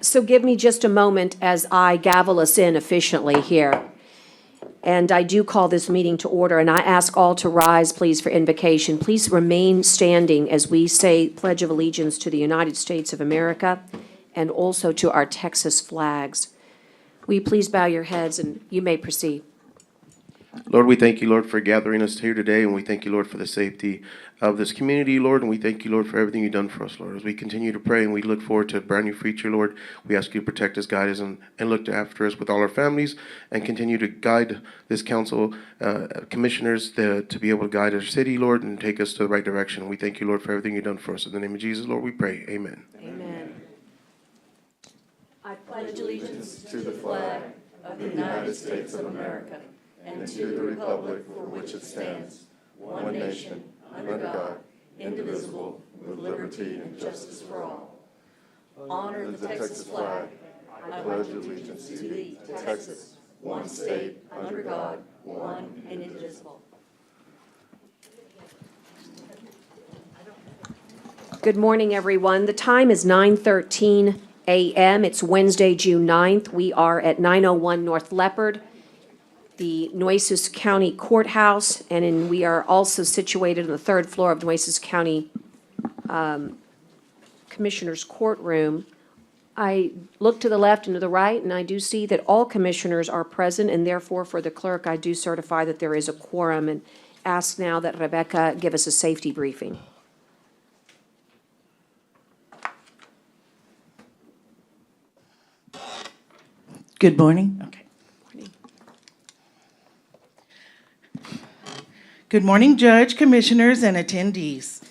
So give me just a moment as I gavel us in efficiently here. And I do call this meeting to order, and I ask all to rise, please, for invocation. Please remain standing as we say Pledge of Allegiance to the United States of America and also to our Texas flags. Will you please bow your heads, and you may proceed. Lord, we thank you, Lord, for gathering us here today, and we thank you, Lord, for the safety of this community, Lord, and we thank you, Lord, for everything you've done for us, Lord. As we continue to pray and we look forward to a brand new future, Lord, we ask you to protect us, guide us, and look after us with all our families, and continue to guide this council, commissioners, to be able to guide our city, Lord, and take us to the right direction. We thank you, Lord, for everything you've done for us. In the name of Jesus, Lord, we pray. Amen. Amen. I pledge allegiance to the flag of the United States of America and to the republic for which it stands, one nation, under God, indivisible, with liberty and justice for all. Honor the Texas flag. I pledge allegiance to thee, Texas, one state, under God, one and indivisible. Good morning, everyone. The time is 9:13 a.m. It's Wednesday, June 9th. We are at 901 North Leopard, the Nueces County Courthouse, and we are also situated on the third floor of Nueces County Commissioner's Courtroom. I look to the left and to the right, and I do see that all commissioners are present, and therefore, for the clerk, I do certify that there is a quorum, and ask now that Rebecca give us a safety briefing. Good morning. Okay. Good morning, Judge, Commissioners, and attendees.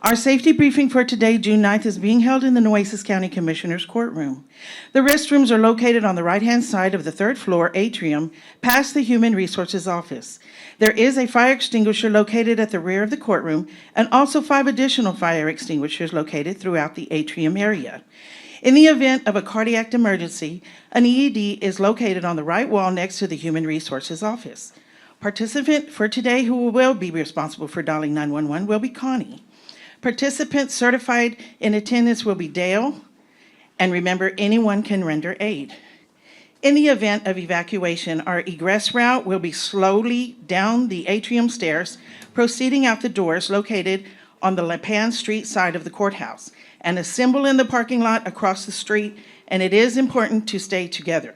Our safety briefing for today, June 9th, is being held in the Nueces County Commissioner's Courtroom. The restrooms are located on the right-hand side of the third floor atrium, past the Human Resources Office. There is a fire extinguisher located at the rear of the courtroom, and also 5 additional fire extinguishers located throughout the atrium area. In the event of a cardiac emergency, an EED is located on the right wall next to the Human Resources Office. Participant for today who will be responsible for dialing 911 will be Connie. Participants certified in attendance will be Dale, and remember, anyone can render aid. In the event of evacuation, our egress route will be slowly down the atrium stairs, proceeding out the doors located on the Lipan Street side of the courthouse, and assemble in the parking lot across the street, and it is important to stay together.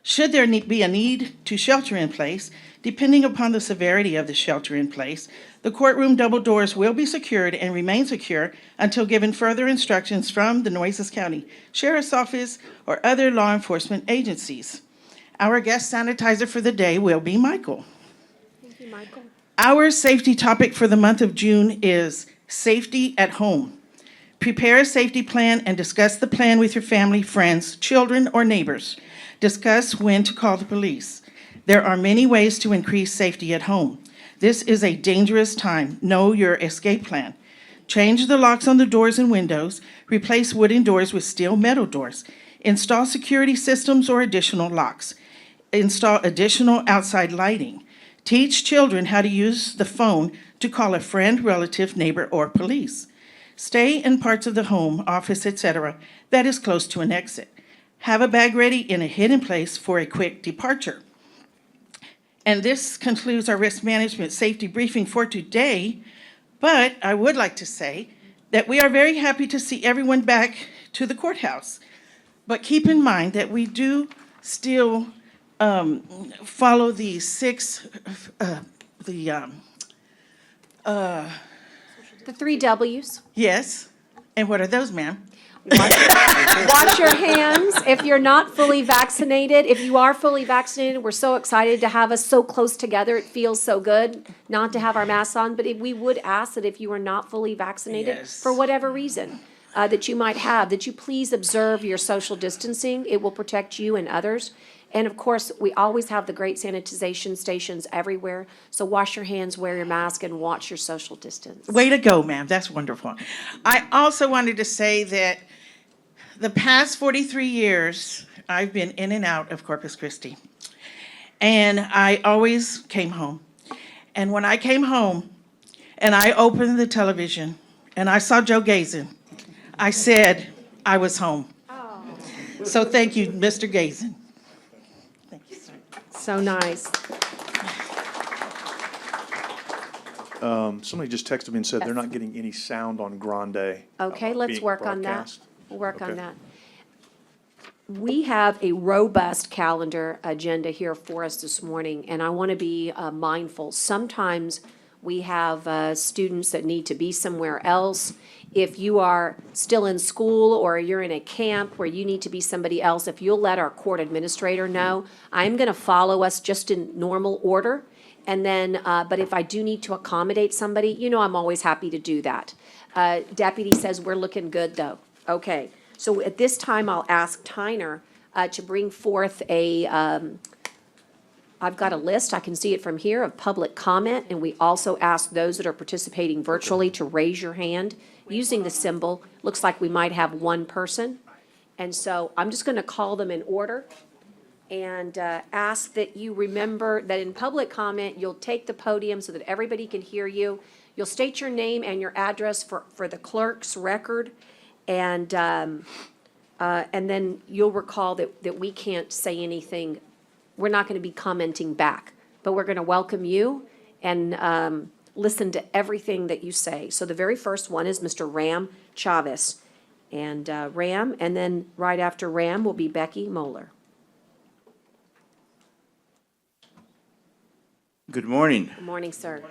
Should there be a need to shelter in place, depending upon the severity of the shelter in place, the courtroom double doors will be secured and remain secure until given further instructions from the Nueces County Sheriff's Office or other law enforcement agencies. Our guest sanitizer for the day will be Michael. Thank you, Michael. Our safety topic for the month of June is safety at home. Prepare a safety plan and discuss the plan with your family, friends, children, or neighbors. Discuss when to call the police. There are many ways to increase safety at home. This is a dangerous time. Know your escape plan. Change the locks on the doors and windows. Replace wooden doors with steel metal doors. Install security systems or additional locks. Install additional outside lighting. Teach children how to use the phone to call a friend, relative, neighbor, or police. Stay in parts of the home, office, etc., that is close to an exit. Have a bag ready in a hidden place for a quick departure. And this concludes our risk management safety briefing for today, but I would like to say that we are very happy to see everyone back to the courthouse. But keep in mind that we do still follow the The 3 W's. yes. And what are those, ma'am? Wash your hands. If you're not fully vaccinated, if you are fully vaccinated, we're so excited to have us so close together. It feels so good not to have our masks on. But we would ask that if you are not fully vaccinated, Yes. for whatever reason that you might have, that you please observe your social distancing. It will protect you and others. And of course, we always have the great sanitization stations everywhere. So wash your hands, wear your mask, and watch your social distance. Way to go, ma'am. That's wonderful. I also wanted to say that the past 43 years, I've been in and out of Corpus Christi. And I always came home. And when I came home and I opened the television and I saw Joe Gazin, I said, I was home. So thank you, Mr. Gazen. Thank you, sir. So nice. Somebody just texted me and said they're not getting any sound on Grande. Okay, let's being work on that. broadcast. We'll work on Okay. that. We have a robust calendar agenda here for us this morning, and I want to be mindful. Sometimes we have students that need to be somewhere else. If you are still in school or you're in a camp where you need to be somebody else, if you'll let our court administrator know, I'm going to follow us just in normal order. And then, but if I do need to accommodate somebody, you know I'm always happy to do that. Deputy says we're looking good, though. Okay, so at this time, I'll ask Tyner to bring forth I've got a list, I can see it from here, of public comment, and we also ask those that are participating virtually to raise your hand using the symbol. Looks like we might have one person. And so I'm just gonna call them in order and ask that you remember that in public comment, you'll take the podium so that everybody can hear you. You'll state your name and your address for the clerk's record. And then you'll recall that we can't say anything. We're not going to be commenting back, but we're going to welcome you and listen to everything that you say. So the very first one is Mr. Ram Chavez. And Ram, and then right after Ram will be Becky Moeller. Good morning. Good morning, sir.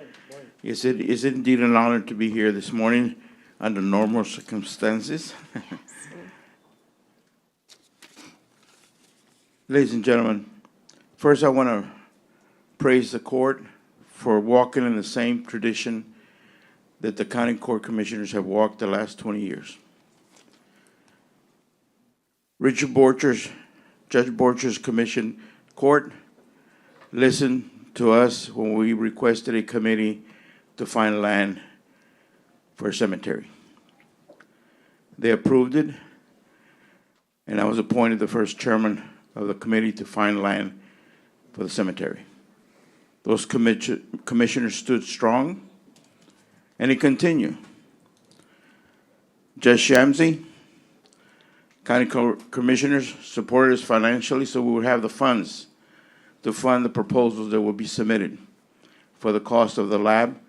Is it indeed an honor to be here this morning under normal circumstances? Ladies and gentlemen, first I want to praise the court for walking in the same tradition that the county court commissioners have walked the last 20 years. Judge Borcher's commission court listened to us when we requested a committee to find land for a cemetery. They approved it, and I was appointed the first chairman of the committee to find land for the cemetery. Those commissioners stood strong, and it continued. Judge Shamsi, county commissioners supported us financially so we would have the funds to fund the proposals that will be submitted for the cost of the lab,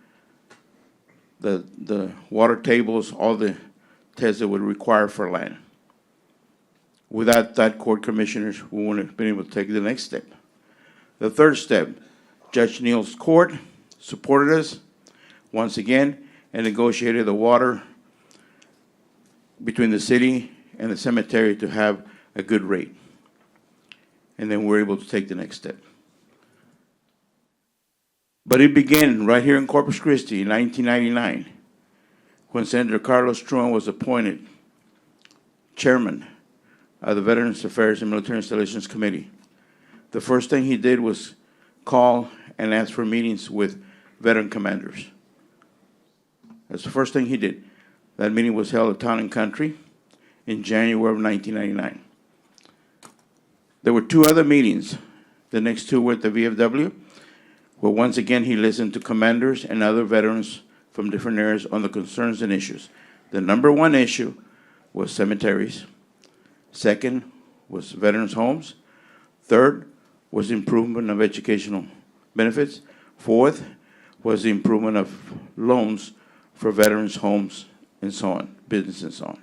the water tables, all the tests that would require for land. Without that, court commissioners, we wouldn't have been able to take the next step. The third step, Judge Neal's court supported us once again and negotiated the water between the city and the cemetery to have a good rate. And then we're able to take the next step. But it began right here in Corpus Christi in 1999 when Senator Carlos Truan was appointed chairman of the Veterans Affairs and Military Installations Committee. The first thing he did was call and ask for meetings with veteran commanders. That's the first thing he did. That meeting was held at Town and Country in January of 1999. There were two other meetings. The next two were at the VFW, where once again he listened to commanders and other veterans from different areas on the concerns and issues. The number one issue was cemeteries. Second was veterans' homes. Third was improvement of educational benefits. Fourth was the improvement of loans for veterans' homes and so on, business and so on.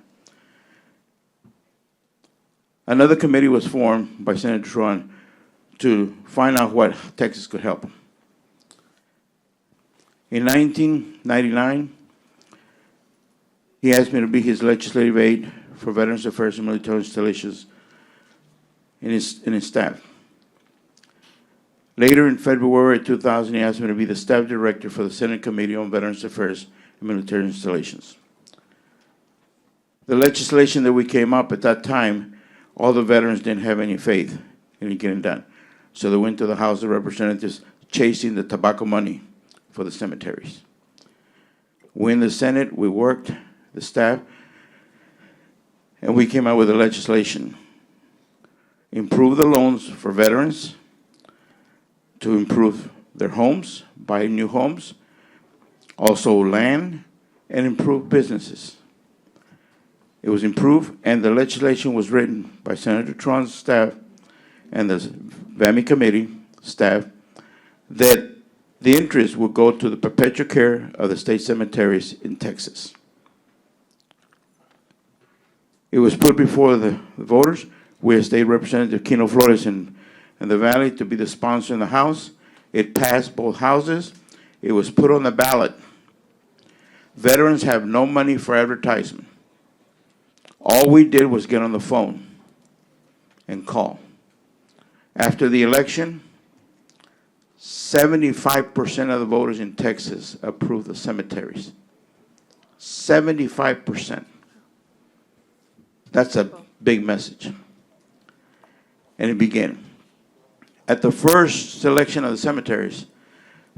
Another committee was formed by Senator Truan to find out what Texas could help. In 1999, he asked me to be his legislative aide for Veterans Affairs and Military Installations in his staff. Later in February 2000, he asked me to be the staff director for the Senate Committee on Veterans Affairs and Military Installations. The legislation that we came up at that time, all the veterans didn't have any faith in it getting done. So they went to the House of Representatives chasing the tobacco money for the cemeteries. We in the Senate, we worked, the staff, and we came out with a legislation. Improve the loans for veterans, to improve their homes, buy new homes, also land, and improve businesses. It was improved, and the legislation was written by Senator Tron's staff and the VAMI committee staff that the interest would go to the perpetual care of the state cemeteries in Texas. It was put before the voters with State Representative Kino Flores in the Valley to be the sponsor in the House. It passed both houses. It was put on the ballot. Veterans have no money for advertisement. All we did was get on the phone and call. After the election, 75% of the voters in Texas approved the cemeteries. 75%. That's a big message. And it began. At the first selection of the cemeteries,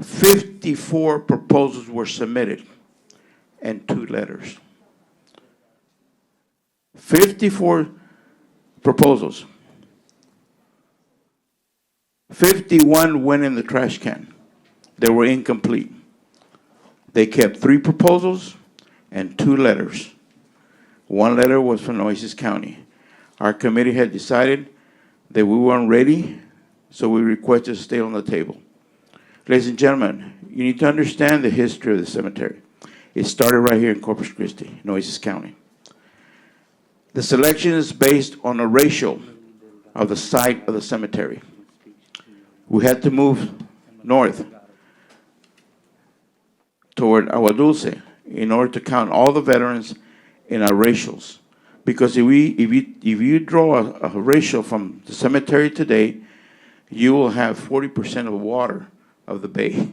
54 proposals were submitted and 2 letters. 54 proposals. 51 went in the trash can. They were incomplete. They kept 3 proposals and 2 letters. 1 letter was from Nueces County. Our committee had decided that we weren't ready, so we requested to stay on the table. Ladies and gentlemen, you need to understand the history of the cemetery. It started right here in Corpus Christi, Nueces County. The selection is based on a ratio of the site of the cemetery. We had to move north toward Agua Dulce in order to count all the veterans in our ratios. Because if you draw a ratio from the cemetery today, you will have 40% of the water of the bay.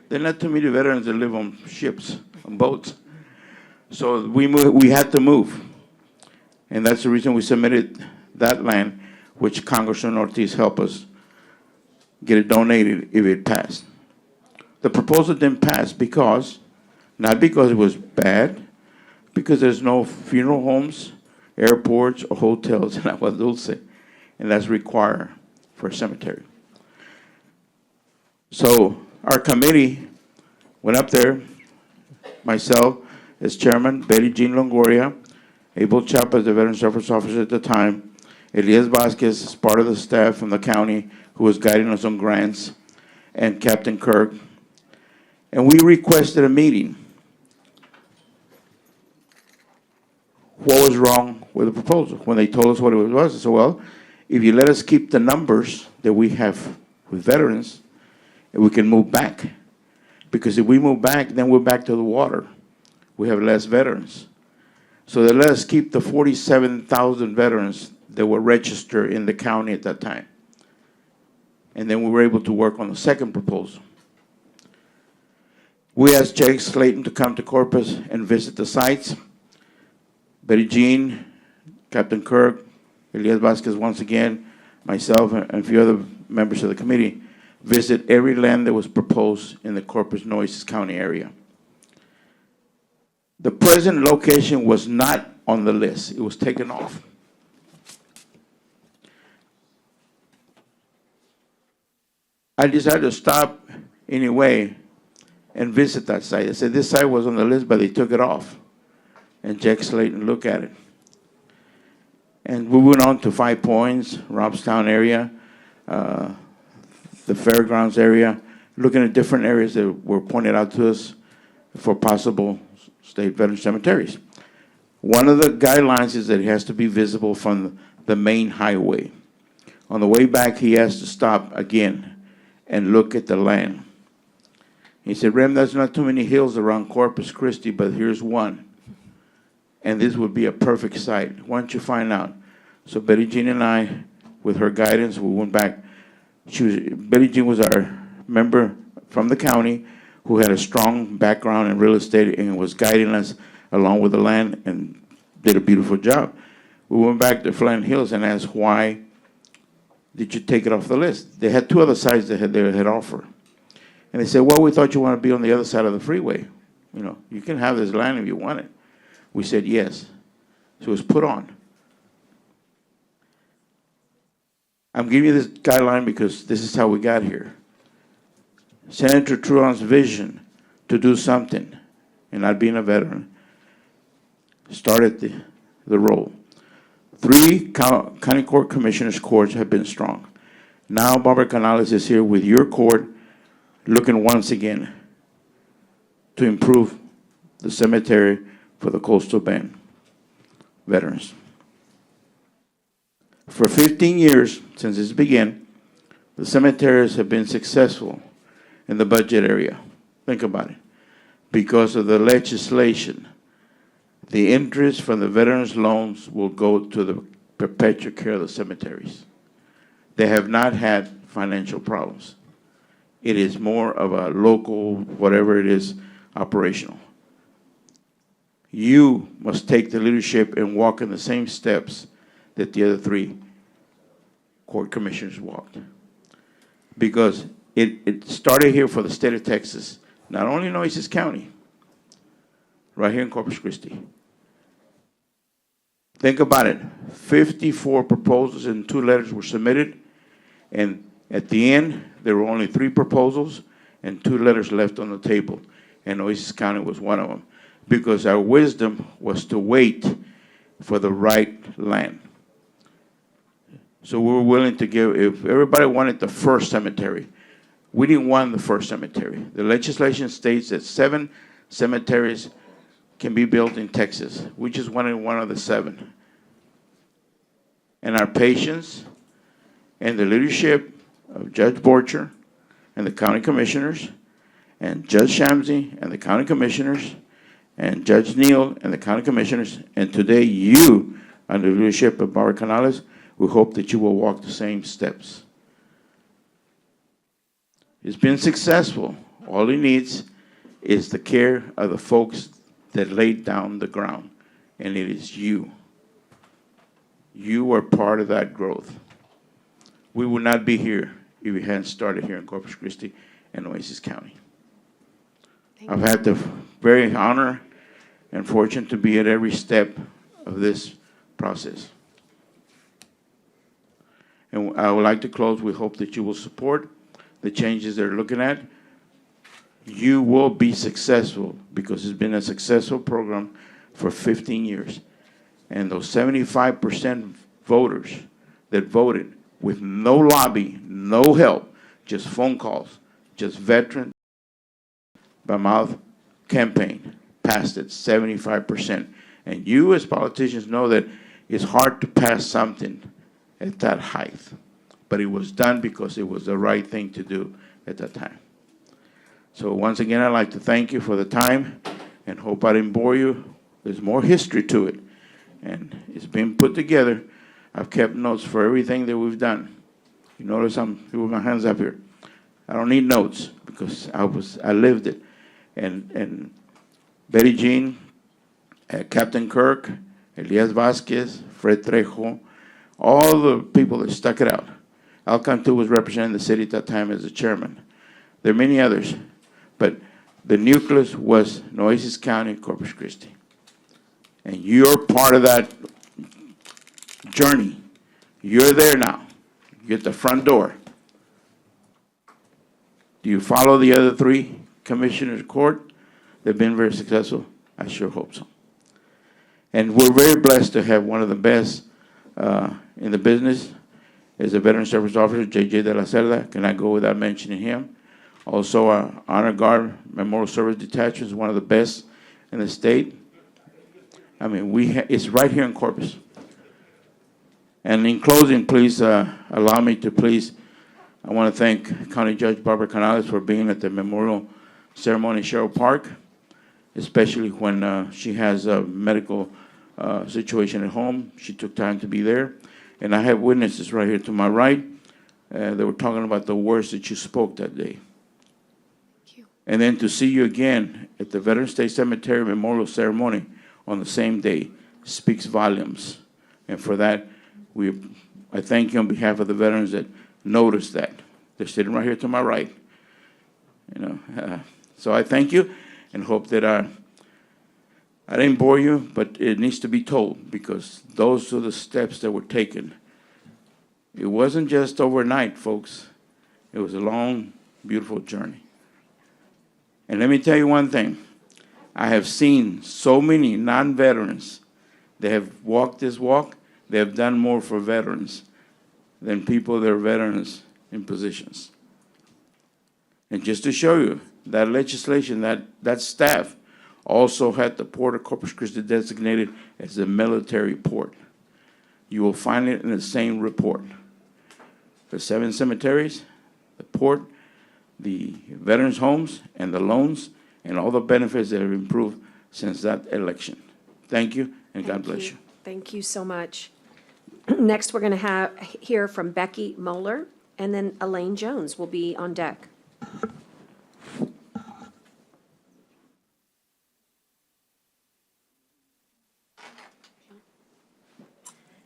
There are not too many veterans that live on ships, on boats. So we had to move. And that's the reason we submitted that land, which Congressman Ortiz helped us get it donated if it passed. The proposal didn't pass not because it was bad, because there's no funeral homes, airports, or hotels in Agua Dulce, and that's required for a cemetery. So our committee went up there, myself as chairman, Betty Jean Longoria, Abel Chapa, the Veteran Service Officer at the time, Elias Vasquez is part of the staff from the county who was guiding us on grants, and Captain Kirk. And we requested a meeting. What was wrong with the proposal? When they told us what it was, I said, well, if you let us keep the numbers that we have with veterans, we can move back. Because if we move back, then we're back to the water. We have less veterans. So they let us keep the 47,000 veterans that were registered in the county at that time. And then we were able to work on the second proposal. We asked Jake Slayton to come to Corpus and visit the sites. Betty Jean, Captain Kirk, Elias Vasquez once again, myself, and a few other members of the committee visit every land that was proposed in the Corpus Nueces County area. The present location was not on the list. It was taken off. I decided to stop anyway and visit that site. I said, this site was on the list, but they took it off. And Jack Slayton looked at it. And we went on to 5 Points, Robstown area, the fairgrounds area, looking at different areas that were pointed out to us for possible state veteran cemeteries. One of the guidelines is that it has to be visible from the main highway. On the way back, he has to stop again and look at the land. He said, Rem, there's not too many hills around Corpus Christi, but here's one. And this would be a perfect site. Why don't you find out? So Betty Jean and I, with her guidance, we went back. Betty Jean was our member from the county who had a strong background in real estate and was guiding us along with the land and did a beautiful job. We went back to Flint Hills and asked, why did you take it off the list? They had 2 other sites that they had offered. And they said, well, we thought you want to be on the other side of the freeway. You know, you can have this land if you want it. We said yes. So it was put on. I'm giving you this guideline because this is how we got here. Senator Truon's vision to do something, and not being a veteran, started the role. 3 county court commissioners' courts have been strong. Now Barbara Canales is here with your court, looking once again to improve the cemetery for the Coastal Bend veterans. For 15 years since this began, the cemeteries have been successful in the budget area. Think about it. Because of the legislation, the interest from the veterans' loans will go to the perpetual care of the cemeteries. They have not had financial problems. It is more of a local, whatever it is, operational. You must take the leadership and walk in the same steps that the other 3 court commissioners walked. Because it started here for the state of Texas, not only Nueces County, right here in Corpus Christi. Think about it. 54 proposals and 2 letters were submitted, and at the end, there were only 3 proposals and 2 letters left on the table, and Nueces County was one of them, because our wisdom was to wait for the right land. So we were willing to give, if everybody wanted the first cemetery, we didn't want the first cemetery. The legislation states that 7 cemeteries can be built in Texas. We just wanted one of the 7. And our patience and the leadership of Judge Borcher and the county commissioners, and Judge Shamsi and the county commissioners, and Judge Neal and the county commissioners, and today you, under the leadership of Barbara Canales, we hope that you will walk the same steps. It's been successful. All he needs is the care of the folks that laid down the ground, and it is you. You are part of that growth. We would not be here if we hadn't started here in Corpus Christi and Nueces County. I've had the very honor and fortune to be at every step of this process. And I would like to close. We hope that you will support the changes they're looking at. You will be successful because it's been a successful program for 15 years. And those 75% voters that voted with no lobby, no help, just phone calls, just veteran by mouth campaign, passed it 75%. And you as politicians know that it's hard to pass something at that height. But it was done because it was the right thing to do at that time. So once again, I'd like to thank you for the time and hope I didn't bore you. There's more history to it. And it's been put together. I've kept notes for everything that we've done. You notice I'm with my hands up here. I don't need notes because I lived it. And Betty Jean, Captain Kirk, Elias Vasquez, Fred Trejo, all the people that stuck it out. Al Cantu was representing the city at that time as the chairman. There are many others, but the nucleus was Nueces County, Corpus Christi. And you're part of that journey. You're there now. You're at the front door. Do you follow the other 3 commissioners' court? They've been very successful. I sure hope so. And we're very blessed to have one of the best in the business is a Veteran Service Officer, J.J. de la Cerda. Cannot go without mentioning him. Also, our Honor Guard Memorial Service Detachment is one of the best in the state. I mean, it's right here in Corpus. And in closing, please allow me to I want to thank County Judge Barbara Canales for being at the memorial ceremony in Sherrill Park, especially when she has a medical situation at home. She took time to be there. And I have witnesses right here to my right. They were talking about the words that you spoke that day. Thank you. And then to see you again at the Veterans Day Cemetery Memorial Ceremony on the same day speaks volumes. And for that, I thank you on behalf of the veterans that noticed that. They're sitting right here to my right. So I thank you and hope that I didn't bore you, but it needs to be told because those are the steps that were taken. It wasn't just overnight, folks. It was a long, beautiful journey. And let me tell you one thing. I have seen so many non-veterans They have walked this walk. They have done more for veterans than people that are veterans in positions. And just to show you, that legislation, that staff also had the Port of Corpus Christi designated as a military port. You will find it in the same report. The 7 cemeteries, the port, the veterans' homes, and the loans, and all the benefits that have improved since that election. Thank you, and God bless you. Thank you so much. Next, we're going to hear from Becky Moeller, and then Elaine Jones will be on deck.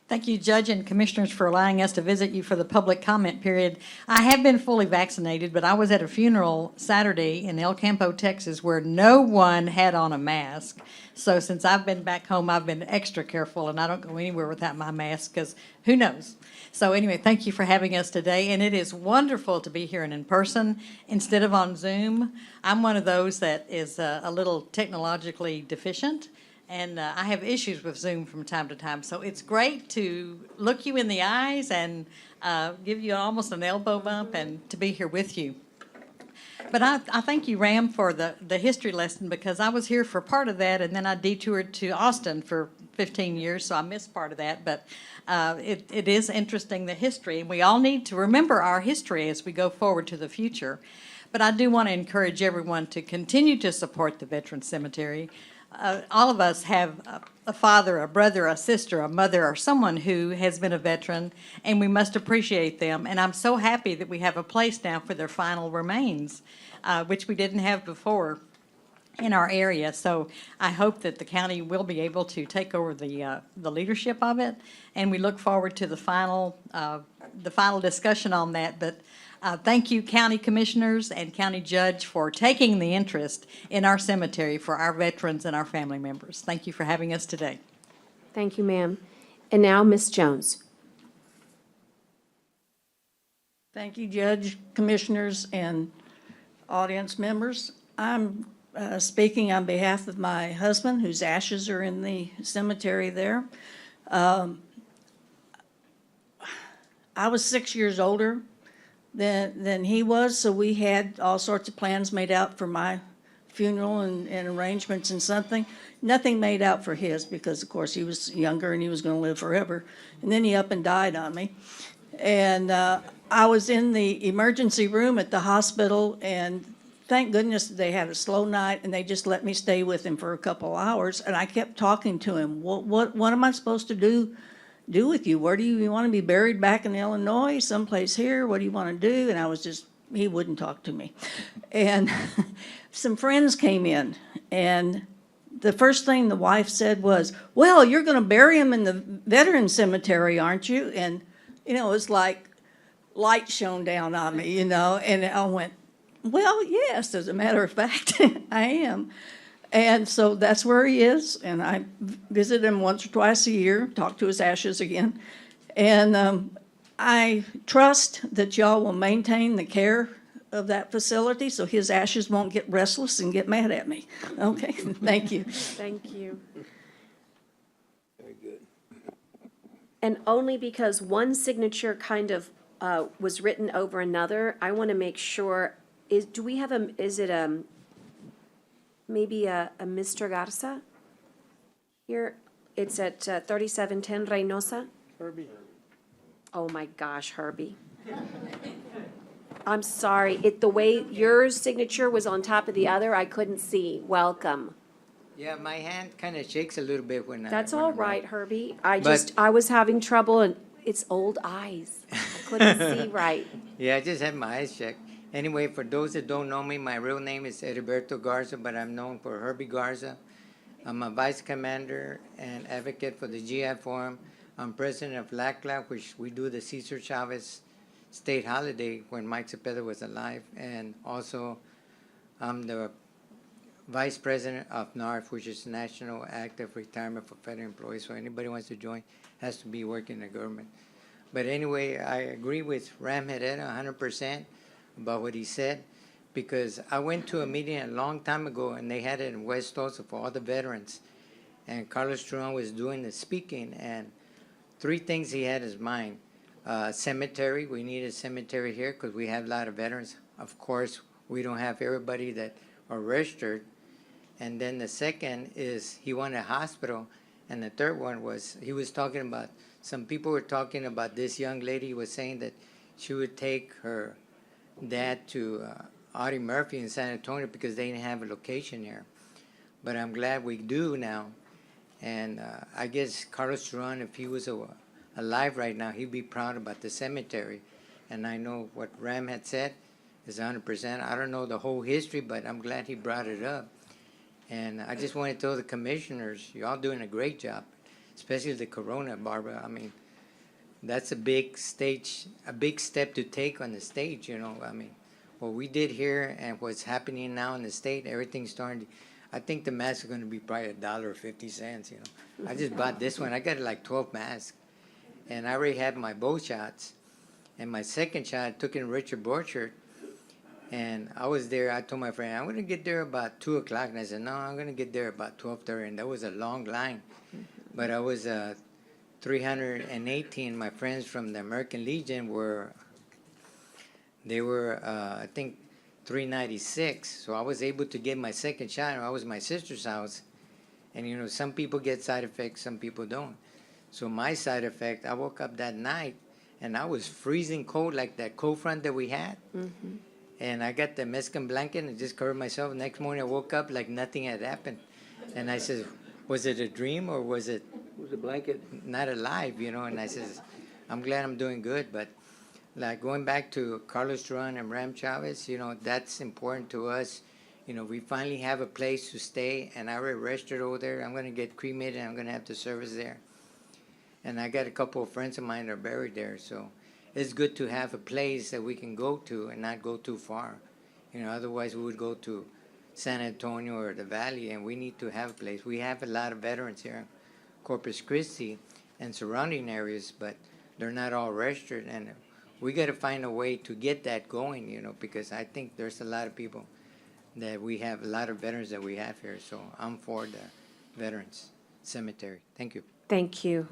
Thank you, Judge and Commissioners, for allowing us to visit you for the public comment period. I have been fully vaccinated, but I was at a funeral Saturday in El Campo, Texas, where no one had on a mask. So since I've been back home, I've been extra careful, and I don't go anywhere without my mask, because who knows? So anyway, thank you for having us today, and it is wonderful to be here and in person instead of on Zoom. I'm one of those that is a little technologically deficient, and I have issues with Zoom from time to time. So it's great to look you in the eyes and give you almost an elbow bump and to be here with you. But I thank you, Ram, for the history lesson, because I was here for part of that, and then I detoured to Austin for 15 years, so I missed part of that. But it is interesting, the history, and we all need to remember our history as we go forward to the future. But I do want to encourage everyone to continue to support the Veterans Cemetery. All of us have a father, a brother, a sister, a mother, or someone who has been a veteran, and we must appreciate them. And I'm so happy that we have a place now for their final remains, which we didn't have before in our area. So I hope that the county will be able to take over the leadership of it, and we look forward to the final discussion on that. But thank you, county commissioners and county judge, for taking the interest in our cemetery for our veterans and our family members. Thank you for having us today. Thank you, ma'am. And now, Ms. Jones. Thank you, Judge, Commissioners, and audience members. I'm speaking on behalf of my husband, whose ashes are in the cemetery there. I was 6 years older than he was, so we had all sorts of plans made out for my funeral and arrangements and something. Nothing made out for his, because of course he was younger and he was going to live forever. And then he up and died on me. And I was in the emergency room at the hospital, and thank goodness they had a slow night and they just let me stay with him for a couple hours. And I kept talking to him. What am I supposed to do with you? Where do you want to be buried? Back in Illinois, someplace here? What do you want to do? And he wouldn't talk to me. And some friends came in, and the first thing the wife said was, well, you're going to bury him in the veteran cemetery, aren't you? And, it was like light shone down on me, and I went, well, yes, as a matter of fact, I am. And so that's where he is, and I visit him once or twice a year, talk to his ashes again. And I trust that y'all will maintain the care of that facility so his ashes won't get restless and get mad at me. Okay, thank you. Thank you. Very good. And only because one signature kind of was written over another, I want to make sure, maybe a Mr. Garza here? It's at 3710 Reynosa? Herbie. Oh my gosh, Herbie. I'm sorry, the way your signature was on top of the other, I couldn't see. Welcome. Yeah, my hand kind of shakes a little bit when I. That's when all I'm right, out. Herbie. But- I was having trouble, and it's old eyes. I couldn't see right. Yeah, I just had my eyes checked. Anyway, for those that don't know me, my real name is Heriberto Garza, but I'm known for Herbie Garza. I'm a vice commander and advocate for the GI Forum. I'm president of LACLA, which we do the Cesar Chavez state holiday when Mike Cepeda was alive. And also, I'm the vice president of NARF, which is National Active Retirement for Federal Employees. So anybody wants to join has to be working in the government. But anyway, I agree with Ram Herrera 100% about what he said, because I went to a meeting a long time ago, and they had it in West Tulsa for all the veterans. and Carlos Truan was doing the speaking, and three things he had in his mind. Cemetery, we need a cemetery here because we have a lot of veterans. Of course, we don't have everybody that are registered. And then the second is he wanted a hospital. And the third one was he was talking about, some people were talking about this young lady was saying that she would take her dad to Audie Murphy in San Antonio because they didn't have a location there. But I'm glad we do now. And I guess Carlos Duran, if he was alive right now, he'd be proud about the cemetery. And I know what Ram had said is 100%. I don't know the whole history, but I'm glad he brought it up. And I just want to tell the commissioners, y'all doing a great job, especially the Corona, Barbara. I mean, that's a big step to take on the stage, you know. I mean, what we did here and what's happening now in the state, everything's starting. I think the masks are going to be probably $1.50, you know. I just bought this one. I got like 12 masks. And I already had my both shots. And my second shot, I took in Richard Borchert. And I was there. I told my friend, I'm going to get there about 2 o'clock. And I said, no, I'm going to get there about 12:30. And that was a long line. But I was 318. My friends from the American Legion were, I think, 396. So I was able to get my second shot. I was at my sister's house. And, you know, some people get side effects, some people don't. So my side effect, I woke up that night, and I was freezing cold like that cold front that we had. Mm-hmm. And I got the Mexican blanket and just covered myself. Next morning, I woke up like nothing had happened. And I said, was it a dream or was it a blanket not alive, you know? And I said, I'm glad I'm doing good. But like going back to Carlos Duran and Ram Chavez, you know, that's important to us. You know, we finally have a place to stay, and I already registered over there. I'm going to get cremated, and I'm going to have the service there. And I got a couple of friends of mine that are buried there, so it's good to have a place that we can go to and not go too far. You know, otherwise we would go to San Antonio or the Valley, and we need to have a place. We have a lot of veterans here in Corpus Christi and surrounding areas, but they're not all registered, and we got to find a way to get that going, you know, because I think there's a lot of people that we have, a lot of veterans that we have here, so I'm for the Veterans Cemetery. Thank you. Thank you.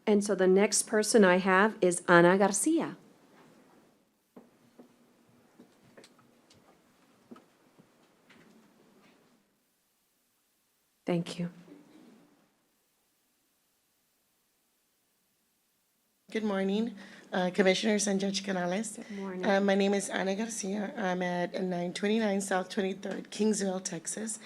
And so the next person I have is Ana Garcia. Thank you. Good morning, Commissioners and Judge Canales. Good morning. My name is Ana Garcia. I'm at 929 South 23rd, Kingsville, Texas.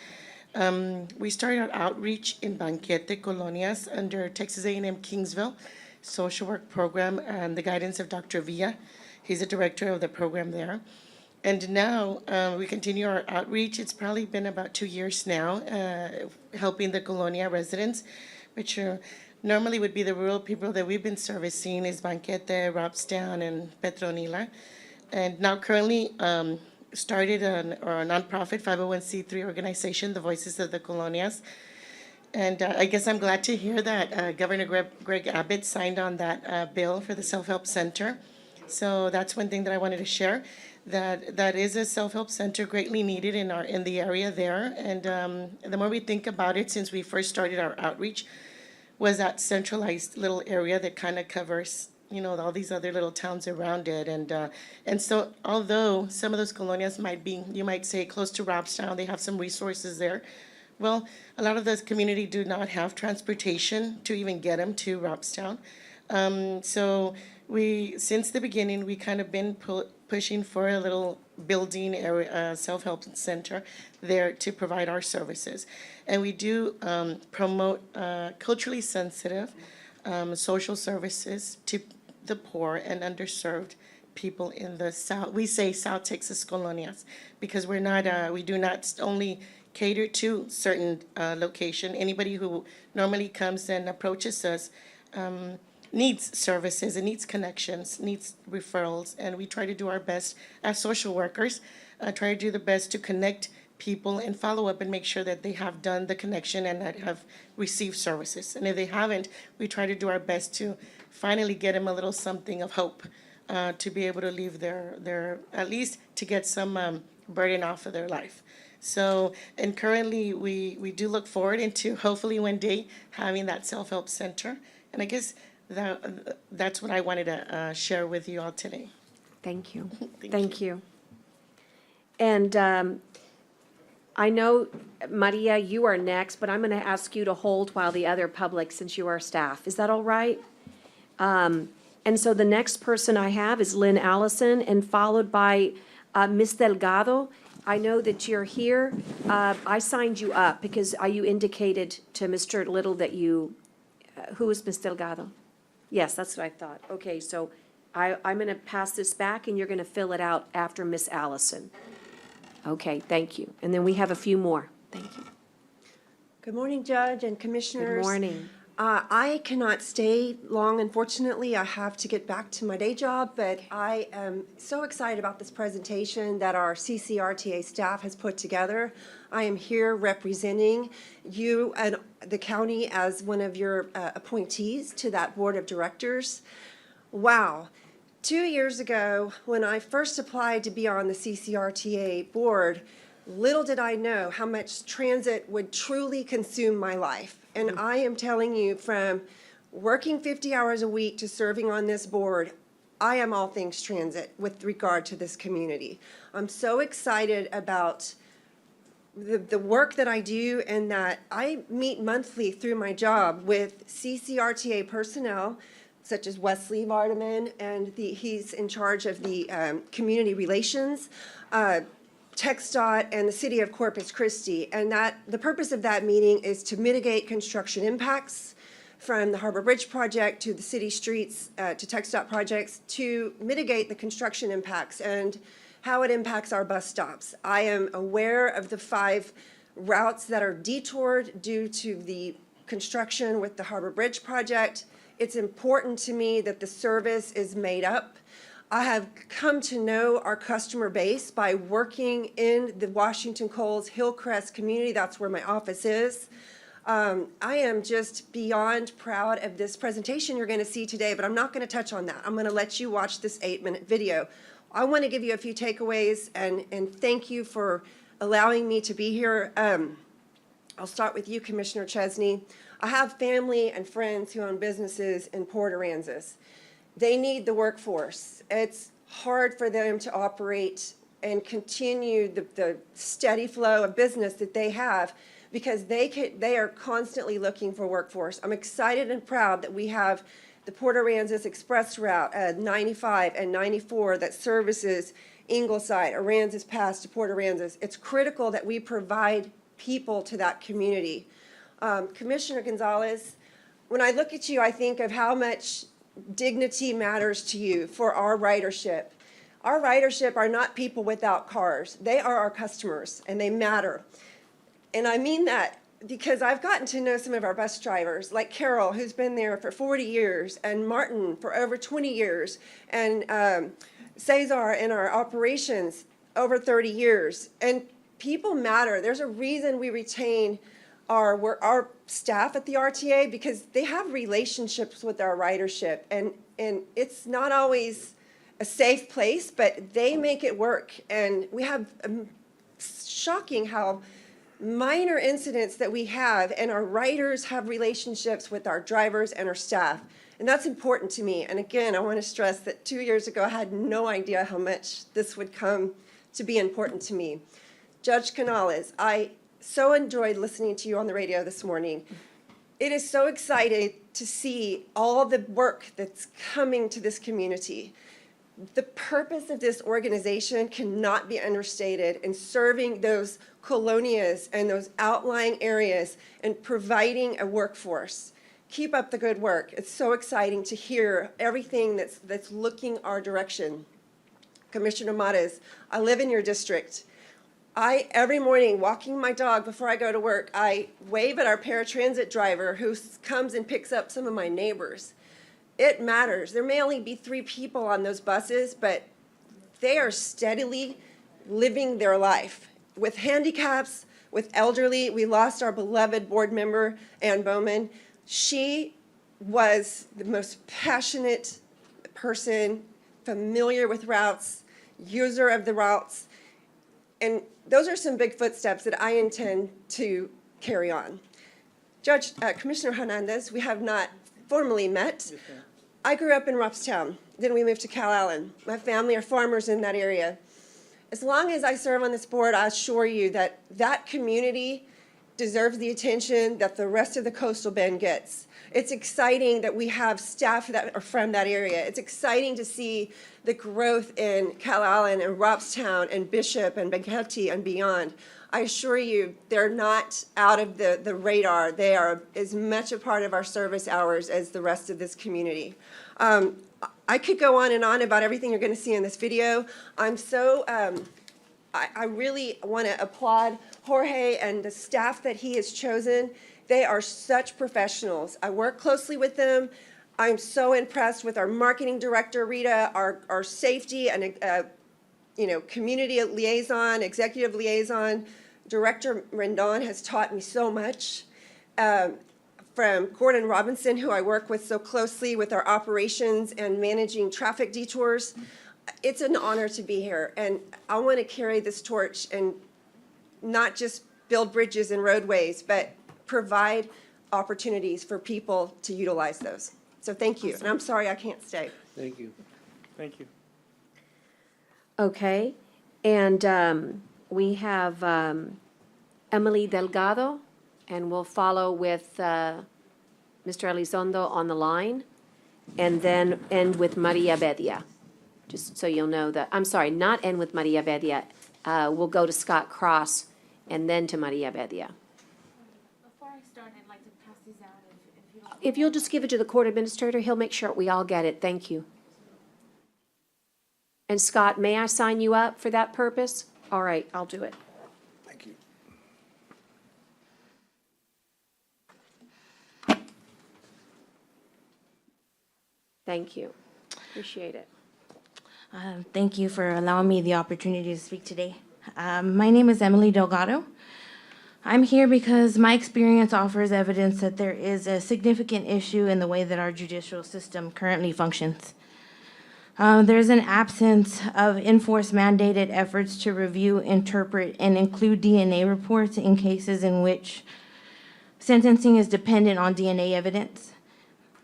We started our outreach in Banquete Colonias under Texas A&M Kingsville social work program and the guidance of Dr. Villa. He's the director of the program there. And now we continue our outreach. It's probably been about 2 years now, helping the Colonia residents, which normally would be the rural people that we've been servicing is Banquete, Robstown, and Petronila. And now currently started a nonprofit 501c3 organization, the Voices of the Colonias. And I guess I'm glad to hear that Governor Greg Abbott signed on that bill for the self-help center. So that's one thing that I wanted to share, that is a self-help center greatly needed in the area there. And the more we think about it, since we first started our outreach, was that centralized little area that kind of covers, you know, all these other little towns around it. And so although some of those colonias might be, you might say, close to Robstown, they have some resources there. Well, a lot of those community do not have transportation to even get them to Robstown. So since the beginning, we kind of been pushing for a little building area, self-help center there to provide our services. And we do promote culturally sensitive social services to the poor and underserved people in the South. We say South Texas colonias because we do not only cater to certain location. Anybody who normally comes and approaches us needs services and needs connections, needs referrals, and we try to do our best as social workers, try to do the best to connect people and follow up and make sure that they have done the connection and that have received services. And if they haven't, we try to do our best to finally get them a little something of hope to be able to leave their at least to get some burden off of their life. So, and currently, we do look forward into hopefully one day having that self-help center. And I guess that's what I wanted to share with you all today. Thank you. Thank Thank you. And I know, Maria, you are next, but I'm going to ask you to hold while the other public, since you are staff. Is that all right? And so the next person I have is Lynn Allison, and followed by Ms. Delgado. I know that you're here. I signed you up because you indicated to Mr. Little that you, who is Ms. Delgado? Yes, that's what I thought. Okay, so I'm going to pass this back, and you're going to fill it out after Ms. Allison. Okay, thank you. And then we have a few more. Thank you. Good morning, Judge and Good Commissioners. morning. I cannot stay long, unfortunately. I have to get back to my day job, but I am so excited about this presentation that our CCRTA staff has put together. I am here representing you and the county as one of your appointees to that board of directors. Wow. 2 years ago, when I first applied to be on the CCRTA board, little did I know how much transit would truly consume my life. And I am telling you, from working 50 hours a week to serving on this board, I am all things transit with regard to this community. I'm so excited about the work that I do, and that I meet monthly through my job with CCRTA personnel, such as Wesley Vardaman, and he's in charge of the community relations, TxDOT, and the city of Corpus Christi. And that the purpose of that meeting is to mitigate construction impacts from the Harbor Bridge project to the city streets to TxDOT projects, to mitigate the construction impacts and how it impacts our bus stops. I am aware of the 5 routes that are detoured due to the construction with the Harbor Bridge project. It's important to me that the service is made up. I have come to know our customer base by working in the Washington Coles Hillcrest community. That's where my office is. I am just beyond proud of this presentation you're going to see today, but I'm not going to touch on that. I'm going to let you watch this 8-minute video. I want to give you a few takeaways, and thank you for allowing me to be here. I'll start with you, Commissioner Chesney. I have family and friends who own businesses in Port Aransas. They need the workforce. It's hard for them to operate and continue the steady flow of business that they have, because they are constantly looking for workforce. I'm excited and proud that we have the Port Aransas Express Route 95 and 94 that services Ingleside, Aransas Pass to Port Aransas. It's critical that we provide people to that community. Commissioner Gonzalez, when I look at you, I think of how much dignity matters to you for our ridership. Our ridership are not people without cars. They are our customers, and they matter. And I mean that because I've gotten to know some of our bus drivers, like Carol, who's been there for 40 years, and Martin for over 20 years, and Cesar in our operations over 30 years. And people matter. There's a reason we retain our staff at the RTA, because they have relationships with our ridership, and it's not always a safe place, but they make it work. And we have shocking how minor incidents that we have, and our riders have relationships with our drivers and our staff. And that's important to me. And again, I want to stress that 2 years ago, I had no idea how much this would come to be important to me. Judge Canales, I so enjoyed listening to you on the radio this morning. It is so exciting to see all the work that's coming to this community. The purpose of this organization cannot be understated in serving those colonias and those outlying areas and providing a workforce. Keep up the good work. It's so exciting to hear everything that's looking our direction. Commissioner Mares, I live in your district. Every morning, walking my dog before I go to work, I wave at our paratransit driver who comes and picks up some of my neighbors. It matters. There may only be 3 people on those buses, but they are steadily living their life. With handicaps, with elderly, we lost our beloved board member, Ann Bowman. She was the most passionate person, familiar with routes, user of the routes, and those are some big footsteps that I intend to carry on. Commissioner Hernandez, we have not formally met. I grew up in Robstown. Then we moved to Calallen. My family are farmers in that area. As long as I serve on this board, I assure you that that community deserves the attention that the rest of the coastal bend gets. It's exciting that we have staff that are from that area. It's exciting to see the growth in Calallen and Robstown and Bishop and Benketti and beyond. I assure you, they're not out of the radar. They are as much a part of our service hours as the rest of this community. I could go on and on about everything you're going to see in this video. I'm so, I really want to applaud Jorge and the staff that he has chosen. They are such professionals. I work closely with them. I'm so impressed with our marketing director, Rita, our safety and community liaison, executive liaison. Director Rendon has taught me so much. From Gordon Robinson, who I work with so closely with our operations and managing traffic detours. It's an honor to be here, and I want to carry this torch and not just build bridges and roadways, but provide opportunities for people to utilize those. So thank you, and I'm sorry I can't stay. Thank you. Thank you. Okay, and we have Emily Delgado, and we'll follow with Mr. Elizondo on the line, and then end with Maria Bedia. Just so you'll know that, I'm sorry, not end with Maria Bedia. We'll go to Scott Cross and then to Maria Bedia. Before I start, I'd like to pass these out if you don't. If you'll just give it to the court administrator, he'll make sure we all get it. Thank you. And Scott, may I sign you up for that purpose? All right, I'll do it. Thank you. Thank you. Appreciate it. Thank you for allowing me the opportunity to speak today. My name is Emily Delgado. I'm here because my experience offers evidence that there is a significant issue in the way that our judicial system currently functions. There's an absence of enforced mandated efforts to review, interpret, and include DNA reports in cases in which sentencing is dependent on DNA evidence.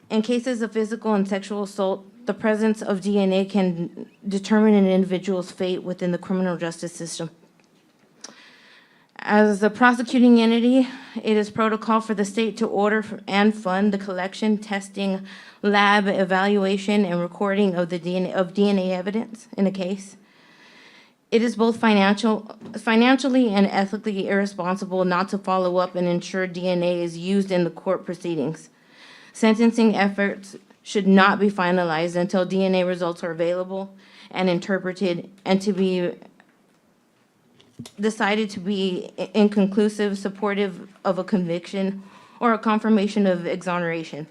In cases of physical and sexual assault, the presence of DNA can determine an individual's fate within the criminal justice system. As a prosecuting entity, it is protocol for the state to order and fund the collection, testing, lab evaluation, and recording of DNA evidence in a case. It is both financially and ethically irresponsible not to follow up and ensure DNA is used in the court proceedings. Sentencing efforts should not be finalized until DNA results are available and interpreted and to be decided to be inconclusive, supportive of a conviction, or a confirmation of exoneration.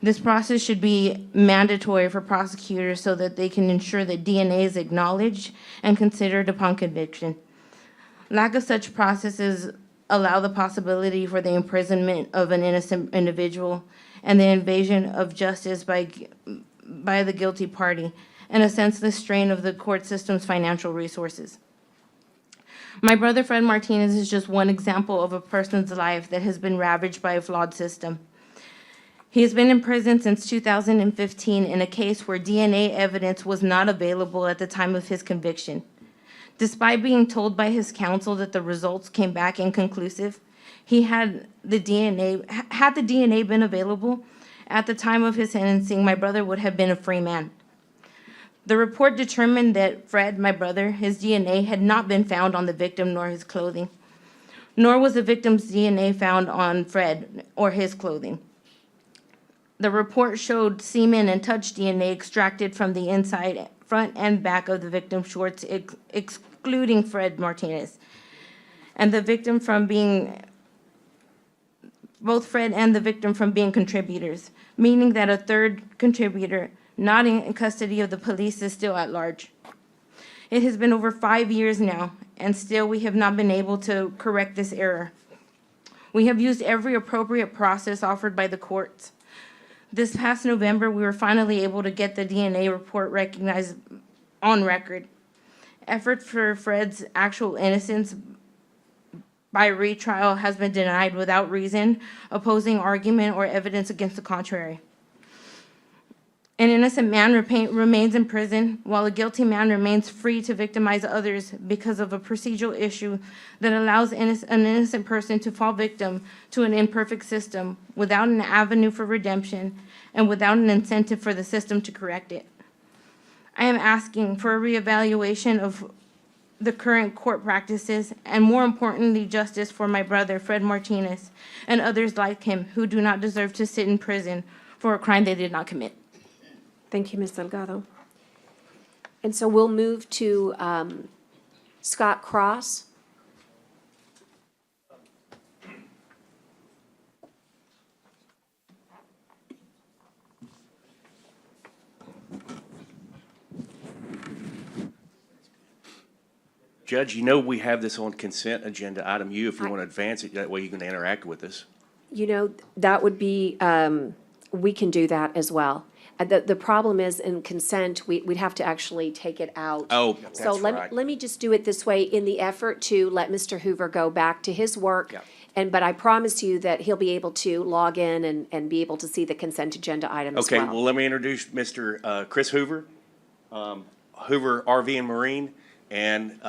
This process should be mandatory for prosecutors so that they can ensure that DNA is acknowledged and considered upon conviction. Lack of such processes allow the possibility for the imprisonment of an innocent individual and the invasion of justice by the guilty party, and a senseless strain of the court system's financial resources. My brother Fred Martinez is just one example of a person's life that has been ravaged by a flawed system. He has been in prison since 2015 in a case where DNA evidence was not available at the time of his conviction. Despite being told by his counsel that the results came back inconclusive, had the DNA been available at the time of his sentencing, my brother would have been a free man. The report determined that Fred, my brother, his DNA had not been found on the victim nor his clothing, nor was the victim's DNA found on Fred or his clothing. The report showed semen and touch DNA extracted from the inside, front, and back of the victim's shorts, excluding Fred Martinez, and the victim from being both Fred and the victim from being contributors, meaning that a third contributor not in custody of the police is still at large. It has been over 5 years now, and still we have not been able to correct this error. We have used every appropriate process offered by the courts. This past November, we were finally able to get the DNA report recognized on record. Effort for Fred's actual innocence by retrial has been denied without reason, opposing argument, or evidence against the contrary. An innocent man remains in prison, while a guilty man remains free to victimize others because of a procedural issue that allows an innocent person to fall victim to an imperfect system without an avenue for redemption and without an incentive for the system to correct it. I am asking for a reevaluation of the current court practices and, more importantly, justice for my brother, Fred Martinez, and others like him who do not deserve to sit in prison for a crime they did not commit. Thank you, Ms. Delgado. And so we'll move to Scott Cross. Judge, you know we have this on consent agenda item U. If you want to advance it, that way you can interact with us. You know, that would be, we can do that as well. The problem is in consent, we'd have to actually take it out. Oh, that's So right. let me just do it this way in the effort to let Mr. Hoover go back to his work. Yeah. But I promise you that he'll be able to log in and be able to see the consent agenda item as Okay, well. well, let me introduce Mr. Chris Hoover, Hoover RV and Marine. And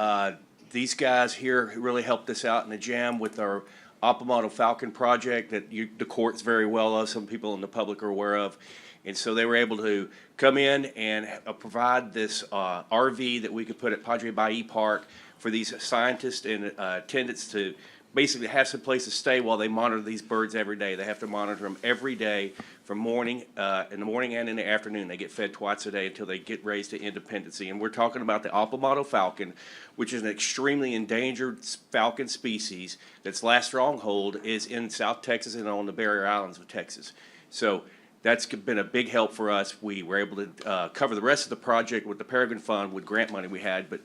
these guys here who really helped us out in the jam with our Oppo Falcon project that the courts very well of, some people in the public are aware of. And so they were able to come in and provide this RV that we could put at Padre Bayou Park for these scientists and attendants to basically have some place to stay while they monitor these birds every day. They have to monitor them every day from morning, in the morning and in the afternoon. They get fed twice a day until they get raised to independency. And we're talking about the Oppo falcon, which is an extremely endangered falcon species that's last stronghold is in South Texas and on the barrier islands of Texas. So that's been a big help for us. We were able to cover the rest of the project with the Peregrine Fund with grant money we had, but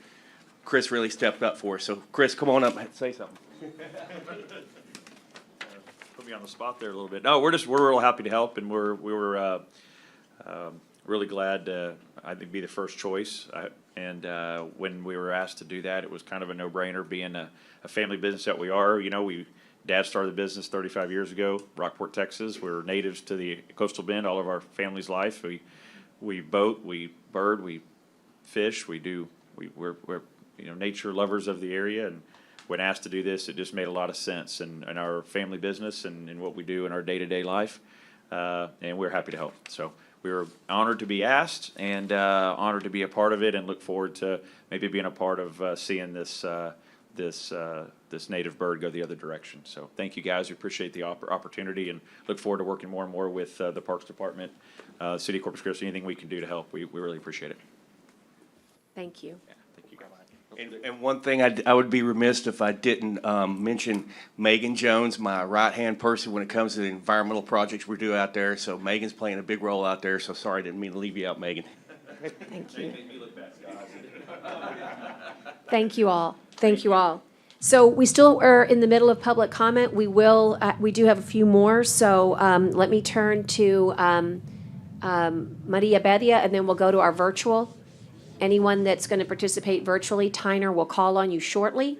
Chris really stepped up for us. So Chris, come on up and say something. Put me on the spot there a little bit. No, we're real happy to help, and we were really glad to, I think, be the first choice. When we were asked to do that, it was kind of a no-brainer, being a family business that we are. You know, Dad started the business 35 years ago, Rockport, Texas. We're natives to the coastal bend all of our family's life. We boat, we bird, we fish, we're nature lovers of the area, and when asked to do this, it just made a lot of sense in our family business and what we do in our day-to-day life, and we're happy to help. So we were honored to be asked and honored to be a part of it, and look forward to maybe being a part of seeing this native bird go the other direction. So thank you, guys. We appreciate the opportunity and look forward to working more and more with the Parks Department, City of Corpus Christi, anything we can do to help. We really appreciate it. Thank you. Yeah, thank you, guys. And one thing I would be remiss if I didn't mention Megan Jones, my right-hand person when it comes to the environmental projects we do out there. So Megan's playing a big role out there, so sorry, didn't mean to leave you out, Megan. Thank you. Thank you all. Thank you all. So we still are in the middle of public comment. We do have a few more, so let me turn to Maria Bedia, and then we'll go to our virtual. Anyone that's going to participate virtually, Tyner will call on you shortly.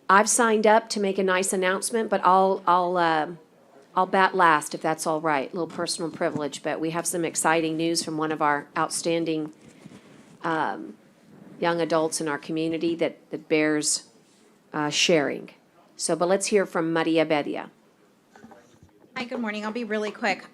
I've signed up to make a nice announcement, but I'll bat last if that's all right. A little personal privilege, but we have some exciting news from one of our outstanding young adults in our community that bears sharing. So, but let's hear from Maria Bedia. Hi, good morning. I'll be really quick.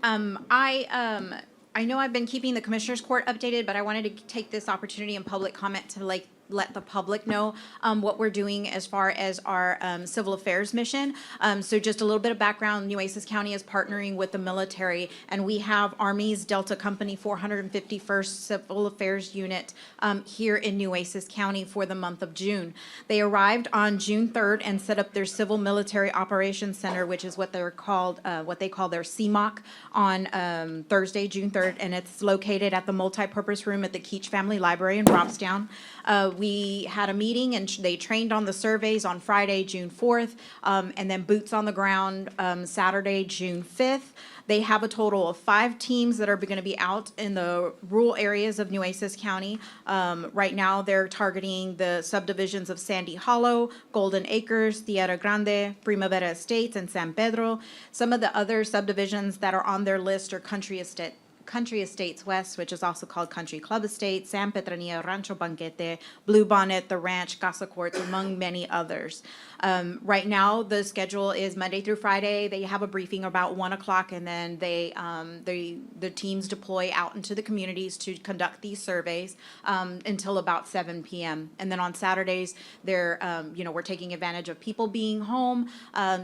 I know I've been keeping the Commissioners Court updated, but I wanted to take this opportunity in public comment to let the public know what we're doing as far as our civil affairs mission. So just a little bit of background, Nueces County is partnering with the military, and we have Army's Delta Company 451st Civil Affairs Unit here in Nueces County for the month of June. They arrived on June 3rd and set up their Civil Military Operations Center, which is what they call their CMOC, on Thursday, June 3rd, and it's located at the multipurpose room at the Keach Family Library in Robstown. We had a meeting and they trained on the surveys on Friday, June 4th, and then boots on the ground Saturday, June 5th. They have a total of 5 teams that are going to be out in the rural areas of Nueces County. Right now, they're targeting the subdivisions of Sandy Hollow, Golden Acres, Tierra Grande, Primavera Estates, and San Pedro. Some of the other subdivisions that are on their list are Country Estates West, which is also called Country Club Estates, San Petronio, Rancho Banquete, Blue Bonnet, The Ranch, Casa Courts, among many others. Right now, the schedule is Monday through Friday. They have a briefing about 1 o'clock, and then the teams deploy out into the communities to conduct these surveys until about 7 p.m. And then on Saturdays, we're taking advantage of people being home,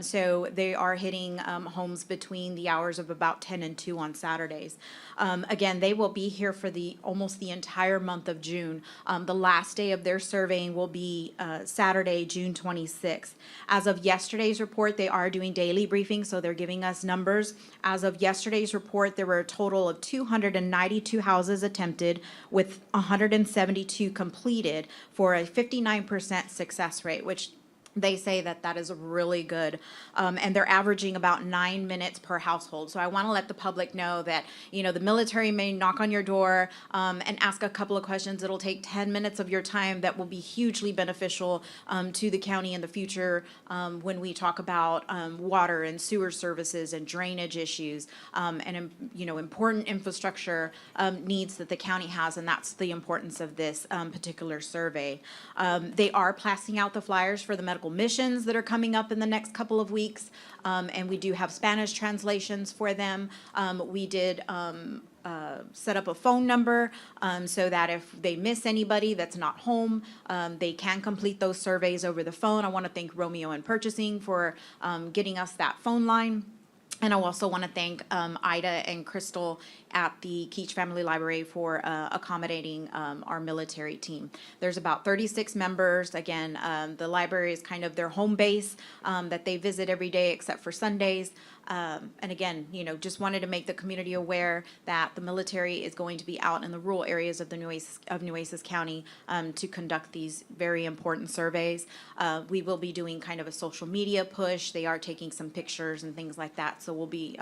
so they are hitting homes between the hours of about 10 and 2 on Saturdays. Again, they will be here for almost the entire month of June. The last day of their surveying will be Saturday, June 26th. As of yesterday's report, they are doing daily briefings, so they're giving us numbers. As of yesterday's report, there were a total of 292 houses attempted with 172 completed for a 59% success rate, which they say that is really good. And they're averaging about 9 minutes per household. So I want to let the public know that, the military may knock on your door and ask a couple of questions. It'll take 10 minutes of your time that will be hugely beneficial to the county in the future when we talk about water and sewer services and drainage issues and, important infrastructure needs that the county has. And that's the importance of this particular survey. They are passing out the flyers for the medical missions that are coming up in the next couple of weeks, and we do have Spanish translations for them. We did set up a phone number so that if they miss anybody that's not home, they can complete those surveys over the phone. I want to thank Romeo and Purchasing for getting us that phone line. And I also want to thank Ida and Crystal at the Keach Family Library for accommodating our military team. There's about 36 members. Again, the library is kind of their home base that they visit every day except for Sundays. And again, just wanted to make the community aware that the military is going to be out in the rural areas of the Nueces County to conduct these very important surveys. We will be doing kind of a social media push. They are taking some pictures and things like that. So we'll be,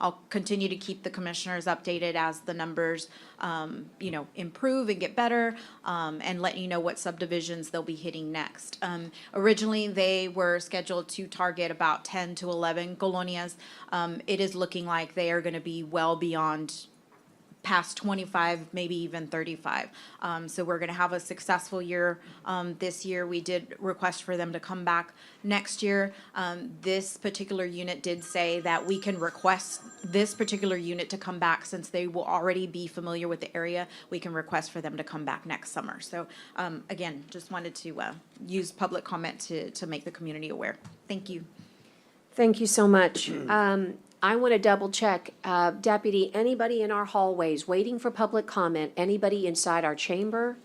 I'll continue to keep the commissioners updated as the numbers, improve and get better, and let you know what subdivisions they'll be hitting next. Originally, they were scheduled to target about 10 to 11 colonias. It is looking like they are going to be well beyond past 25, maybe even 35. So we're going to have a successful year this year. We did request for them to come back next year. This particular unit did say that we can request this particular unit to come back since they will already be familiar with the area. We can request for them to come back next summer. So again, just wanted to use public comment to make the community aware. Thank you. Thank you so much. I want to double check, Deputy, anybody in our hallways waiting for public comment? Anybody inside our chamber?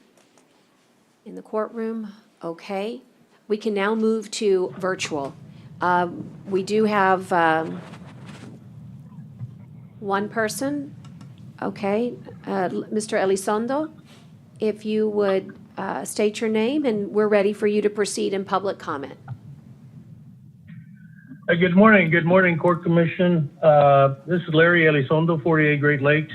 In the courtroom? Okay. We can now move to virtual. We do have one person. Okay. Mr. Elizondo, if you would state your name, and we're ready for you to proceed in public comment. Good morning, Court Commission. This is Larry Elizondo, 48 Great Lakes.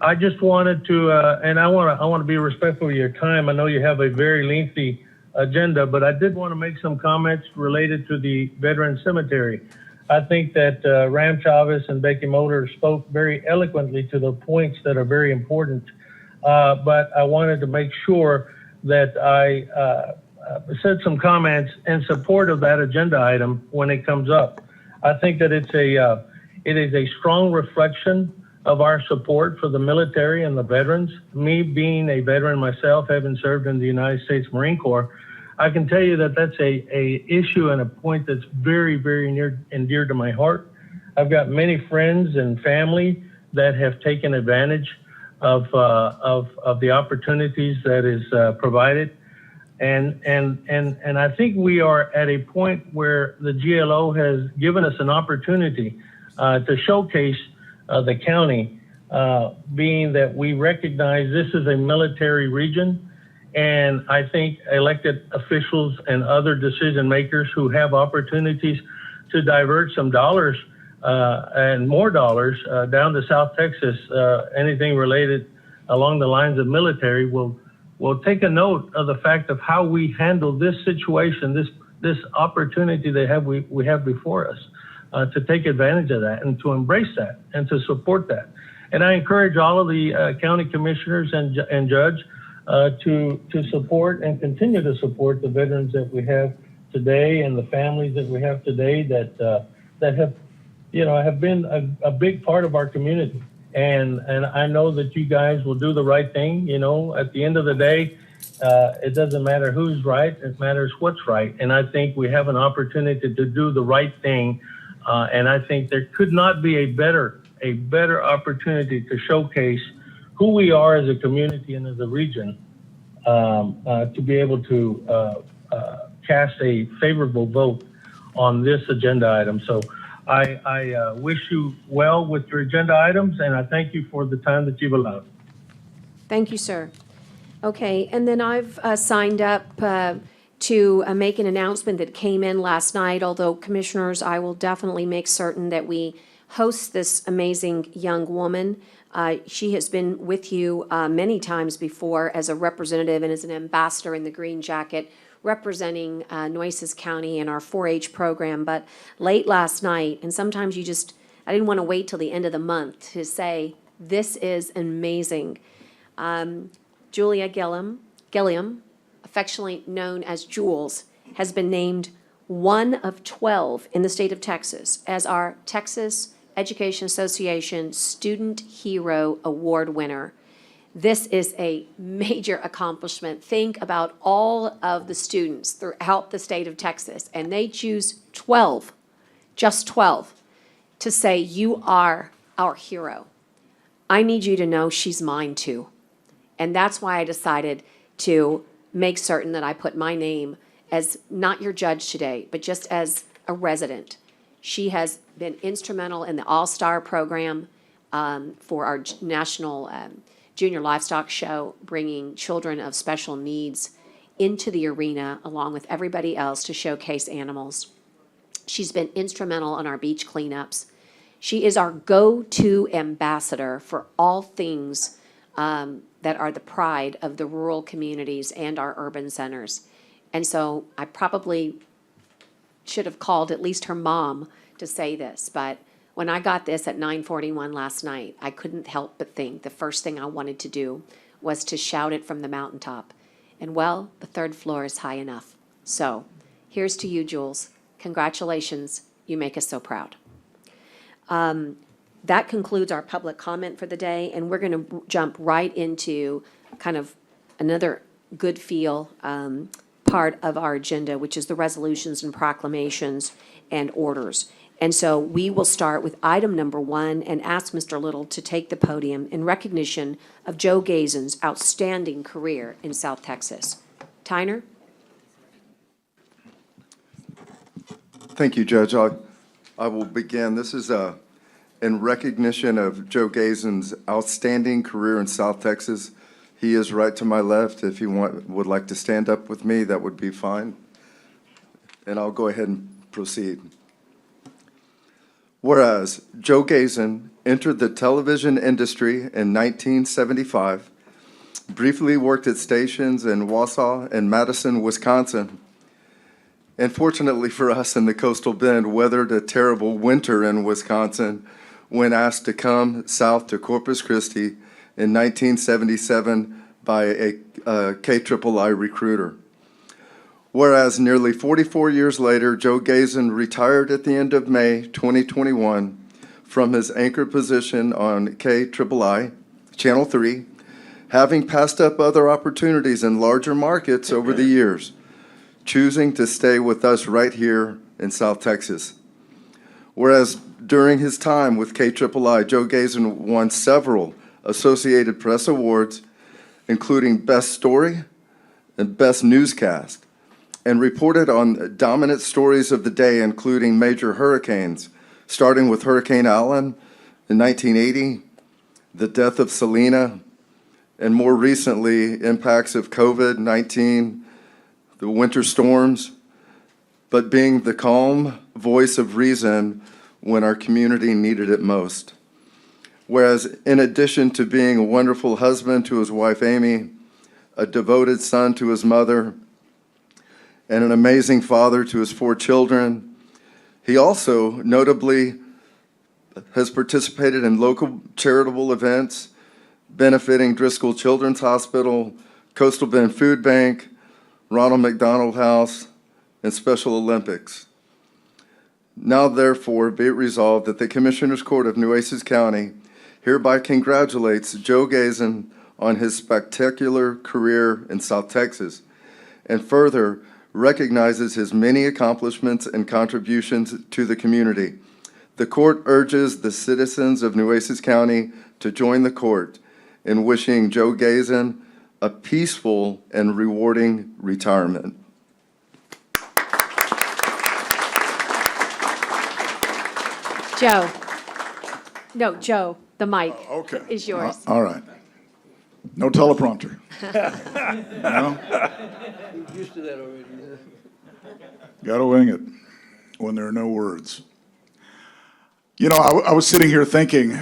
I just wanted to, and I want to be respectful of your time. I know you have a very lengthy agenda, but I did want to make some comments related to the Veteran Cemetery. I think that Ram Chavez and Becky Motor spoke very eloquently to the points that are very important, but I wanted to make sure that I said some comments in support of that agenda item when it comes up. I think that it is a strong reflection of our support for the military and the veterans. Me being a veteran myself, having served in the United States Marine Corps, I can tell you that that's a issue and a point that's very, very near and dear to my heart. I've got many friends and family that have taken advantage of the opportunities that is provided. And I think we are at a point where the GLO has given us an opportunity to showcase the county, being that we recognize this is a military region, And I think elected officials and other decision makers who have opportunities to divert some dollars and more dollars down to South Texas, anything related along the lines of military, will take a note of the fact of how we handle this situation, this opportunity we have before us, to take advantage of that and to embrace that and to support that. And I encourage all of the county commissioners and judge to support and continue to support the veterans that we have today and the families that we have today that have been a big part of our community. And I know that you guys will do the right thing. At the end of the day, it doesn't matter who's right, it matters what's right. And I think we have an opportunity to do the right thing. And I think there could not be a better opportunity to showcase who we are as a community and as a region, to be able to cast a favorable vote on this agenda item. So I wish you well with your agenda items, and I thank you for the time that you've allowed. Thank you, sir. Okay, and then I've signed up to make an announcement that came in last night, although, Commissioners, I will definitely make certain that we host this amazing young woman. She has been with you many times before as a representative and as an ambassador in the green jacket, representing Nueces County and our 4-H program. But late last night, and sometimes I didn't want to wait till the end of the month to say, this is amazing. Julia Gilliam, affectionately known as Jules, has been named one of 12 in the state of Texas as our Texas Education Association Student Hero Award winner. This is a major accomplishment. Think about all of the students throughout the state of Texas, and they choose 12, just 12, to say, you are our hero. I need you to know she's mine too. And that's why I decided to make certain that I put my name as not your judge today, but just as a resident. She has been instrumental in the All-Star program for our national junior livestock show, bringing children of special needs into the arena along with everybody else to showcase animals. She's been instrumental on our beach cleanups. She is our go-to ambassador for all things that are the pride of the rural communities and our urban centers. And so I probably should have called at least her mom to say this, but when I got this at 9:41 last night, I couldn't help but think the first thing I wanted to do was to shout it from the mountaintop. And well, the third floor is high enough. So here's to you, Jules. Congratulations. You make us so proud. That concludes our public comment for the day, and we're going to jump right into kind of another good feel part of our agenda, which is the resolutions and proclamations and orders. And so we will start with item number 1 and ask Mr. Little to take the podium in recognition of Joe Gazen's outstanding career in South Texas. Tyner? Thank you, Judge. I will begin. This is in recognition of Joe Gazen's outstanding career in South Texas. He is right to my left. If you would like to stand up with me, that would be fine. And I'll go ahead and proceed. Whereas Joe Gazen entered the television industry in 1975, briefly worked at stations in Wausau and Madison, Wisconsin, and fortunately for us in the Coastal Bend, weathered a terrible winter in Wisconsin when asked to come south to Corpus Christi in 1977 by a KIII recruiter. Whereas nearly 44 years later, Joe Gazen retired at the end of May 2021 from his anchor position on KIII, Channel 3, having passed up other opportunities in larger markets over the years, choosing to stay with us right here in South Texas. Whereas during his time with KIII, Joe Gazen won several Associated Press awards, including Best Story and Best Newscast, and reported on dominant stories of the day, including major hurricanes, starting with Hurricane Allen in 1980, the death of Selena, and more recently, impacts of COVID-19, the winter storms, but being the calm voice of reason when our community needed it most. Whereas in addition to being a wonderful husband to his wife Amy, a devoted son to his mother, and an amazing father to his 4 children, he also notably has participated in local charitable events benefiting Driscoll Children's Hospital, Coastal Bend Food Bank, Ronald McDonald House, and Special Olympics. Now therefore be it resolved that the Commissioners Court of Nueces County hereby congratulates Joe Gazen on his spectacular career in South Texas, and further recognizes his many accomplishments and contributions to the community. The court urges the citizens of Nueces County to join the court in wishing Joe Gazen a peaceful and rewarding retirement. Joe. No, Joe, the mic Okay. is yours. All right. No teleprompter. No? Used to that already. Got to wing it when there are no words. You know, I was sitting here thinking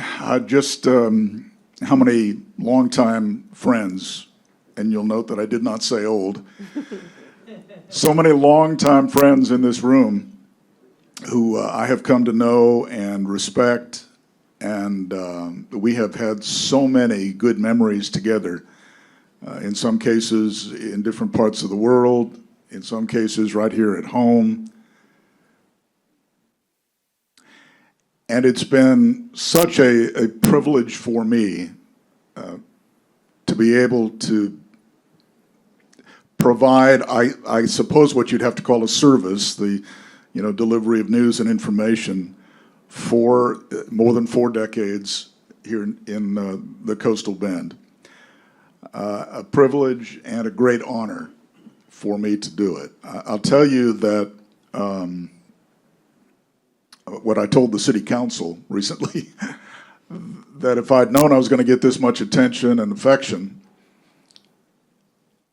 just how many longtime friends, and you'll note that I did not say old, so many longtime friends in this room who I have come to know and respect, and we have had so many good memories together, in some cases in different parts of the world, in some cases right here at home. And it's been such a privilege for me to be able to provide, I suppose, what you'd have to call a service, the delivery of news and information for more than 4 decades here in the Coastal Bend. A privilege and a great honor for me to do it. I'll tell you that what I told the city council recently, that if I'd known I was going to get this much attention and affection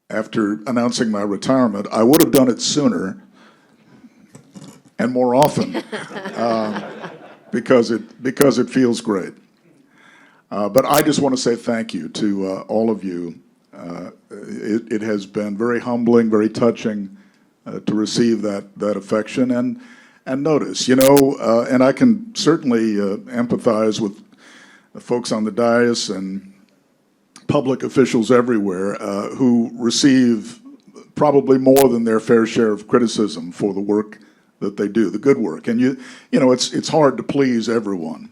after announcing my retirement, I would have done it sooner and more often, because it feels great. But I just want to say thank you to all of you. It has been very humbling, very touching to receive that affection and notice, and I can certainly empathize with the folks on the dais and public officials everywhere who receive probably more than their fair share of criticism for the work that they do, the good work. And it's hard to please everyone,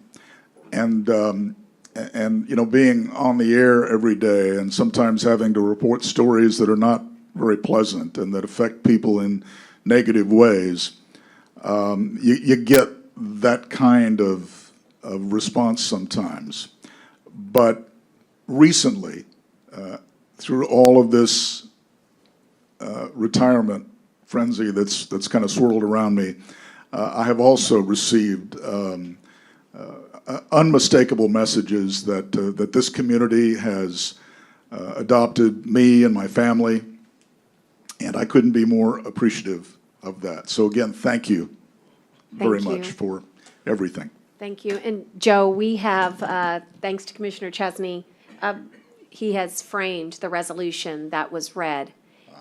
and being on the air every day and sometimes having to report stories that are not very pleasant and that affect people in negative ways. You get that kind of response sometimes. But recently, through all of this retirement frenzy that's kind of swirled around me, I have also received unmistakable messages that this community has adopted me and my family, and I couldn't be more appreciative of that. So again, thank you very much for everything. Thank you. And Joe, we have, thanks to Commissioner Chesney, he has framed the resolution that was read.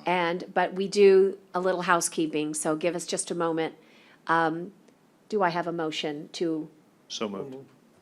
But we do a little housekeeping, so give us just a moment. Do I have a motion to? So moved.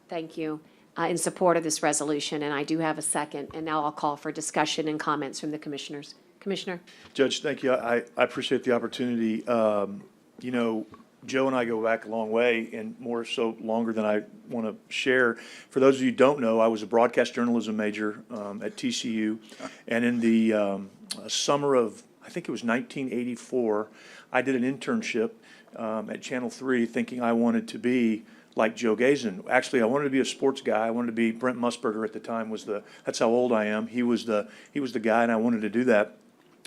Thank you. In support of this resolution, and I do have a second. And now I'll call for discussion and comments from the commissioners. Commissioner? Judge, thank you. I appreciate the opportunity. Joe and I go back a long way, and more so longer than I want to share. For those of you who don't know, I was a broadcast journalism major at TCU, and in the summer of, I think it was 1984, I did an internship at Channel 3 thinking I wanted to be like Joe Gazen. Actually, I wanted to be a sports guy. I wanted to be Brent Musburger at the time. That's how old I am. He was the guy, and I wanted to do that.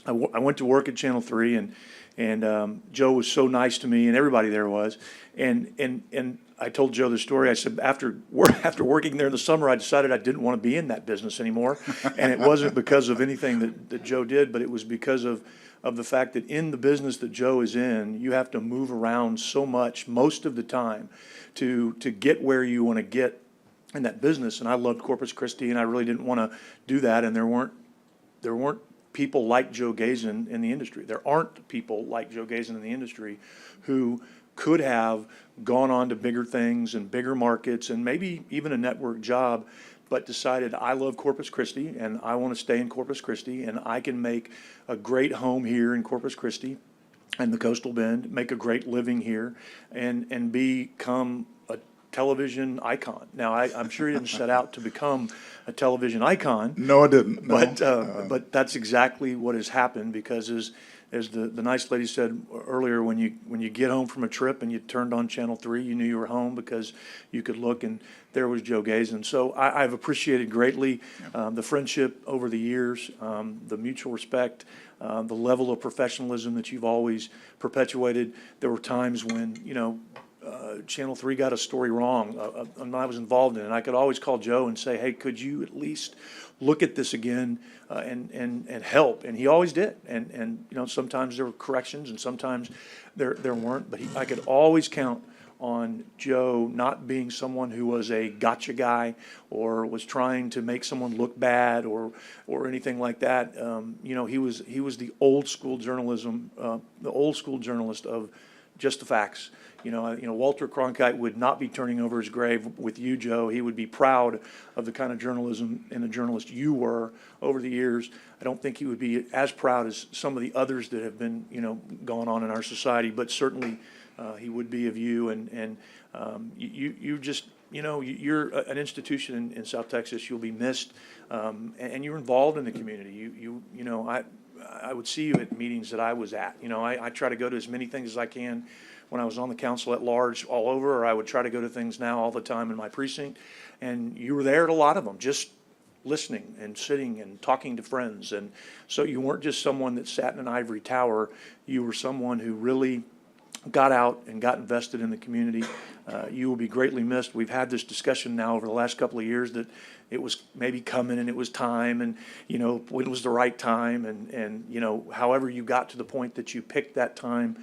I went to work at Channel 3, and Joe was so nice to me, and everybody there was. And I told Joe the story. I said, after working there in the summer, I decided I didn't want to be in that business anymore. And it wasn't because of anything that Joe did, but it was because of the fact that in the business that Joe is in, you have to move around so much most of the time to get where you want to get in that business. And I loved Corpus Christi, and I really didn't want to do that. And there weren't people like Joe Gazen in the industry. There aren't people like Joe Gazen in the industry who could have gone on to bigger things and bigger markets and maybe even a network job, but decided, I love Corpus Christi and I want to stay in Corpus Christi, and I can make a great home here in Corpus Christi and the Coastal Bend, make a great living here, and become a television icon. Now, I'm sure he didn't set out to become a television icon. No, I didn't. No. But that's exactly what has happened, because as the nice lady said earlier, when you get home from a trip and you turned on Channel 3, you knew you were home because you could look and there was Joe Gazen. So I've appreciated greatly the friendship over the years, the mutual respect, the level of professionalism that you've always perpetuated. There were times when, Channel 3 got a story wrong, and I was involved in it. I could always call Joe and say, hey, could you at least look at this again and help? And he always did. And sometimes there were corrections and sometimes there weren't. But I could always count on Joe not being someone who was a gotcha guy or was trying to make someone look bad or anything like that. He was the old school journalism, the old school journalist of just the facts. Walter Cronkite would not be turning over his grave with you, Joe. He would be proud of the kind of journalism and the journalist you were over the years. I don't think he would be as proud as some of the others that have been, gone on in our society, but certainly he would be of you. And you just, you're an institution in South Texas. You'll be missed, and you're involved in the community. I would see you at meetings that I was at. I try to go to as many things as I can when I was on the council at large all over, or I would try to go to things now all the time in my precinct. And you were there at a lot of them, just listening and sitting and talking to friends. And so you weren't just someone that sat in an ivory tower. You were someone who really got out and got invested in the community. You will be greatly missed. We've had this discussion now over the last couple of years that it was maybe coming and it was time, and when it was the right time, and however you got to the point that you picked that time.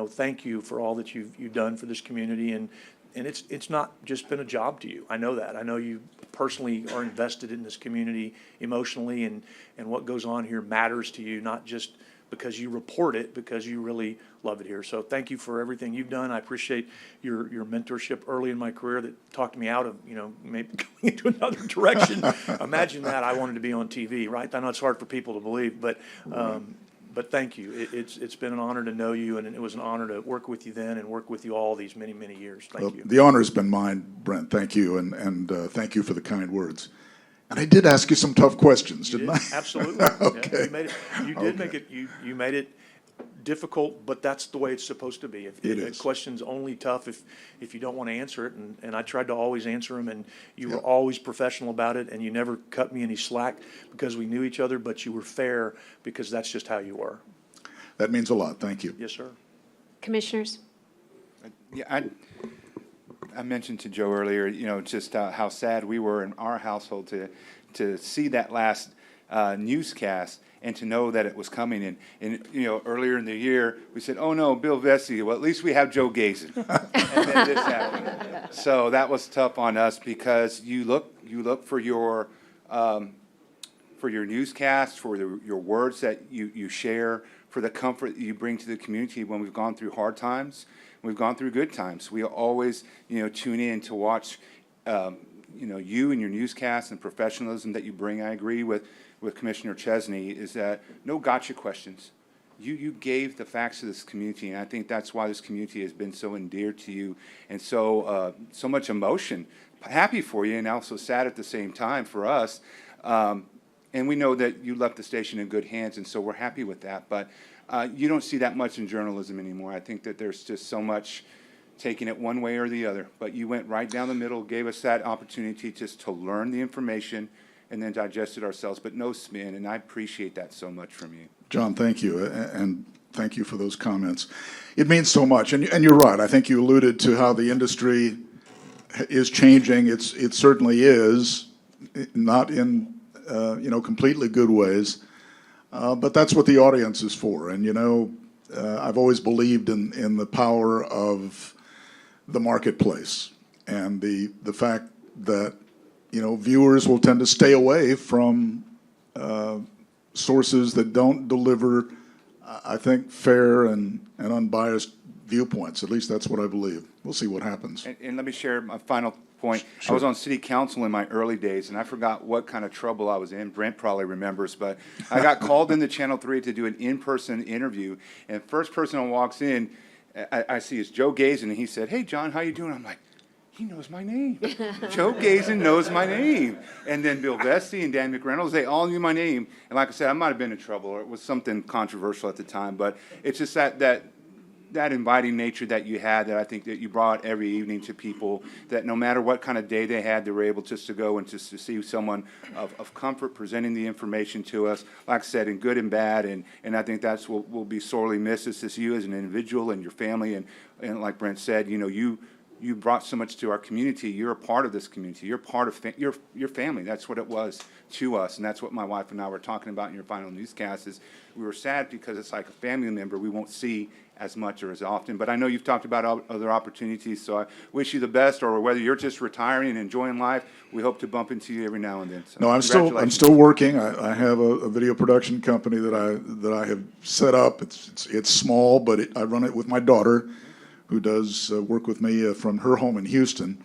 Thank you for all that you've done for this community, and it's not just been a job to you. I know that. I know you personally are invested in this community emotionally, and what goes on here matters to you, not just because you report it, because you really love it here. So thank you for everything you've done. I appreciate your mentorship early in my career that talked me out of, maybe going into another direction. Imagine that. I wanted to be on TV, right? I know it's hard for people to believe, but thank you. It's been an honor to know you, and it was an honor to work with you then and work with you all these many, many years. Thank you. The honor has been mine, Brent. Thank you, and thank you for the kind words. And I did ask you some tough questions, didn't I? Absolutely. Okay. Yeah, you made it. You did make it. You made it difficult, but that's the way it's supposed to be. A question's only tough if you don't want to answer it, and I tried to always answer them, and you were always professional about it, and you never cut me any slack because we knew each other, but you were fair because that's just how you were. That means a lot. Thank you. Yes, sir. Commissioners? Yeah, I mentioned to Joe earlier, just how sad we were in our household to see that last newscast and to know that it was coming. And earlier in the year, we said, oh, no, Bill Vesey, well, at least we have Joe Gazen. And then this happened. So that was tough on us because you look for your newscast, for your words that you share, for the comfort that you bring to the community when we've gone through hard times. We've gone through good times. We always, tune in to watch, you and your newscast and professionalism that you bring. I agree with Commissioner Chesney, is that no gotcha questions. You gave the facts to this community, and I think that's why this community has been so endeared to you, and so much emotion. Happy for you, and also sad at the same time for us. And we know that you left the station in good hands, and so we're happy with that. But you don't see that much in journalism anymore. I think that there's just so much taking it one way or the other. But you went right down the middle, gave us that opportunity just to learn the information and then digest it ourselves, but no spin, and I appreciate that so much from you. John, thank you, and thank you for those comments. It means so much, and you're right. I think you alluded to how the industry is changing. It certainly is, not in completely good ways, but that's what the audience is for. And I've always believed in the power of the marketplace and the fact that viewers will tend to stay away from sources that don't deliver, I think, fair and unbiased viewpoints. At least that's what I believe. We'll see what happens. And let me share my final point. Sure. I was on city council in my early days, and I forgot what kind of trouble I was in. Brent probably remembers, but I got called into Channel 3 to do an in-person interview, and first person who walks in, I see is Joe Gazin, and he said, "Hey, John, how you doing?" I'm like, he knows my name. Joe Gazin knows my name. And then Bill Vesey and Dan McReynolds, they all knew my name. And like I said, I might have been in trouble, or it was something controversial at the time, but it's just that inviting nature that you had, that I think that you brought every evening to people, that no matter what kind of day they had, they were able just to go and just to see someone of comfort presenting the information to us, like I said, in good and bad, and I think that's what will be sorely missed. It's just you as an individual and your family, and like Brent said, you brought so much to our community. You're a part of this community. You're part of your family. That's what it was to us, and that's what my wife and I were talking about in your final newscast. Is we were sad because it's like a family member we won't see as much or as often. But I know you've talked about other opportunities, so I wish you the best. Or whether you're just retiring and enjoying life, we hope to bump into you every now and then. So No, I'm still working. I have a video production company that I have set up. It's small, but I run it with my daughter, who does work with me from her home in Houston,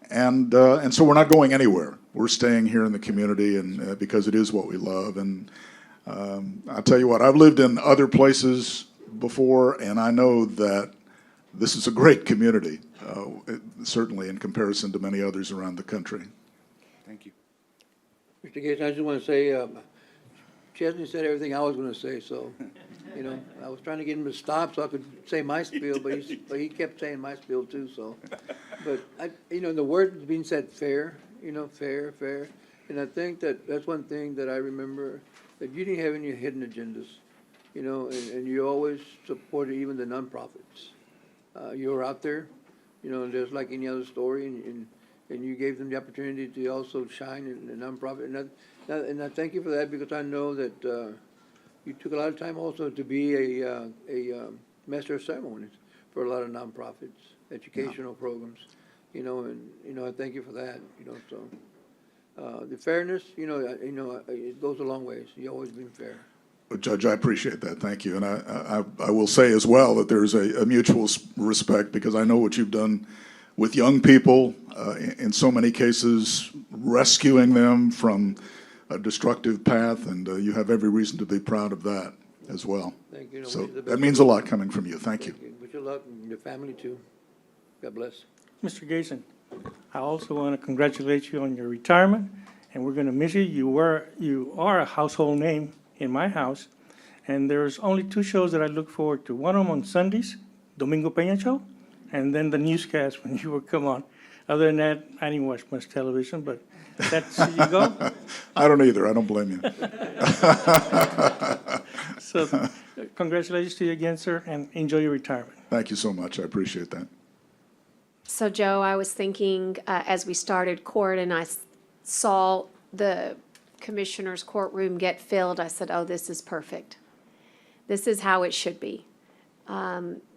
and so we're not going anywhere. We're staying here in the community, and because it is what we love. And I'll tell you what, I've lived in other places before, and I know that this is a great community, certainly in comparison to many others around the country. Thank you. Mr. Gates, I just want to say, Chesney said everything I was going to say, so, I was trying to get him to stop so I could say my spiel, but he kept saying my spiel too, so. But, the word being said fair, fair, and I think that's one thing that I remember, that you didn't have any hidden agendas, and you always supported even the nonprofits. You were out there, just like any other story, and you gave them the opportunity to also shine in the nonprofit. And I thank you for that, because I know that you took a lot of time also to be a master of ceremonies for a lot of nonprofits, educational programs, and I thank you for that, so. The fairness, it goes a long ways. You've always been fair. But Judge, I appreciate that. Thank you. And I will say as well that there's a mutual respect, because I know what you've done with young people, in so many cases, rescuing them from a destructive path, and you have every reason to be proud of that as well. Thank you. So that means a lot coming from you. Thank you. Wish you luck, and your family too. God bless. Mr. Gason, I also want to congratulate you on your retirement, and we're going to miss you. You are a household name in my house, and there's only two shows that I look forward to. One of them on Sundays, Domingo Peña Show, and then the newscast when you would come on. Other than that, I didn't watch much television, but that's you go. I don't either. I don't blame you. So congratulations to you again, sir, and enjoy your retirement. Thank you so much. I appreciate that. So Joe, I was thinking, as we started court and I saw the commissioner's courtroom get filled, I said, oh, this is perfect. This is how it should be.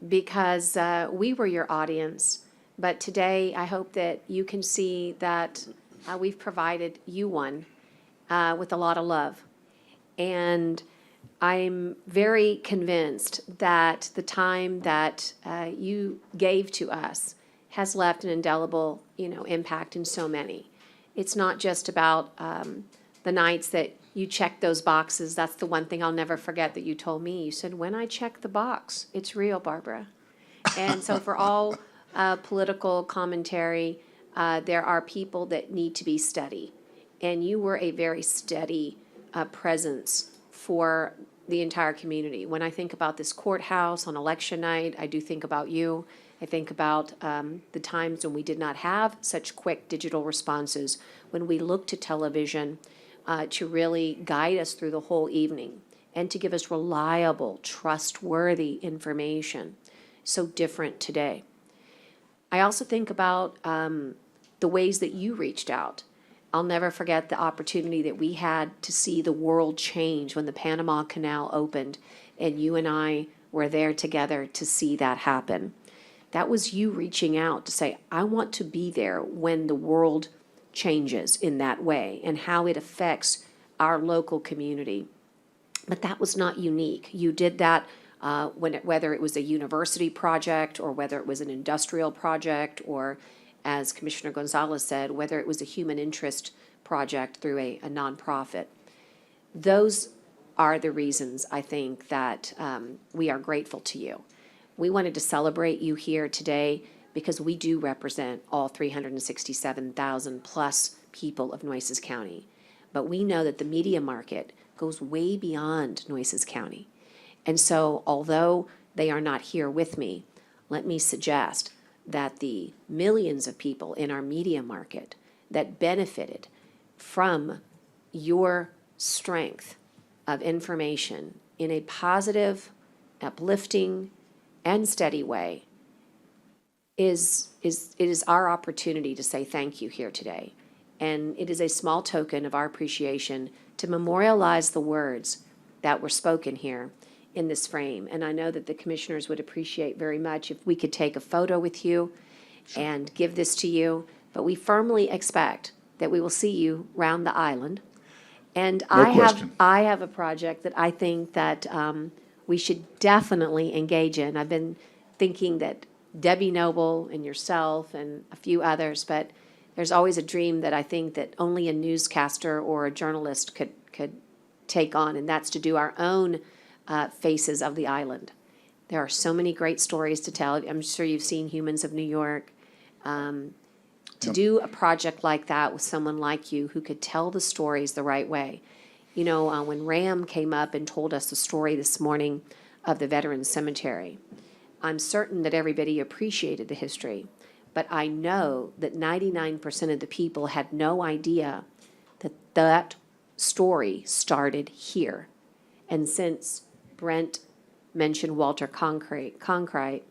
Because we were your audience, but today I hope that you can see that we've provided you one with a lot of love. And I'm very convinced that the time that you gave to us has left an indelible, impact in so many. It's not just about the nights that you check those boxes. That's the one thing I'll never forget that you told me. You said, when I check the box, it's real, Barbara. And so for all political commentary, there are people that need to be steady. And you were a very steady presence for the entire community. When I think about this courthouse on election night, I do think about you. I think about the times when we did not have such quick digital responses, when we looked to television to really guide us through the whole evening. and to give us reliable, trustworthy information. So different today. I also think about the ways that you reached out. I'll never forget the opportunity that we had to see the world change when the Panama Canal opened, and you and I were there together to see that happen. That was you reaching out to say, I want to be there when the world changes in that way and how it affects our local community. But that was not unique. You did that whether it was a university project or whether it was an industrial project, or, as Commissioner Gonzalez said, whether it was a human interest project through a nonprofit. Those are the reasons, I think, that we are grateful to you. We wanted to celebrate you here today because we do represent all 367,000 plus people of Nueces County. But we know that the media market goes way beyond Nueces County. And so, although they are not here with me, let me suggest that the millions of people in our media market that benefited from your strength of information in a positive, uplifting, and steady way it is our opportunity to say thank you here today. And it is a small token of our appreciation to memorialize the words that were spoken here in this frame. And I know that the commissioners would appreciate very much if we could take a photo with you and give this to you. But we firmly expect that we will see you round the island. And I have a project that I think that we should definitely engage in. I've been thinking that Debbie Noble and yourself and a few others, but there's always a dream that I think that only a newscaster or a journalist could take on, and that's to do our own faces of the island. There are so many great stories to tell. I'm sure you've seen Humans of New York. To do a project like that with someone like you who could tell the stories the right way. You know, when Ram came up and told us the story this morning of the Veterans Cemetery, I'm certain that everybody appreciated the history, but I know that 99% of the people had no idea that that story started here. And since Brent mentioned Walter Cronkite,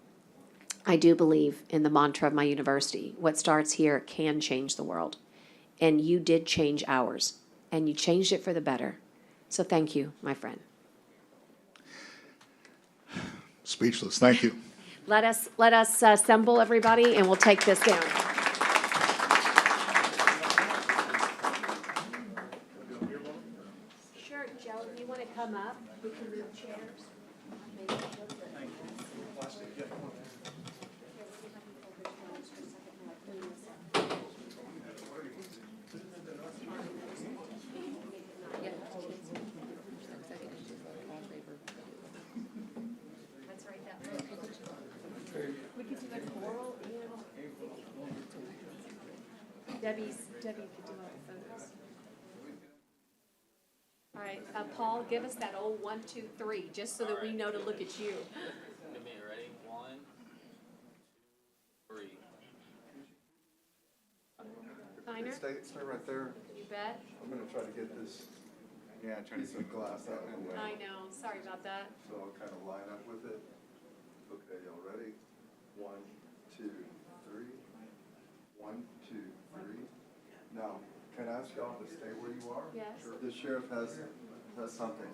I do believe in the mantra of my university. What starts here can change the world. And you did change ours. And you changed it for the better. So thank you, my friend. Speechless. Thank you. Let us assemble, everybody, and we'll take this down. Sure, Joe, if you want to come up, we can move chairs. Debbie could do all the photos. All right, Paul, give us that old 1, 2, 3, just so that we know to look at you. Ready? 1, 2, 3. Steiner? Stay right there. You bet. I'm gonna try to get this, trying to get glass out anyway. I know, sorry about that. So I'll kind of line up with it. Okay, y'all ready? 1, 2, 3. 1, 2, 3. Now, can I ask y'all to stay where you are? Yes. The sheriff has something.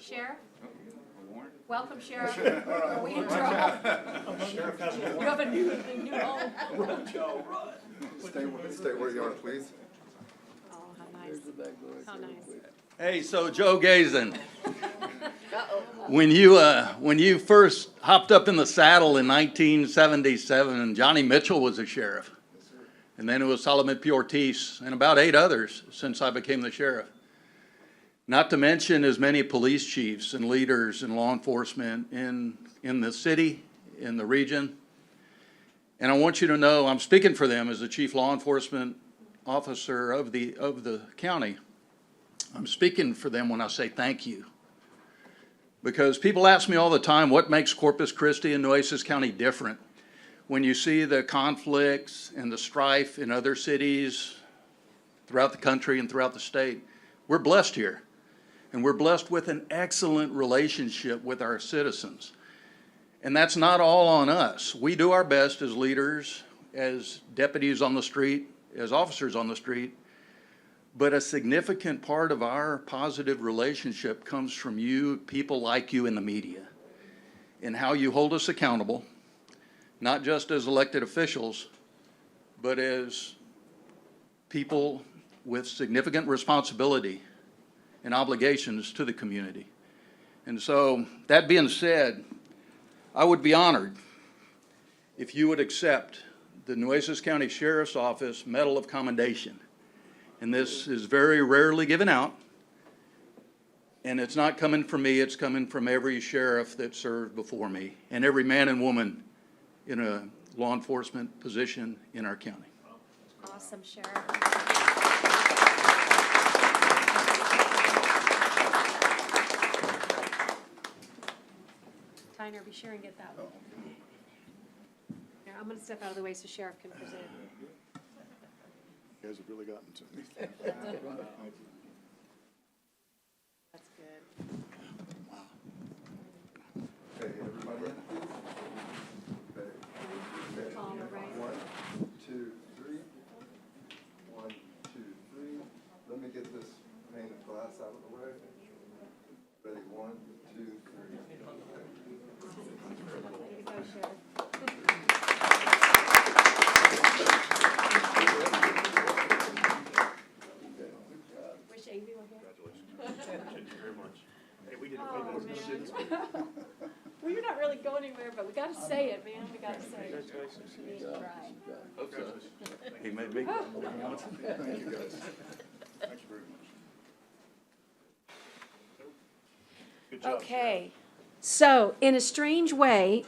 Sheriff? A warrant? Welcome, Sheriff. Are we in trouble? Sheriff has a You have a new home. Run, Joe, run. Stay where you are, please. Oh, how nice. How nice. Hey, so Joe Gazen, when you first hopped up in the saddle in 1977, Johnny Mitchell was a sheriff. And then it was Solomon P. Ortiz and about 8 others since I became the sheriff. Not to mention as many police chiefs and leaders in law enforcement in the city, in the region. And I want you to know, I'm speaking for them as the chief law enforcement officer of the county. I'm speaking for them when I say thank you. Because people ask me all the time, what makes Corpus Christi and Nueces County different? When you see the conflicts and the strife in other cities throughout the country and throughout the state, we're blessed here. And we're blessed with an excellent relationship with our citizens. And that's not all on us. We do our best as leaders, as deputies on the street, as officers on the street. But a significant part of our positive relationship comes from you, people like you in the media, and how you hold us accountable, not just as elected officials, but as people with significant responsibility and obligations to the community. And so, that being said, I would be honored if you would accept the Nueces County Sheriff's Office Medal of Commendation. And this is very rarely given out. And it's not coming from me, it's coming from every sheriff that served before me and every man and woman in a law enforcement position in our county. Awesome, Sheriff. Tyner, be sure and get that one. Here, I'm going to step out of the way so Sheriff can present. You guys have really gotten to me. That's good. Okay, everybody in? All right. 1, 2, 3. 1, 2, 3. Let me get this pane of glass out of the way. Ready, 1, 2, 3. Way to go, Sheriff. Wish Amy were here. Thank you very much. Hey, we did Oh, man. Well, you're not really going anywhere, but we got to say it, man. We got to say it. He made me. Thank you, guys. Thank you very much. Good job. Okay, so in a strange way,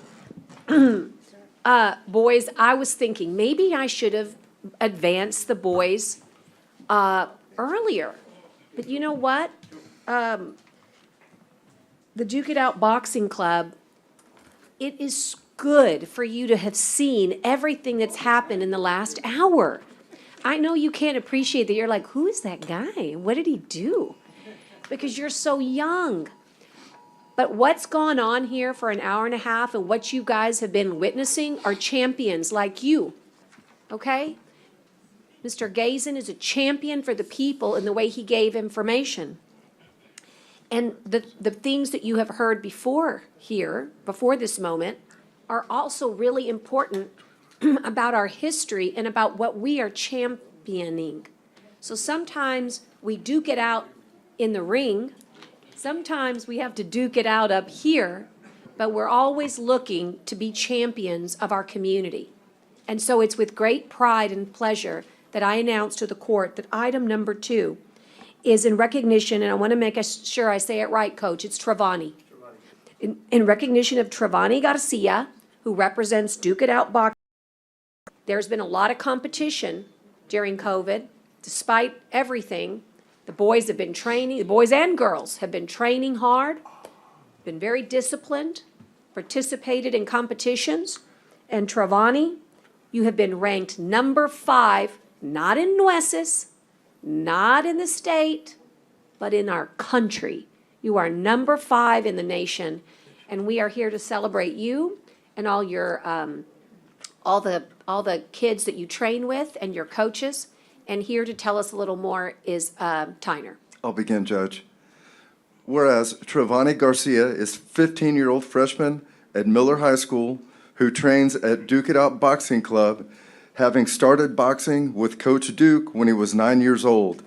boys, I was thinking maybe I should have advanced the boys earlier. But you know what? The Duke It Out Boxing Club, it is good for you to have seen everything that's happened in the last hour. I know you can't appreciate that. You're like, who is that guy? What did he do? Because you're so young. But what's gone on here for an hour and a half and what you guys have been witnessing are champions like you, okay? Mr. Gazen is a champion for the people in the way he gave information. And the things that you have heard before here, before this moment, are also really important about our history and about what we are championing. So sometimes we duke it out in the ring. Sometimes we have to duke it out up here, but we're always looking to be champions of our community. And so it's with great pride and pleasure that I announce to the court that item number 2 is in recognition, and I want to make sure I say it right, Coach, it's Travani. In recognition of Travani Garcia, who represents Duke It Out Boxing. There's been a lot of competition during COVID, despite everything. The boys have been training, the boys and girls have been training hard, been very disciplined, participated in competitions. And Travani, you have been ranked number 5, not in Nueces, not in the state, but in our country. You are number 5 in the nation, and we are here to celebrate you and all your, all the kids that you train with and your coaches. And here to tell us a little more is Tyner. I'll begin, Judge. Whereas Travani Garcia is 15-year-old freshman at Miller High School who trains at Duke It Out Boxing Club, having started boxing with Coach Duke when he was 9 years old.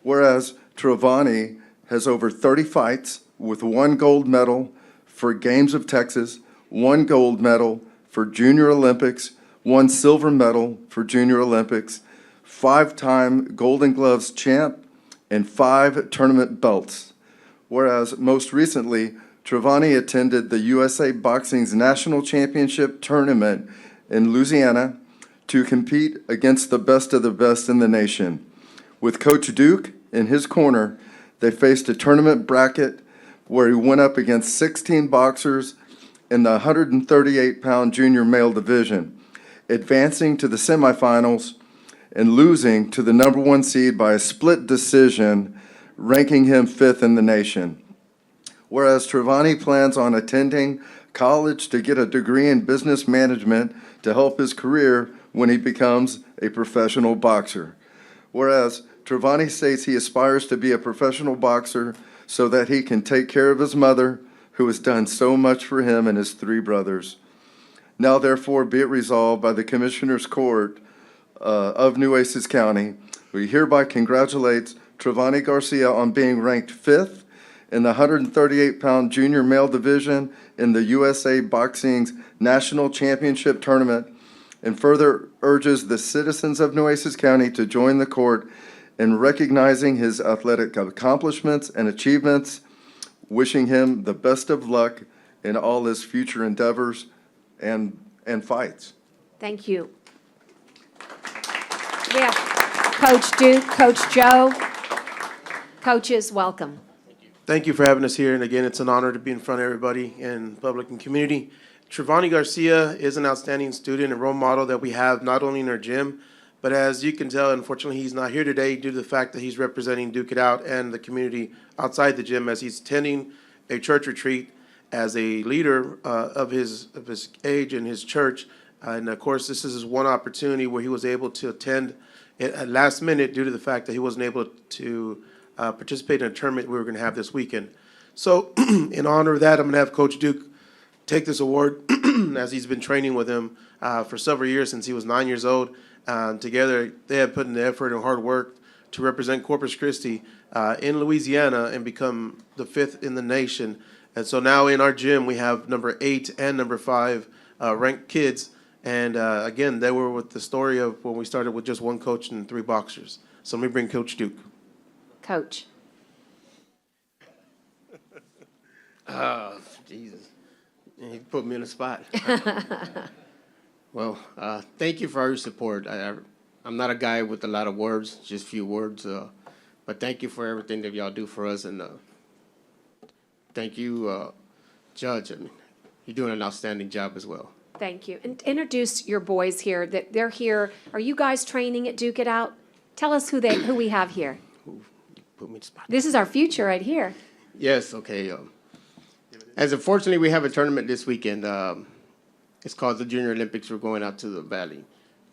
Whereas Travani has over 30 fights with 1 gold medal for Games of Texas, 1 gold medal for Junior Olympics, 1 silver medal for Junior Olympics, 5-time Golden Gloves champ, and 5 tournament belts. Whereas most recently, Travani attended the USA Boxing's National Championship Tournament in Louisiana to compete against the best of the best in the nation. With Coach Duke in his corner, they faced a tournament bracket where he went up against 16 boxers in the 138-pound junior male division, advancing to the semifinals and losing to the number 1 seed by a split decision, ranking him 5th in the nation. Whereas Travani plans on attending college to get a degree in business management to help his career when he becomes a professional boxer. Whereas Travani states he aspires to be a professional boxer so that he can take care of his mother, who has done so much for him and his 3 brothers. Now therefore be it resolved by the Commissioners Court of Nueces County, we hereby congratulate Travani Garcia on being ranked 5th in the 138-pound junior male division in the USA Boxing's National Championship Tournament, and further urges the citizens of Nueces County to join the court in recognizing his athletic accomplishments and achievements, wishing him the best of luck in all his future endeavors and fights. Thank you. We have Coach Duke, Coach Joe. Coaches, welcome. Thank you for having us here, and again, it's an honor to be in front of everybody in public and community. Travani Garcia is an outstanding student and role model that we have not only in our gym, but as you can tell, unfortunately, he's not here today due to the fact that he's representing Duke It Out and the community outside the gym as he's attending a church retreat as a leader of his age in his church. And of course, this is his one opportunity where he was able to attend at last minute due to the fact that he wasn't able to participate in a tournament we were going to have this weekend. So in honor of that, I'm going to have Coach Duke take this award as he's been training with him for several years since he was 9 years old. Together, they have put in the effort and hard work to represent Corpus Christi in Louisiana and become the 5th in the nation. And so now in our gym, we have number 8 and number 5 ranked kids. And again, they were with the story of when we started with just 1 coach and 3 boxers. So let me bring Coach Duke. Coach. Oh, Jesus. He put me in a spot. Well, thank you for all your support. I'm not a guy with a lot of words, just few words. But thank you for everything that y'all do for us. And thank you, Judge. I mean, you're doing an outstanding job as well. Thank you. And introduce your boys here. That they're here. Are you guys training at Duke It Out? Tell us who we have here. Put me in the spot. This is our future right here. Yes, okay. As unfortunately, we have a tournament this weekend. It's called the Junior Olympics. We're going out to the Valley.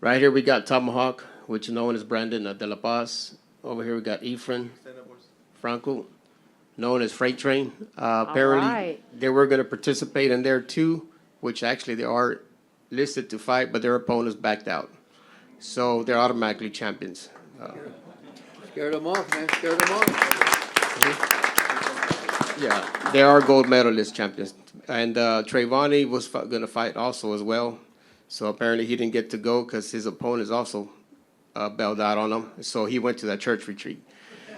Right here we got Tomahawk, which is known as Brandon De La Paz. Over here we got Efren Franco, known as Freight Train. Apparently, they were going to participate in there too, which actually they are listed to fight, but their opponents backed out. So they're automatically champions. Scared them off, man. Scared them off. Yeah, they are gold medalist champions. And Travani was going to fight also as well. So apparently he didn't get to go because his opponents also bailed out on him. So he went to that church retreat.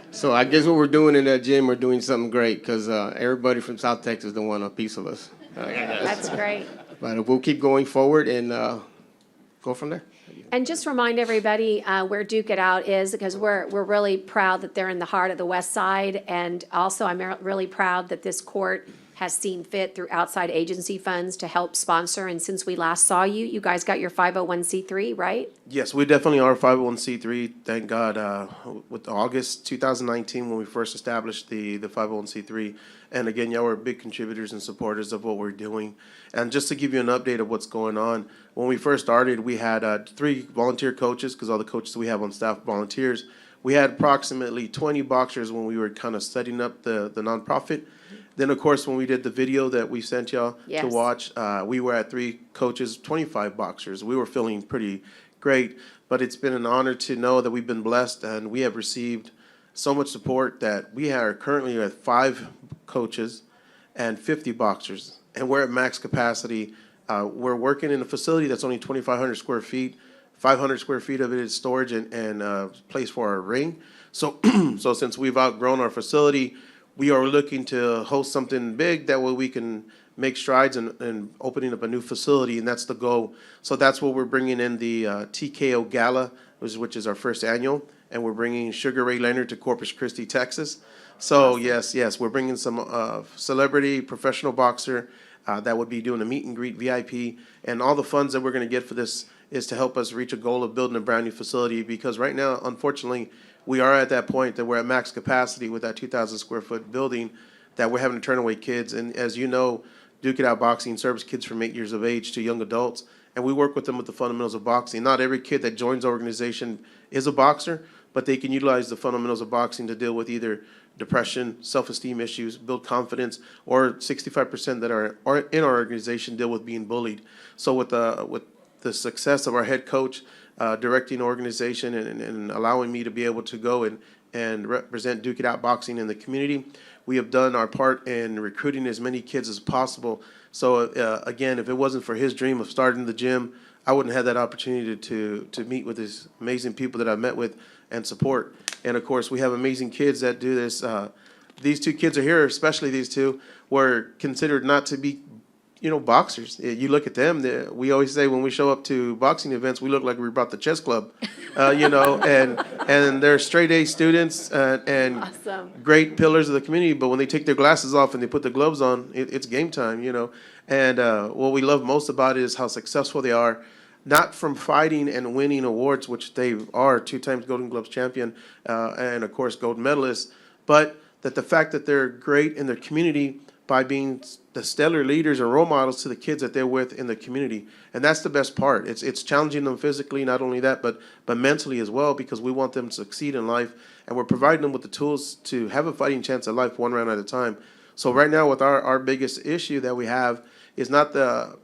So I guess what we're doing in that gym, we're doing something great because everybody from South Texas don't want a piece of us. That's great. But we'll keep going forward and go from there. And just remind everybody where Duke It Out is, because we're really proud that they're in the heart of the West Side. And also, I'm really proud that this court has seen fit through outside agency funds to help sponsor. And since we last saw you, you guys got your 501c3, right? Yes, we definitely are 501c3. Thank God. With August 2019, when we first established the 501c3, and again, y'all were big contributors and supporters of what we're doing. And just to give you an update of what's going on, when we first started, we had 3 volunteer coaches, because all the coaches we have on staff are volunteers. We had approximately 20 boxers when we were kind of setting up the nonprofit. Then, of course, when we did the video that we sent y'all to watch, we were at 3 coaches, 25 boxers. We were feeling pretty great, but it's been an honor to know that we've been blessed and we have received so much support that we are currently at 5 coaches and 50 boxers, and we're at max capacity. We're working in a facility that's only 2,500 square feet. 500 square feet of it is storage and place for our ring. So, so since we've outgrown our facility, we are looking to host something big that way we can make strides in opening up a new facility, and that's the goal. So that's what we're bringing in the TKO Gala, which is our first annual, and we're bringing Sugar Ray Leonard to Corpus Christi, Texas. So yes, we're bringing some celebrity professional boxer that would be doing a meet and greet VIP, and all the funds that we're going to get for this is to help us reach a goal of building a brand new facility, because right now, unfortunately, we are at that point that we're at max capacity with that 2,000 square foot building, that we're having to turn away kids. And as you know, Duke It Out Boxing serves kids from 8 years of age to young adults, and we work with them with the fundamentals of boxing. Not every kid that joins the organization is a boxer, but they can utilize the fundamentals of boxing to deal with either depression, self-esteem issues, build confidence, or 65% that are in our organization deal with being bullied. So with the success of our head coach directing the organization and allowing me to be able to go and represent Duke It Out Boxing in the community, we have done our part in recruiting as many kids as possible. So again, if it wasn't for his dream of starting the gym, I wouldn't have that opportunity to meet with these amazing people that I've met with and support. And of course, we have amazing kids that do this. These two kids are here, especially these two, were considered not to be, boxers. You look at them, we always say when we show up to boxing events, we look like we brought the chess club, and they're straight A students and Awesome. great pillars of the community. But when they take their glasses off and they put the gloves on, it's game time, And what we love most about it is how successful they are, not from fighting and winning awards, which they are, 2 times Golden Gloves champion, and of course gold medalists, but that the fact that they're great in their community by being the stellar leaders and role models to the kids that they're with in the community. And that's the best part. It's challenging them physically, not only that, but mentally as well, because we want them to succeed in life, and we're providing them with the tools to have a fighting chance at life one round at a time. So right now, with our biggest issue that we have is not the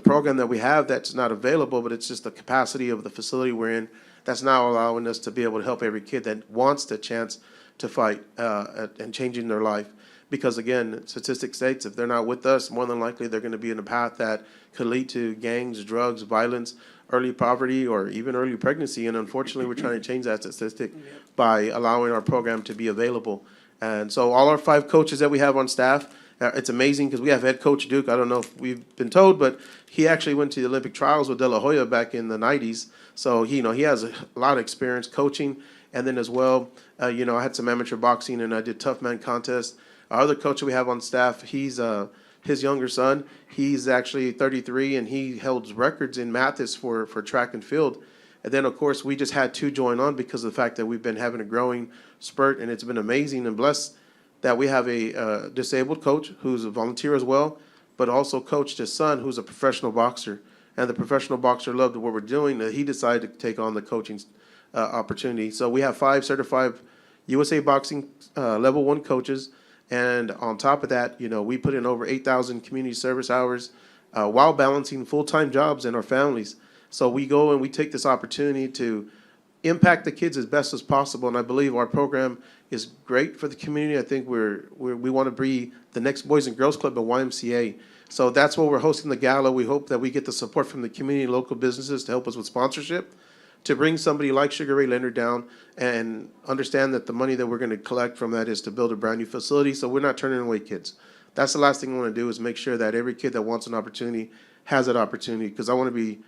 program that we have that's not available, but it's just the capacity of the facility we're in that's now allowing us to be able to help every kid that wants the chance to fight and changing their life. Because again, statistics states if they're not with us, more than likely they're going to be in a path that could lead to gangs, drugs, violence, early poverty, or even early pregnancy. And unfortunately, we're trying to change that statistic by allowing our program to be available. And so all our 5 coaches that we have on staff, it's amazing because we have head coach Duke. I don't know if we've been told, but he actually went to the Olympic trials with De La Hoya back in the 90s. So he has a lot of experience coaching. And then as well, I had some amateur boxing and I did tough man contests. Our other coach that we have on staff, he's his younger son. He's actually 33 and he holds records in Mathis for track and field. And then of course we just had 2 join on because of the fact that we've been having a growing spurt, and it's been amazing and blessed that we have a disabled coach who's a volunteer as well, but also coached his son who's a professional boxer. And the professional boxer loved what we're doing. He decided to take on the coaching opportunity. So we have 5 certified USA Boxing level 1 coaches. And on top of that, we put in over 8,000 community service hours while balancing full-time jobs and our families. So we go and we take this opportunity to impact the kids as best as possible. And I believe our program is great for the community. I think we want to be the next Boys and Girls Club at YMCA. So that's why we're hosting the gala. We hope that we get the support from the community and local businesses to help us with sponsorship, to bring somebody like Sugar Ray Leonard down and understand that the money that we're going to collect from that is to build a brand new facility. So we're not turning away kids. That's the last thing I want to do, is make sure that every kid that wants an opportunity has that opportunity, because I want to be,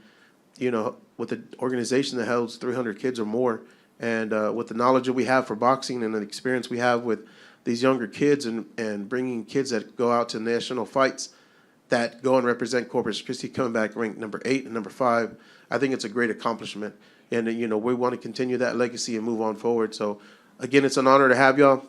with an organization that holds 300 kids or more, and with the knowledge that we have for boxing and the experience we have with these younger kids and bringing kids that go out to national fights that go and represent Corpus Christi, coming back ranked number 8 and number 5, I think it's a great accomplishment. And, we want to continue that legacy and move on forward. So, again, it's an honor to have y'all,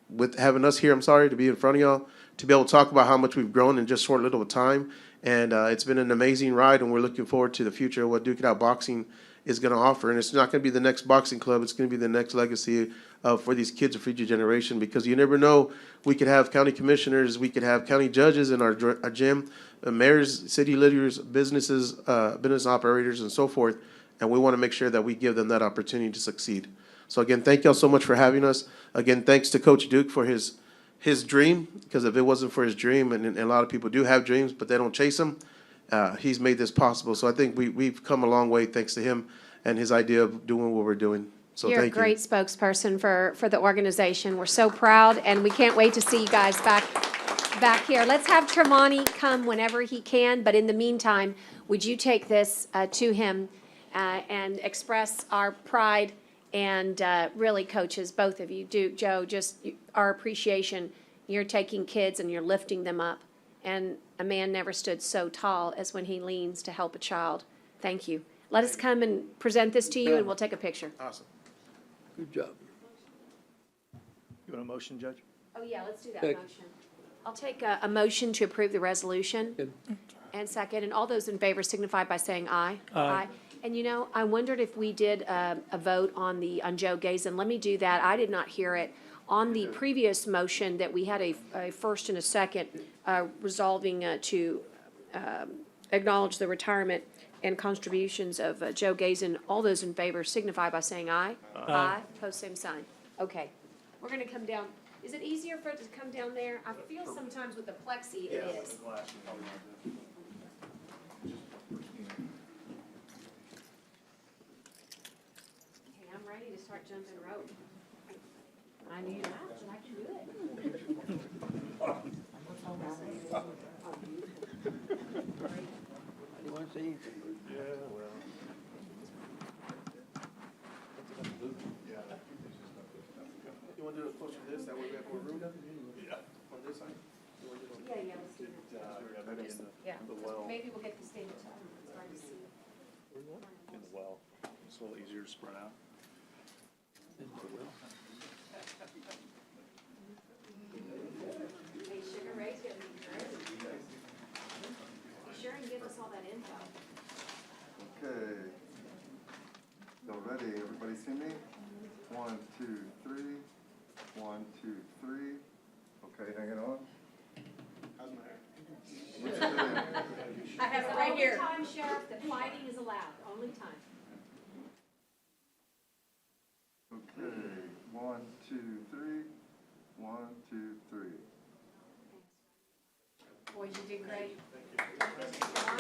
with having us here, to be in front of y'all, to be able to talk about how much we've grown in just short little time. And it's been an amazing ride, and we're looking forward to the future of what Duke It Out Boxing is going to offer. And it's not going to be the next boxing club. It's going to be the next legacy for these kids of future generation, because you never know. We could have county commissioners, we could have county judges in our gym, mayors, city leaders, businesses, business operators, and so forth. And we want to make sure that we give them that opportunity to succeed. So again, thank y'all so much for having us. Again, thanks to Coach Duke for his dream, because if it wasn't for his dream, and a lot of people do have dreams, but they don't chase them, he's made this possible. So I think we've come a long way thanks to him and his idea of doing what we're doing. So You're a thank you. great spokesperson for the organization. We're so proud, and we can't wait to see you guys back here. Let's have Tremonti come whenever he can, but in the meantime, would you take this to him and express our pride and really, coaches, both of you, Duke, Joe, just our appreciation. You're taking kids and you're lifting them up. And a man never stood so tall as when he leans to help a child. Thank you. Let us come and present this to you, and we'll take a picture. Awesome. Good job. You want a motion, Judge? Oh, yeah, let's do that Second. motion. I'll take a motion to approve the resolution. And second, and all those in favor signify by saying aye. Aye. And you know, I wondered if we did a vote on Joe Gazen. Let me do that. I did not hear it. On the previous motion that we had a first and a second resolving to acknowledge the retirement and contributions of Joe Gazen. All those in favor signify by saying aye. Aye. Pose same sign. Okay. We're gonna come down. Is it easier for it to come down there? I feel sometimes with the plexi it is. Okay, I'm ready to start jumping rope. I need a match and I can do it. I didn't want to say anything. You want to do it closer to this, that way we have more room? Yeah. On this side? Yeah, let's do that. Yeah, maybe we'll get the stage up. It's hard to see. In the well. It's a little easier to spread out. Hey, Sugar Ray's gonna be great. Be sure and give us all that info. Okay. Y'all ready? Everybody see me? 1, 2, 3. 1, 2, 3. Okay, hang it on. How's my hair? I have it right here. Only time, Sheriff, that fighting is allowed, only time. Okay, 1, 2, 3. 1, 2, 3. Boys, you did great. All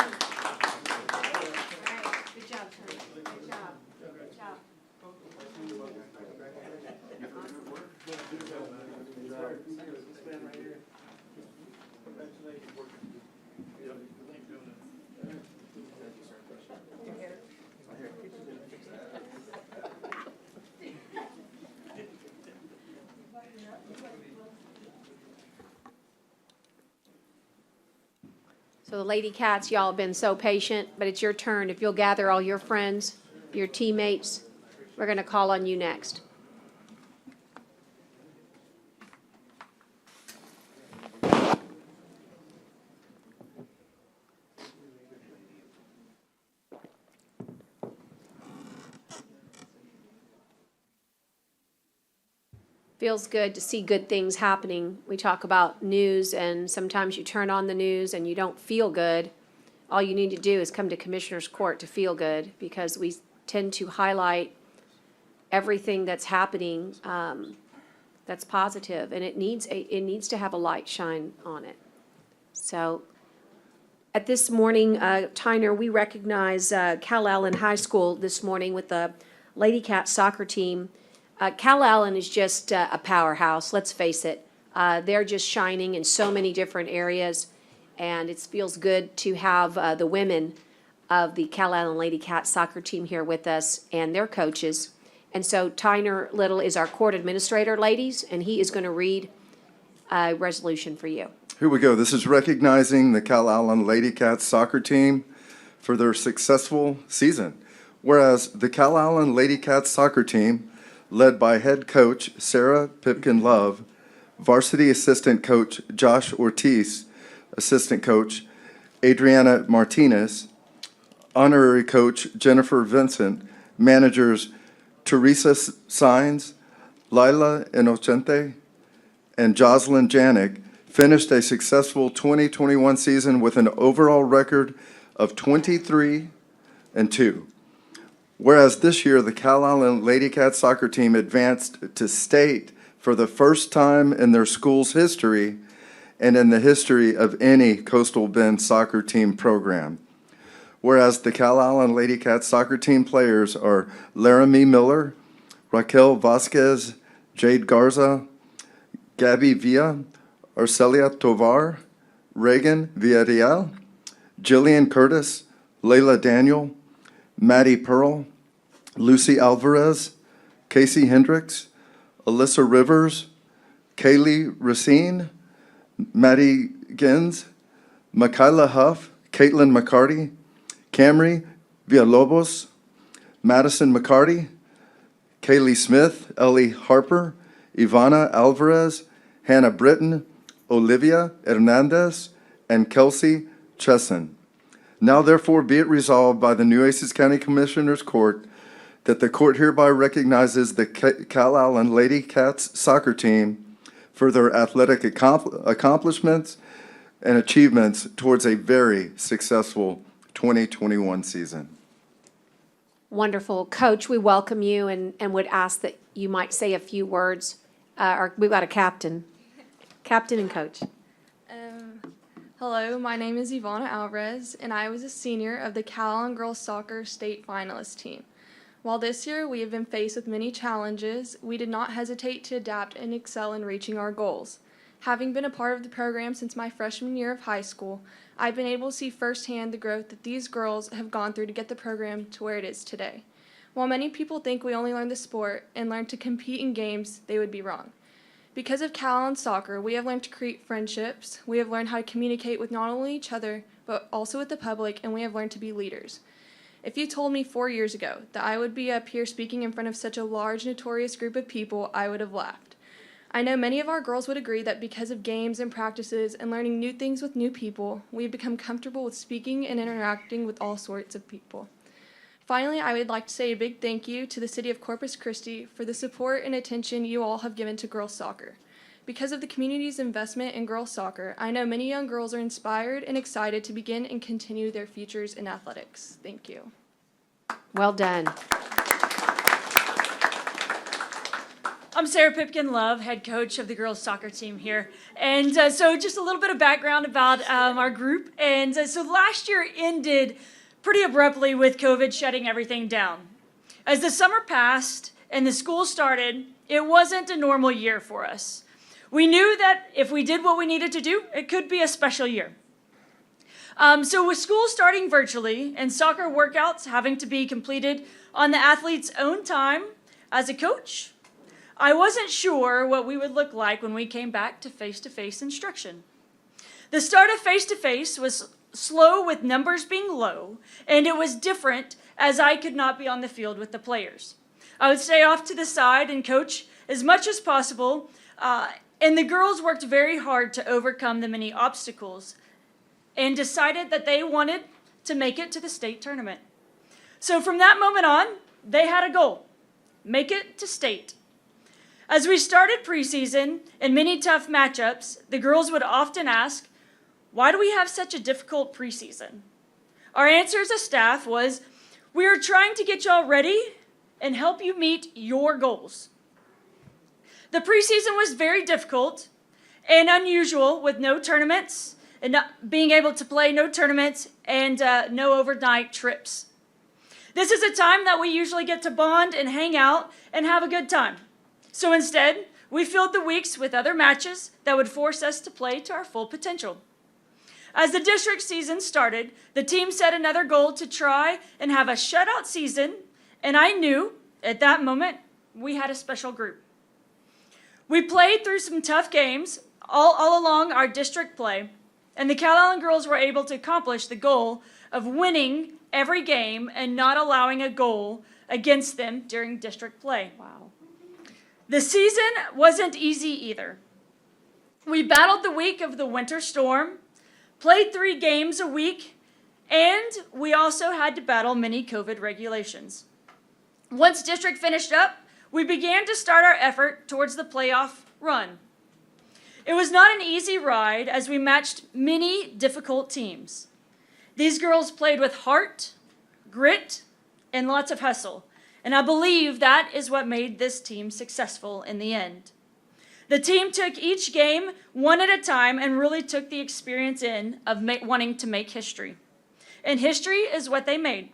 right, good job, Tony. Good job. Good job. So the Lady Cats, y'all have been so patient, but it's your turn. If you'll gather all your friends, your teammates, we're going to call on you next. Feels good to see good things happening. We talk about news, and sometimes you turn on the news and you don't feel good. All you need to do is come to Commissioner's Court to feel good, because we tend to highlight everything that's happening that's positive, and it needs to have a light shine on it. So at this morning, Tyner, we recognize Cal Allen High School this morning with the Lady Cat soccer team. Cal Allen is just a powerhouse, let's face it. They're just shining in so many different areas, and it feels good to have the women of the Cal Allen Lady Cat soccer team here with us and their coaches. And so Tyner Little is our court administrator, ladies, and he is going to read a resolution for you. Here we go. This is recognizing the Cal Allen Lady Cats soccer team for their successful season. Whereas the Cal Allen Lady Cats soccer team, led by head coach Sarah Pipkin Love, varsity assistant coach Josh Ortiz, assistant coach Adriana Martinez, honorary coach Jennifer Vincent, managers Teresa Sines, Lila Inocente, and Jocelyn Janik, finished a successful 2021 season with an overall record of 23-2. Whereas this year, the Cal Allen Lady Cat soccer team advanced to state for the first time in their school's history and in the history of any Coastal Bend soccer team program. Whereas the Cal Allen Lady Cat soccer team players are Laramie Miller, Raquel Vasquez, Jade Garza, Gabby Villa, Arcelia Tovar, Reagan Villarreal, Jillian Curtis, Layla Daniel, Maddie Pearl, Lucy Alvarez, Casey Hendricks, Alyssa Rivers, Kaylee Racine, Maddie Gins, Michaela Huff, Caitlin McCarty, Camry Villalobos, Madison McCarty, Kaylee Smith, Ellie Harper, Ivana Alvarez, Hannah Britton, Olivia Hernandez, and Kelsey Chesson. Now therefore be it resolved by the Nueces County Commissioners Court that the court hereby recognizes the Calallen Lady Cats soccer team for their athletic accomplishments and achievements towards a very successful 2021 season. Wonderful. Coach, we welcome you and would ask that you might say a few words. We've got a captain. Captain and coach. Hello, my name is Ivana Alvarez, and I was a senior of the Calallen Girls Soccer State Finalist team. While this year we have been faced with many challenges, we did not hesitate to adapt and excel in reaching our goals. Having been a part of the program since my freshman year of high school, I've been able to see firsthand the growth that these girls have gone through to get the program to where it is today. While many people think we only learn the sport and learn to compete in games, they would be wrong. Because of Calallen Soccer, we have learned to create friendships, we have learned how to communicate with not only each other, but also with the public, and we have learned to be leaders. If you told me 4 years ago that I would be up here speaking in front of such a large, notorious group of people, I would have laughed. I know many of our girls would agree that because of games and practices and learning new things with new people, we've become comfortable with speaking and interacting with all sorts of people. Finally, I would like to say a big thank you to the City of Corpus Christi for the support and attention you all have given to girls soccer. Because of the community's investment in girls soccer, I know many young girls are inspired and excited to begin and continue their futures in athletics. Thank you. Well done. I'm Sarah Pipkin-Love, head coach of the girls soccer team here. And so just a little bit of background about our group. And so last year ended pretty abruptly with COVID shutting everything down. As the summer passed and the school started, it wasn't a normal year for us. We knew that if we did what we needed to do, it could be a special year. So with school starting virtually and soccer workouts having to be completed on the athlete's own time, as a coach, I wasn't sure what we would look like when we came back to face-to-face instruction. The start of face-to-face was slow with numbers being low, and it was different as I could not be on the field with the players. I would stay off to the side and coach as much as possible, and the girls worked very hard to overcome the many obstacles and decided that they wanted to make it to the state tournament. So from that moment on, they had a goal: make it to state. As we started preseason and many tough matchups, the girls would often ask, "Why do we have such a difficult preseason?" Our answer as a staff was, "We are trying to get y'all ready and help you meet your goals." The preseason was very difficult and unusual with no tournaments and not being able to play no tournaments and no overnight trips. This is a time that we usually get to bond and hang out and have a good time. So instead, we filled the weeks with other matches that would force us to play to our full potential. As the district season started, the team set another goal to try and have a shutout season, and I knew at that moment we had a special group. We played through some tough games all along our district play, and the Calallen girls were able to accomplish the goal of winning every game and not allowing a goal against them during district play. Wow. The season wasn't easy either. We battled the week of the winter storm, played 3 games a week, and we also had to battle many COVID regulations. Once district finished up, we began to start our effort towards the playoff run. It was not an easy ride as we matched many difficult teams. These girls played with heart, grit, and lots of hustle, and I believe that is what made this team successful in the end. The team took each game one at a time and really took the experience in of wanting to make history. And history is what they made.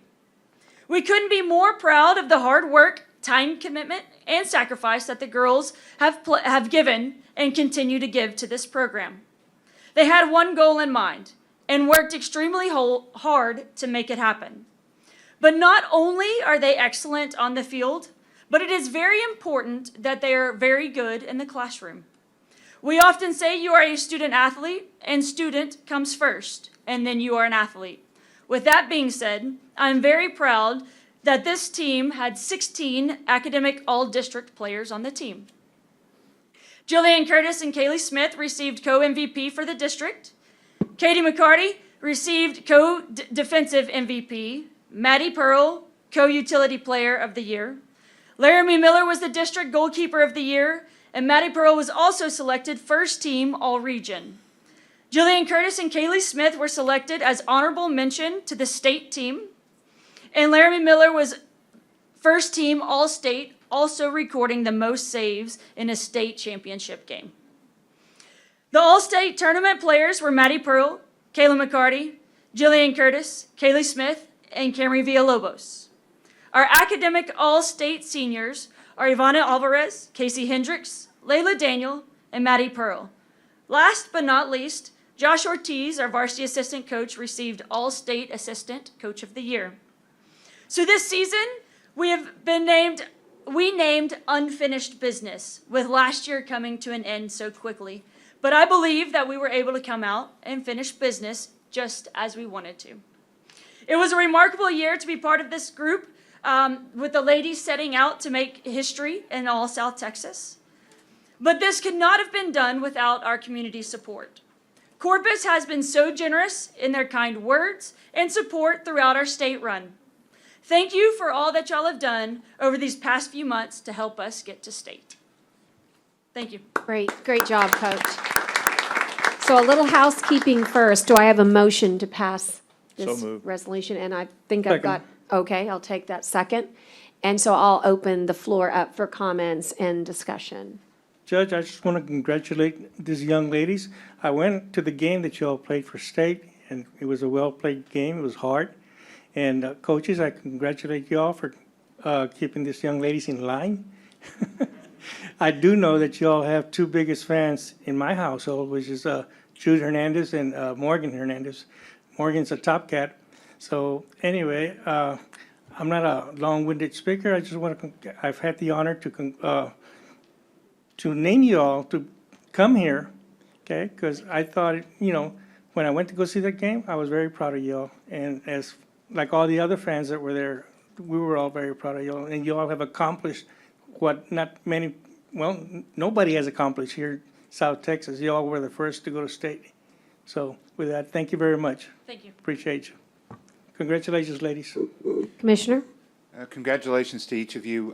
We couldn't be more proud of the hard work, time commitment, and sacrifice that the girls have given and continue to give to this program. They had one goal in mind and worked extremely hard to make it happen. But not only are they excellent on the field, but it is very important that they are very good in the classroom. We often say you are a student athlete, and student comes first, and then you are an athlete. With that being said, I'm very proud that this team had 16 academic all-district players on the team. Jillian Curtis and Kaylee Smith received co-MVP for the district. Katie McCarty received co-defensive MVP. Maddie Pearl, co-utility player of the year. Laramie Miller was the district goalkeeper of the year, and Maddie Pearl was also selected first team all-region. Jillian Curtis and Kaylee Smith were selected as honorable mention to the state team, and Laramie Miller was first team all-state, also recording the most saves in a state championship game. The all-state tournament players were Maddie Pearl, Kayla McCarty, Jillian Curtis, Kaylee Smith, and Camry Villalobos. Our academic all-state seniors are Ivana Alvarez, Casey Hendricks, Layla Daniel, and Maddie Pearl. Last but not least, Josh Ortiz, our varsity assistant coach, received All-State Assistant Coach of the Year. So this season, we named Unfinished Business, with last year coming to an end so quickly. But I believe that we were able to come out and finish business just as we wanted to. It was a remarkable year to be part of this group, with the ladies setting out to make history in all South Texas. But this could not have been done without our community support. Corpus has been so generous in their kind words and support throughout our state run. Thank you for all that y'all have done over these past few months to help us get to state. Thank you. Great job, Coach. So a little housekeeping first. Do I have a motion to pass So this moved. resolution? And I think I've got, okay, I'll take that second. And so I'll open the floor up for comments and discussion. Judge, I just want to congratulate these young ladies. I went to the game that you all played for state, and it was a well-played game. It was hard. And coaches, I congratulate you all for keeping these young ladies in line. I do know that you all have two biggest fans in my household, which is Jude Hernandez and Morgan Hernandez. Morgan's a top cat. So anyway, I'm not a long-winded speaker. I just want to, I've had the honor to name you all to come here, okay? Because I thought, when I went to go see that game, I was very proud of you all. And as like all the other fans that were there, we were all very proud of you all. And you all have accomplished what nobody has accomplished here in South Texas. You all were the first to go to state. So with that, thank you very much. Thank you. Appreciate you. Congratulations, ladies. Commissioner? Congratulations to each of you.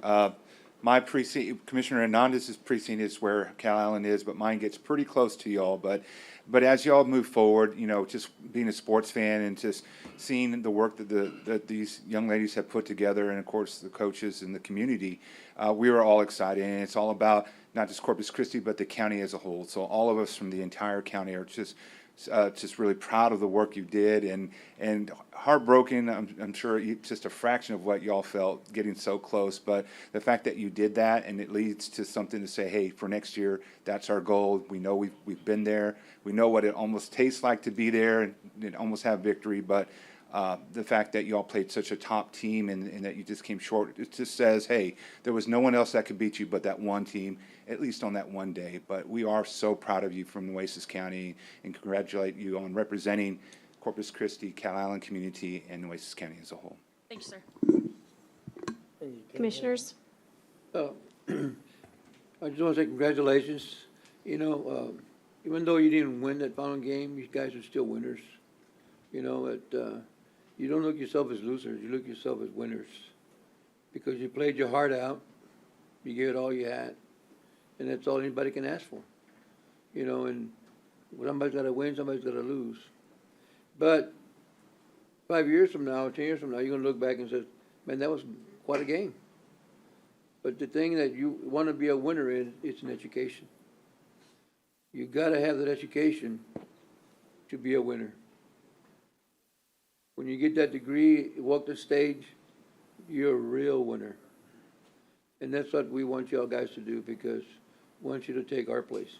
My precinct, Commissioner Hernandez's precinct is where Cal Allen is, but mine gets pretty close to y'all. But as y'all move forward, just being a sports fan and just seeing the work that these young ladies have put together, and of course the coaches and the community, we are all excited. And it's all about not just Corpus Christi, but the county as a whole. So all of us from the entire county are just really proud of the work you did, and heartbroken. I'm sure it's just a fraction of what y'all felt getting so close, but the fact that you did that, and it leads to something to say, hey, for next year, that's our goal. We know we've been there. We know what it almost tastes like to be there and almost have victory, but the fact that y'all played such a top team and that you just came short, it just says, hey, there was no one else that could beat you but that one team, at least on that one day. But we are so proud of you from Nueces County and congratulate you on representing Corpus Christi, Cal Allen community, and Nueces County as a whole. Thank you, sir. Commissioners? I just want to say congratulations. Even though you didn't win that final game, you guys are still winners. You don't look yourself as losers, you look yourself as winners. Because you played your heart out, you gave it all you had, and that's all anybody can ask for. And somebody's got to win, somebody's got to lose. But 5 years from now, 10 years from now, you're going to look back and say, man, that was quite a game. But the thing that you want to be a winner in, it's an education. You got to have that education to be a winner. When you get that degree, walk the stage, you're a real winner. And that's what we want y'all guys to do, because we want you to take our place.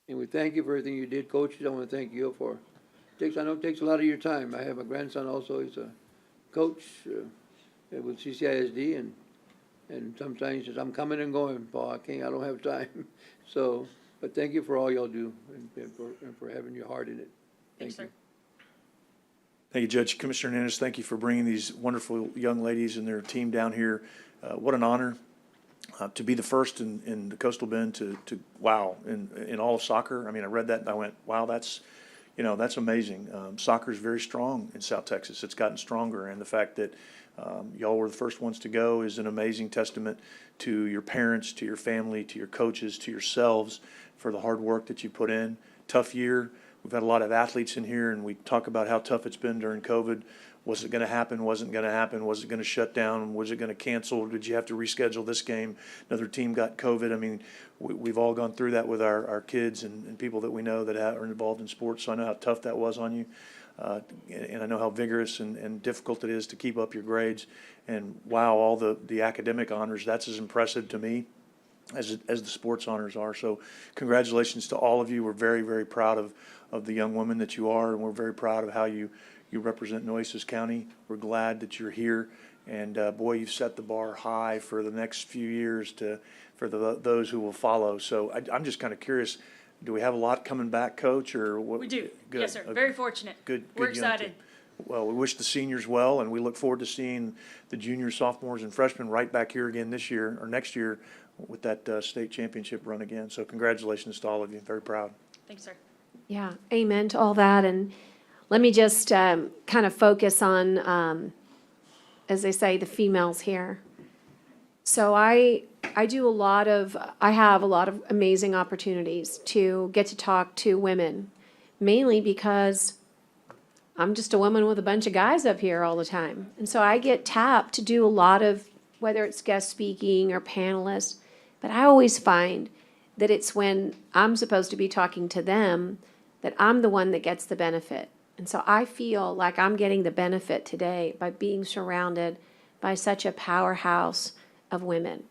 And we thank you for everything you did. Coaches, I want to thank you for I know it takes a lot of your time. I have a grandson also. He's a coach with CCISD, and sometimes he says, I'm coming and going, Paul. I don't have time. But thank you for all y'all do and for having your heart in it. Thank you. Thank you, Judge. Commissioner Hernandez, thank you for bringing these wonderful young ladies and their team down here. What an honor to be the first in the Coastal Bend to wow, in all of soccer. I mean, I read that and I went, wow, that's amazing. Soccer is very strong in South Texas. It's gotten stronger, and the fact that y'all were the first ones to go is an amazing testament to your parents, to your family, to your coaches, to yourselves for the hard work that you put in. Tough year. We've had a lot of athletes in here, and we talk about how tough it's been during COVID. Was it going to happen? Wasn't going to happen? Was it going to shut down? Was it going to cancel? Did you have to reschedule this game? Another team got COVID. I mean, we've all gone through that with our kids and people that we know that are involved in sports, so I know how tough that was on you. And I know how vigorous and difficult it is to keep up your grades. And wow, all the academic honors, that's as impressive to me as the sports honors are. So congratulations to all of you. We're very, very proud of the young women that you are, and we're very proud of how you represent Nueces County. We're glad that you're here. And boy, you've set the bar high for the next few years for those who will follow. So I'm just kind of curious, do we have a lot coming back, Coach, or what? We do. Good. Yes, sir. Very fortunate. Good. We're Good young excited. team. Well, we wish the seniors well, and we look forward to seeing the juniors, sophomores, and freshmen right back here again this year or next year with that state championship run again. So congratulations to all of you. Very proud. Thanks, sir. Yeah, amen to all that. And let me just kind of focus on, as they say, the females here. So I have a lot of amazing opportunities to get to talk to women, mainly because I'm just a woman with a bunch of guys up here all the time. And so I get tapped to do a lot of, whether it's guest speaking or panelists, but I always find that it's when I'm supposed to be talking to them that I'm the one that gets the benefit. And so I feel like I'm getting the benefit today by being surrounded by such a powerhouse of women.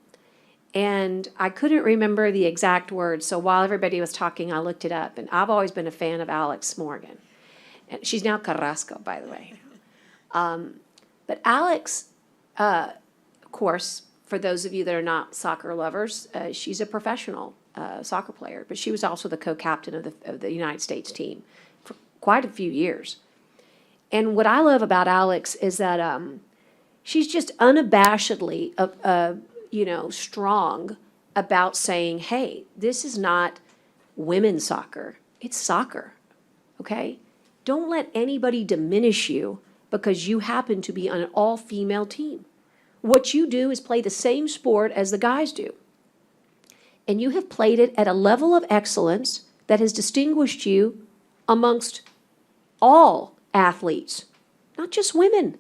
And I couldn't remember the exact words, so while everybody was talking, I looked it up. And I've always been a fan of Alex Morgan. And she's now Carrasco, by the way. But Alex, of course, for those of you that are not soccer lovers, she's a professional soccer player, but she was also the co-captain of the United States team for quite a few years. And what I love about Alex is that she's just unabashedly, strong about saying, hey, this is not women's soccer, it's soccer, okay? Don't let anybody diminish you because you happen to be on an all-female team. What you do is play the same sport as the guys do. And you have played it at a level of excellence that has distinguished you amongst all athletes, not just women,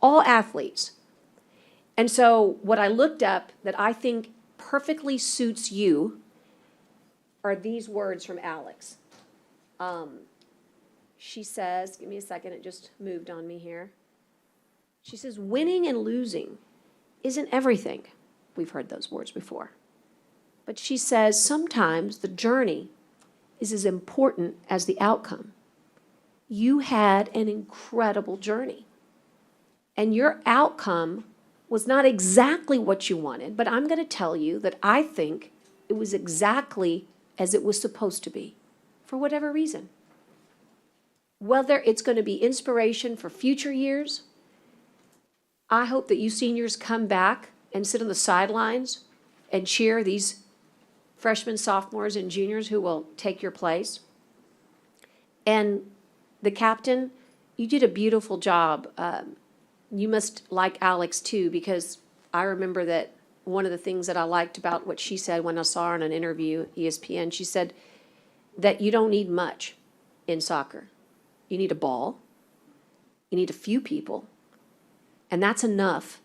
all athletes. And so what I looked up that I think perfectly suits you are these words from Alex. She says, give me a second, it just moved on me here. She says, winning and losing isn't everything. We've heard those words before. But she says sometimes the journey is as important as the outcome. You had an incredible journey. And your outcome was not exactly what you wanted, but I'm going to tell you that I think it was exactly as it was supposed to be, for whatever reason. Whether it's going to be inspiration for future years, I hope that you seniors come back and sit on the sidelines and cheer these freshmen, sophomores, and juniors who will take your place. And the captain, you did a beautiful job. You must like Alex too, because I remember that one of the things that I liked about what she said when I saw her in an interview at ESPN, she said that you don't need much in soccer. You need a ball, you need a few people, and that's enough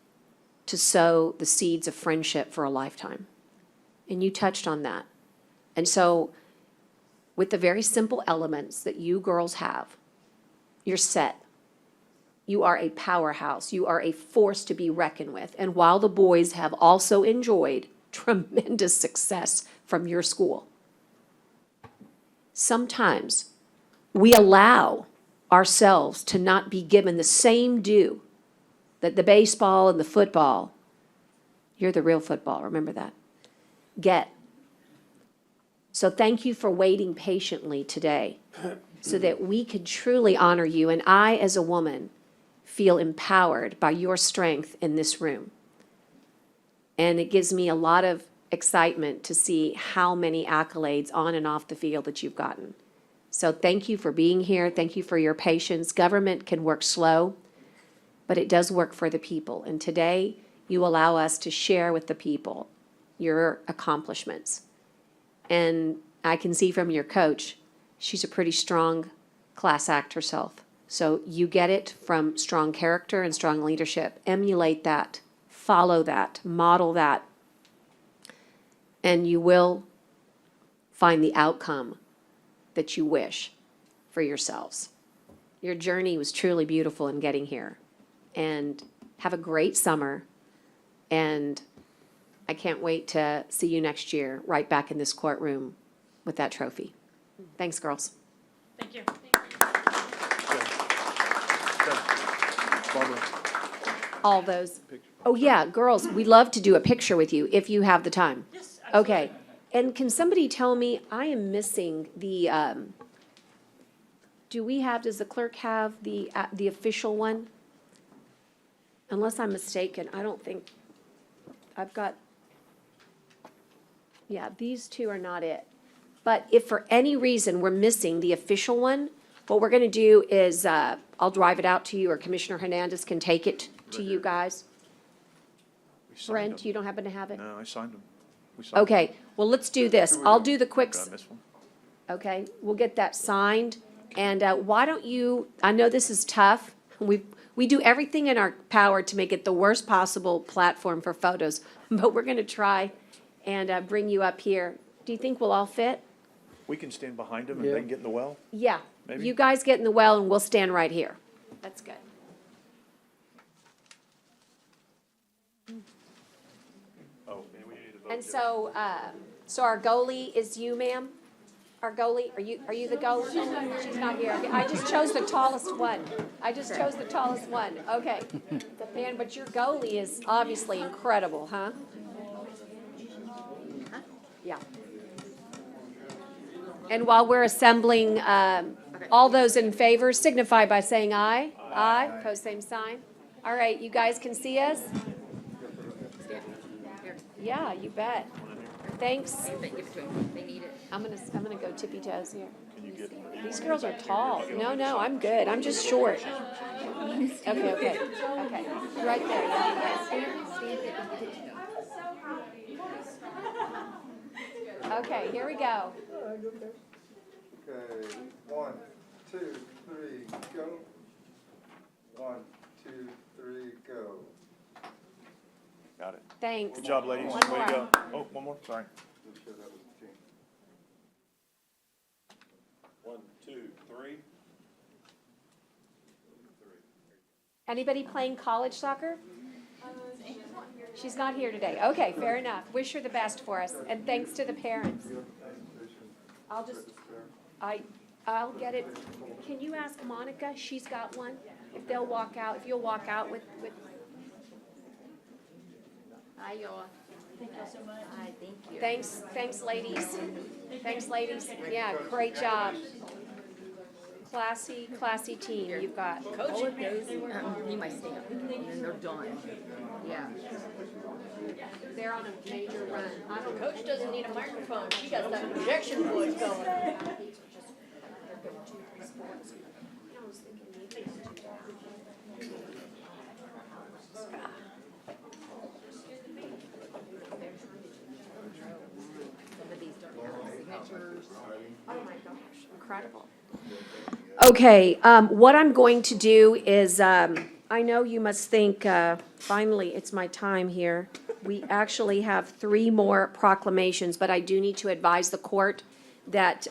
to sow the seeds of friendship for a lifetime. And you touched on that. And so with the very simple elements that you girls have, you're set. You are a powerhouse. You are a force to be reckoned with. And while the boys have also enjoyed tremendous success from your school, sometimes we allow ourselves to not be given the same due that the baseball and the football, you're the real football, remember that, get. So thank you for waiting patiently today so that we could truly honor you. And I, as a woman, feel empowered by your strength in this room. And it gives me a lot of excitement to see how many accolades on and off the field that you've gotten. So thank you for being here. Thank you for your patience. Government can work slow, but it does work for the people. And today, you allow us to share with the people your accomplishments. And I can see from your coach, she's a pretty strong class act herself. So you get it from strong character and strong leadership. Emulate that, follow that, model that, and you will find the outcome that you wish for yourselves. Your journey was truly beautiful in getting here. And have a great summer. And I can't wait to see you next year, right back in this courtroom with that trophy. Thanks, girls. Thank you. Barbara. All those. Oh, yeah, girls, we'd love to do a picture with you if you have the time. Yes, Okay. And can somebody tell me, I am missing the, does the clerk have the official one? Unless I'm mistaken, I don't think, I've got, yeah, these two are not it. But if for any reason we're missing the official one, what we're gonna do is, I'll drive it out to you, or Commissioner Hernandez can take it to you guys. We signed Brent, them. you don't happen to have it? No, I signed them. We signed them. Okay, well, let's do this. I'll do the quick, Did I miss one? okay, we'll get that signed. And why don't you, I know this is tough. We do everything in our power to make it the worst possible platform for photos, but we're gonna try and bring you up here. Do you think we'll all fit? We can stand behind them and Yeah. they can get in the well? Yeah. Maybe. You guys get in the well and we'll stand right here. That's good. Oh, and we need to vote. And so, so our goalie is you, ma'am? Our goalie, are you the goalie? She's not here. Okay, I just chose the tallest one. Okay. Man, but your goalie is obviously incredible, huh? Yeah. And while we're assembling, all those in favor signify by saying aye. Aye. Pose same sign. All right, you guys can see us? Yeah, you bet. Thanks. I'm gonna go tippy toes here. These girls are tall. No, I'm good. I'm just short. Okay. Right there. Okay, here we go. Okay, 1, 2, 3, go. 1, 2, 3, go. Got it. Thanks. Good job, ladies. One Way to more. go. Oh, one more, sorry. 1, 2, 3. Anybody playing college soccer? She's not here today. Okay, fair enough. Wish her the best for us, and thanks to the parents. I'll get it. Can you ask Monica? She's got one. If you'll walk out with. Hi, y'all. Thank you so much. Hi, thank you. Thanks, ladies. Thanks, ladies. Yeah, great job. Classy team you've got. Coach knows, he might stay up, and then they're done. Yeah. They're on a major run. Coach doesn't need a microphone. She got that projection voice going. Oh my gosh, incredible. Okay, what I'm going to do is, I know you must think, finally, it's my time here. We actually have 3 more proclamations, but I do need to advise the court that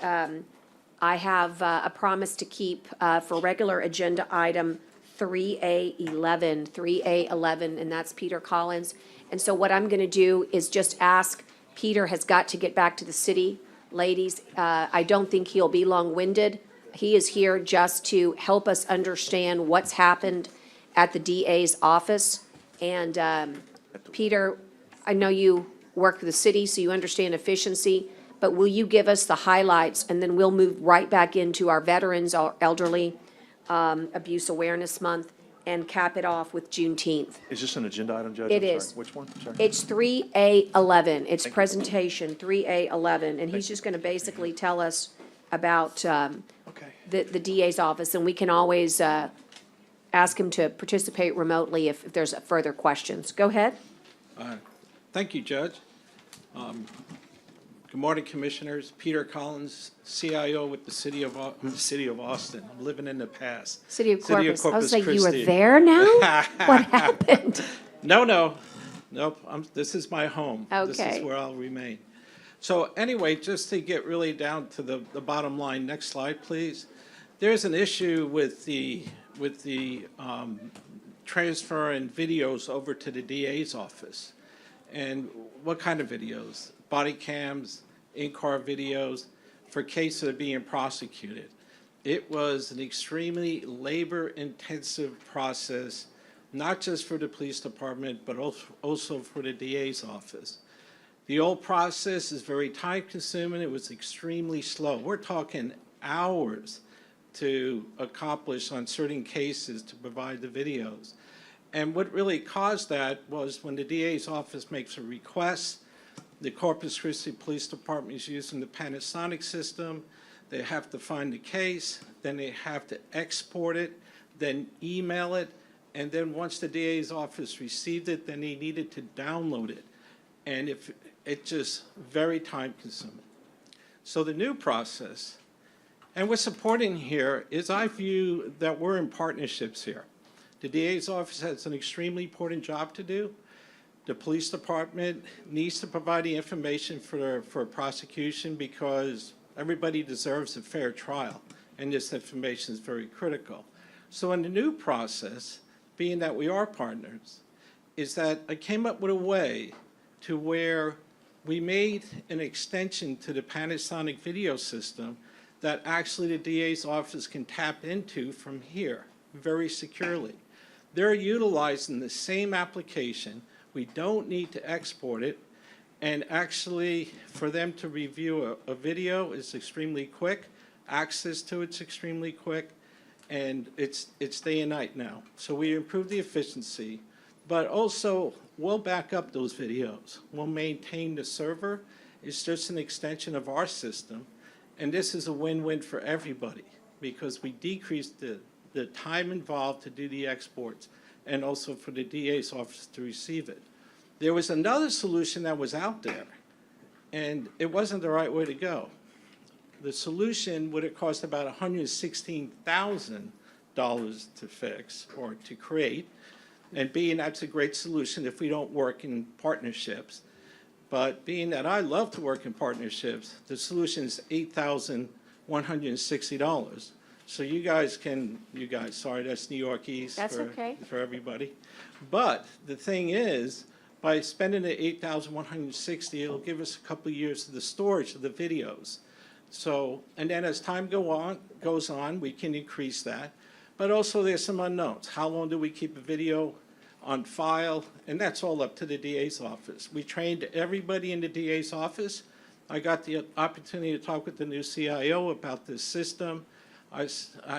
I have a promise to keep for regular agenda item 3A11, and that's Peter Collins. And so what I'm going to do is just ask, Peter has got to get back to the city. Ladies, I don't think he'll be long-winded. He is here just to help us understand what's happened at the DA's office. And Peter, I know you work for the city, so you understand efficiency, but will you give us the highlights, and then we'll move right back into our veterans, our elderly abuse awareness month, and cap it off with Juneteenth. Is this an agenda item, Judge? It I'm sorry. is. Which one? Sorry. It's 3A11. It's Thank you. presentation 3A11, and he's just going to basically tell us about the DA's office, and we can always ask him to participate remotely if there's further questions. Go ahead. Thank you, Judge. Good morning, Commissioners. Peter Collins, CIO with the City of Austin. I'm living in the past. City of Corpus. I was like, you were Christi. there now? What happened? Nope. This is my home. This Okay. is where I'll remain. So anyway, just to get really down to the bottom line, next slide, please. There's an issue with the transferring videos over to the DA's office. And what kind of videos? Body cams, in-car videos for cases that are being prosecuted. It was an extremely labor-intensive process, not just for the police department, but also for the DA's office. The old process is very time-consuming. It was extremely slow. We're talking hours to accomplish on certain cases to provide the videos. And what really caused that was when the DA's office makes a request, the Corpus Christi Police Department is using the Panasonic system. They have to find the case, then they have to export it, then email it, and then once the DA's office received it, then they needed to download it. And it's just very time consuming. So the new process, and what's important here is I view that we're in partnerships here. The DA's office has an extremely important job to do. The police department needs to provide the information for prosecution because everybody deserves a fair trial, and this information is very critical. So in the new process, being that we are partners, is that I came up with a way to where we made an extension to the Panasonic video system that actually the DA's office can tap into from here very securely. They're utilizing the same application. We don't need to export it. And actually, for them to review a video is extremely quick. Access to it's extremely quick. And it's day and night now. So we improved the efficiency. But also, we'll back up those videos. We'll maintain the server. It's just an extension of our system. And this is a win-win for everybody because we decreased the time involved to do the exports and also for the DA's office to receive it. There was another solution that was out there, and it wasn't the right way to go. The solution would have cost about $116,000 to fix or to create, and being that's a great solution if we don't work in partnerships. But being that I love to work in partnerships, the solution is $8,160. So you guys, sorry, that's New York East That's okay. for everybody. But the thing is, by spending the $8,160, it'll give us a couple of years of the storage of the videos. So, and then as time goes on, we can increase that. But also there's some unknowns. How long do we keep a video on file? And that's all up to the DA's office. We trained everybody in the DA's office. I got the opportunity to talk with the new CIO about this system. I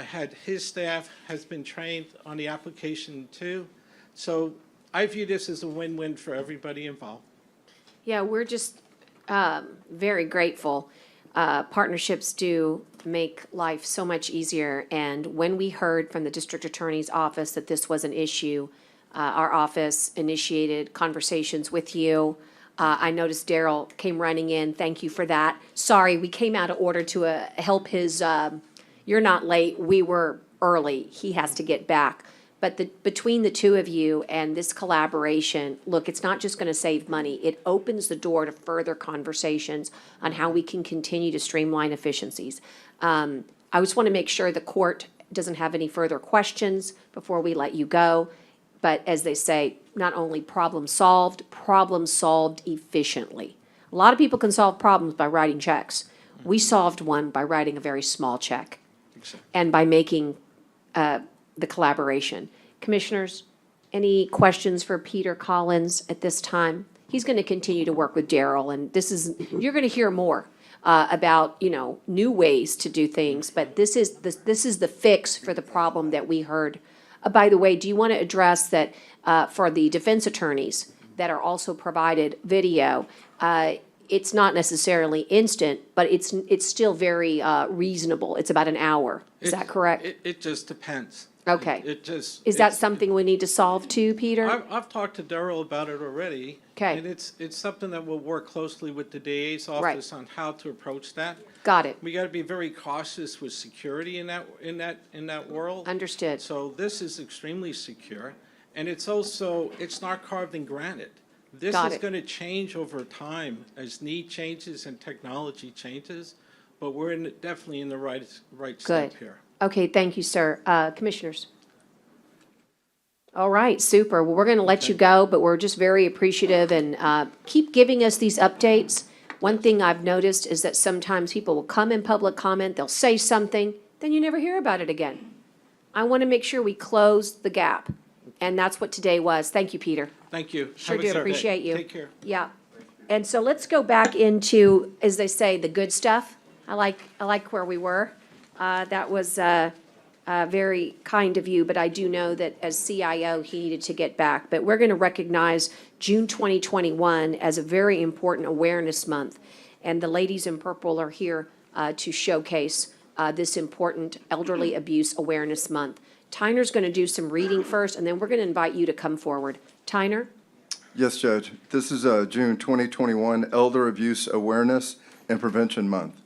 had his staff has been trained on the application too. So I view this as a win-win for everybody involved. Yeah, we're just very grateful. Partnerships do make life so much easier. And when we heard from the district attorney's office that this was an issue, our office initiated conversations with you. I noticed Daryl came running in. Thank you for that. Sorry, we came out of order to help his, you're not late, we were early. He has to get back. But between the two of you and this collaboration, look, it's not just going to save money. It opens the door to further conversations on how we can continue to streamline efficiencies. I just want to make sure the court doesn't have any further questions before we let you go. But as they say, not only problem solved efficiently. A lot of people can solve problems by writing checks. We solved one by writing a very small check and by making the collaboration. Commissioners, any questions for Peter Collins at this time? He's going to continue to work with Daryl, and you're going to hear more. about, new ways to do things, but this is the fix for the problem that we heard. By the way, do you want to address that, for the defense attorneys that are also provided video, it's not necessarily instant, but it's still very, reasonable. It's about an hour. Is that correct? It just depends. Okay. It just. Is that something we need to solve too, Peter? I've talked to Daryl about it already. Okay. And it's something that we'll work closely with the DA's office on how to approach that. Got it. We got to be very cautious with security in that world. Understood. So this is extremely secure, and it's not carved in granite. This Got is it. going to change over time as need changes and technology changes, but we're definitely in the right step Good. here. Okay, thank you, sir. Commissioners? All right, super. Well, we're going to let you go, but we're just very appreciative, and keep giving us these updates. One thing I've noticed is that sometimes people will come in public comment, they'll say something, then you never hear about it again. I want to make sure we close the gap, and that's what today was. Thank you, Peter. Thank you. Sure Have a do good day. appreciate you. Take care. Yeah. And so let's go back into, as they say, the good stuff. I like where we were. That was very kind of you, but I do know that as CIO, he needed to get back. But we're going to recognize June 2021 as a very important awareness month. And the ladies in purple are here to showcase this important Elderly Abuse Awareness Month. Tyner's going to do some reading first, and then we're going to invite you to come forward. Tyner? Yes, Judge. This is June 2021 Elder Abuse Awareness and Prevention Month.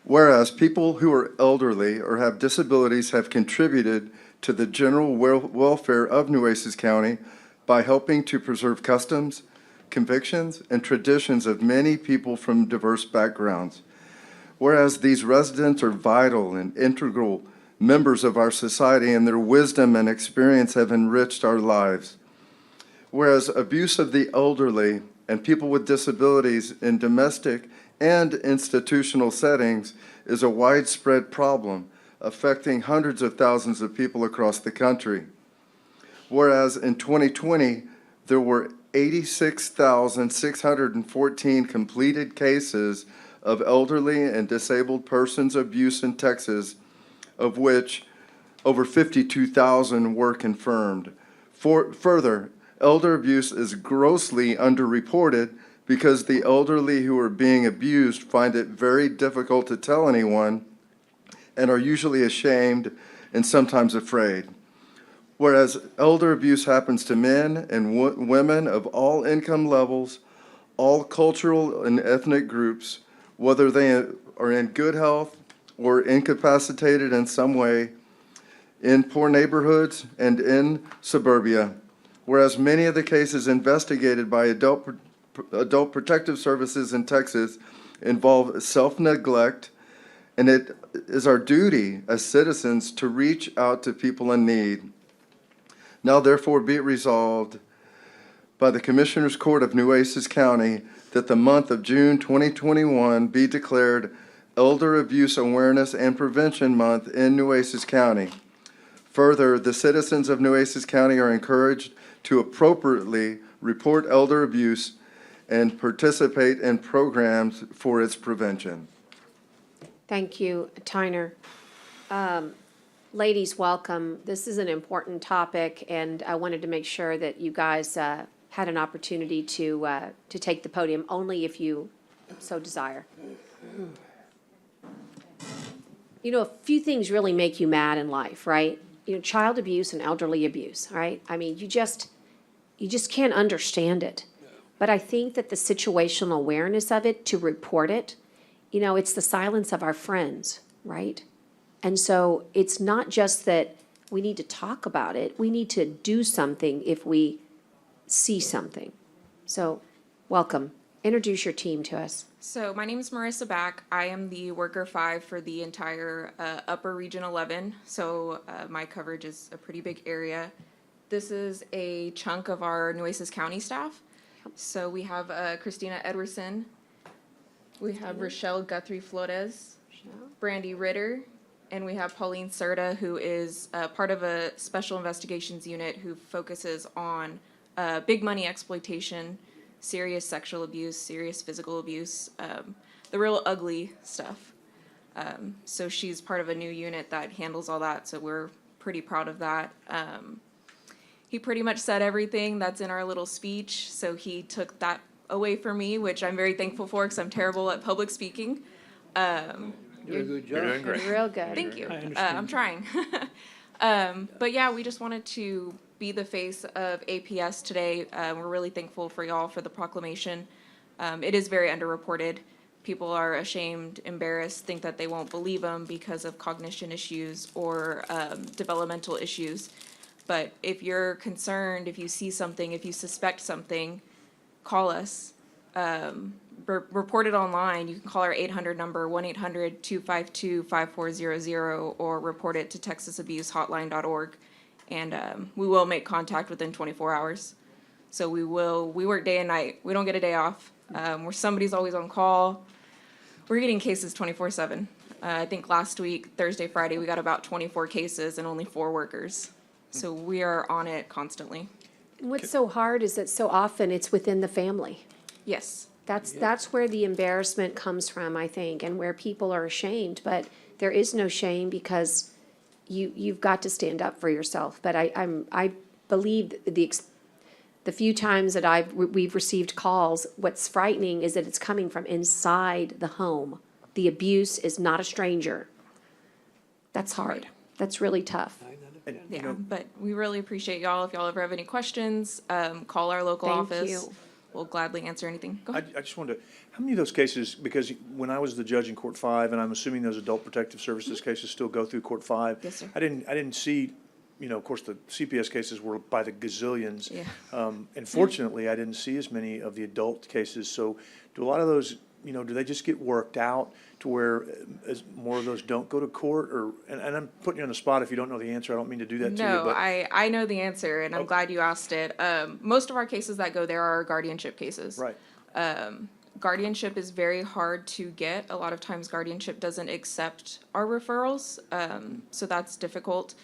Whereas people who are elderly or have disabilities have contributed to the general welfare of Nueces County by helping to preserve customs, convictions, and traditions of many people from diverse backgrounds. Whereas these residents are vital and integral members of our society, and their wisdom and experience have enriched our lives. Whereas abuse of the elderly and people with disabilities in domestic and institutional settings is a widespread problem affecting hundreds of thousands of people across the country. Whereas in 2020, there were 86,614 completed cases of elderly and disabled persons abuse in Texas, of which over 52,000 were confirmed. Further, elder abuse is grossly underreported because the elderly who are being abused find it very difficult to tell anyone and are usually ashamed and sometimes afraid. Whereas elder abuse happens to men and women of all income levels, all cultural and ethnic groups, whether they are in good health or incapacitated in some way, in poor neighborhoods and in suburbia. Whereas many of the cases investigated by Adult Protective Services in Texas involve self-neglect, and it is our duty as citizens to reach out to people in need. Now therefore be it resolved by the Commissioners Court of Nueces County that the month of June 2021 be declared Elder Abuse Awareness and Prevention Month in Nueces County. Further, the citizens of Nueces County are encouraged to appropriately report elder abuse and participate in programs for its prevention. Thank you, Tyner. Ladies, welcome. This is an important topic, and I wanted to make sure that you guys had an opportunity to take the podium, only if you so desire. A few things really make you mad in life, right? Child abuse and elderly abuse, right? I mean, you just can't understand it. But I think that the situational awareness of it, to report it, it's the silence of our friends, right? And so it's not just that we need to talk about it, we need to do something if we see something. So, welcome. Introduce your team to us. So my name is Marissa Back. I am the Worker 5 for the entire Upper Region 11. So my coverage is a pretty big area. This is a chunk of our Nueces County staff. So we have Christina Edwardson. We have Rochelle Guthrie Flores, Brandy Ritter, and we have Pauline Serta, who is part of a special investigations unit who focuses on big money exploitation serious sexual abuse, serious physical abuse, the real ugly stuff. So she's part of a new unit that handles all that, so we're pretty proud of that. He pretty much said everything that's in our little speech, so he took that away from me, which I'm very thankful for because I'm terrible at public speaking. You're a good job. You're doing great. Real good. Thank you. I understand. I'm trying. But yeah, we just wanted to be the face of APS today. We're really thankful for y'all for the proclamation. It is very underreported. People are ashamed, embarrassed, think that they won't believe them because of cognition issues or developmental issues. But if you're concerned, if you see something, if you suspect something, call us. Report it online. You can call our 800 number, 1-800-252-5400, or report it to texasabusehotline.org. And we will make contact within 24 hours. So we work day and night. We don't get a day off. Where somebody's always on call. We're getting cases 24/7. I think last week, Thursday, Friday, we got about 24 cases and only 4 workers. So we are on it constantly. And what's so hard is that so often it's within the family. Yes. That's where the embarrassment comes from, I think, and where people are ashamed. But there is no shame because you've got to stand up for yourself. But I believe the few times that we've received calls, what's frightening is that it's coming from inside the home. The abuse is not a stranger. That's hard. That's really tough. Yeah, but we really appreciate y'all. If y'all ever have any questions, call our local Thank office. you. We'll gladly answer anything. Go ahead. I just wanted to, how many of those cases, because when I was the judge in Court 5, and I'm assuming those Adult Protective Services cases still go through Court 5. Yes, sir. I didn't see, of course, the CPS cases were by the gazillions. Yeah. And fortunately, I didn't see as many of the adult cases. So do a lot of those, do they just get worked out to where as more of those don't go to court? Or, and I'm putting you on the spot if you don't know the answer. I don't mean to do that to you. No, But I know the answer, and I'm glad you asked it. Most of our cases that go there are guardianship cases. Right. Guardianship is very hard to get. A lot of times guardianship doesn't accept our referrals, so that's difficult.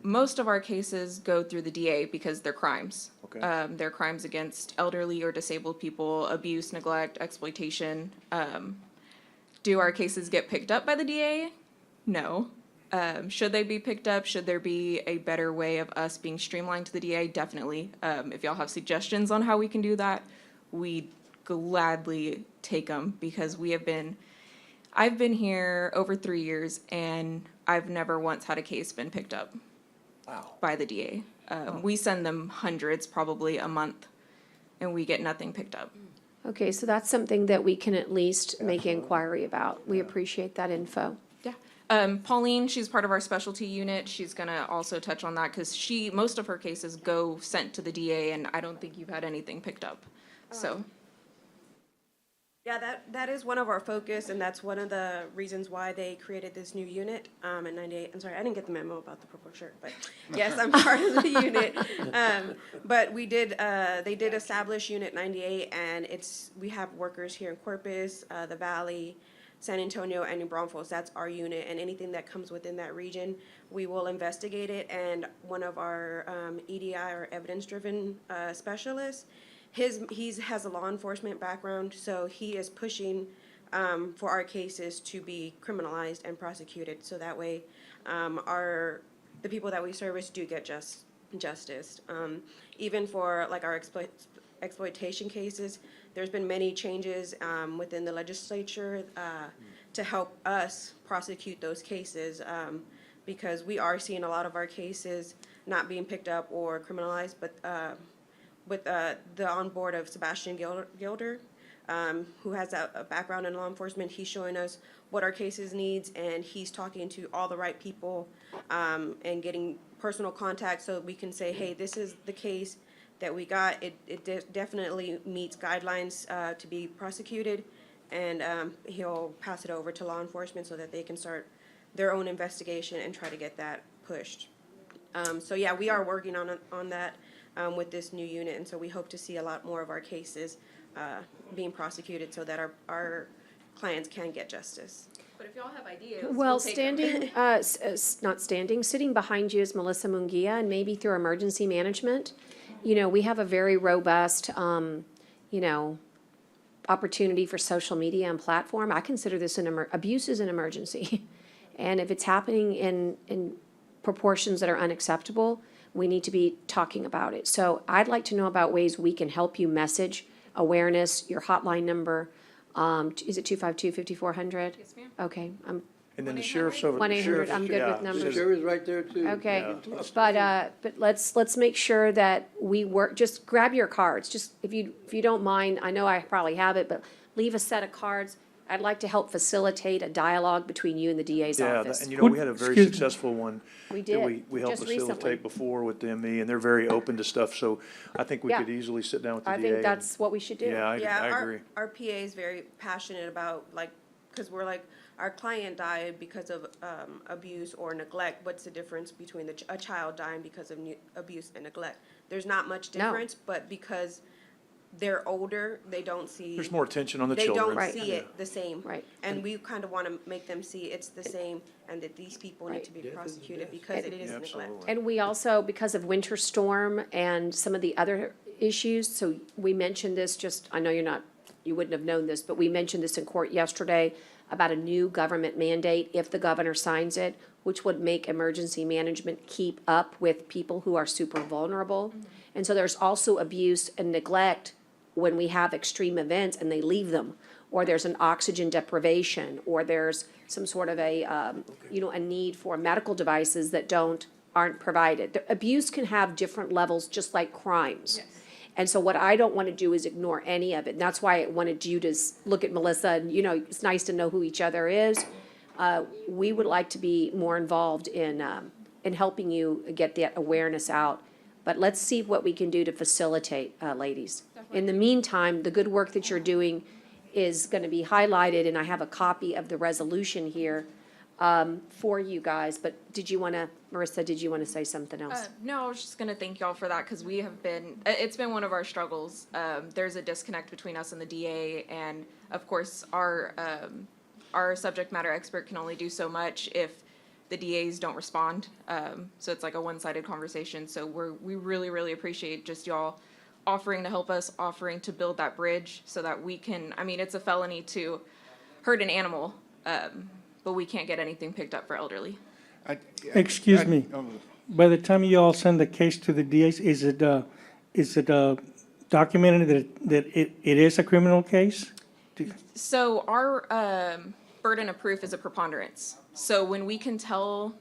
Most of our cases go through the DA because they're crimes. Okay. They're crimes against elderly or disabled people, abuse, neglect, exploitation. Do our cases get picked up by the DA? No. Should they be picked up? Should there be a better way of us being streamlined to the DA? Definitely. If y'all have suggestions on how we can do that, we gladly take them because I've been here over 3 years and I've never once had a case been picked up. Wow. By the DA. We send them hundreds probably a month and we get nothing picked up. Okay, so that's something that we can at least make inquiry about. We appreciate that info. Yeah. Pauline, she's part of our specialty unit. She's gonna also touch on that because most of her cases go sent to the DA and I don't think you've had anything picked up. So. Yeah, that is one of our focus, and that's one of the reasons why they created this new unit in '98. I'm sorry, I didn't get the memo about the purple shirt, but yes, I'm part of the unit. But they did establish Unit 98, and we have workers here in Corpus, the Valley, San Antonio, and New Braunfels. That's our unit, and anything that comes within that region, we will investigate it. And one of our EDI or evidence-driven specialists, he has a law enforcement background, so he is pushing for our cases to be criminalized and prosecuted, so that way the people that we service do get justice. Even for like our exploitation cases, there's been many changes within the legislature to help us prosecute those cases because we are seeing a lot of our cases not being picked up or criminalized, but with the onboard of Sebastian Gilder, who has a background in law enforcement. He's showing us what our cases needs, and he's talking to all the right people and getting personal contact so we can say, hey, this is the case that we got. It definitely meets guidelines to be prosecuted, and he'll pass it over to law enforcement so that they can start their own investigation and try to get that pushed. So yeah, we are working on that. With this new unit, and so we hope to see a lot more of our cases being prosecuted so that our clients can get justice. But if y'all have ideas, Well, we'll take them. sitting behind you is Melissa Munguia, and maybe through emergency management, we have a very robust, you know, opportunity for social media and platform, I consider this abuse is an emergency. And if it's happening in proportions that are unacceptable, we need to be talking about it. So I'd like to know about ways we can help you message awareness, your hotline number. Is it 252-5400? Yes, ma'am. Okay, And then the sheriff's over. 1-800, I'm good with The numbers. sheriff's right there too. Okay, but let's make sure that we work, just grab your cards, just if you don't mind, I know I probably have it, but leave a set of cards. I'd like to help facilitate a dialogue between you and the DA's Yeah, office. and you know, we had a very Excuse me. successful one. We that did, We helped just recently. facilitate before with the ME, and they're very open to stuff, so I think we Yeah. could easily sit down with the I DA. think and- that's what we should do. Yeah, I Yeah, agree. our PA is very passionate about, like, because we're like, our client died because of abuse or neglect. What's the difference between a child dying because of abuse and neglect? There's not much No. difference, but because they're older, they don't see. There's more attention on the They children. don't Right. see it the same. Right. And we kind of want to make them see it's the same and that these people need to be prosecuted because it is neglect. Absolutely. And we also, because of winter storm and some of the other issues, so we mentioned this just, I know you wouldn't have known this, but we mentioned this in court yesterday about a new government mandate, if the governor signs it, which would make emergency management keep up with people who are super vulnerable. And so there's also abuse and neglect when we have extreme events and they leave them, or there's an oxygen deprivation, or there's some sort of a need for medical devices that aren't provided. The abuse can have different levels, just like crimes. And so what I don't want to do is ignore any of it. And that's why I wanted you to look at Melissa and, it's nice to know who each other is. We would like to be more involved in helping you get that awareness out. But let's see what we can do to facilitate, ladies. In the meantime, the good work that you're doing is going to be highlighted, and I have a copy of the resolution here for you guys. But Marissa, did you want to say something else? No, I was just gonna thank y'all for that, because we have been, it's been one of our struggles. There's a disconnect between us and the DA, and of course, our subject matter expert can only do so much if the DAs don't respond. So it's like a one-sided conversation. So we really, really appreciate just y'all offering to help us, offering to build that bridge so that we can, I mean, it's a felony to hurt an animal, but we can't get anything picked up for elderly. Excuse me. By the time you all send the case to the DAs, is it documented that it is a criminal case? So our burden of proof is a preponderance. So when we can tell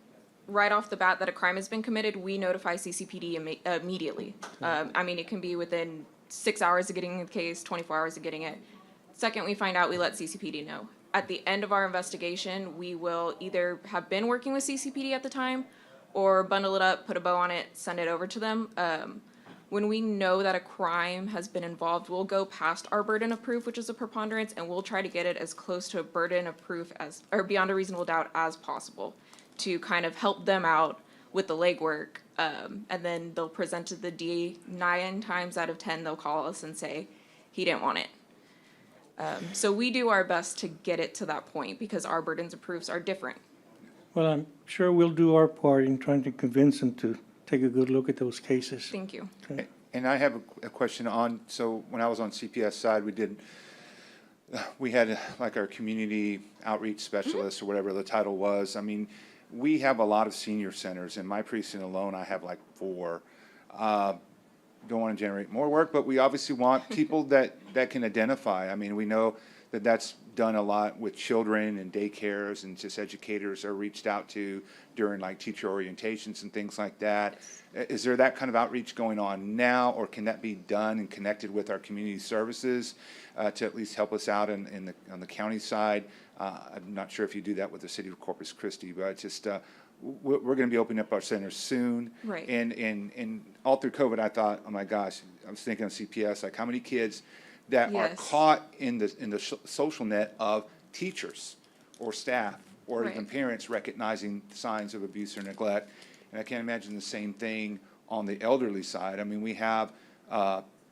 right off the bat that a crime has been committed, we notify CCPD immediately. I mean, it can be within 6 hours of getting the case, 24 hours of getting it. Second we find out, we let CCPD know. At the end of our investigation, we will either have been working with CCPD at the time or bundle it up, put a bow on it, send it over to them. When we know that a crime has been involved, we'll go past our burden of proof, which is a preponderance, and we'll try to get it as close to a burden of proof or beyond a reasonable doubt as possible to kind of help them out with the legwork. And then they'll present to the DA. 9 times out of 10, they'll call us and say, he didn't want it. So we do our best to get it to that point because our burdens of proofs are different. Well, I'm sure we'll do our part in trying to convince them to take a good look at those cases. Thank you. Okay. And I have a question so when I was on CPS side, we had like our community outreach specialist or whatever the title was. I mean, we have a lot of senior centers. In my precinct alone, I have like 4. Don't want to generate more work, but we obviously want people that can identify. I mean, we know that that's done a lot with children and daycares, and just educators are reached out to during like teacher orientations and things like that. Is there that kind of outreach going on now, or can that be done and connected with our community services to at least help us out on the county side? I'm not sure if you do that with the city of Corpus Christi, but just we're going to be opening up our centers soon. Right. And all through COVID, I thought, oh my gosh, I was thinking of CPS, like how many kids that are caught in the social net of teachers or staff or even parents recognizing signs of abuse or neglect. And I can't imagine the same thing on the elderly side. I mean, we have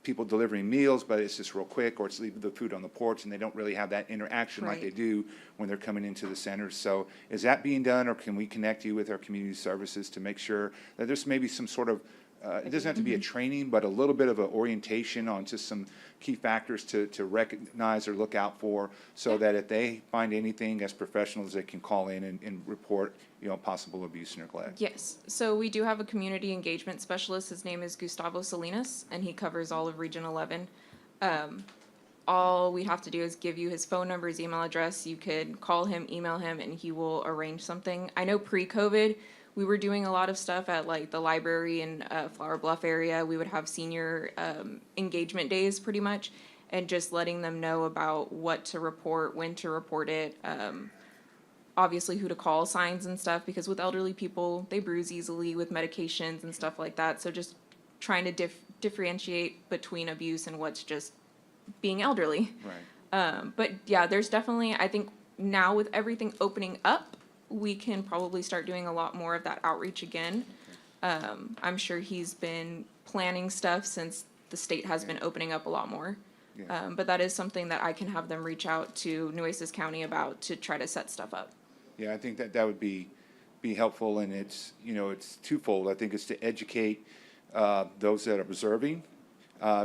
people delivering meals, but it's just real quick, or it's leaving the food on the porch, and they don't really have that interaction like they do when they're coming into the centers. So is that being done, or can we connect you with our community services to make sure that there's maybe some sort of it doesn't have to be a training, but a little bit of an orientation on just some key factors to recognize or look out for, so that if they find anything as professionals, they can call in and report, possible abuse and neglect. Yes, so we do have a community engagement specialist. His name is Gustavo Salinas, and he covers all of Region 11. All we have to do is give you his phone number, his email address. You could call him, email him, and he will arrange something. I know pre-COVID, we were doing a lot of stuff at like the library in Flower Bluff area. We would have senior engagement days pretty much, and just letting them know about what to report, when to report it, obviously who to call, signs and stuff, because with elderly people, they bruise easily with medications and stuff like that. So just trying to differentiate between abuse and what's just being elderly. Right. But yeah, there's definitely, I think now with everything opening up, we can probably start doing a lot more of that outreach again. I'm sure he's been planning stuff since the state has been opening up a lot more. Yeah. But that is something that I can have them reach out to Nueces County about to try to set stuff up. Yeah, I think that would be helpful, and it's, it's twofold. I think it's to educate those that are observing.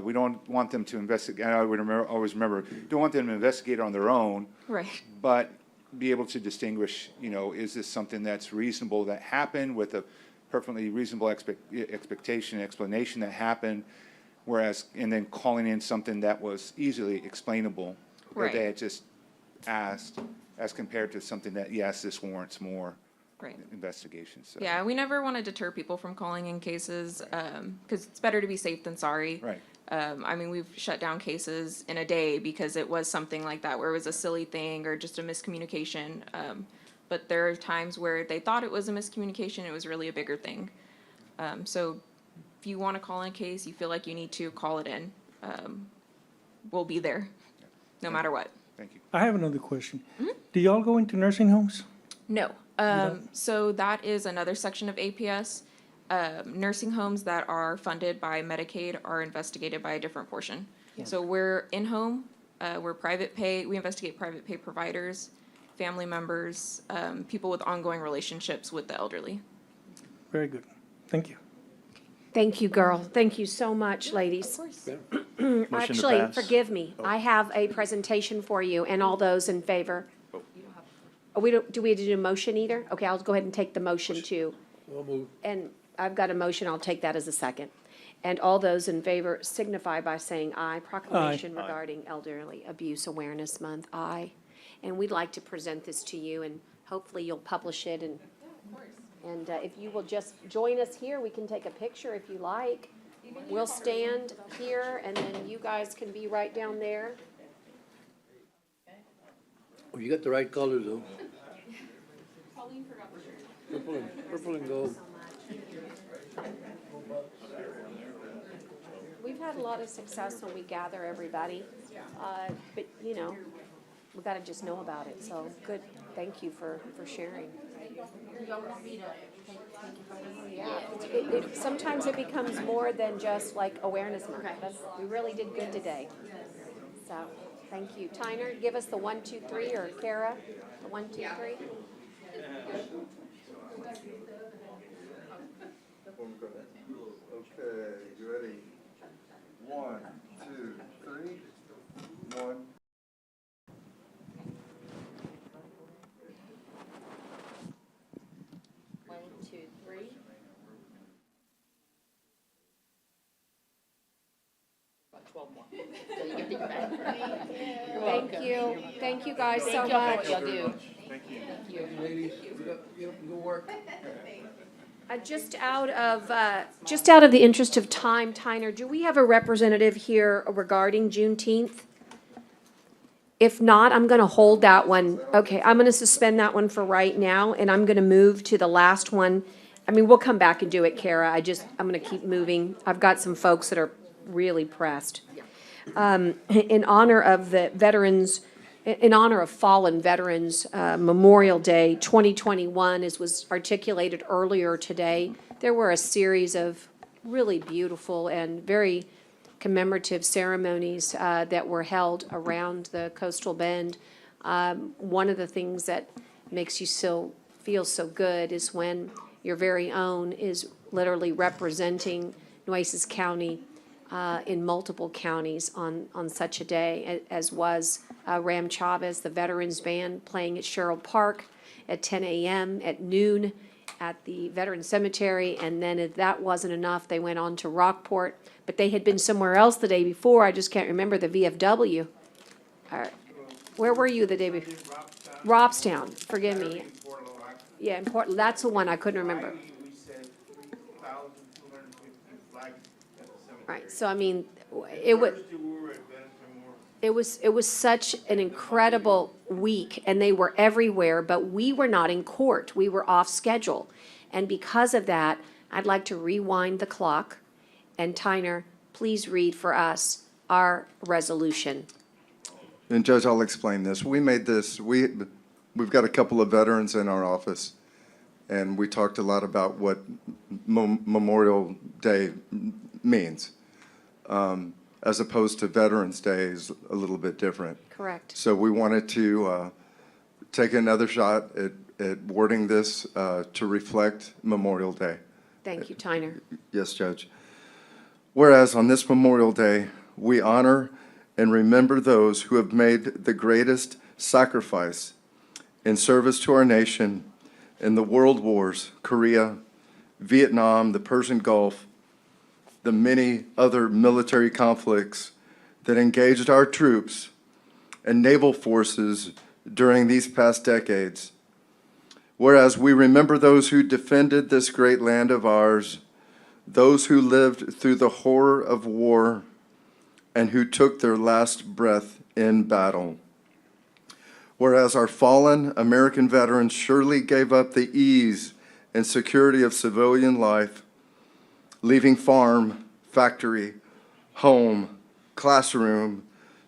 We don't want them to investigate. I would always remember, don't want them to investigate on their own. Right. But be able to distinguish, is this something that's reasonable that happened with a perfectly reasonable expectation, explanation that happened, whereas, and then calling in something that was easily explainable, Right. that they had just asked, as compared to something that, yes, this warrants more Right. investigation. So. Yeah, we never want to deter people from calling in cases, because it's better to be safe than sorry. Right. I mean, we've shut down cases in a day because it was something like that, where it was a silly thing or just a miscommunication. But there are times where they thought it was a miscommunication, it was really a bigger thing. So if you want to call in a case, you feel like you need to call it in, we'll be there, no matter what. Thank you. I have another question. Do y'all go into nursing homes? No. So that is another section of APS. Nursing homes that are funded by Medicaid are investigated by a different portion. So we're in-home, we're private pay, we investigate private pay providers, family members, people with ongoing relationships with the elderly. Very good. Thank you. Thank you, girl. Thank you so much, ladies. Motion to Actually, pass. forgive me. I have a presentation for you, and all those in favor. Oh, we don't, do we do a motion either? Okay, I'll go ahead and take the motion too. And I've got a motion, I'll take that as a second. And all those in favor signify by saying aye. Proclamation regarding Elderly Abuse Awareness Month, aye. And we'd like to present this to you, and hopefully you'll publish it. And if you will just join us here, we can take a picture if you like. We'll stand here, and then you guys can be right down there. Well, you got the right colors though. Purple and gold. We've had a lot of success when we gather everybody, but, we gotta just know about it, so good, thank you for sharing. Yeah, sometimes it becomes more than just like awareness month. We really did good today, so, thank you. Tyner, give us the 1, 2, 3, or Kara, the 1, 2, 3. Okay, you ready? 1, 2, 3. 1. Thank you guys so Thank y'all for much. what y'all do. Thank you. Thank you, ladies. Good work. Just out of the interest of time, Tyner, do we have a representative here regarding Juneteenth? If not, I'm gonna hold that one. Okay, I'm gonna suspend that one for right now, and I'm gonna move to the last one. I mean, we'll come back and do it, Kara. I'm gonna keep moving. I've got some folks that are really pressed. In honor of the veterans, in honor of fallen veterans, Memorial Day 2021, as was articulated earlier today, there were a series of really beautiful and very commemorative ceremonies that were held around the coastal bend. One of the things that makes you feel so good is when your very own is literally representing Nueces County, in multiple counties on such a day, as was Ram Chavez, the Veterans Band, playing at Sherrill Park at 10 a.m., at noon at the Veteran Cemetery, and then if that wasn't enough, they went on to Rockport, but they had been somewhere else the day before, I just can't remember, the VFW. Where were you the day before? Robstown, forgive me. Yeah, in Portland, that's the one I couldn't remember. Right, so I mean, it was such an incredible week, and they were everywhere, but we were not in court. We were off schedule. And because of that, I'd like to rewind the clock. And Tyner, please read for us our resolution. And Judge, I'll explain this. We made this, we've got a couple of veterans in our office, and we talked a lot about what Memorial Day means, as opposed to Veterans Day is a little bit different. Correct. So we wanted to take another shot at wording this to reflect Memorial Day. Thank you, Tyner. Yes, Judge. Whereas on this Memorial Day, we honor and remember those who have made the greatest sacrifice in service to our nation in the world wars, Korea, Vietnam, the Persian Gulf, the many other military conflicts that engaged our troops and naval forces during these past decades. Whereas we remember those who defended this great land of ours, those who lived through the horror of war, and who took their last breath in battle. Whereas our fallen American veterans surely gave up the ease and security of civilian life, leaving farm, factory, home, classroom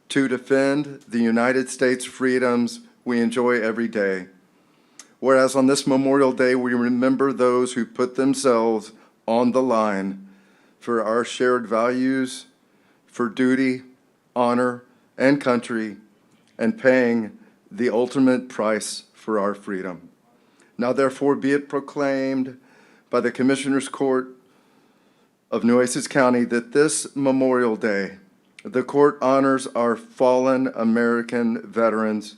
to defend the United States freedoms we enjoy every day. Whereas on this Memorial Day, we remember those who put themselves on the line for our shared values, for duty, honor, and country, and paying the ultimate price for our freedom. Now therefore be it proclaimed by the Commissioner's Court of Nueces County that this Memorial Day, the court honors our fallen American veterans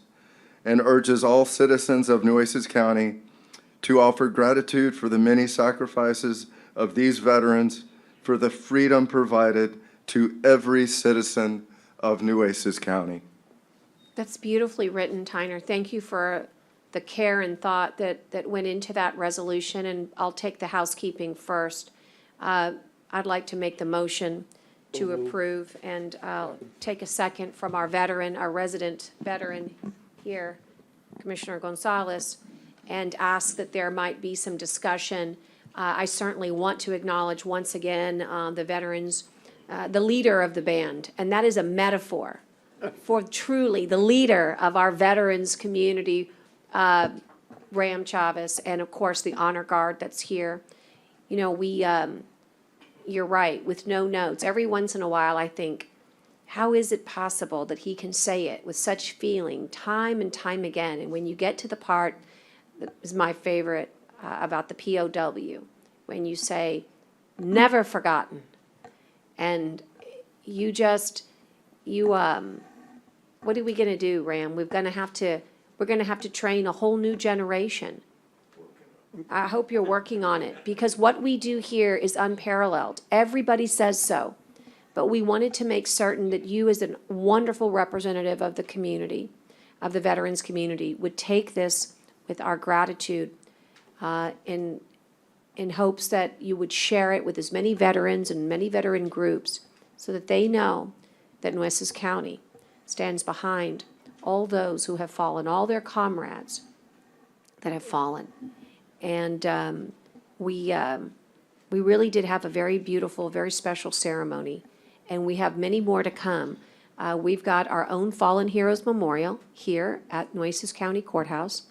and urges all citizens of Nueces County to offer gratitude for the many sacrifices of these veterans for the freedom provided to every citizen of Nueces County. That's beautifully written, Tyner. Thank you for the care and thought that went into that resolution, and I'll take the housekeeping first. I'd like to make the motion to approve, and I'll take a second from our veteran, our resident veteran here, Commissioner Gonzalez, and ask that there might be some discussion. I certainly want to acknowledge once again the veterans, the leader of the band, and that is a metaphor for truly the leader of our veterans community, Ram Chavez, and of course the honor guard that's here. You know, you're right, with no notes. Every once in a while I think, how is it possible that he can say it with such feeling time and time again? And when you get to the part that is my favorite about the POW, when you say, never forgotten, and what are we gonna do, Ram? We're gonna have to train a whole new generation. I hope you're working on it, because what we do here is unparalleled. Everybody says so. But we wanted to make certain that you, as a wonderful representative of the community, of the veterans community, would take this with our gratitude in hopes that you would share it with as many veterans and many veteran groups so that they know that Nueces County stands behind all those who have fallen, all their comrades that have fallen. And we really did have a very beautiful, very special ceremony, and we have many more to come. We've got our own Fallen Heroes Memorial here at Nueces County Courthouse,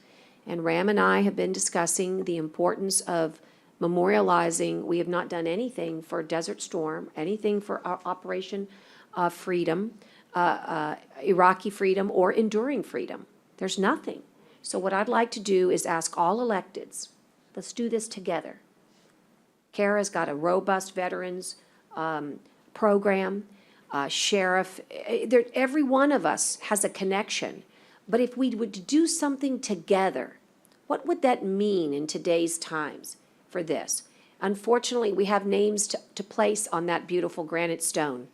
and Ram and I have been discussing the importance of memorializing. We have not done anything for Desert Storm, anything for our Operation Freedom, Iraqi freedom, or Enduring Freedom. There's nothing. So what I'd like to do is ask all electeds, let's do this together. Kara's got a robust veterans program, sheriff. Every one of us has a connection. But if we would do something together, what would that mean in today's times for this? Unfortunately, we have names to place on that beautiful granite stone.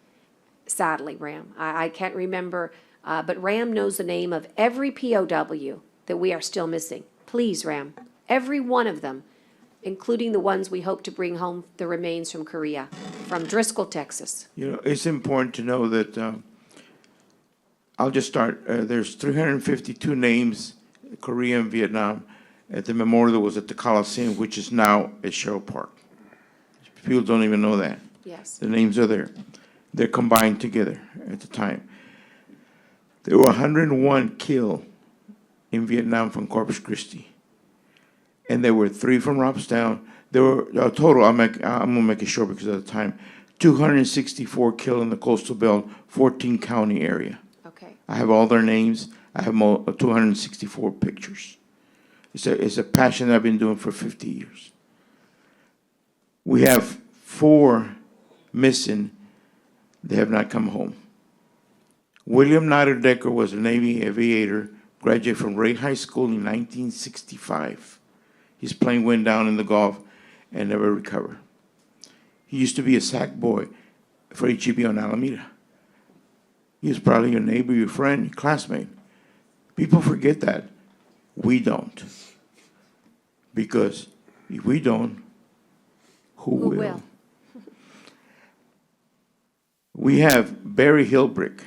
Sadly, Ram. I can't remember, but Ram knows the name of every POW that we are still missing. Please, Ram, every one of them, including the ones we hope to bring home the remains from Korea, from Driscoll, Texas. You know, it's important to know that I'll just start. There's 352 names, Korea and Vietnam, at the memorial that was at the Coliseum, which is now at Sherrill Park. People don't even know that. Yes. The names are there. They're combined together at the time. There were 101 killed in Vietnam from Corpus Christi. And there were 3 from Robstown. There were a total, I'm gonna make it short because of the time, 264 killed in the coastal belt, 14 county area. Okay. I have all their names. I have 264 pictures. It's a passion I've been doing for 50 years. We have 4 missing. They have not come home. William Niederdecker was a Navy aviator, graduated from Ray High School in 1965. His plane went down in the Gulf and never recovered. He used to be a SAC boy for HEB on Alameda. He was probably your neighbor, your friend, your classmate. People forget that. We don't. Because if we don't, who will? We have Barry Hilbrick,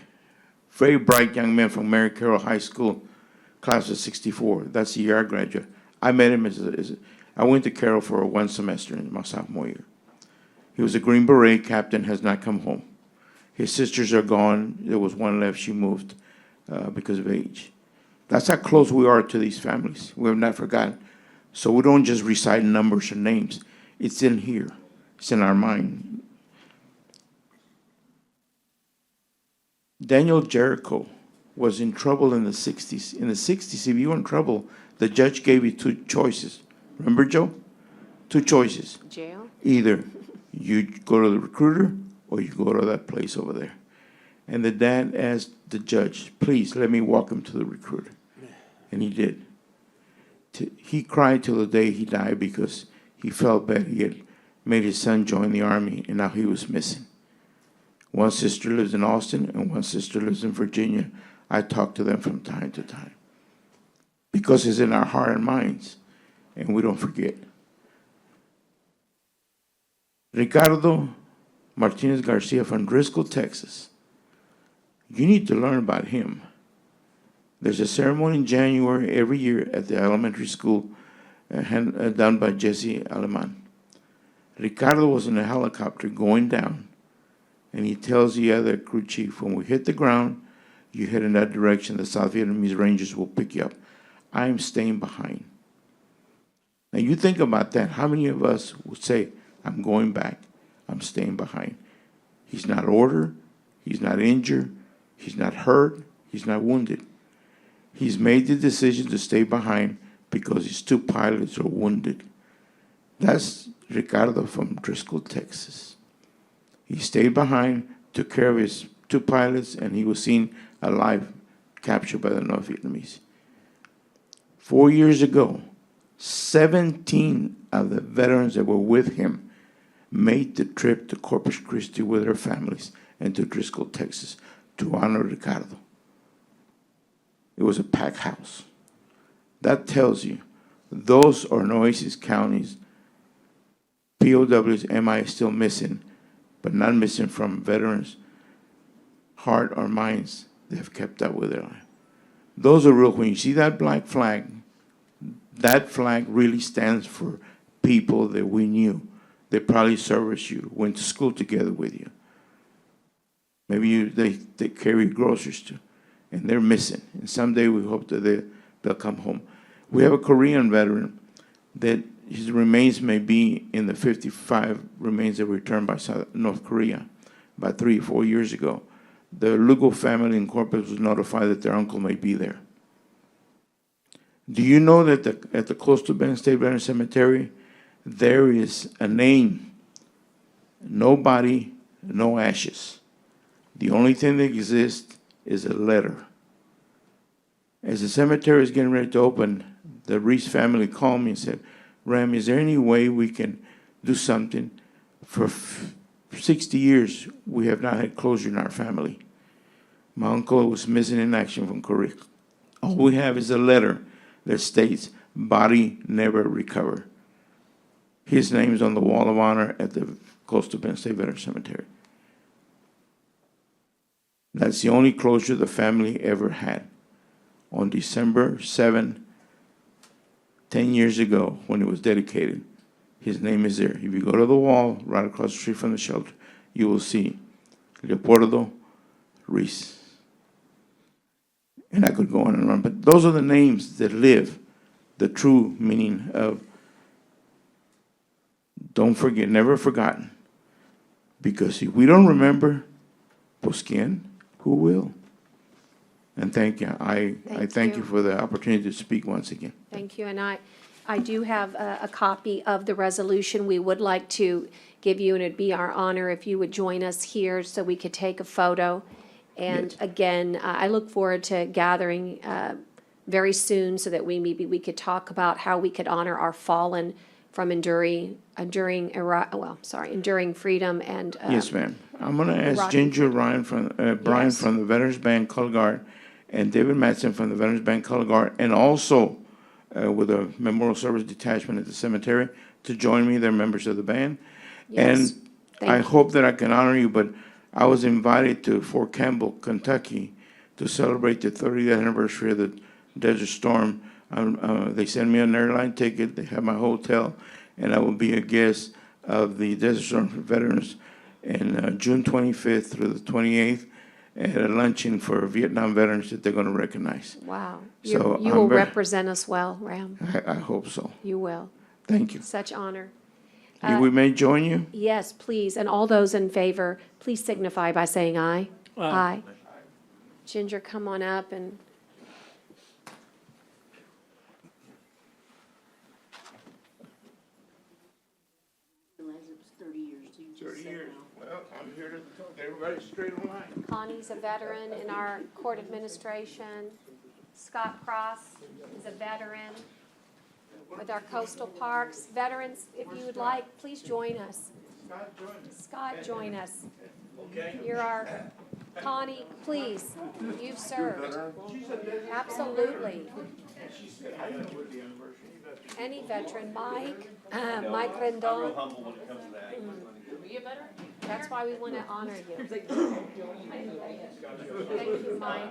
very bright young man from Mary Carroll High School, class of 64. That's the year I graduated. I met him I went to Carroll for 1 semester in my sophomore year. He was a Green Beret captain, has not come home. His sisters are gone. There was one left. She moved because of age. That's how close we are to these families. We have not forgotten. So we don't just recite numbers or names. It's in here. It's in our mind. Daniel Jericho was in trouble in the 60s. In the 60s, if you were in trouble, the judge gave you 2 choices. Remember, Joe? 2 choices. Jail? Either you go to the recruiter or you go to that place over there. And the dad asked the judge, please let me walk him to the recruiter. And he did. He cried till the day he died because he felt bad. He had made his son join the Army, and now he was missing. One sister lives in Austin, and one sister lives in Virginia. I talk to them from time to time because it's in our heart and minds, and we don't forget. Ricardo Martinez Garcia from Driscoll, Texas. You need to learn about him. There's a ceremony in January every year at the elementary school done by Jesse Aleman. Ricardo was in a helicopter going down, and he tells the other crew chief, when we hit the ground, you head in that direction, the South Vietnamese Rangers will pick you up. I'm staying behind. Now you think about that. How many of us would say, I'm going back, I'm staying behind? He's not ordered, he's not injured, he's not hurt, he's not wounded. He's made the decision to stay behind because his 2 pilots are wounded. That's Ricardo from Driscoll, Texas. He stayed behind, took care of his 2 pilots, and he was seen alive, captured by the North Vietnamese. 4 years ago, 17 of the veterans that were with him made the trip to Corpus Christi with their families and to Driscoll, Texas, to honor Ricardo. It was a packed house. That tells you those are Nueces counties. POWs, MI is still missing, but not missing from veterans' heart or minds. They have kept up with their life. Those are real. When you see that black flag, that flag really stands for people that we knew. They probably serviced you, went to school together with you. Maybe they carry groceries too. And they're missing. And someday we hope that they'll come home. We have a Korean veteran that his remains may be in the 55 remains that were returned by North Korea about 3 or 4 years ago. The Lugo family in Corpus was notified that their uncle may be there. Do you know that at the Coastal Bend State Veteran Cemetery, there is a name. Nobody no ashes. The only thing that exists is a letter. As the cemetery is getting ready to open, the Reese family called me and said, Ram, is there any way we can do something? For 60 years, we have not had closure in our family. My uncle was missing in action from Korea. All we have is a letter that states, body never recovered. His name is on the wall of honor at the Coastal Bend State Veterans Cemetery. That's the only closure the family ever had. On December 7, 10 years ago, when it was dedicated, his name is there. If you go to the wall right across the street from the shelter, you will see Leopoldo Reese. And I could go on and on, but those are the names that live the true meaning of don't forget, never forgotten. Because if we don't remember, pues quién? Who will? And thank you. I thank you for the opportunity to speak once again. Thank you, and I do have a copy of the resolution. We would like to give you, and it'd be our honor if you would join us here so we could take a photo. And again, I look forward to gathering very soon so that we could talk about how we could honor our fallen from enduring freedom and. Yes, ma'am. I'm going to ask Rocky. Ginger Brian from Yes. the Veterans Band Color Guard and David Matson from the Veterans Band Color Guard, and also with a Memorial Service Detachment at the cemetery to join me. They're members of the band. Yes. And Thank I you. hope that I can honor you, but I was invited to Fort Campbell, Kentucky, to celebrate the 30th anniversary of the Desert Storm. They sent me an airline ticket. They have my hotel, and I will be a guest of the Desert Storm for Veterans in June 25th through the 28th at a luncheon for Vietnam veterans that they're going to recognize. Wow. So You I'm will very- represent us well, Ram. I hope so. You will. Thank you. Such honor. If we may join you? Yes, please. And all those in favor, please signify by saying aye. Aye. Ginger, come on up and. Realize it was 30 years, so you just 30 said years. no. Well, I'm here to talk to everybody straight on line. Connie's a veteran in our court administration. Scott Cross is a veteran with our coastal parks. Veterans, if you would like, please join us. Scott, join us. You're our, Connie, please, you've served. Absolutely. Any veteran, Mike, Mike Rendon. That's why we want to honor you. Thank you, Mike.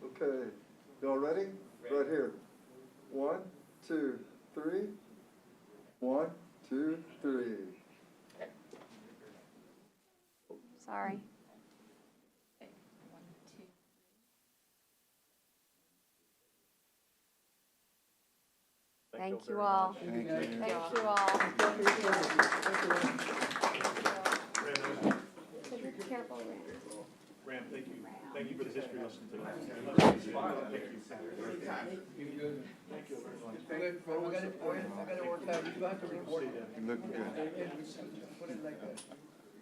Okay, y'all ready? Right here. 1, 2, 3. 1, 2, 3. Sorry. Thank you all. Thank you all. Be careful, Ram. Ram, thank you. Thank you for the history lesson today. Thank you very much. I got to work out, you got to report it. You look good. Put it like that,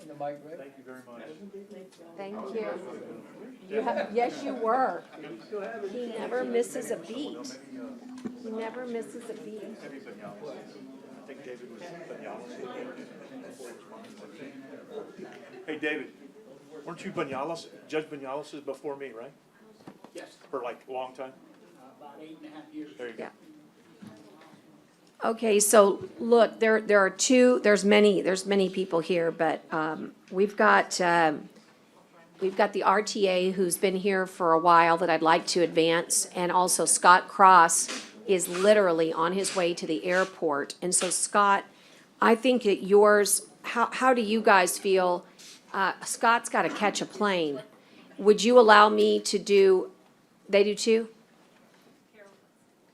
in the mic, right? Thank you very much. Thank you. Yes, you were. He never misses a beat. He never misses a beat. I think David was Banyales. Hey, David, weren't you Banyales, Judge Banyales is before me, right? Yes, For like a long time? about 8.5 years. There you go. Yeah. Okay, so look, there's many people here, but we've got the RTA who's been here for a while that I'd like to advance, and also Scott Cross is literally on his way to the airport. And so Scott, I think that yours, how do you guys feel? Scott's got to catch a plane. Would you allow me to do, they do too?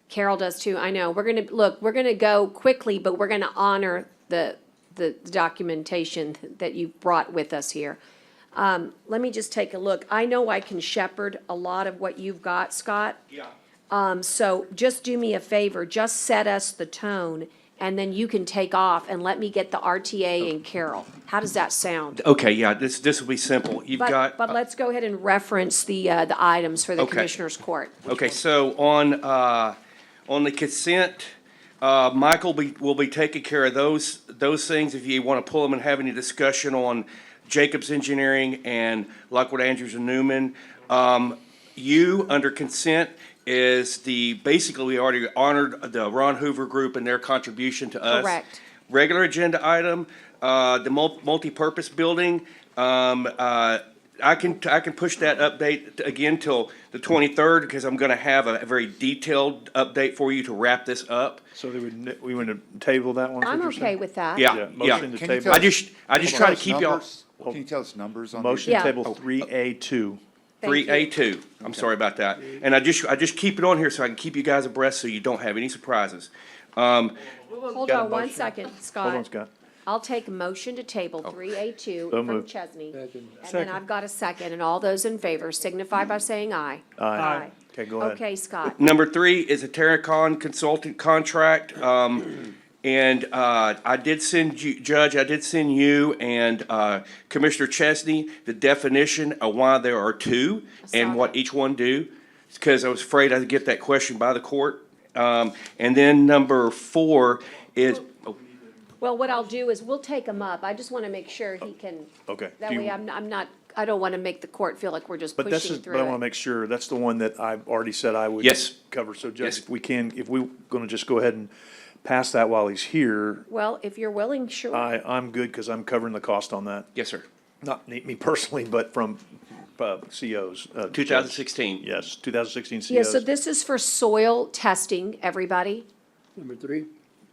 Carol does too, I know. We're gonna go quickly, but we're gonna honor the documentation that you brought with us here. Let me just take a look. I know I can shepherd a lot of what you've got, Scott. Yeah. So just do me a favor, just set us the tone, and then you can take off and let me get the RTA and Carol. How does that sound? Okay, yeah, this will be simple. You've got. But let's go ahead and reference the items for the Okay. Commissioners Court. Okay, so on the consent, Michael will be taking care of those things. If you want to pull them and have any discussion on Jacobs Engineering and Lockwood Andrews and Newman. You, under consent, is basically we already honored the Ron Hoover Group and their contribution to us. Correct. Regular agenda item, the multi-purpose building, I can push that update again till the 23rd, because I'm gonna have a very detailed update for you to wrap this up. So we want to table that one? is what I'm you're okay saying? with that. Yeah. Motion to Can you table. tell I just try to keep y'all. Can you tell us numbers on? Motion Yeah. to table 3A2. Thank you. 3A2, I'm sorry about that. And I just keep it on here so I can keep you guys abreast so you don't have any surprises. Hold Got a on one motion? second, Hold on, Scott. Scott. I'll take a motion to table 3A2 So from moved. Chesney. And then Second. I've got a second, and all those in favor signify by saying aye. Aye. Okay, go ahead. Okay, Scott. Number 3 is a Terracon consultant contract. And I did send you, Judge, I did send you and Commissioner Chesney the definition of why there are two and what each one do, because I was afraid I'd get that question by the court. And then number 4 is, Well, what I'll do is we'll take him up. I just want to make sure he can, Okay. that Do you- way I'm not, I don't want to make the court feel like we're just But this pushing is, but I want to through it. make sure, that's the one that I've already said I would Yes. cover. So Yes. Judge, if we're going to just go ahead and pass that while he's here, Well, if you're willing, sure. I'm good because I'm covering the cost on that. yes, sir, Not me personally, but from COs. Judge. 2016. Yes, 2016 COs. Yeah, so this is for soil testing, everybody, Number 3?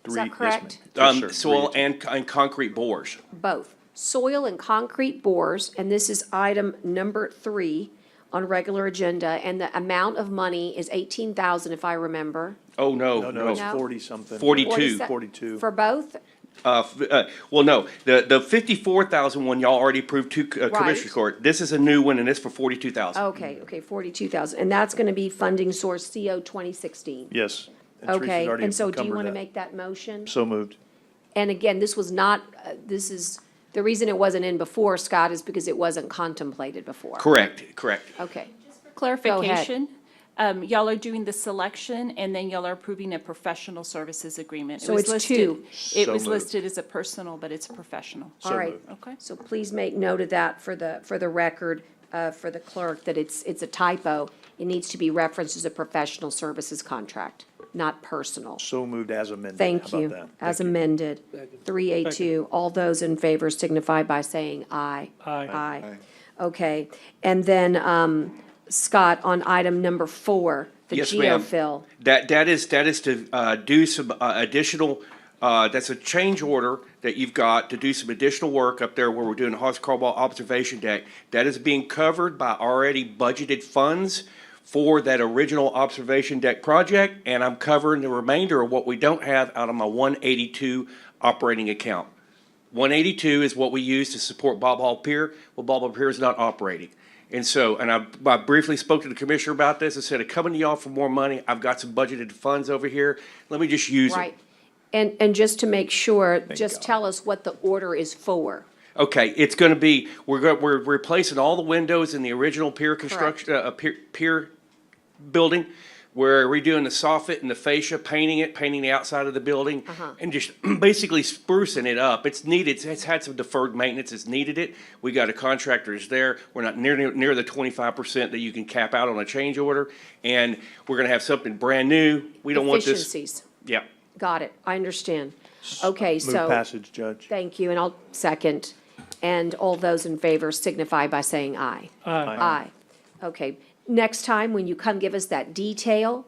is that correct? Yes, sir. Soil 3A2. and concrete bores. Both. Soil and concrete bores, and this is item number 3 on regular agenda, and the amount of money is 18,000 if I remember. Oh, No, it's No. 40-something. 42. 42. For both? Well, no, the 54,000 one y'all already approved to Commissioner's Court. This is a new one, and it's for 42,000. Okay, 42,000, and that's gonna be funding source CO 2016. Yes. And Teresa's Okay, already and so do you encumbered wanna that. make that motion? So moved. And again, this was not, this is, the reason it wasn't in before, Scott, is because it wasn't contemplated before. Correct. Okay. Clarification, y'all are doing the selection, and then y'all are approving a professional services agreement. It So was it's listed- two. It So was moved. listed as a personal, but it's a professional. All right. moved. Okay. So please make note of that for the record, for the clerk, that it's a typo. It needs to be referenced as a professional services contract, not personal. So moved as amended. Thank How about you. that? As Thank you. amended. 3A2, all those in favor signify by saying aye. Aye. Aye. Okay, and then, Scott, on item number 4, the Yes, ma'am. geofill. That is to do some additional, that's a change order that you've got to do some additional work up there where we're doing a Hoss Carball observation deck. That is being covered by already budgeted funds for that original observation deck project, and I'm covering the remainder of what we don't have out of my 182 operating account. 182 is what we use to support Bob Hall Pier. Well, Bob Hall Pier is not operating. And so, and I briefly spoke to the commissioner about this. I said, I'm coming to y'all for more money. I've got some budgeted funds over here. Let me just use them. Right. And just to make sure, just tell us what the order is for. Okay, it's gonna be, we're replacing all the windows in the original pier construction, pier building. We're redoing the soffit and the fascia, painting the outside of the building, and just basically sprucing it up. It's needed, it's had some deferred maintenance, it's needed it. We got a contractor that's there. We're not near the 25% that you can cap out on a change order. And we're gonna have something brand new. We don't want this. Efficiencies. Yeah. Got it. I understand. Okay, Move so. passage, Judge. Thank you, and I'll second. And all those in favor signify by saying aye. Aye. Okay. Next time, when you come give us that detail,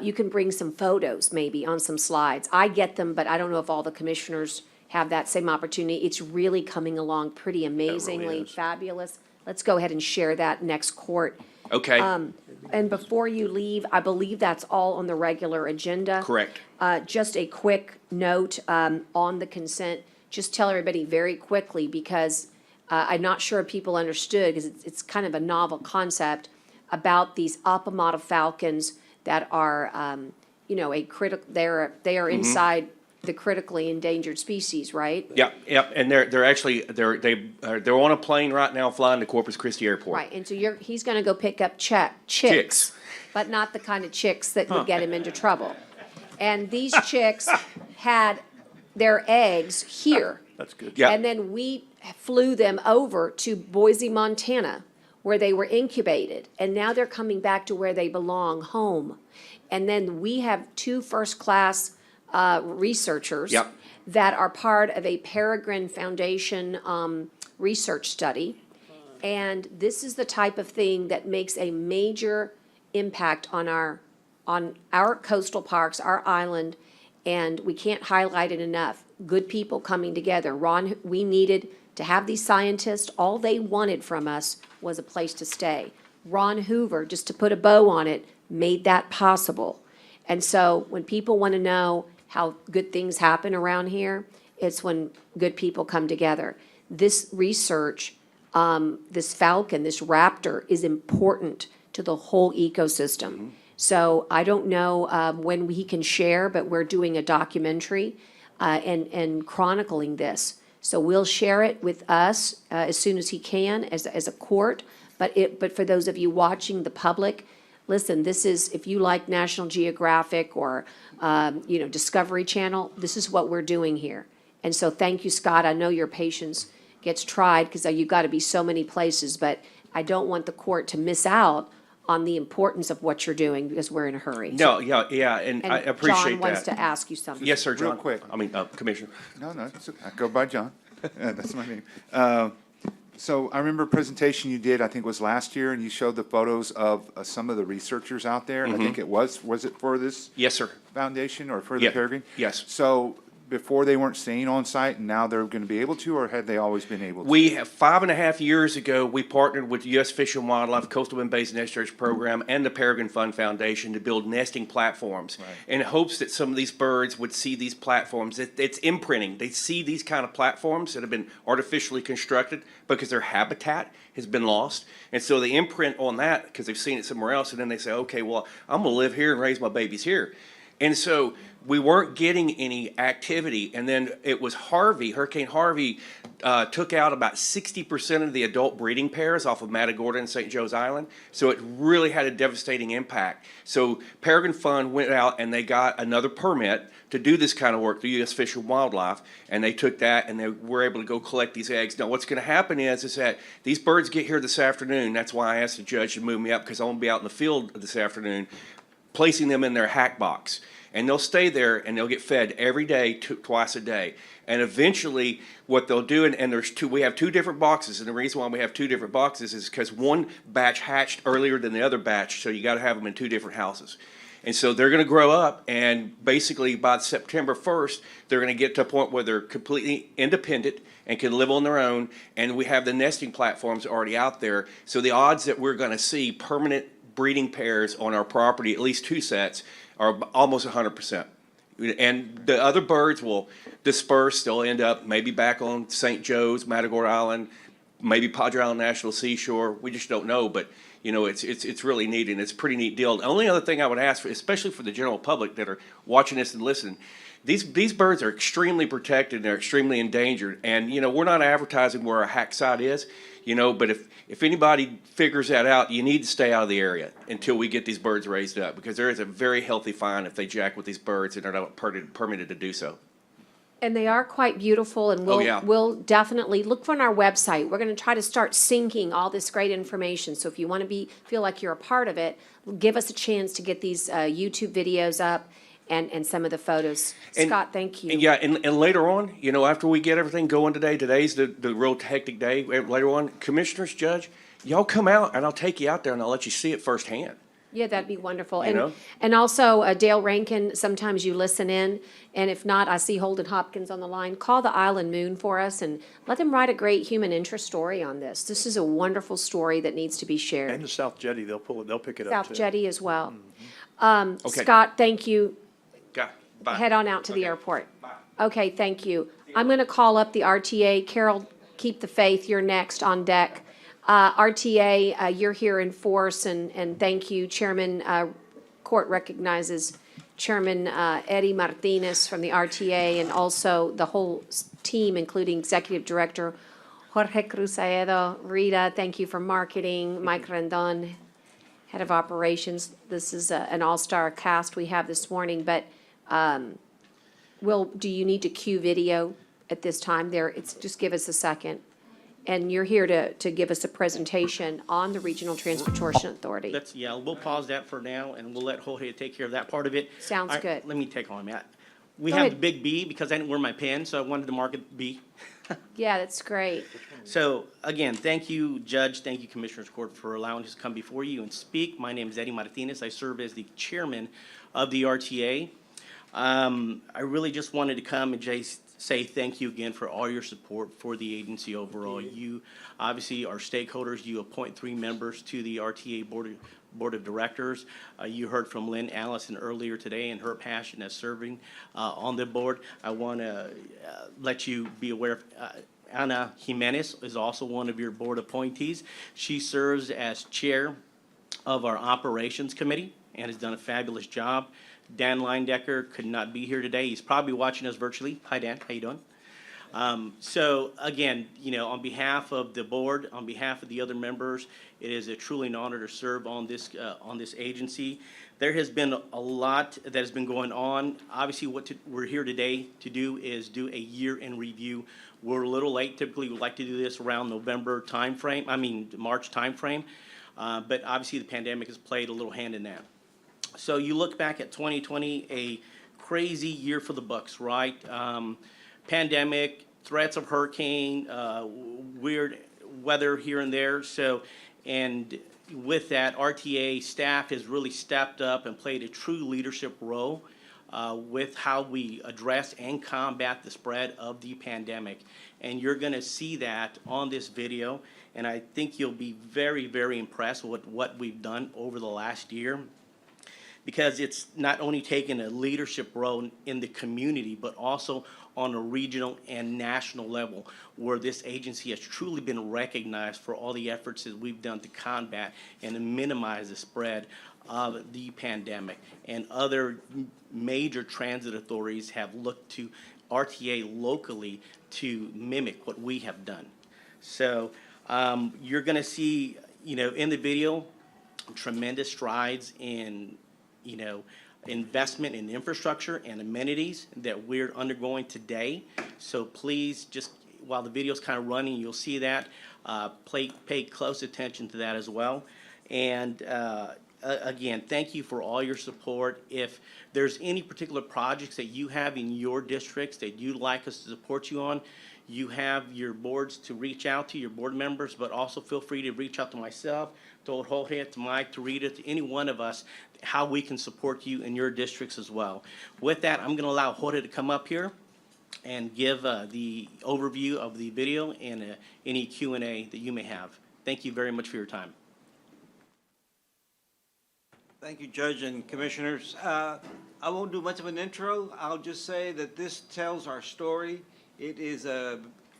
you can bring some photos maybe on some slides. I get them, but I don't know if all the commissioners have that same opportunity. It's really coming along pretty amazingly is. fabulous. Let's go ahead and share that next court. Okay, And before you leave, I believe that's all on the regular agenda. correct. Just a quick note on the consent, just tell everybody very quickly, because I'm not sure if people understood, because it's kind of a novel concept, about these Apamata Falcons that are, a critical, they are inside the critically endangered species, right? Yep, and they're actually, they're on a plane right now flying to Corpus Christi Airport. Right, and so he's gonna go pick up chicks, but not the kind of chicks that would get him into trouble. And these chicks had their eggs here. That's good. Yeah. And then we flew them over to Boise, Montana, where they were incubated. And now they're coming back to where they belong, home. And then we have two first-class researchers Yep. that are part of a Peregrine Foundation research study. And this is the type of thing that makes a major impact on our coastal parks, our island, and we can't highlight it enough. Good people coming together. Ron, we needed to have these scientists. All they wanted from us was a place to stay. Ron Hoover, just to put a bow on it, made that possible. And so when people want to know how good things happen around here, it's when good people come together. This research, this falcon, this raptor is important to the whole ecosystem. So I don't know when he can share, but we're doing a documentary and chronicling this. So we'll share it with us as soon as he can as a court. But for those of you watching, the public, listen, this is, if you like National Geographic or, Discovery Channel, this is what we're doing here. And so thank you, Scott. I know your patience gets tried because you've got to be so many places, but I don't want the court to miss out on the importance of what you're doing because we're in a hurry. No, yeah, and I appreciate that. John wants to ask you something. Yes, sir, John. Real quick. I mean, Commissioner. No, it's okay. I go by John. That's my name. So I remember a presentation you did, I think it was last year, and you showed the photos of some of the researchers out there. I think it was it for this? Yes, sir. Foundation or for the Yeah, Peregrine? yes. So before they weren't staying on site and now they're going to be able to, or had they always been able to? We have 5.5 years ago, we partnered with U.S. Fish and Wildlife, Coastal Wind Basin Estuaries Program, and the Peregrine Fund Foundation to build nesting platforms in hopes that some of these birds would see these platforms. It's imprinting. They see these kind of platforms that have been artificially constructed because their habitat has been lost. And so they imprint on that because they've seen it somewhere else, and then they say, okay, well, I'm going to live here and raise my babies here. And so we weren't getting any activity. And then it was Hurricane Harvey took out about 60% of the adult breeding pairs off of Matagorda and St. Joe's Island. So it really had a devastating impact. So Peregrine Fund went out and they got another permit to do this kind of work, the U.S. Fish and Wildlife, and they took that and they were able to go collect these eggs. Now what's going to happen is that these birds get here this afternoon. That's why I asked the judge to move me up because I'm going to be out in the field this afternoon, placing them in their hack box. And they'll stay there and they'll get fed every day, twice a day. And eventually what they'll do, and we have two different boxes. And the reason why we have two different boxes is because one batch hatched earlier than the other batch. So you got to have them in two different houses. And so they're going to grow up, and basically by September 1st, they're going to get to a point where they're completely independent and can live on their own. And we have the nesting platforms already out there. So the odds that we're going to see permanent breeding pairs on our property, at least two sets, are almost 100%. And the other birds will disperse. They'll end up maybe back on St. Joe's, Matagorda Island, maybe Padre Island National Seashore. We just don't know, but it's really neat, and it's a pretty neat deal. The only other thing I would ask, especially for the general public that are watching this and listening, these birds are extremely protected and they're extremely endangered. And we're not advertising where our hack site is, but if anybody figures that out, you need to stay out of the area until we get these birds raised up, because there is a very healthy fine if they jack with these birds and are not permitted to do so. And they are quite beautiful, and we'll definitely look on our website. We're going to try to start syncing all this great information. So if you want to feel like you're a part of it, give us a chance to get these YouTube videos up and some of the photos. Scott, thank you. And later on, after we get everything going today's the real hectic day. Later on, commissioners, judge, y'all come out and I'll take you out there and I'll let you see it firsthand. Yeah, that'd be wonderful. You know? And also, Dale Rankin, sometimes you listen in, and if not, I see Holden Hopkins on the line. Call the Island Moon for us and let them write a great human interest story on this. This is a wonderful story that needs to be shared. And the South Jetty, they'll pick it up too. South Jetty as well. Okay. Scott, thank you. Bye. Head on out to the airport. Okay, thank you. I'm going to call up the RTA. Carol, keep the faith. You're next on deck. RTA, you're here in force, and thank you. Chairman, court recognizes Chairman Eddie Martinez from the RTA, and also the whole team, including Executive Director Jorge Cruzaedo, Rita, thank you for marketing, Mike Rendon, Head of Operations. This is an all-star cast we have this morning, but do you need to cue video at this time there? Just give us a second. And you're here to give us a presentation on the Regional Transportation Authority. We'll pause that for now, and we'll let Jorge take care of that part of it. Sounds good. Let me take on that. We Go have ahead. the big B because I didn't wear my pen, so I wanted to mark it B. Yeah, that's great. So again, thank you, Judge, thank you, Commissioners Court, for allowing us to come before you and speak. My name is Eddie Martinez. I serve as the chairman of the RTA. I really just wanted to come and just say thank you again for all your support for the agency overall. You obviously are stakeholders. You appoint 3 members to the RTA Board of Directors. You heard from Lynn Allison earlier today and her passion as serving on the board. I want to let you be aware of Ana Jimenez is also one of your board appointees. She serves as chair of our operations committee and has done a fabulous job. Dan Leindecker could not be here today. He's probably watching us virtually. Hi, Dan. How you doing? So again, on behalf of the board, on behalf of the other members, it is truly an honor to serve on this agency. There has been a lot that has been going on. Obviously, we're here today to do is do a year in review. We're a little late. Typically, we like to do this around March timeframe. But obviously, the pandemic has played a little hand in that. So you look back at 2020, a crazy year for the Bucks, right? Pandemic, threats of hurricane, weird weather here and there. And with that, RTA staff has really stepped up and played a true leadership role with how we address and combat the spread of the pandemic. And you're going to see that on this video. And I think you'll be very, very impressed with what we've done over the last year, because it's not only taken a leadership role in the community, but also on a regional and national level, where this agency has truly been recognized for all the efforts that we've done to combat and to minimize the spread of the pandemic. And other major transit authorities have looked to RTA locally to mimic what we have done. So you're gonna see, in the video, tremendous strides in investment in infrastructure and amenities that we're undergoing today. So please, just while the video's kind of running, you'll see that. Pay close attention to that as well. And again, thank you for all your support. If there's any particular projects that you have in your districts that you'd like us to support you on, you have your boards to reach out to, your board members, but also feel free to reach out to myself, to Jorge, to Mike, to Rita, to any one of us, how we can support you in your districts as well. With that, I'm going to allow Jorge to come up here and give the overview of the video and any Q&A that you may have. Thank you very much for your time. Thank you, Judge and Commissioners. I won't do much of an intro. I'll just say that this tells our story. It is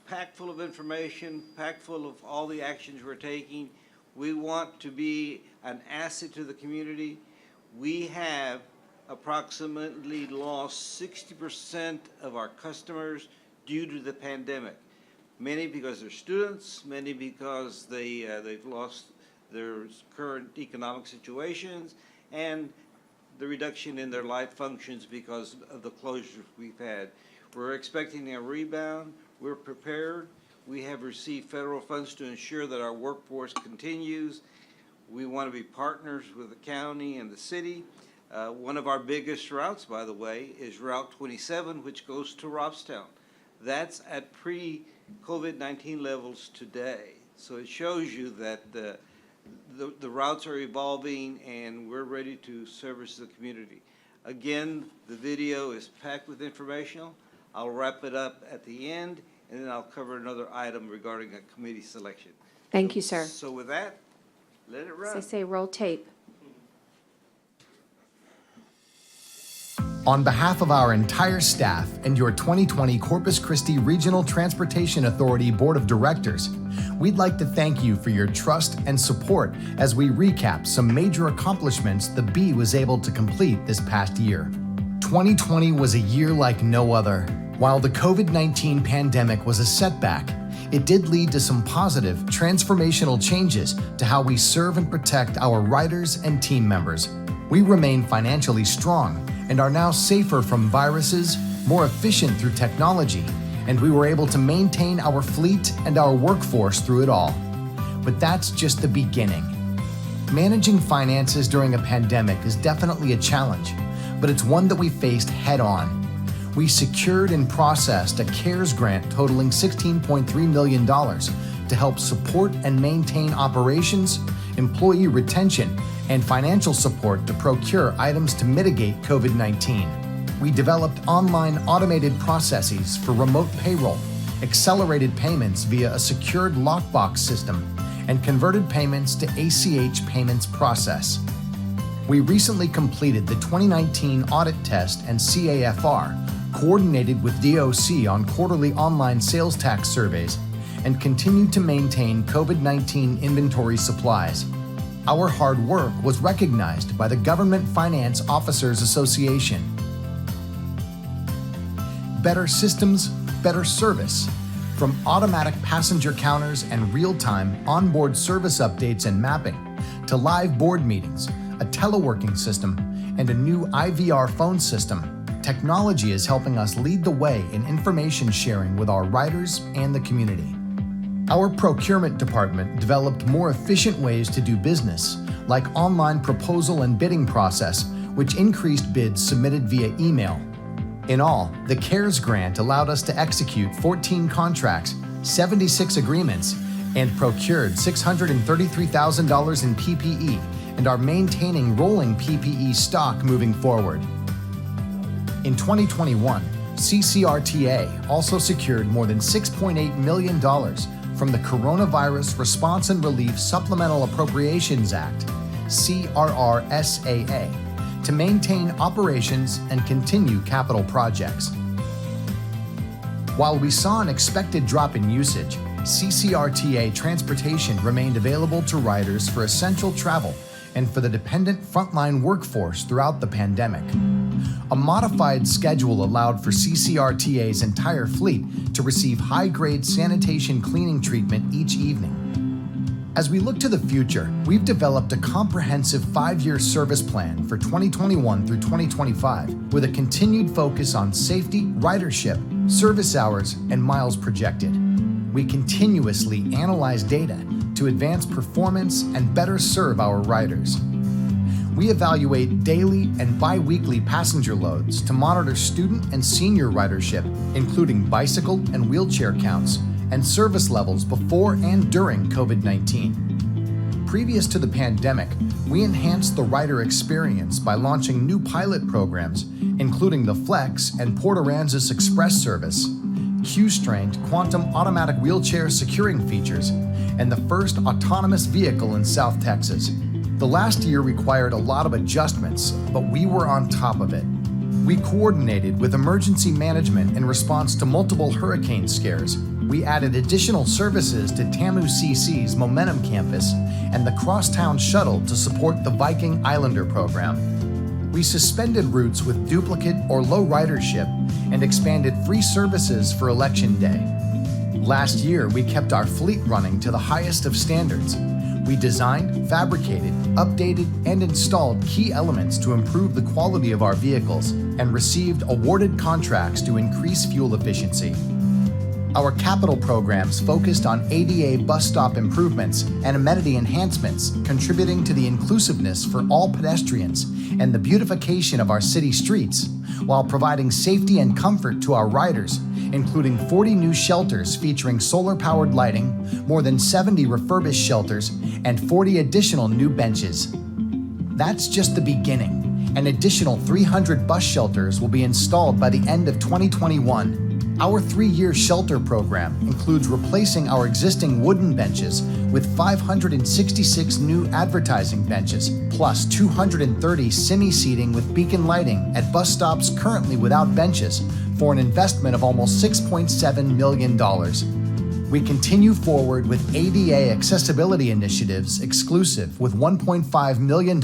packed full of information, packed full of all the actions we're taking. We want to be an asset to the community. We have approximately lost 60% of our customers due to the pandemic. Many because they're students, many because they've lost their current economic situations, and the reduction in their life functions because of the closures we've had. We're expecting a rebound. We're prepared. We have received federal funds to ensure that our workforce continues. We want to be partners with the county and the city. One of our biggest routes, by the way, is Route 27, which goes to Robstown. That's at pre-COVID-19 levels today. So it shows you that the routes are evolving and we're ready to service the community. Again, the video is packed with information. I'll wrap it up at the end, and then I'll cover another item regarding a committee selection. Thank you, sir. So with that, let it run. As they say, roll tape. On behalf of our entire staff and your 2020 Corpus Christi Regional Transportation Authority Board of Directors, we'd like to thank you for your trust and support as we recap some major accomplishments the B was able to complete this past year. 2020 was a year like no other. While the COVID-19 pandemic was a setback, it did lead to some positive, transformational changes to how we serve and protect our riders and team members. We remain financially strong and are now safer from viruses, more efficient through technology, and we were able to maintain our fleet and our workforce through it all. But that's just the beginning. Managing finances during a pandemic is definitely a challenge, but it's one that we faced head on. We secured and processed a CARES grant totaling $16.3 million to help support and maintain operations, employee retention, and financial support to procure items to mitigate COVID-19. We developed online automated processes for remote payroll, accelerated payments via a secured lockbox system, and converted payments to ACH payments process. We recently completed the 2019 audit test and CAFR, coordinated with DOC on quarterly online sales tax surveys, and continued to maintain COVID-19 inventory supplies. Our hard work was recognized by the Government Finance Officers Association. Better systems, better service. From automatic passenger counters and real-time onboard service updates and mapping, to live board meetings, a teleworking system, and a new IVR phone system, technology is helping us lead the way in information sharing with our riders and the community. Our procurement department developed more efficient ways to do business, like online proposal and bidding process, which increased bids submitted via email. In all, the CARES grant allowed us to execute 14 contracts, 76 agreements, and procured $633,000 in PPE, and are maintaining rolling PPE stock moving forward. In 2021, CCRTA also secured more than $6.8 million from the Coronavirus Response and Relief Supplemental Appropriations Act, CRRSAA, to maintain operations and continue capital projects. While we saw an expected drop in usage, CCRTA transportation remained available to riders for essential travel and for the dependent frontline workforce throughout the pandemic. A modified schedule allowed for CCRTA's entire fleet to receive high-grade sanitation cleaning treatment each evening. As we look to the future, we've developed a comprehensive 5-year service plan for 2021 through 2025 with a continued focus on safety, ridership, service hours, and miles projected. We continuously analyze data to advance performance and better serve our riders. We evaluate daily and bi-weekly passenger loads to monitor student and senior ridership, including bicycle and wheelchair counts, and service levels before and during COVID-19. Previous to the pandemic, we enhanced the rider experience by launching new pilot programs, including the Flex and Port Aransas Express service, Q-strained quantum automatic wheelchair securing features, and the first autonomous vehicle in South Texas. The last year required a lot of adjustments, but we were on top of it. We coordinated with emergency management in response to multiple hurricane scares. We added additional services to TAMU CC's Momentum Campus and the Crosstown Shuttle to support the Viking Islander program. We suspended routes with duplicate or low ridership and expanded free services for Election Day. Last year, we kept our fleet running to the highest of standards. We designed, fabricated, updated, and installed key elements to improve the quality of our vehicles and received awarded contracts to increase fuel efficiency. Our capital programs focused on ADA bus stop improvements and amenity enhancements, contributing to the inclusiveness for all pedestrians and the beautification of our city streets, while providing safety and comfort to our riders, including 40 new shelters featuring solar-powered lighting, more than 70 refurbished shelters, and 40 additional new benches. That's just the beginning. An additional 300 bus shelters will be installed by the end of 2021. Our 3-year shelter program includes replacing our existing wooden benches with 566 new advertising benches, plus 230 semi-seating with beacon lighting at bus stops currently without benches, for an investment of almost $6.7 million. We continue forward with ADA accessibility initiatives exclusive with $1.5 million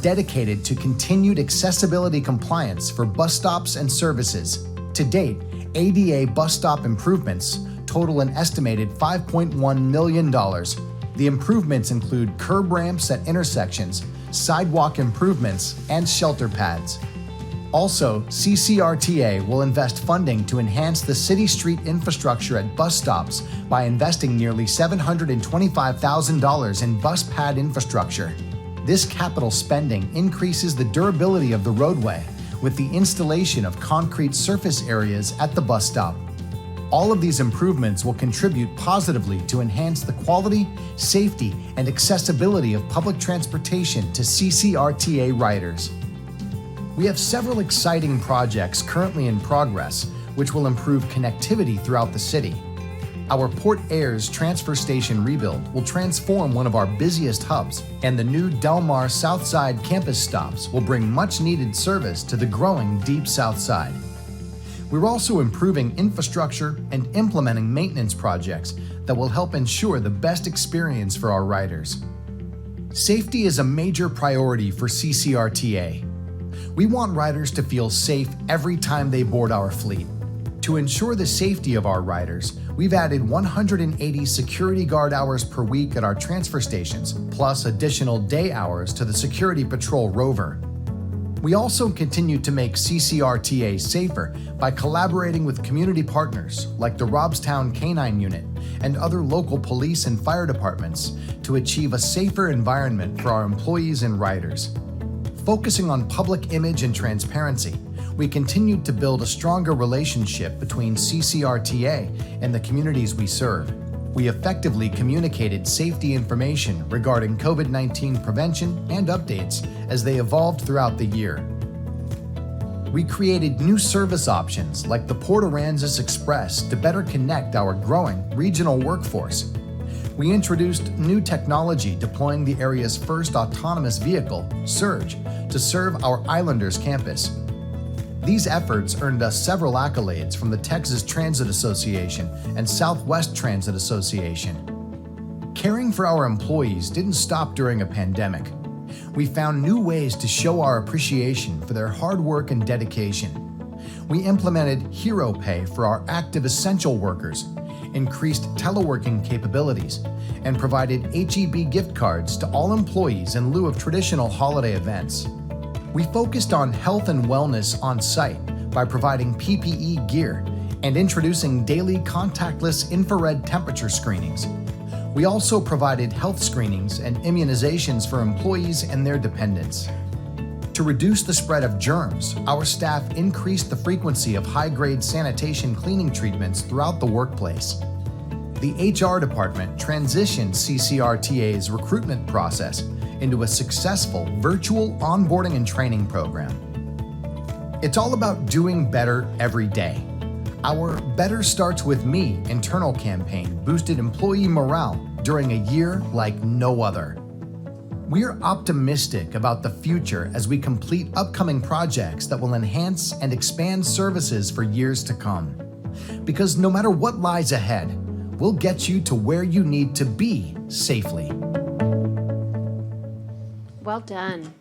dedicated to continued accessibility compliance for bus stops and services. To date, ADA bus stop improvements total an estimated $5.1 million. The improvements include curb ramps at intersections, sidewalk improvements, and shelter pads. Also, CCRTA will invest funding to enhance the city street infrastructure at bus stops by investing nearly $725,000 in bus pad infrastructure. This capital spending increases the durability of the roadway with the installation of concrete surface areas at the bus stop. All of these improvements will contribute positively to enhance the quality, safety, and accessibility of public transportation to CCRTA riders. We have several exciting projects currently in progress, which will improve connectivity throughout the city. Our Port Ayers transfer station rebuild will transform one of our busiest hubs, and the new Del Mar Southside campus stops will bring much-needed service to the growing Deep South Side. We're also improving infrastructure and implementing maintenance projects that will help ensure the best experience for our riders. Safety is a major priority for CCRTA. We want riders to feel safe every time they board our fleet. To ensure the safety of our riders, we've added 180 security guard hours per week at our transfer stations, plus additional day hours to the Security Patrol Rover. We also continue to make CCRTA safer by collaborating with community partners like the Robstown Canine Unit and other local police and fire departments to achieve a safer environment for our employees and riders. Focusing on public image and transparency, we continued to build a stronger relationship between CCRTA and the communities we serve. We effectively communicated safety information regarding COVID-19 prevention and updates as they evolved throughout the year. We created new service options like the Port Aransas Express to better connect our growing regional workforce. We introduced new technology deploying the area's first autonomous vehicle, Surge, to serve our Islanders campus. These efforts earned us several accolades from the Texas Transit Association and Southwest Transit Association. Caring for our employees didn't stop during a pandemic. We found new ways to show our appreciation for their hard work and dedication. We implemented Hero Pay for our active essential workers, increased teleworking capabilities, and provided HEB gift cards to all employees in lieu of traditional holiday events. We focused on health and wellness on site by providing PPE gear and introducing daily contactless infrared temperature screenings. We also provided health screenings and immunizations for employees and their dependents. To reduce the spread of germs, our staff increased the frequency of high-grade sanitation cleaning treatments throughout the workplace. The HR department transitioned CCRTA's recruitment process into a successful virtual onboarding and training program. It's all about doing better every day. Our Better Starts With Me internal campaign boosted employee morale during a year like no other. We're optimistic about the future as we complete upcoming projects that will enhance and expand services for years to come. Because no matter what lies ahead, we'll get you to where you need to be safely. Well done.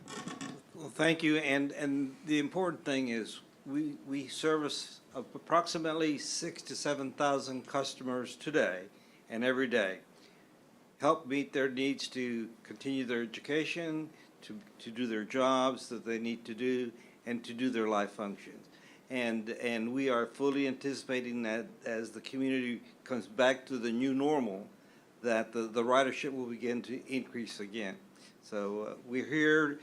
Well, thank you, and the important thing is we service approximately 6,000 to 7,000 customers today and every day. Help meet their needs to continue their education, to do their jobs that they need to do, and to do their life functions. And we are fully anticipating that as the community comes back to the new normal, that the ridership will begin to increase again. So we're here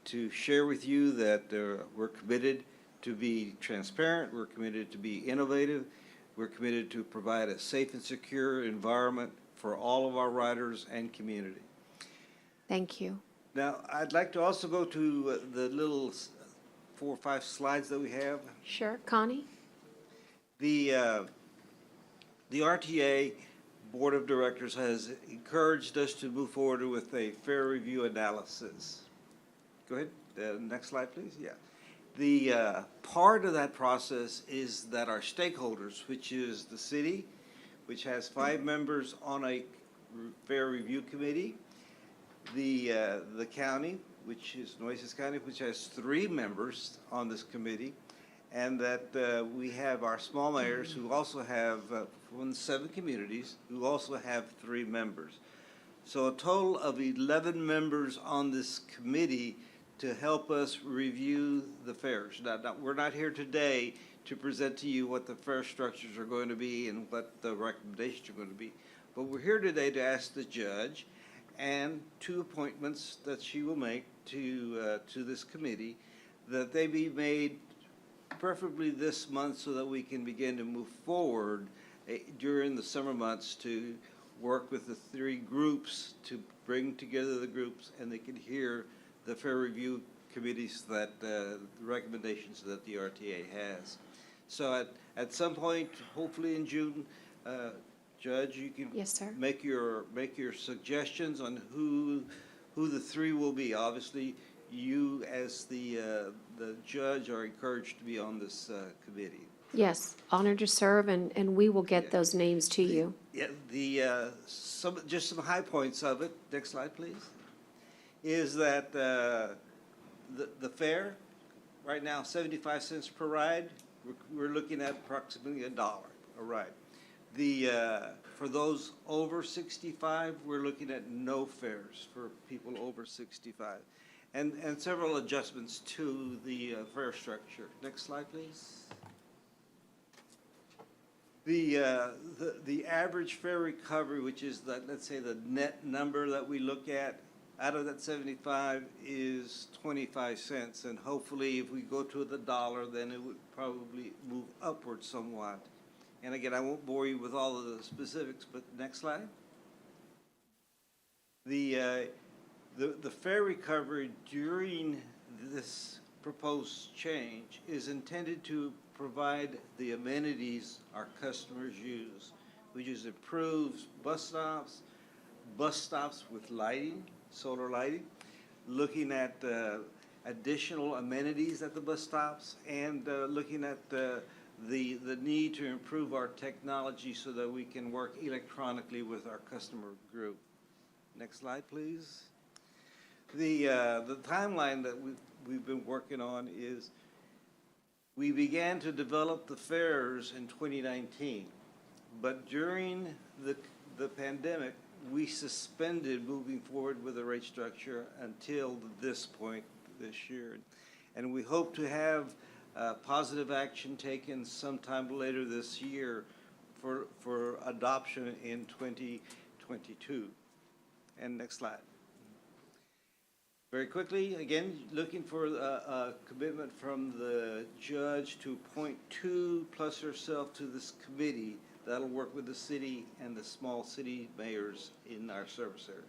to share with you that we're committed to be transparent, we're committed to be innovative, we're committed to provide a safe and secure environment for all of our riders and community. Thank you. Now, I'd like to also go to the little 4 or 5 slides that we have. Sure, Connie? The RTA Board of Directors has encouraged us to move forward with a fair review analysis. Go ahead, next slide, please. Yeah. The part of that process is that our stakeholders, which is the city, which has 5 members on a fair review committee. The county, which is Nueces County, which has 3 members on this committee, and that we have our small mayors who also have, from 7 communities, who also have 3 members. So a total of 11 members on this committee to help us review the fairs. Now, we're not here today to present to you what the fair structures are going to be and what the recommendations are going to be, but we're here today to ask the judge and 2 appointments that she will make to this committee, that they be made preferably this month so that we can begin to move forward during the summer months to work with the 3 groups to bring together the groups, and they can hear the fair review committees that the recommendations that the RTA has. So at some point, hopefully in June, Judge, you can Yes, sir. make your suggestions on who the 3 will be. Obviously, you as the judge are encouraged to be on this committee. Yes, honored to serve, and we will get those names to you. Yeah, just some high points of it. Next slide, please. Is that the fare right now 75 cents per ride? We're looking at approximately $1 a ride. For those over 65, we're looking at no fares for people over 65, and several adjustments to the fare structure. Next slide, please. The average fare recovery, which is let's say the net number that we look at out of that 75, is 25 cents, and hopefully if we go to the $1, then it would probably move upward somewhat. And again, I won't bore you with all of the specifics, but next slide. The fare recovery during this proposed change is intended to provide the amenities our customers use, which is improved bus stops with lighting, solar lighting, looking at additional amenities at the bus stops, and looking at the need to improve our technology so that we can work electronically with our customer group. Next slide, please. The timeline that we've been working on is we began to develop the fares in 2019, but during the pandemic, we suspended moving forward with the rate structure until this point this year. And we hope to have positive action taken sometime later this year for adoption in 2022. And next slide. Very quickly, again, looking for a commitment from the judge to appoint 2 plus herself to this committee that'll work with the city and the small city mayors in our service area.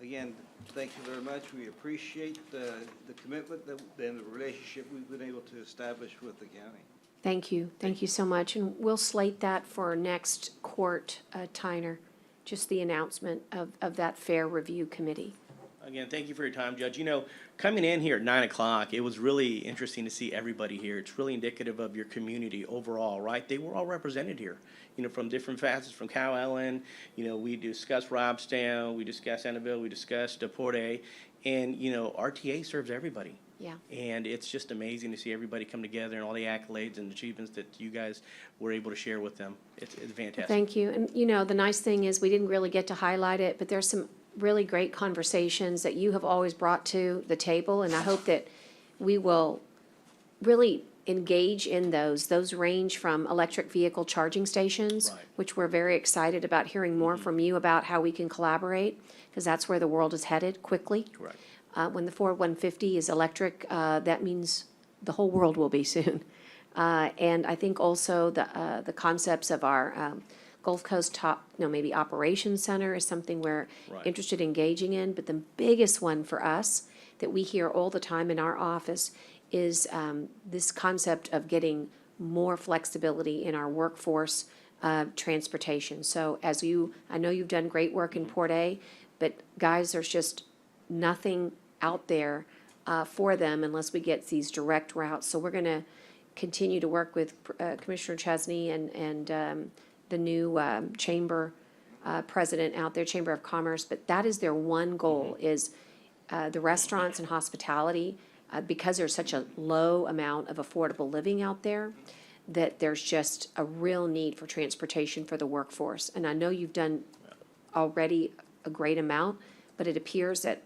Again, thank you very much. We appreciate the commitment and the relationship we've been able to establish with the county. Thank you. Thank you so much. And we'll slate that for our next court, Tyner, just the announcement of that fair review committee. Again, thank you for your time, Judge. You know, coming in here at 9 o'clock, it was really interesting to see everybody here. It's really indicative of your community overall, right? They were all represented here, you know, from different facets, from Cow Ellen. You know, we discussed Robstown, we discussed Annabelle, we discussed Port A, and, you know, RTA serves everybody. Yeah. And it's just amazing to see everybody come together and all the accolades and achievements that you guys were able to share with them. It's fantastic. Thank you. And, you know, the nice thing is we didn't really get to highlight it, but there's some really great conversations that you have always brought to the table, and I hope that we will really engage in those. Those range from electric vehicle charging stations, Right. which we're very excited about hearing more from you about how we can collaborate, because that's where the world is headed quickly. Correct. When the Ford 150 is electric, that means the whole world will be soon. And I think also the concepts of our Gulf Coast maybe Operations Center is something we're Right. interested in engaging in. But the biggest one for us that we hear all the time in our office is this concept of getting more flexibility in our workforce transportation. So I know you've done great work in Port A, but guys, there's just nothing out there for them unless we get these direct routes. So we're going to continue to work with Commissioner Chesney and the new chamber president out there, Chamber of Commerce, but that is their one goal, is the restaurants and hospitality, because there's such a low amount of affordable living out there, that there's just a real need for transportation for the workforce. And I know you've done already a great amount, but it appears that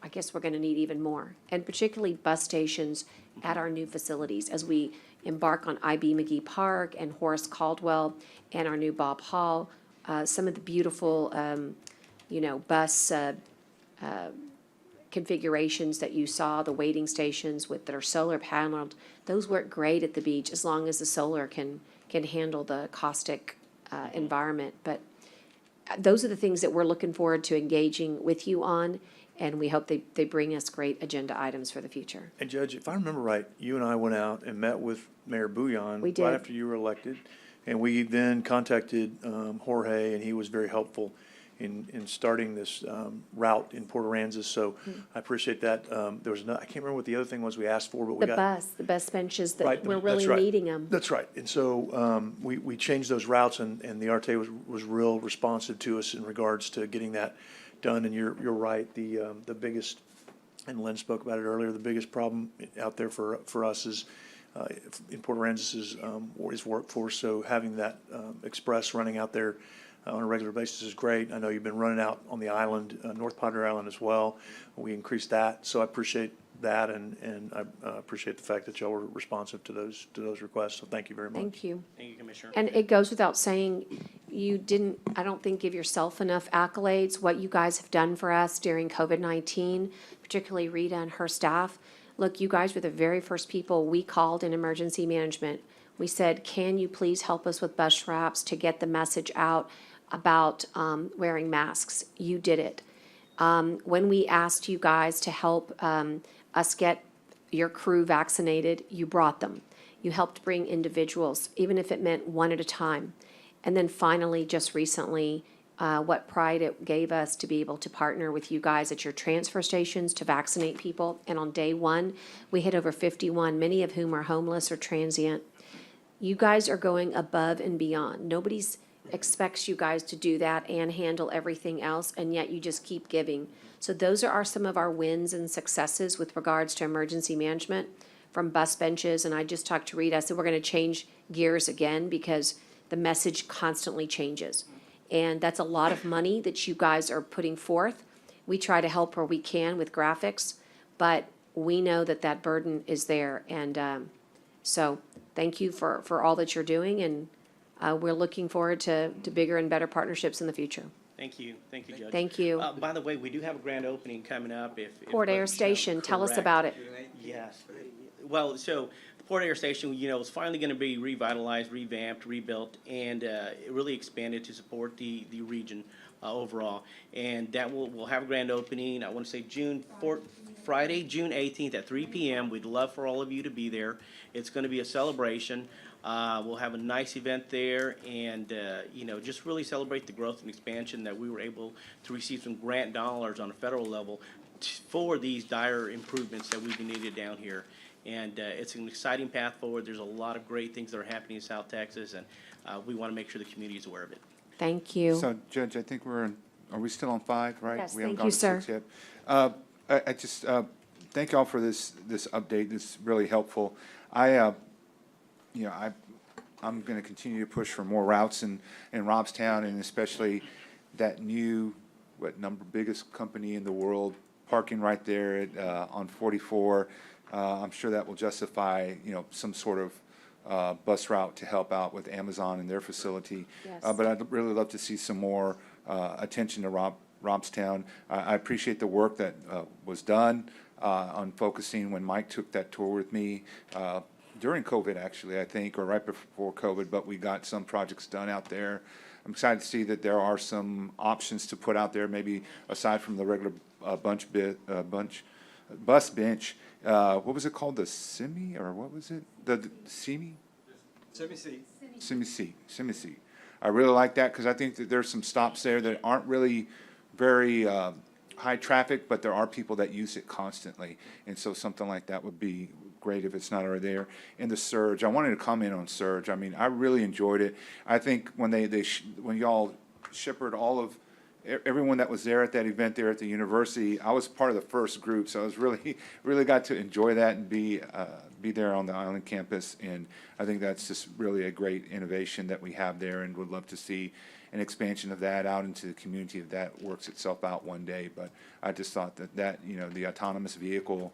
I guess we're gonna need even more. And particularly bus stations at our new facilities as we embark on IB McGee Park and Horace Caldwell and our new Bob Hall. Some of the beautiful, bus configurations that you saw, the waiting stations that are solar paneled, those work great at the beach as long as the solar can handle the caustic environment. But those are the things that we're looking forward to engaging with you on, and we hope they bring us great agenda items for the future. And Judge, if I remember right, you and I went out and met with Mayor Bouillon We did. right after you were elected. And we then contacted Jorge, and he was very helpful in starting this route in Port Aransas. So I appreciate that. There was I can't remember what the other thing was we asked for, but we got. The bus benches, that Right, we're that's really right. needing them. That's right. And so we changed those routes, and the RTA was real responsive to us in regards to getting that done. And you're right, the biggest, and Lynn spoke about it earlier, the biggest problem out there for us is in Port Aransas is workforce. So having that express running out there on a regular basis is great. I know you've been running out on the island, North Padre Island as well. We increased that, so I appreciate that, and I appreciate the fact that y'all were responsive to those requests. So thank you very much. Thank you. Thank you, Commissioner. And it goes without saying, you didn't, I don't think, give yourself enough accolades, what you guys have done for us during COVID-19, particularly Rita and her staff. Look, you guys were the very first people we called in emergency management. We said, can you please help us with bus wraps to get the message out about wearing masks? You did it. When we asked you guys to help us get your crew vaccinated, you brought them. You helped bring individuals, even if it meant one at a time. And then finally, just recently, what pride it gave us to be able to partner with you guys at your transfer stations to vaccinate people. And on day one, we hit over 51, many of whom are homeless or transient. You guys are going above and beyond. Nobody's expects you guys to do that and handle everything else, and yet you just keep giving. So those are some of our wins and successes with regards to emergency management, from bus benches. And I just talked to Rita, I said we're going to change gears again because the message constantly changes. And that's a lot of money that you guys are putting forth. We try to help where we can with graphics, but we know that burden is there. And so thank you for all that you're doing, and we're looking forward to bigger and better partnerships in the future. Thank you, Judge. Thank you. By the way, we do have a grand opening coming up. If Port Air Station, tell us about it. Yes. Well, so the Port Air Station, is finally going to be revitalized, revamped, rebuilt, and it really expanded to support the region overall. And that we'll have a grand opening, I want to say Friday, June 18th at 3 p.m. We'd love for all of you to be there. It's going to be a celebration. We'll have a nice event there, and just really celebrate the growth and expansion that we were able to receive some grant dollars on a federal level for these dire improvements that we've needed down here. And it's an exciting path forward. There's a lot of great things that are happening in South Texas, and we want to make sure the community is aware of it. Thank you. So, Judge, I think are we still on 5, right? Yes, We haven't thank gone you, to sir. 6 yet. I just thank y'all for this update. This is really helpful. I'm going to continue to push for more routes in Robstown, and especially that new, biggest company in the world parking right there on 44. I'm sure that will justify, some sort of bus route to help out with Amazon and their facility. Yes. But I'd really love to see some more attention to Robstown. I appreciate the work that was done on focusing when Mike took that tour with me during COVID, actually, I think, or right before COVID, but we got some projects done out there. I'm excited to see that there are some options to put out there, maybe aside from the regular bus bench. What was it called? The Semi, or what was it? The Semi? Semi-C. I really like that because I think that there's some stops there that aren't really very high traffic, but there are people that use it constantly. And so something like that would be great if it's not already there. And the Surge, I wanted to comment on Surge. I mean, I really enjoyed it. I think when when y'all shepherded all of everyone that was there at that event there at the university, I was part of the first group, so I was really got to enjoy that and be there on the island campus. And I think that's just really a great innovation that we have there, and would love to see an expansion of that out into the community if that works itself out one day. But I just thought that the autonomous vehicle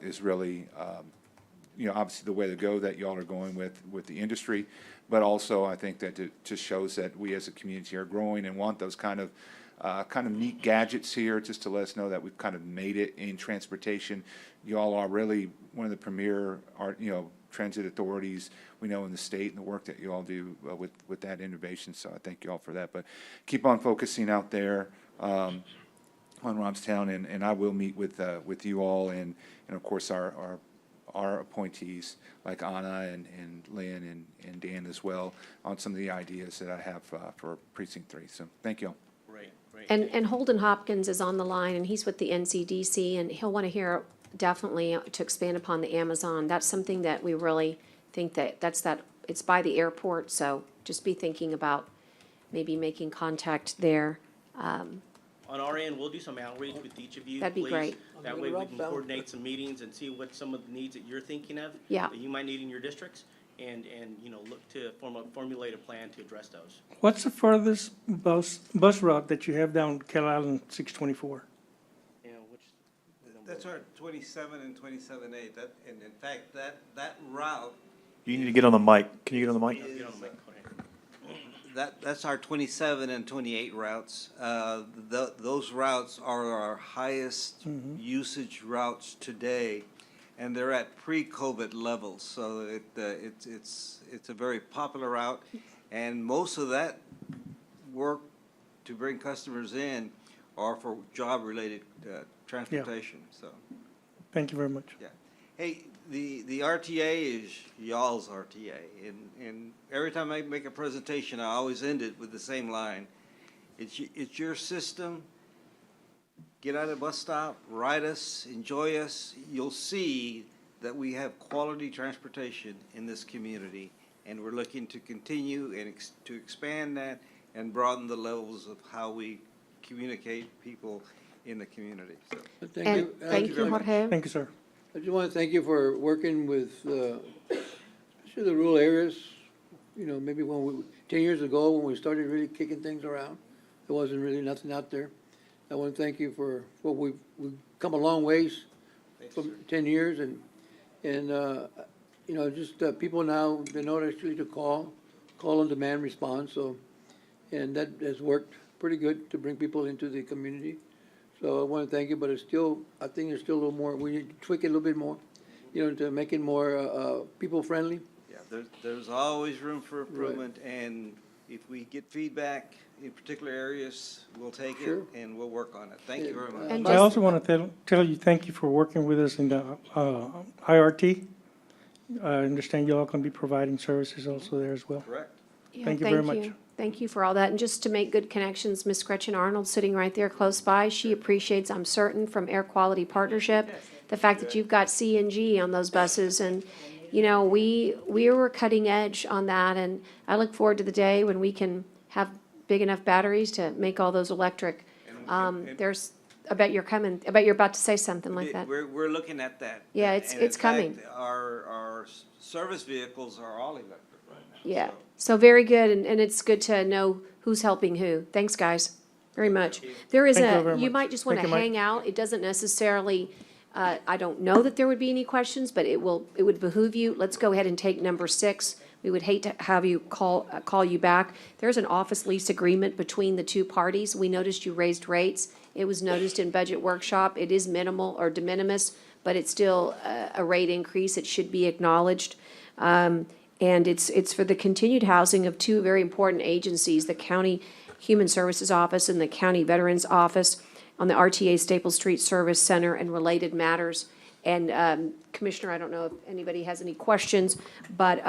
is really obviously the way to go that y'all are going with the industry, but also I think that it just shows that we as a community are growing and want those kind of neat gadgets here, just to let us know that we've kind of made it in transportation. Y'all are really one of the premier transit authorities we know in the state, and the work that you all do with that innovation. So I thank you all for that. But keep on focusing out there on Robstown, and I will meet with you all and of course our appointees like Anna and Lynn and Dan as well on some of the ideas that I have for Precinct 3. So thank you all. Right. And Holden Hopkins is on the line, and he's with the NCDC, and he'll want to hear definitely to expand upon the Amazon. That's something that we really think it's by the airport, so just be thinking about maybe making contact there. On our end, we'll do some outreach with each of you. That'd be please. great. That way we can coordinate some meetings and see what some of the needs that you're thinking of. Yeah. That you might need in your districts, and look to formulate a plan to address those. What's the furthest bus route that you have down Cal Island 624? That's our 27 and 27A. And in fact, that route. You need to get on the mic. Can you get on the mic? Get on the mic. Go ahead. That's our 27 and 28 routes. Those routes are our highest usage routes today, and they're at pre-COVID levels. So it's a very popular route, and most of that work to bring customers in are for job-related transportation. So, Thank you very much. yeah. Hey, the RTA is y'all's RTA, and every time I make a presentation, I always end it with the same line. It's your system. Get out of the bus stop, ride us, enjoy us. You'll see that we have quality transportation in this community, and we're looking to continue and to expand that and broaden the levels of how we communicate people in the community. So, Thank you, Jorge. Thank you, sir. I just want to thank you for working with, especially the rural areas. Maybe 10 years ago, when we started really kicking things around, there wasn't really nothing out there. I want to thank you for what we've come a long ways from 10 years, and just people now, they know actually to call on demand response. So, and that has worked pretty good to bring people into the community. So I want to thank you, but I think there's still a little more, we need to tweak it a little bit more, to make it more people-friendly. yeah, there's always room for improvement, and if we get feedback in particular areas, we'll take it and we'll work on it. Thank you very much. And I also want to tell you thank you for working with us in the IRT. I understand you all can be providing services also there as well. Correct. Yeah, Thank you very much. Thank you for all that. And just to make good connections, Miss Gretchen Arnold, sitting right there close by, she appreciates, I'm certain, from Air Quality Partnership, the fact that you've got CNG on those buses. And, we were cutting edge on that. And I look forward to the day when we can have big enough batteries to make all those electric. I bet you're coming. I bet you're about to say something like that. We're looking at that. Yeah, And it's in coming. fact, Our service vehicles are all electric right now. Yeah. So very good. And it's good to know who's helping who. Thanks, guys, very much. There is Thank you very you much. might just want to Thank you, Mike. hang out. It doesn't necessarily, I don't know that there would be any questions, but it would behoove you. Let's go ahead and take number 6. We would hate to have you call you back. There's an office lease agreement between the two parties. We noticed you raised rates. It was noticed in budget workshop. It is minimal or de minimis, but it's still a rate increase. It should be acknowledged. And it's for the continued housing of two very important agencies, the County Human Services Office and the County Veterans Office on the RTA Staples Street Service Center and related matters. And Commissioner, I don't know if anybody has any questions, but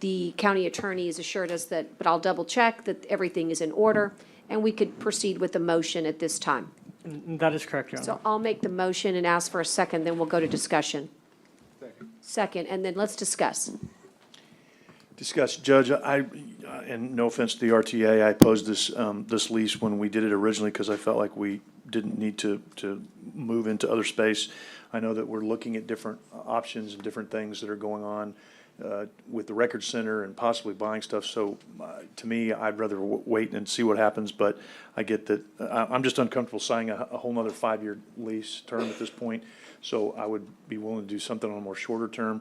the county attorney has assured us that, but I'll double check that everything is in order, and we could proceed with the motion at this time. That is correct, Your Honor. So I'll make the motion and ask for a second, then we'll go to discussion. Second. Second, and then let's discuss. Discuss, Judge, and no offense to the RTA, I opposed this lease when we did it originally because I felt like we didn't need to move into other space. I know that we're looking at different options and different things that are going on with the Record Center and possibly buying stuff. So to me, I'd rather wait and see what happens, but I get that, I'm just uncomfortable signing a whole nother 5-year lease term at this point. So I would be willing to do something on a more shorter term.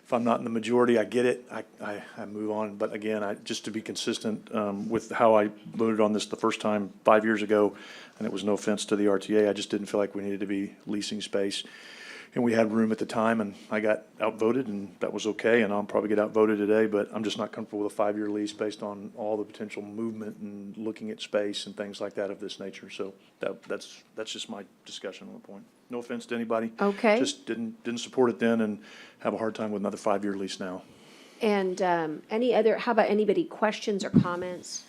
If I'm not in the majority, I get it, I move on. But again, just to be consistent with how I voted on this the first time 5 years ago, and it was no offense to the RTA, I just didn't feel like we needed to be leasing space. And we had room at the time, and I got outvoted, and that was okay, and I'll probably get outvoted today, but I'm just not comfortable with a 5-year lease based on all the potential movement and looking at space and things like that of this nature. So that's just my discussion on the point. No offense to anybody. Okay. Just didn't support it then and have a hard time with another 5-year lease now. And how about anybody, questions or comments?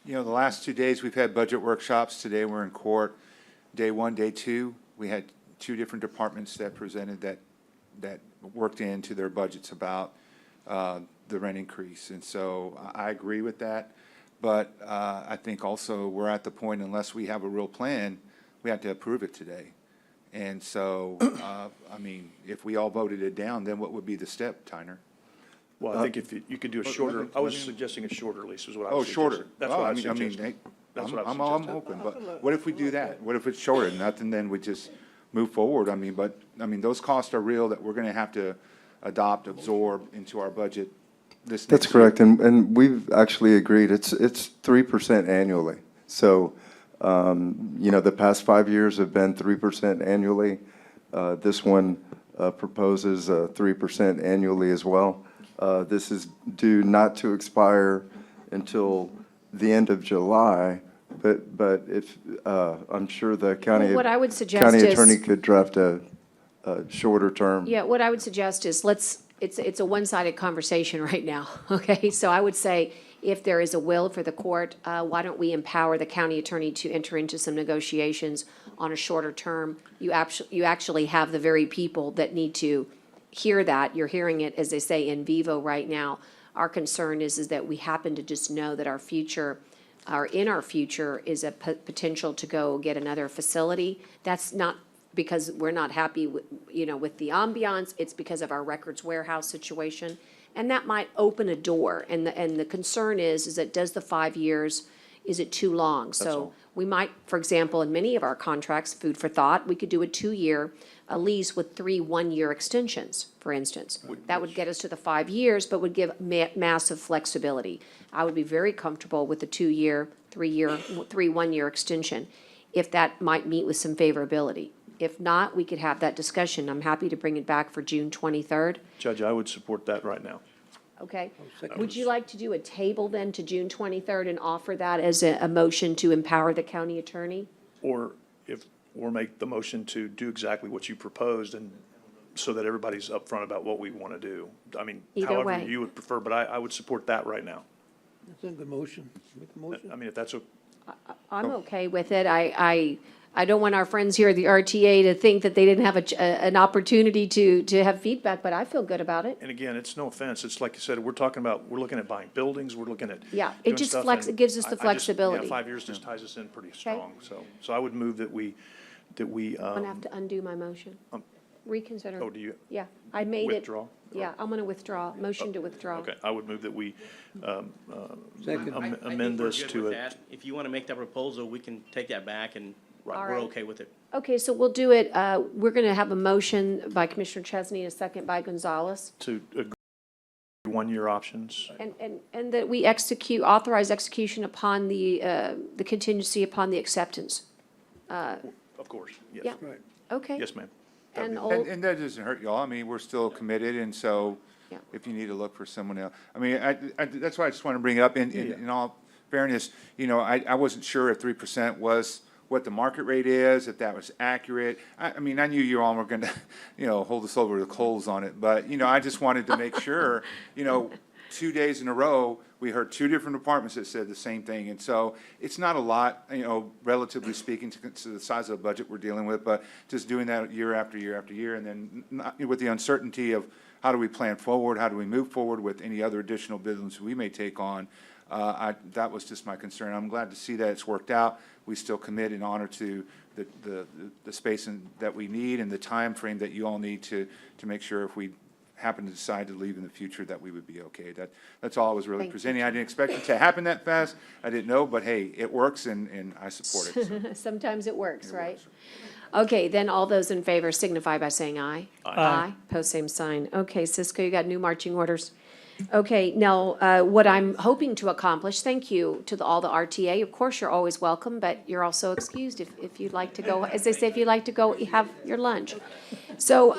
You know, the last 2 days, we've had budget workshops. Today, we're in court. Day 1, day 2, we had 2 different departments that presented that worked into their budgets about the rent increase. And so I agree with that. But I think also we're at the point, unless we have a real plan, we have to approve it today. And so, I mean, if we all voted it down, then what would be the step, Tyner? Well, I think if you could do a shorter, I was suggesting a shorter lease is what I was Oh, shorter. suggesting. That's Oh, what I I was mean, suggesting. hey, That's what I was I'm suggesting. open, but what if we do that? What if it's shorter, nothing, then we just move forward? I mean, those costs are real that we're gonna have to absorb into our budget this That's next year. correct, and we've actually agreed, it's 3% annually. So, you know, the past 5 years have been 3% annually. This one proposes 3% annually as well. This is due not to expire until the end of July, but if, I'm sure the county Well, what I would suggest county is- attorney could draft a shorter term. Yeah, what I would suggest is it's a one-sided conversation right now, okay? So I would say if there is a will for the court, why don't we empower the county attorney to enter into some negotiations on a shorter term? You actually have the very people that need to hear that. You're hearing it, as they say, in vivo right now. Our concern is that we happen to just know that in our future is a potential to go get another facility. That's not because we're not happy with, with the ambiance, it's because of our records warehouse situation. And that might open a door, and the concern is that does the 5 years, is it too long? So we might, for example, in many of our contracts, food for thought, we could do a 2-year, a lease with 3 1-year extensions, for instance. That would get us to the 5 years, but would give massive flexibility. I would be very comfortable with the 2-year, 3 1-year extension, if that might meet with some favorability. If not, we could have that discussion. I'm happy to bring it back for June 23rd. Judge, I would support that right now. Okay. Would you like to do a table then to June 23rd and offer that as a motion to empower the county attorney? Or make the motion to do exactly what you proposed, and so that everybody's upfront about what we want to do. I mean, Either however way. you would prefer, but I would support that right now. That's a good motion. Make a motion. I mean, if that's, I'm okay with it. I don't want our friends here at the RTA to think that they didn't have an opportunity to have feedback, but I feel good about it. and again, it's no offense, it's like you said, we're looking at buying buildings, we're looking at Yeah, it doing just stuff, it and gives us I the just- flexibility. Yeah, 5 years just ties us in pretty strong, so I would move that we, I'm gonna have to undo my motion. Reconsider. oh, do you? Yeah, I made it. Withdraw? Yeah, I'm gonna withdraw, motion to withdraw. Okay, I would move that we Second. I think amend we're this good to with a. that. If you want to make that proposal, we can take that back, and All we're right. okay with it. Okay, so we'll do it, we're gonna have a motion by Commissioner Chesney, a second by Gonzalez. To agree 1-year options. And that we authorize execution upon the contingency upon the acceptance. Of course, yes. Yeah, Right. okay. Yes, ma'am. And And that doesn't hurt y'all. I mean, we're still committed, and so Yeah. if you need to look for someone else. I mean, that's why I just want to bring it up. In all fairness, I wasn't sure if 3% was what the market rate is, if that was accurate. I mean, I knew you all were going to, hold us over the coals on it, but, I just wanted to make sure, 2 days in a row, we heard two different departments that said the same thing. And so it's not a lot, relatively speaking to the size of the budget we're dealing with, but just doing that year after year after year, and then with the uncertainty of how do we plan forward, how do we move forward with any other additional business we may take on, that was just my concern. I'm glad to see that it's worked out. We still commit in honor to the space that we need and the time frame that you all need to make sure if we happen to decide to leave in the future that we would be okay. That's all I was really Thank you. presenting. I didn't expect it to happen that fast. I didn't know, but hey, it works and I support it. So. Sometimes it works, right? Okay, then all those in favor signify by saying aye. Aye. Post same sign. Okay, Cisco, you got new marching orders. Okay, now, what I'm hoping to accomplish, thank you to all the RTA. Of course, you're always welcome, but you're also excused if you'd like to go, as they say, if you'd like to go have your lunch. So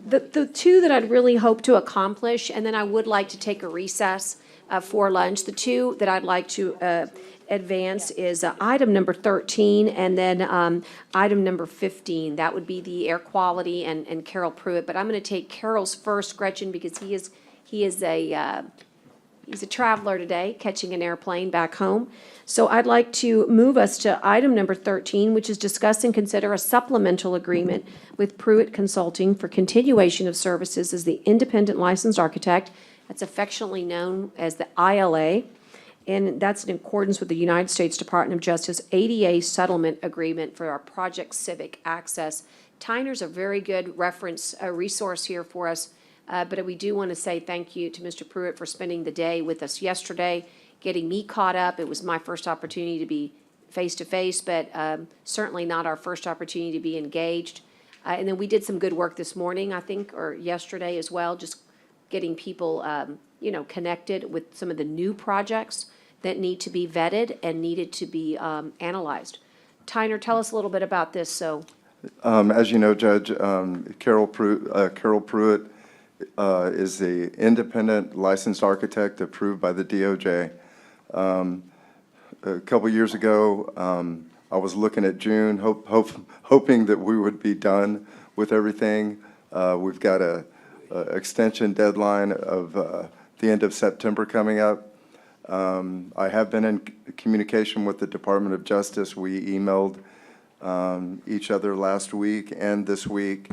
the two that I'd really hope to accomplish, and then I would like to take a recess for lunch. The two that I'd like to advance is item number 13 and then item number 15. That would be the air quality and Carol Pruitt. But I'm going to take Carol's first, Gretchen, because he's a traveler today, catching an airplane back home. So I'd like to move us to item number 13, which is discuss and consider a supplemental agreement with Pruitt Consulting for continuation of services as the independent licensed architect. That's affectionately known as the ILA. And that's in accordance with the United States Department of Justice ADA settlement agreement for our Project Civic Access. Tyner's a very good reference resource here for us. But we do want to say thank you to Mr. Pruitt for spending the day with us yesterday, getting me caught up. It was my first opportunity to be face-to-face, but certainly not our first opportunity to be engaged. And then we did some good work this morning, I think, or yesterday as well, just getting people, connected with some of the new projects that need to be vetted and needed to be analyzed. Tyner, tell us a little bit about this. So, as you know, Judge, Carol Pruitt is the independent licensed architect approved by the DOJ. A couple years ago, I was looking at June, hoping that we would be done with everything. We've got a extension deadline of the end of September coming up. I have been in communication with the Department of Justice. We emailed each other last week and this week.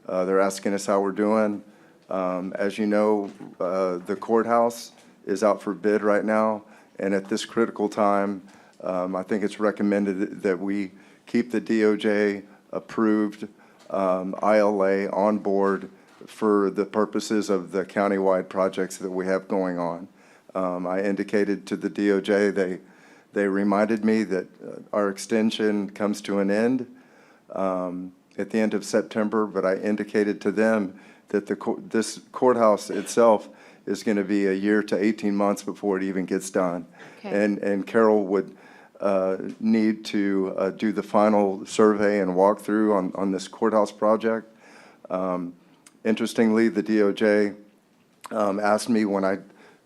They're asking us how we're doing. As you know, the courthouse is out for bid right now, and at this critical time, I think it's recommended that we keep the DOJ-approved ILA on board for the purposes of the countywide projects that we have going on. I indicated to the DOJ, they reminded me that our extension comes to an end at the end of September, but I indicated to them that this courthouse itself is going to be a year to 18 months before it even gets done. Okay. And Carol would need to do the final survey and walkthrough on this courthouse project. Interestingly, the DOJ asked me when I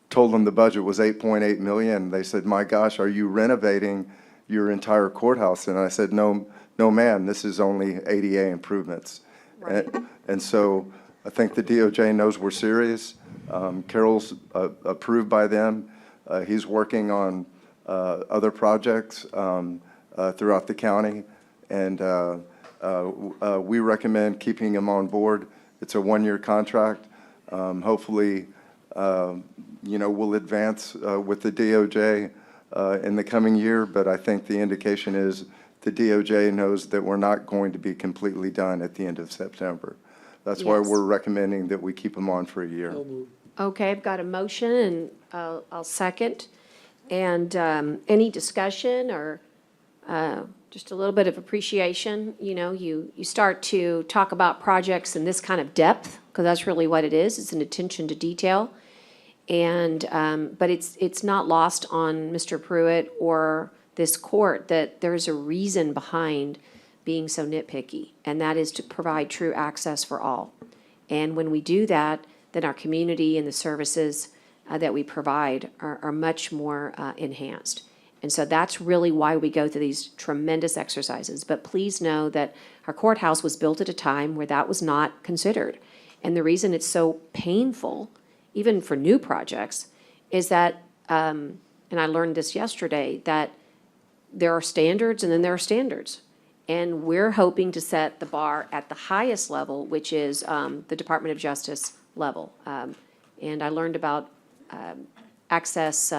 told them the budget was $8.8 million. They said, "My gosh, are you renovating your entire courthouse?" And I said, "No, ma'am, this is only ADA improvements." Right. And so I think the DOJ knows we're serious. Carol's approved by them. He's working on other projects throughout the county, and we recommend keeping him on board. It's a one-year contract. Hopefully, we'll advance with the DOJ in the coming year, but I think the indication is the DOJ knows that we're not going to be completely done at the end of September. That's why Yes. we're recommending that we keep them on for a year. okay, I've got a motion and I'll second. And any discussion or just a little bit of appreciation, you start to talk about projects in this kind of depth, because that's really what it is. It's an attention to detail. And, but it's not lost on Mr. Pruitt or this court that there's a reason behind being so nitpicky, and that is to provide true access for all. And when we do that, then our community and the services that we provide are much more enhanced. And so that's really why we go through these tremendous exercises. But please know that our courthouse was built at a time where that was not considered. And the reason it's so painful, even for new projects, is that, and I learned this yesterday, that there are standards and then there are standards. And we're hoping to set the bar at the highest level, which is the Department of Justice level. And I learned about access,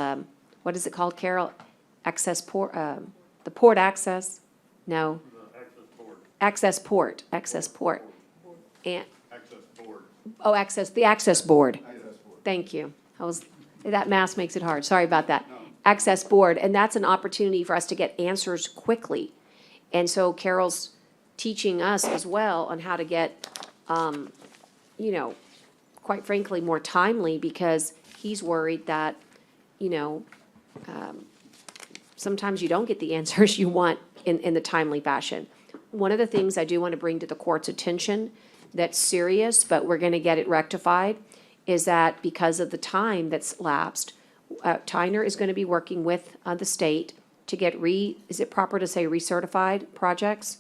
what is it called, Carol? Access port, the port access? No. Access port, access port. And. Access board. Oh, the access board. Thank you. That math makes it hard. Sorry about that. Access board, and that's an opportunity for us to get answers quickly. And so Carol's teaching us as well on how to get, quite frankly, more timely, because he's worried that, sometimes you don't get the answers you want in the timely fashion. One of the things I do want to bring to the court's attention that's serious, but we're going to get it rectified, is that because of the time that's lapsed, Tyner is going to be working with the state to get is it proper to say recertified projects?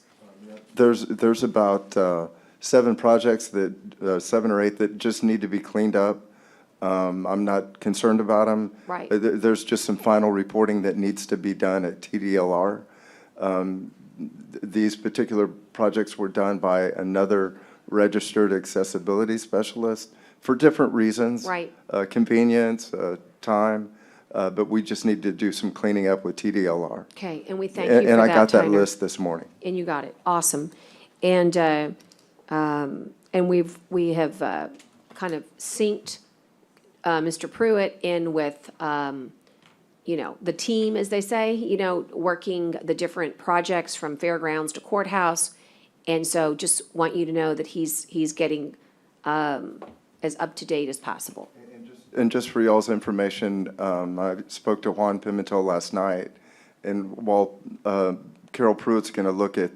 There's about 7 projects that, 7 or 8 that just need to be cleaned up. I'm not concerned about them. Right. There's just some final reporting that needs to be done at TDLR. These particular projects were done by another registered accessibility specialist for different reasons. Right. Convenience, time, but we just need to do some cleaning up with TDLR. Okay, and we thank you for that, And I got that Tyner. list this morning. And you got it. Awesome. And we have kind of synced Mr. Pruitt in with, the team, as they say, working the different projects from fairgrounds to courthouse. And so just want you to know that he's getting as up to date as possible. And just for y'all's information, I spoke to Juan Pimentel last night, and while Carol Pruitt's going to look at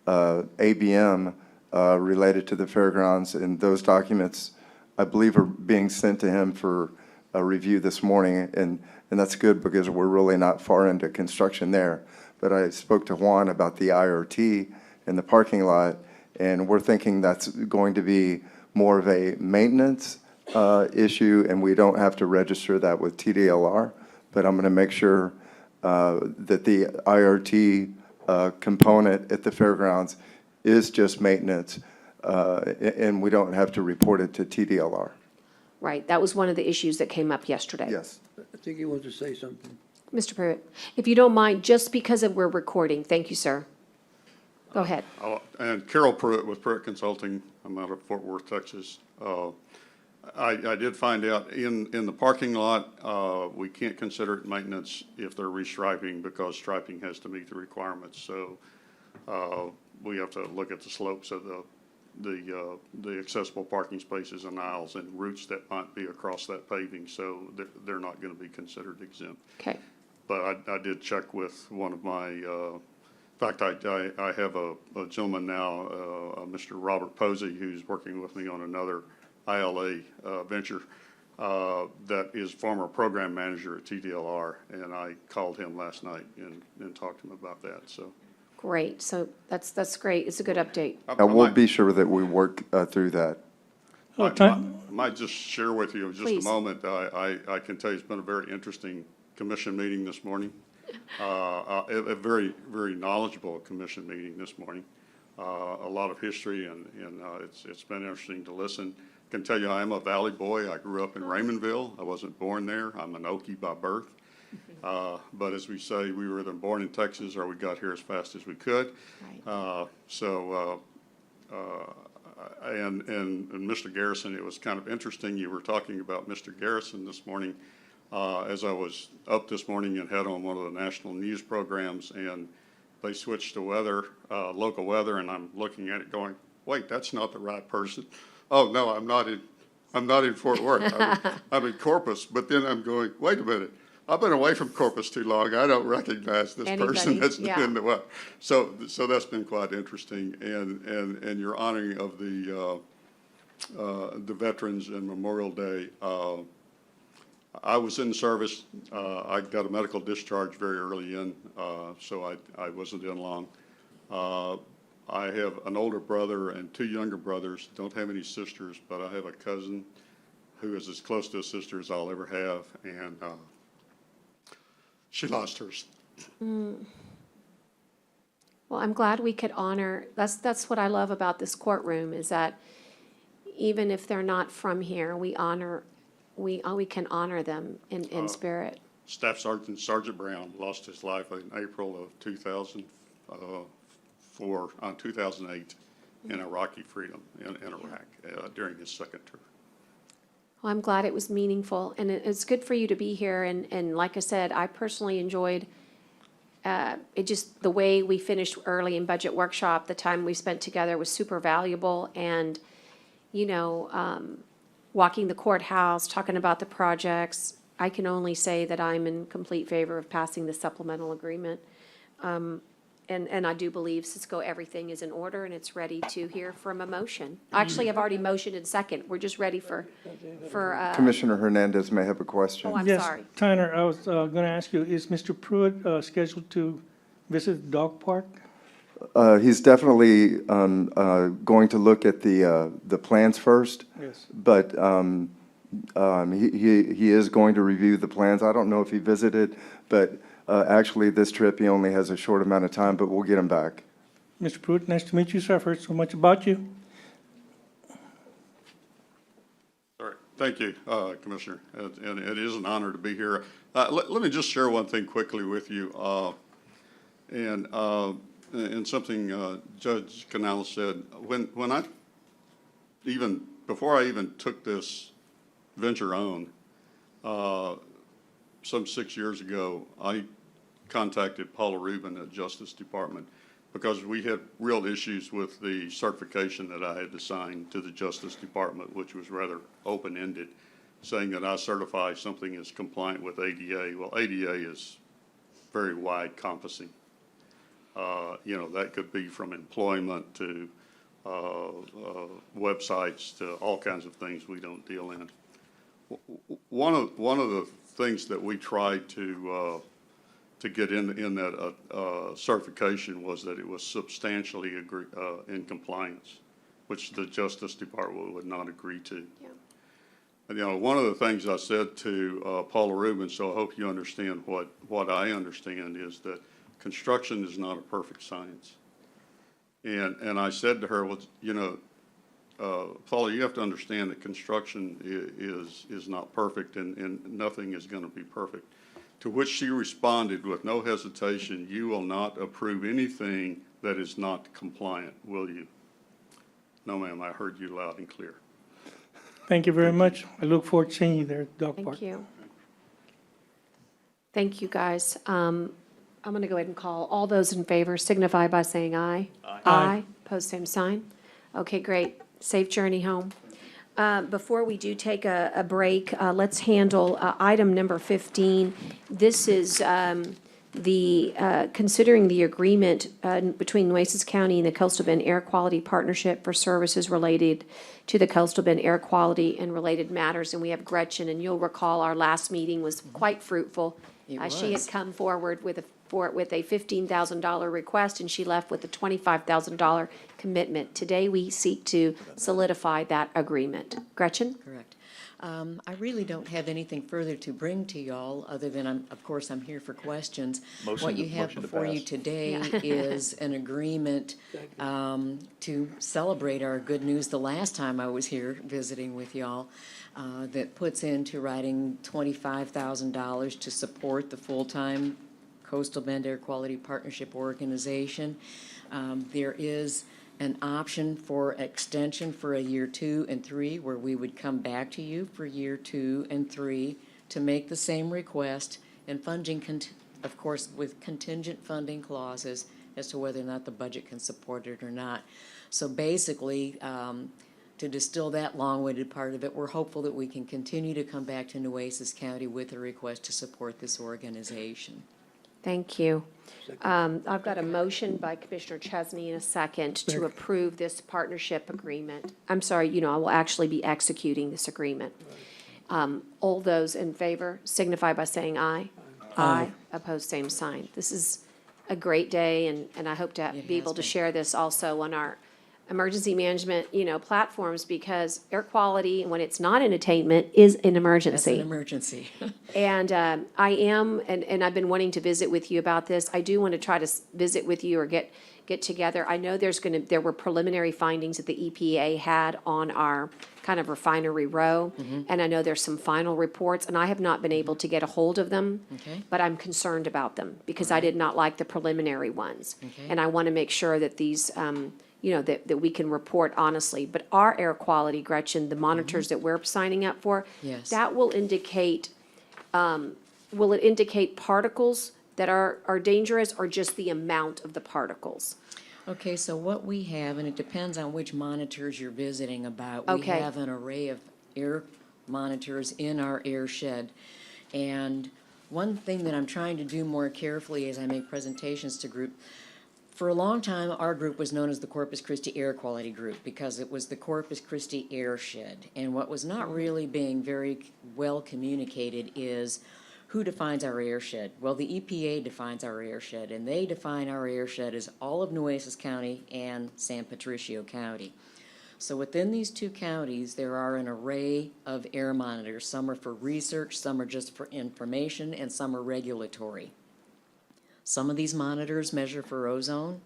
ABM related to the fairgrounds, and those documents, I believe, are being sent to him for a review this morning, and that's good because we're really not far into construction there. But I spoke to Juan about the IRT in the parking lot, and we're thinking that's going to be more of a maintenance issue, and we don't have to register that with TDLR. But I'm going to make sure that the IRT component at the fairgrounds is just maintenance, and we don't have to report it to TDLR. Right, that was one of the issues that came up yesterday. Yes. I think he wants to say something. Mr. Pruitt, if you don't mind, just because we're recording, thank you, sir. Go ahead. And Carol Pruitt with Pruitt Consulting. I'm out of Fort Worth, Texas. I did find out in the parking lot, we can't consider it maintenance if they're restriping, because striping has to meet the requirements. So we have to look at the slopes of the accessible parking spaces and aisles and routes that might be across that paving. So they're not going to be considered exempt. Okay. But I did check with one of my, in fact, I have a gentleman now, Mr. Robert Posey, who's working with me on another ILA venture that is former program manager at TDLR, and I called him last night and talked to him about that. So Great, so that's great. It's a good update. We'll be sure that we work through that. I might just share with you in just Please. a moment. I can tell you it's been a very interesting commission meeting this morning. A very, very knowledgeable commission meeting this morning. A lot of history, and it's been interesting to listen. I can tell you I am a Valley boy. I grew up in Raymondville. I wasn't born there. I'm an Okie by birth. But as we say, we were either born in Texas or we got here as fast as we could. Right. And Mr. Garrison, it was kind of interesting. You were talking about Mr. Garrison this morning. As I was up this morning and had on one of the national news programs, and they switched to weather, local weather, and I'm looking at it going, wait, that's not the right person. Oh no, I'm not in Fort Worth. I'm in Corpus. But then I'm going, wait a minute. I've been away from Corpus too long. I don't recognize this person that's in the weather. So that's been quite interesting, and your honoring of the veterans and Memorial Day. I was in service. I got a medical discharge very early in, so I wasn't in long. I have an older brother and two younger brothers. Don't have any sisters, but I have a cousin who is as close to a sister as I'll ever have, and she lost hers. Well, I'm glad we could honor, that's what I love about this courtroom, is that even if they're not from here, we can honor them in spirit. Staff Sergeant Sergeant Brown lost his life in April of 2008 in Iraqi freedom in Iraq during his second tour. Well, I'm glad it was meaningful, and it's good for you to be here, and like I said, I personally enjoyed it just, the way we finished early in budget workshop, the time we spent together was super valuable, and, you know, walking the courthouse, talking about the projects, I can only say that I'm in complete favor of passing the supplemental agreement. And I do believe, Cisco, everything is in order and it's ready to hear from a motion. Actually, I've already motioned in second. We're just ready for. Commissioner Hernandez may have a question. Oh, I'm Yes, sorry. Tanner, I was going to ask you, is Mr. Pruitt scheduled to visit the dog park? He's definitely going to look at the plans first. Yes. But he is going to review the plans. I don't know if he visited, but actually this trip, he only has a short amount of time, but we'll get him back. Mr. Pruitt, nice to meet you, sir. I've heard so much about you. All right, thank you, Commissioner, and it is an honor to be here. Let me just share one thing quickly with you, and something Judge Canales said. When I before I even took this venture on, some 6 years ago, I contacted Paula Rubin at Justice Department because we had real issues with the certification that I had to sign to the Justice Department, which was rather open-ended, saying that I certify something as compliant with ADA. Well, ADA is very wide compassing. You know, that could be from employment to websites to all kinds of things we don't deal in. One of the things that we tried to get in that certification was that it was substantially in compliance, which the Justice Department would not agree to. Yeah. And, you know, one of the things I said to Paula Rubin, so I hope you understand what I understand, is that construction is not a perfect science. And I said to her, well, you know, Paula, you have to understand that construction is not perfect, and nothing is going to be perfect. To which she responded with no hesitation, you will not approve anything that is not compliant, will you? No, ma'am, I heard you loud and clear. Thank you very much. I look forward to seeing you there at the dog park. Thank you. Thank you, guys. I'm going to go ahead and call all those in favor signify by saying aye. Aye. Aye. Pose same sign. Okay, great. Safe journey home. Before we do take a break, let's handle item number 15. This is considering the agreement between Nueces County and the Coastal Bend Air Quality Partnership for services related to the Coastal Bend air quality and related matters. And we have Gretchen, and you'll recall our last meeting was quite fruitful. She had come forward with a $15,000 request, and she left with a $25,000 commitment. Today, we seek to solidify that agreement. Gretchen? Correct. I really don't have anything further to bring to y'all, other than, of course, I'm here for questions. What you have before you today is an agreement to celebrate our good news the last time I was here visiting with y'all, that puts into writing $25,000 to support the full-time Coastal Bend Air Quality Partnership Organization. There is an option for extension for a year 2 and 3, where we would come back to you for year 2 and 3 to make the same request, and funding, of course, with contingent funding clauses as to whether or not the budget can support it or not. So basically, to distill that long-winded part of it, we're hopeful that we can continue to come back to Nueces County with a request to support this organization. Thank you. I've got a motion by Commissioner Chesney in a second to approve this partnership agreement. I'm sorry, you know, I will actually be executing this agreement. All those in favor signify by saying aye. Aye. Opposed, same sign. This is a great day, and I hope to be able to share this also on our emergency management, platforms, because air quality, when it's not an attainment, is an emergency. That's an emergency. And I am, and I've been wanting to visit with you about this. I do want to try to visit with you or get together. I know there were preliminary findings that the EPA had on our kind of refinery row. And I know there's some final reports, and I have not been able to get a hold of them. Okay. But I'm concerned about them because I did not like the preliminary ones. Okay. And I want to make sure that these, that we can report honestly. But our air quality, Gretchen, the monitors that we're signing up for, Yes. that will indicate, will it indicate particles that are dangerous or just the amount of the particles? Okay, so what we have, and it depends on which monitors you're visiting about. We Okay. have an array of air monitors in our air shed. And one thing that I'm trying to do more carefully as I make presentations to group, for a long time, our group was known as the Corpus Christi Air Quality Group because it was the Corpus Christi Air Shed. And what was not really being very well communicated is who defines our air shed? Well, the EPA defines our air shed, and they define our air shed as all of Nueces County and San Patricio County. So within these two counties, there are an array of air monitors. Some are for research, some are just for information, and some are regulatory. Some of these monitors measure for ozone.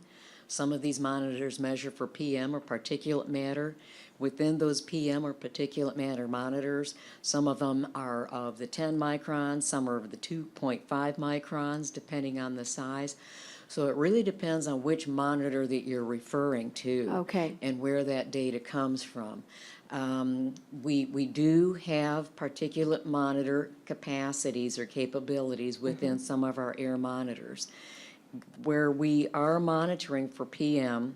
Some of these monitors measure for PM or particulate matter. Within those PM or particulate matter monitors, some of them are of the 10 microns, some are of the 2.5 microns, depending on the size. So it really depends on which monitor that you're referring to. Okay. And where that data comes from. We do have particulate monitor capacities or capabilities within some of our air monitors. Where we are monitoring for PM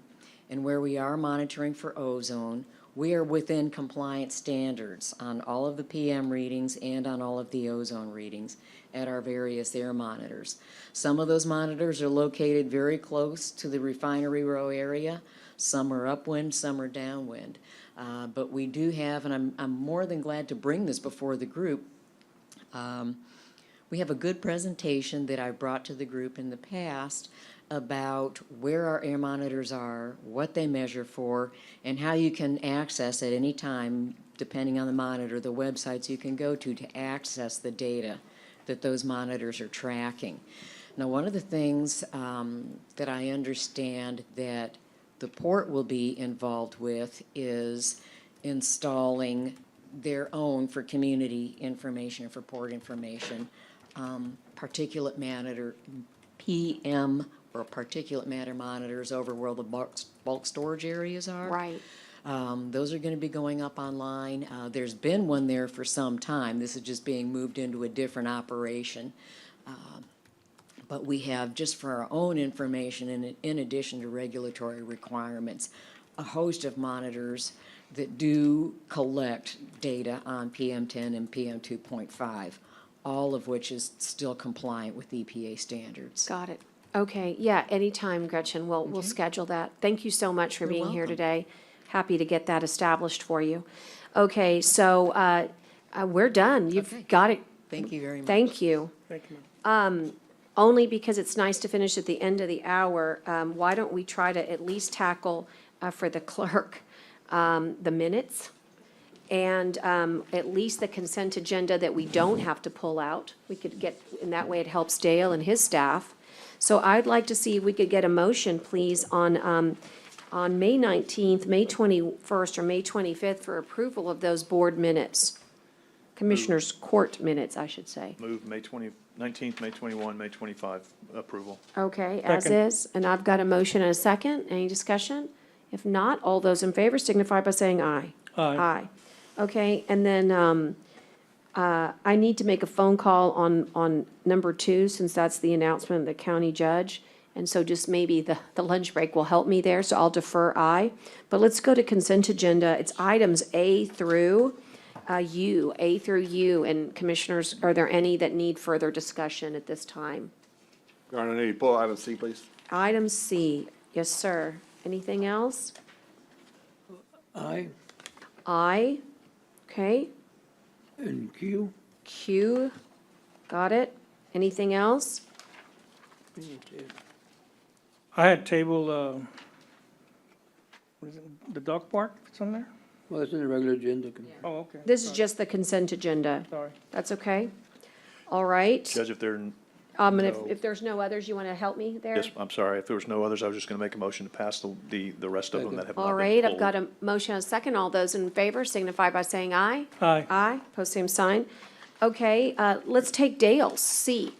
and where we are monitoring for ozone, we are within compliance standards on all of the PM readings and on all of the ozone readings at our various air monitors. Some of those monitors are located very close to the refinery row area. Some are upwind, some are downwind. But we do have, and I'm more than glad to bring this before the group, we have a good presentation that I've brought to the group in the past about where our air monitors are, what they measure for, and how you can access at any time, depending on the monitor, the websites you can go to access the data that those monitors are tracking. Now, one of the things that I understand that the port will be involved with is installing their own, for community information, for port information, particulate matter, PM or particulate matter monitors over where the bulk storage areas are. Right. Those are going to be going up online. There's been one there for some time. This is just being moved into a different operation. But we have, just for our own information, in addition to regulatory requirements, a host of monitors that do collect data on PM10 and PM2.5, all of which is still compliant with EPA standards. Got it. Okay, yeah, anytime, Gretchen, we'll schedule that. Thank you so much for being here welcome. today. Happy to get that established for you. Okay, so we're done. You've Okay. got it. Thank you very much. Thank you. Thank you, ma'am. Only because it's nice to finish at the end of the hour, why don't we try to at least tackle for the clerk the minutes? And at least the consent agenda that we don't have to pull out. We could get, and that way it helps Dale and his staff. So I'd like to see if we could get a motion, please, on May 19th, May 21st, or May 25th for approval of those board minutes. Commissioners' Court minutes, I should say. Move May 19th, May 21, May 25 approval. Okay, as Second. is, and I've got a motion and a second. Any discussion? If not, all those in favor signify by saying aye. Aye. Okay, and then I need to make a phone call on number 2, since that's the announcement of the county judge. And so just maybe the lunch break will help me there, so I'll defer aye. But let's go to consent agenda. It's items A through U, A through U. And commissioners, are there any that need further discussion at this time? Your Honor, I need to pull item C, please. Item C, yes, sir. Anything else? Aye. I, okay. And Q? Q, got it. Anything else? I had tabled what is it, the dog park, it's on there? Well, it's in the regular agenda. Oh, okay. This is just the consent agenda. Sorry. That's okay? All right. Judge, if there, And no- if there's no others, you want to help me there? yes, I'm sorry, if there was no others, I was just going to make a motion to pass the rest of them that have not been All pulled. right, I've got a motion and a second. All those in favor signify by saying aye. Aye. Aye, post same sign. Okay, let's take Dale's, C.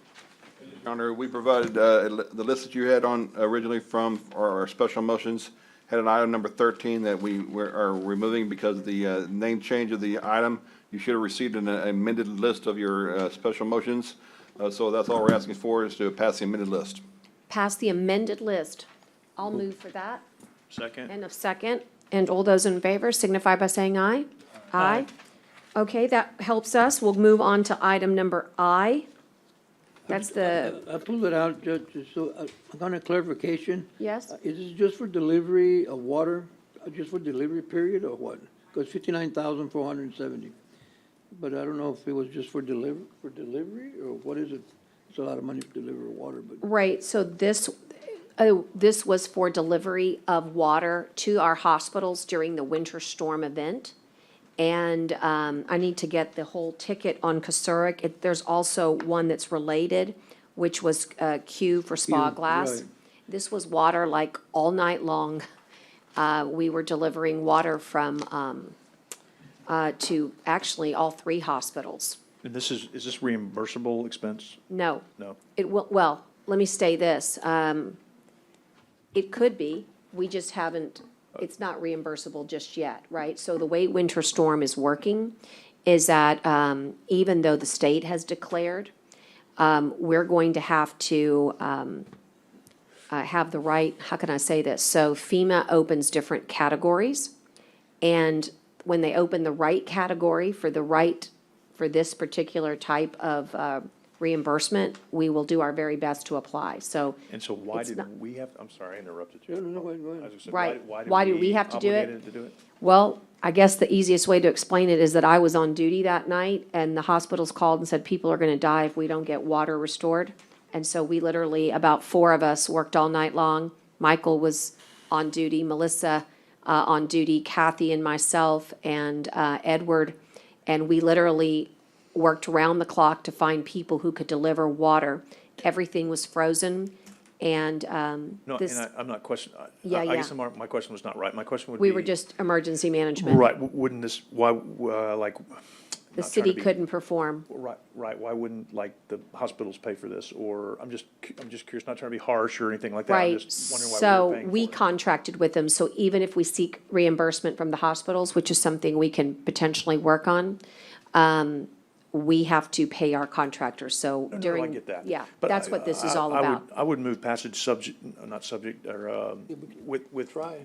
Your Honor, we provided, the list that you had on originally from our special motions had an item number 13 that we are removing because of the name change of the item. You should have received an amended list of your special motions. So that's all we're asking for, is to pass the amended list. Pass the amended list. I'll move for that. Second? And a second. And all those in favor signify by saying aye. Aye. Okay, that helps us. We'll move on to item number I. That's the, I pulled it out, Judge, so I got a clarification. yes? Is this just for delivery of water, just for delivery period, or what? Because 59,470. But I don't know if it was just for delivery, or what is it? It's a lot of money to deliver water, but. Right, so this was for delivery of water to our hospitals during the winter storm event. And I need to get the whole ticket on Kasurik. There's also one that's related, which was Q for Spa Q, Glass. right. This was water like all night long. We were delivering water from, to actually all three hospitals. And is this reimbursable expense? No. No. It will, well, let me say this. It could be, we just haven't, it's not reimbursable just yet, right? So the way winter storm is working is that even though the state has declared, we're going to have to have the right, how can I say this? So FEMA opens different categories, and when they open the right category for this particular type of reimbursement, we will do our very best to apply, so. And so why it's did not- we have, I'm sorry, I interrupted you. No, go ahead. I was gonna say, Right. Why Why did we have to do it? obligated to do it? Well, I guess the easiest way to explain it is that I was on duty that night, and the hospitals called and said, people are gonna die if we don't get water restored. And so we literally, about 4 of us worked all night long. Michael was on duty, Melissa on duty, Kathy and myself, and Edward. And we literally worked around the clock to find people who could deliver water. Everything was frozen, and No, this, and I'm not questioning, Yeah, I guess yeah. my question was not right. My question would be. we were just emergency management. Right, wouldn't this, why, like. The not trying city to be- couldn't perform. Right, why wouldn't, like, the hospitals pay for this? Or, I'm just curious, not trying to be harsh or anything like that. I'm Right, just wondering why we're so paying we for it. contracted with them, so even if we seek reimbursement from the hospitals, which is something we can potentially work on, we have to pay our contractors, so No, during. I get that. Yeah, But that's what this is all I would- about. I would move passage subject, not subject, or, with. Try.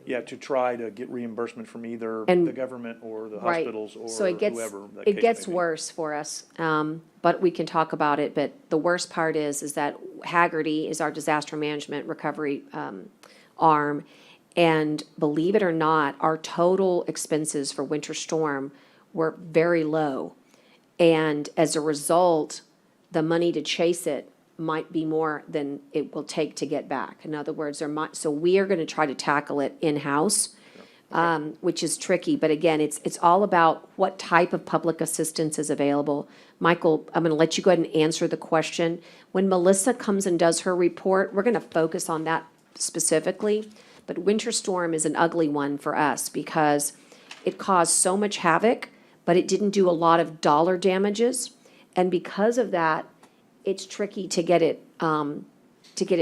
Yeah, to try to get reimbursement from either And- the government or the Right. hospitals or So it gets, whoever. that it case gets may be. worse for us, but we can talk about it, but the worst part is that Haggerty is our disaster management recovery, arm. And believe it or not, our total expenses for winter storm were very low. And as a result, the money to chase it might be more than it will take to get back. In other words, so we are gonna try to tackle it in-house, which is tricky, but again, it's all about what type of public assistance is available. Michael, I'm gonna let you go ahead and answer the question. When Melissa comes and does her report, we're gonna focus on that specifically. But winter storm is an ugly one for us because it caused so much havoc, but it didn't do a lot of dollar damages. And because of that, it's tricky to get it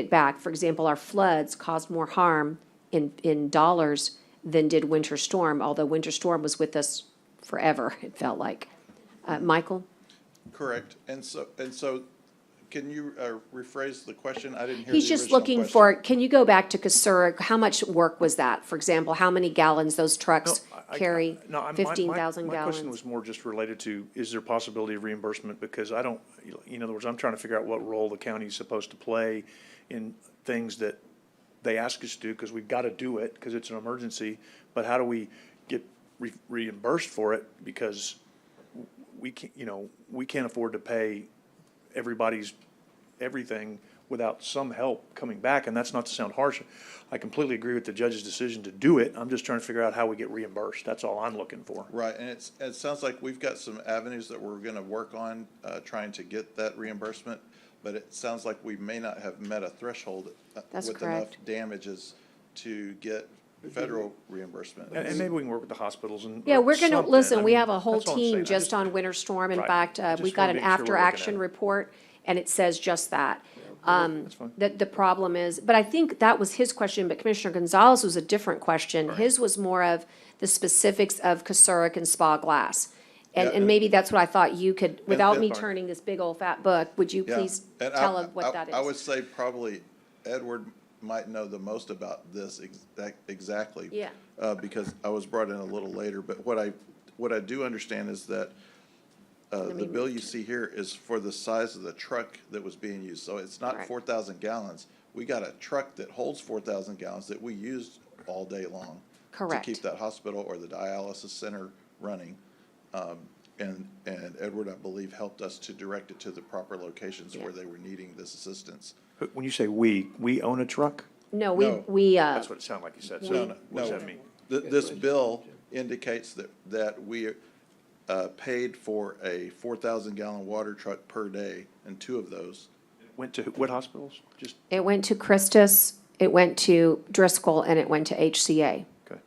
back. For example, our floods caused more harm in dollars than did winter storm, although winter storm was with us forever, it felt like. Michael? Correct. And so, can you rephrase the question? I didn't hear the He's just original looking question. for, can you go back to Kasurik? How much work was that? For example, how many gallons those trucks carry? No, 15,000 My question gallons? was more just related to, is there possibility of reimbursement? Because I don't, in other words, I'm trying to figure out what role the county is supposed to play in things that they ask us to do, because we've got to do it, because it's an emergency. But how do we get reimbursed for it? Because we can't, we can't afford to pay everybody's everything without some help coming back, and that's not to sound harsh. I completely agree with the judge's decision to do it. I'm just trying to figure out how we get reimbursed. That's all I'm looking for. Right, and it sounds like we've got some avenues that we're gonna work on, trying to get that reimbursement, but it sounds like we may not have met a threshold That's with enough correct. damages to get federal reimbursement. And maybe we can work with the hospitals and. Yeah, or we're gonna, something. listen, I we mean, have a whole that's all I'm saying. team I just on winter storm. In Right. fact, I just we've got wanna an make sure we're looking after-action at it. report, and it says just that. That's fine. The problem is, but I think that was his question, but Commissioner Gonzalez was a different question. His was more of the specifics of Casuric and Spa Glass. Yeah, And maybe that's what I thought you could, without me and- turning this big old fat book, would you Yeah, please and tell us what that is? I would say probably Edward might know the most about this exactly. Yeah. Because I was brought in a little later, but what I do understand is that the bill you see here is for the size of the truck that was being used, so it's not Correct. 4,000 gallons. We got a truck that holds 4,000 gallons that we used all day long. Correct. To keep that hospital or the dialysis center running. And Edward, I believe, helped us to direct it to the proper locations where they were needing this assistance. When you say we own a truck? No, No. we, That's what it sounded like you said. So No, what does no. that mean? This bill indicates that we paid for a 4,000 gallon water truck per day, and 2 of those. Went to what hospitals? Just, it went to Christus, it went to Driscoll, and it went to HCA. okay.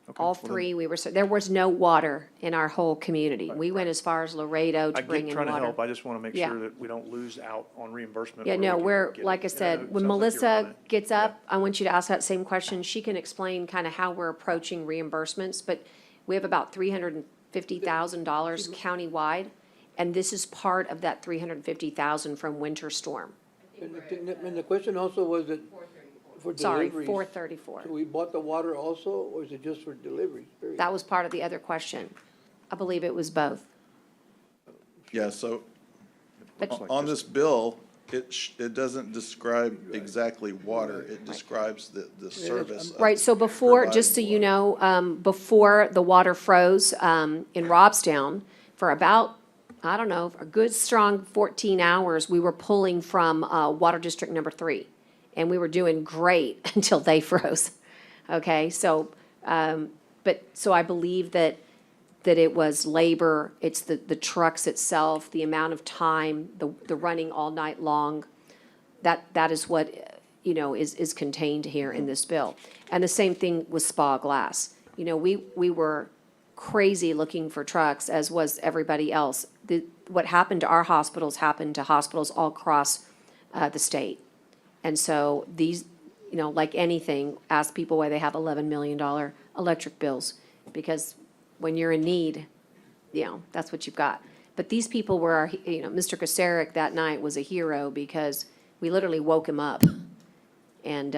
Okay. All Well, then, three, there was no water in our whole community. We went as far as Laredo I to bring get in trying to water. help. I just want to make Yeah. sure that we don't lose out on reimbursement. Yeah, where we no, can we're, get it. like I And said, it when sounds like you're on Melissa it. gets up, I want you to ask that same question. She can explain kind of how we're approaching reimbursements, but we have about $350,000 countywide, and this is part of that $350,000 from winter storm. And the question also was that for Sorry, deliveries. 434. So we bought the water also, or is it just for deliveries? period? That was part of the other question. I believe it was both. Yeah, so But- on this bill, it doesn't describe exactly water. It describes the service. of Right, so before, just so providing you water. know, before the water froze in Robstown, for about, I don't know, a good strong 14 hours, we were pulling from Water District Number 3. And we were doing great until they froze. Okay, so, so I believe that it was labor, it's the trucks itself, the amount of time, the running all night long. That is what, is contained here in this bill. And the same thing with Spa Glass. We were crazy looking for trucks, as was everybody else. What happened to our hospitals happened to hospitals all across the state. And so these, like anything, ask people why they have $11 million electric bills. Because when you're in need, that's what you've got. But these people were, Mr. Kosaric that night was a hero because we literally woke him up. And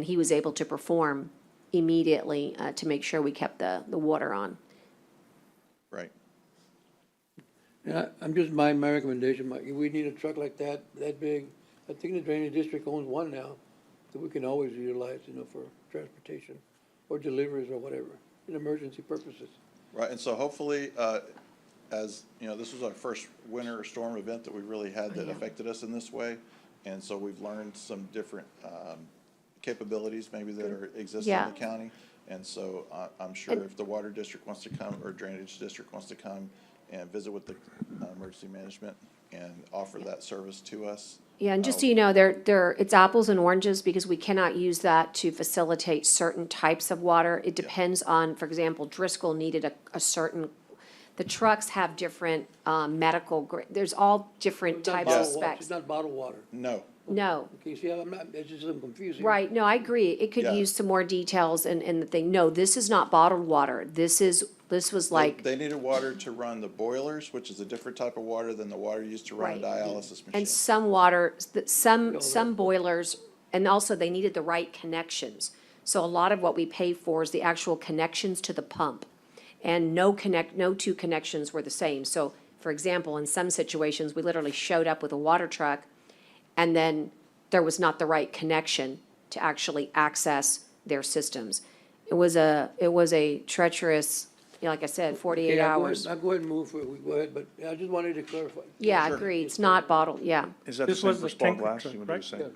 he was able to perform immediately to make sure we kept the water on. Right. Yeah, I'm just, my recommendation, Mike, if we need a truck like that big, I think the drainage district owns one now that we can always utilize, for transportation or deliveries or whatever, in emergency purposes. Right, and so hopefully, as, this was our first winter storm event that we really had that affected us in this way. And so we've learned some different capabilities maybe that are existing in Yeah. the county. And so I'm sure if the water district wants to come, or drainage district wants to come and visit with the emergency management and offer that service to us. Yeah, and just so you know, it's apples and oranges because we cannot use that to facilitate certain types of water. It depends on, for example, Driscoll needed a certain, the trucks have different medical, there's all different It's not types of bottled water. specs. It's not bottled water. No. No, Okay, see, it's just confusing. right, no, I agree. It could Yeah. use some more details and the thing. No, this is not bottled water. This was like, They needed water to run the boilers, which is a different type of water than the water used to run a Right. dialysis machine. and some water, some boilers, and also they needed the right connections. So a lot of what we pay for is the actual connections to the pump. And no two connections were the same. So, for example, in some situations, we literally showed up with a water truck, and then there was not the right connection to actually access their systems. It was a treacherous like I said, 48 Okay, hours. I'll go ahead and move for it, we go ahead, but I just wanted to clarify. Yeah, I agree. It's not bottled, yeah. Is that the This same was for the small tanker glass? truck, You want to do the right?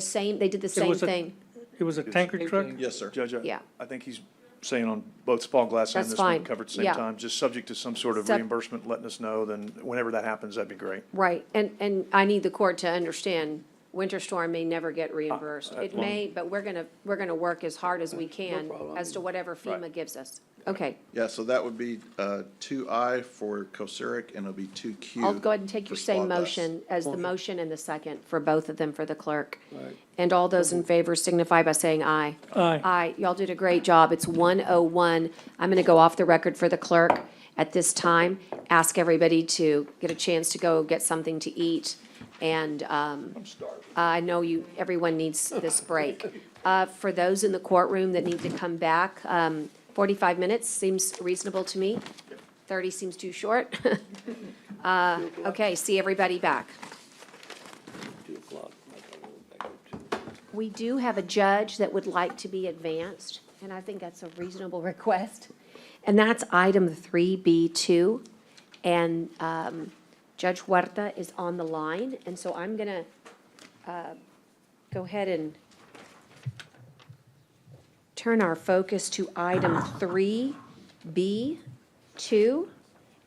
same? They did the same was a- thing. It was a tanker truck? Yes, sir. Judge, Yeah. I think he's saying on both small glass and That's this one fine. covered at the same Yeah. time, just subject to some sort of Sub- reimbursement, letting us know, then whenever that happens, that'd be great. Right, and I need the court to understand, winter storm may never get reimbursed. It well- may, but we're gonna work as hard as we can problem. as to whatever FEMA gives us. Okay, Yeah, so that would be 2I for COSERIC, and it'll be 2Q. I'll go ahead and take your for same Spot Glass. motion as the motion and the second for both of them for the clerk. Right. And all those in favor signify by saying aye. Aye. Aye, y'all did a great job. It's 1:01. I'm gonna go off the record for the clerk at this time. Ask everybody to get a chance to go get something to eat. And, I know everyone needs this break. For those in the courtroom that need to come back, 45 minutes seems reasonable to me. 30 seems too short. Okay, see everybody back. 2 o'clock. We do have a judge that would like to be advanced, and I think that's a reasonable request. And that's item 3B2. And Judge Huerta is on the line, and so I'm going to go ahead and turn our focus to item 3B2,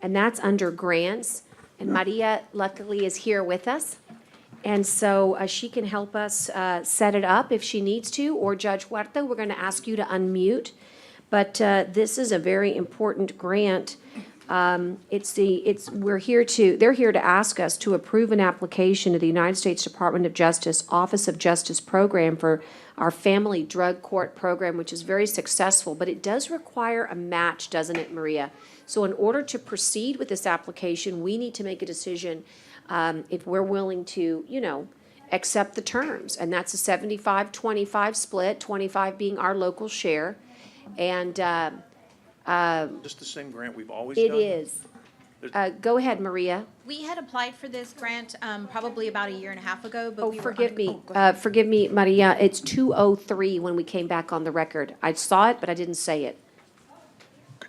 and that's under grants. And Maria luckily is here with us. And so she can help us set it up if she needs to, or Judge Huerta, we're going to ask you to unmute. But this is a very important grant. They're here to ask us to approve an application to the United States Department of Justice Office of Justice Program for our Family Drug Court Program, which is very successful, but it does require a match, doesn't it, Maria? So in order to proceed with this application, we need to make a decision if we're willing to, accept the terms. And that's a 75-25 split, 25 being our local share. And Just the same grant we've always done? it is. Go ahead, Maria. We had applied for this grant probably about a year and a half ago, but we were Forgive me, go ahead. forgive me, Maria, it's 203 when we came back on the record. I saw it, but I didn't say it.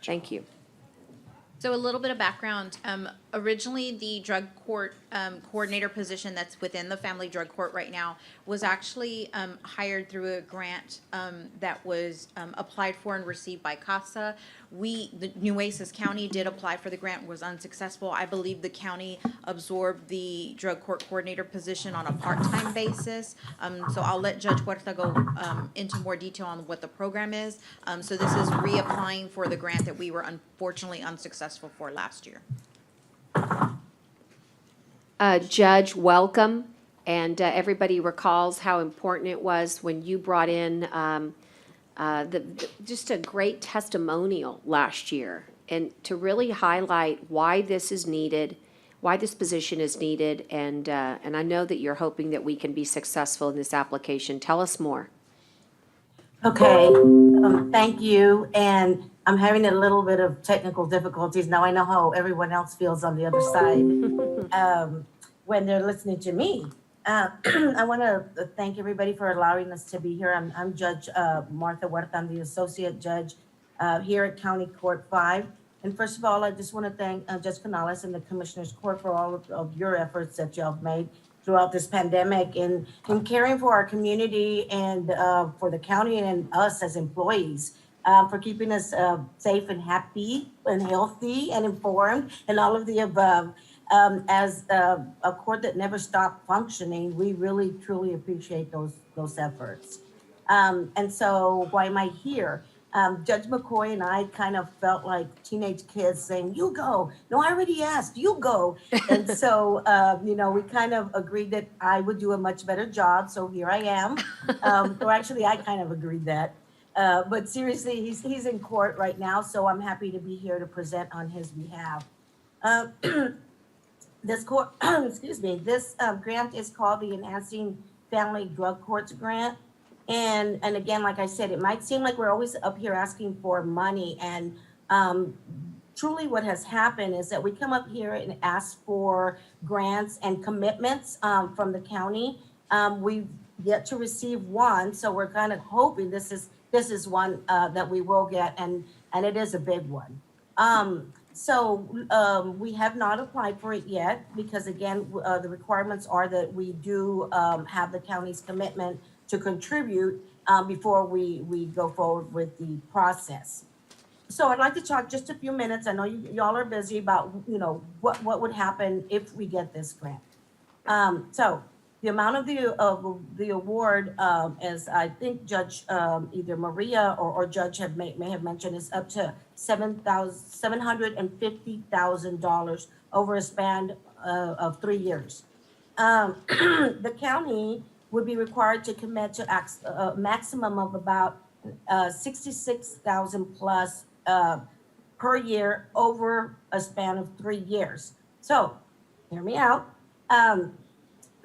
Thank you. So a little bit of background. Originally, the drug court coordinator position that's within the family drug court right now was actually hired through a grant that was applied for and received by CASA. The Nueces County did apply for the grant, was unsuccessful. I believe the county absorbed the drug court coordinator position on a part-time basis. So I'll let Judge Huerta go into more detail on what the program is. So this is reapplying for the grant that we were unfortunately unsuccessful for last year. Judge, welcome. And everybody recalls how important it was when you brought in just a great testimonial last year. And to really highlight why this is needed, why this position is needed. And I know that you're hoping that we can be successful in this application. Tell us more. Okay, thank you. And I'm having a little bit of technical difficulties. Now I know how everyone else feels on the other side when they're listening to me. I want to thank everybody for allowing us to be here. I'm Judge Martha Huerta. I'm the Associate Judge here at County Court 5. And first of all, I just want to thank Judge Canales and the Commissioner's Court for all of your efforts that y'all have made throughout this pandemic and caring for our community and for the county and us as employees, for keeping us safe and happy and healthy and informed and all of the above. As a court that never stopped functioning, we really, truly appreciate those efforts. And so why am I here? Judge McCoy and I kind of felt like teenage kids saying, you go. No, I already asked, you go. And so, we kind of agreed that I would do a much better job. So here I am. Or actually, I kind of agreed that. But seriously, he's in court right now. So I'm happy to be here to present on his behalf. This grant is called the Enhancing Family Drug Courts Grant. And again, like I said, it might seem like we're always up here asking for money. And truly what has happened is that we come up here and ask for grants and commitments from the county. We've yet to receive one, so we're kind of hoping this is one that we will get, and it is a big one. We have not applied for it yet because again, the requirements are that we do, have the county's commitment to contribute, before we go forward with the process. So I'd like to talk just a few minutes. I know y'all are busy about, what would happen if we get this grant. So the amount of the award, as I think Judge, either Maria or Judge may have mentioned, is up to $750,000 over a span of 3 years. The county would be required to commit to a maximum of about 66,000 plus per year over a span of 3 years. So, hear me out.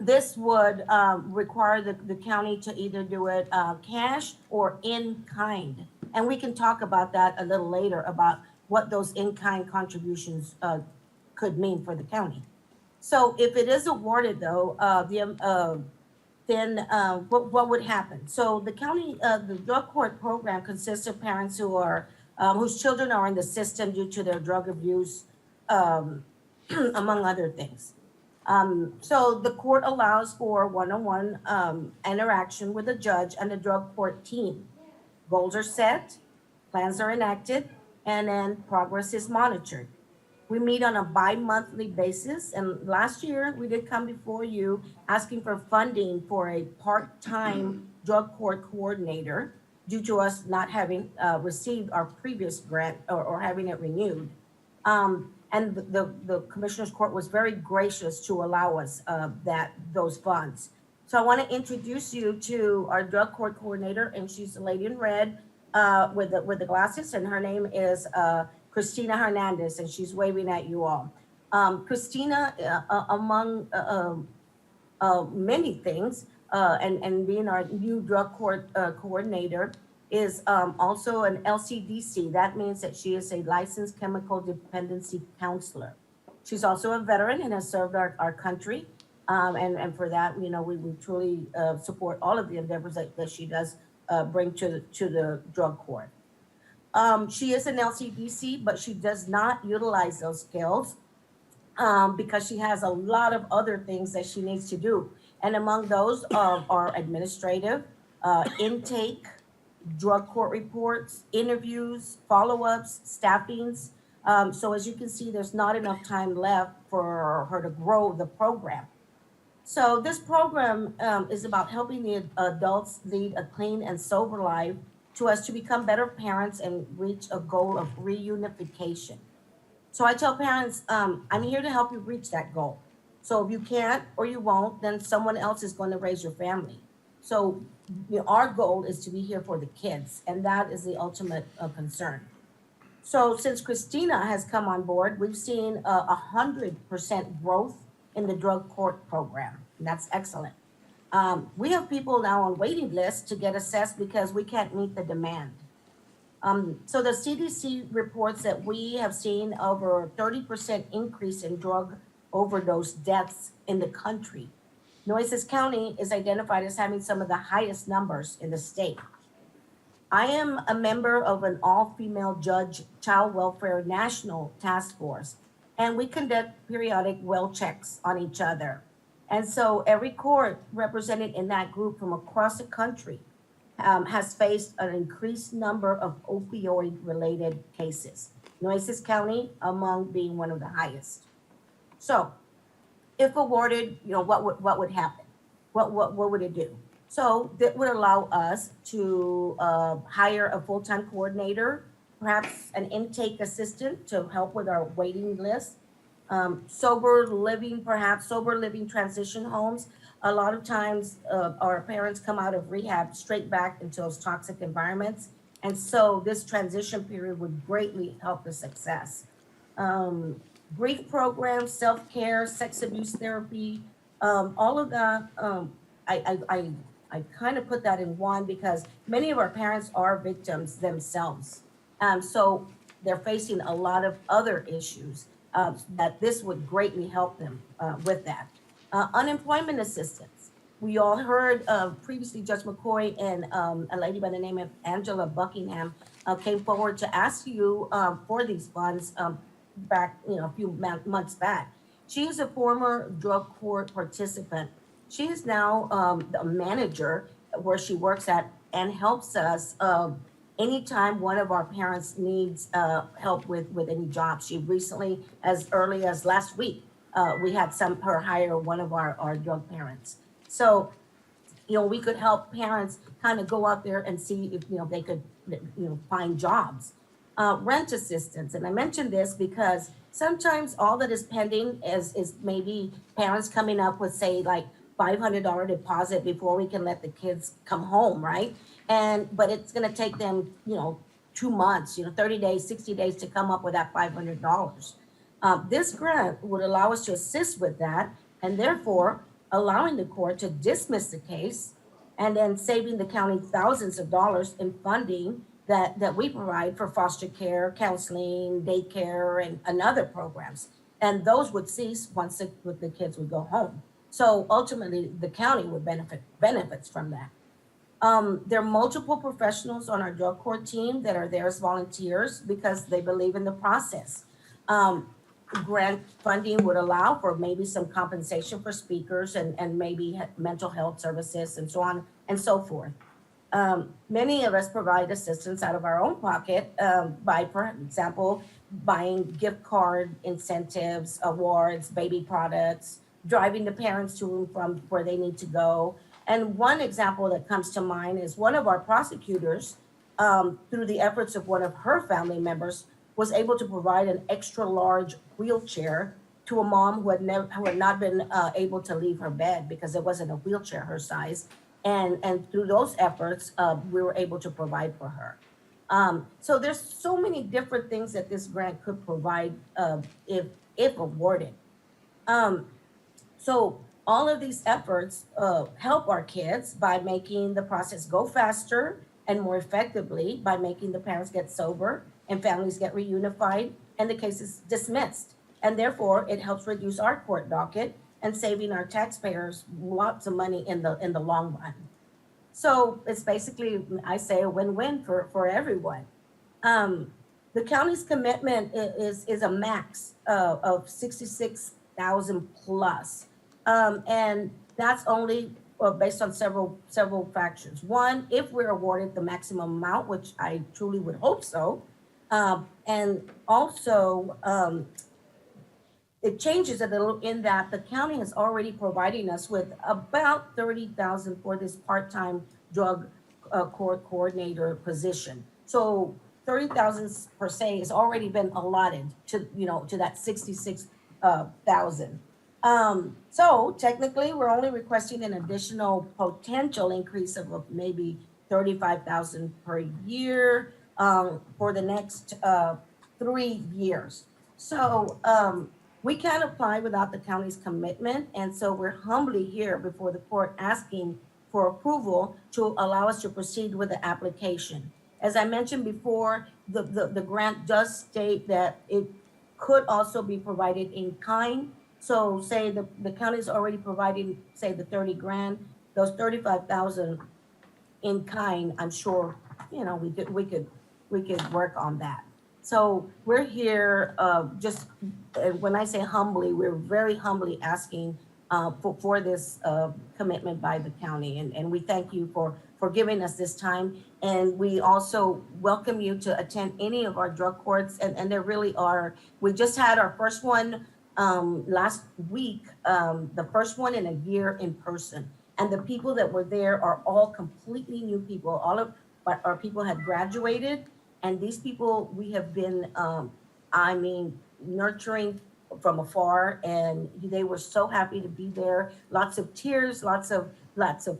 This would require the county to either do it cash or in kind. And we can talk about that a little later about what those in-kind contributions could mean for the county. So if it is awarded though, then what would happen? So the county, the drug court program consists of parents who are, whose children are in the system due to their drug abuse, among other things. So the court allows for one-on-one interaction with the judge and the drug court team. Goals are set, plans are enacted, and then progress is monitored. We meet on a bi-monthly basis, and last year we did come before you asking for funding for a part-time drug court coordinator due to us not having received our previous grant or having it renewed. And the Commissioner's Court was very gracious to allow us those funds. So I want to introduce you to our drug court coordinator, and she's the lady in red with the glasses, and her name is Christina Hernandez, and she's waving at you all. Christina, among many things, and being our new drug court coordinator, is also an LCDC. That means that she is a licensed chemical dependency counselor. She's also a veteran and has served our country. And for that, we truly support all of the endeavors that she does bring to the drug court. She is an LCDC, but she does not utilize those skills because she has a lot of other things that she needs to do. And among those are administrative, intake, drug court reports, interviews, follow-ups, staffings. So as you can see, there's not enough time left for her to grow the program. So this program is about helping the adults lead a clean and sober life so as to become better parents and reach a goal of reunification. So I tell parents, I'm here to help you reach that goal. So if you can't or you won't, then someone else is going to raise your family. So our goal is to be here for the kids, and that is the ultimate concern. So since Christina has come on board, we've seen 100% growth in the drug court program, and that's excellent. We have people now on waiting lists to get assessed because we can't meet the demand. So the CDC reports that we have seen over a 30% increase in drug overdose deaths in the country. Nueces County is identified as having some of the highest numbers in the state. I am a member of an all-female judge child welfare national task force, and we conduct periodic well checks on each other. And so every court represented in that group from across the country has faced an increased number of opioid-related cases. Nueces County among being one of the highest. So if awarded, what would happen? What would it do? So that would allow us to hire a full-time coordinator, perhaps an intake assistant to help with our waiting list, sober living transition homes. A lot of times our parents come out of rehab straight back into those toxic environments. And so this transition period would greatly help the success. Grief programs, self-care, sex abuse therapy, all of that, I kind of put that in one because many of our parents are victims themselves. So they're facing a lot of other issues that this would greatly help them with that. Unemployment assistance. We all heard previously Judge McCoy and a lady by the name of Angela Buckingham came forward to ask you for these funds back, a few months back. She is a former drug court participant. She is now a manager where she works at and helps us anytime one of our parents needs help with any job. She recently, as early as last week, we had her hire one of our drug parents. So, we could help parents kind of go out there and see if, they could, find jobs. Rent assistance, and I mentioned this because sometimes all that is pending is maybe parents coming up with, say, like $500 deposit before we can let the kids come home, right? But it's gonna take them, 2 months, 30 days, 60 days to come up with that $500. This grant would allow us to assist with that, and therefore allowing the court to dismiss the case and then saving the county thousands of dollars in funding that we provide for foster care, counseling, daycare, and other programs. And those would cease once the kids would go home. So ultimately, the county would benefits from that. There are multiple professionals on our drug court team that are there as volunteers because they believe in the process. Grant funding would allow for maybe some compensation for speakers and maybe mental health services and so on and so forth. Many of us provide assistance out of our own pocket by, for example, buying gift card incentives, awards, baby products, driving the parents to and from where they need to go. And one example that comes to mind is one of our prosecutors, through the efforts of one of her family members, was able to provide an extra large wheelchair to a mom who had not been able to leave her bed because it wasn't a wheelchair her size. And through those efforts, we were able to provide for her. So there's so many different things that this grant could provide if awarded. So all of these efforts help our kids by making the process go faster and more effectively by making the parents get sober and families get reunified and the case is dismissed. And therefore, it helps reduce our court docket and saving our taxpayers lots of money in the long run. So it's basically, I say, a win-win for everyone. The county's commitment is a max of 66,000 plus. And that's only based on several factors. One, if we're awarded the maximum amount, which I truly would hope so, and also it changes a little in that the county is already providing us with about 30,000 for this part-time drug court coordinator position. So 30,000 per se has already been allotted to that 66,000. So technically, we're only requesting an additional potential increase of maybe 35,000 per year for the next 3 years. So we can't apply without the county's commitment, and so we're humbly here before the court asking for approval to allow us to proceed with the application. As I mentioned before, the grant does state that it could also be provided in kind. So say the county's already providing, say, the 30 grand, those 35,000 in kind, I'm sure, we could work on that. So we're here, when I say humbly, we're very humbly asking for this commitment by the county. And we thank you for giving us this time. And we also welcome you to attend any of our drug courts. And there really are, we just had our first one last week, the first one in a year in person. And the people that were there are all completely new people. All of our people had graduated. And these people we have been, nurturing from afar, and they were so happy to be there. Lots of tears, lots of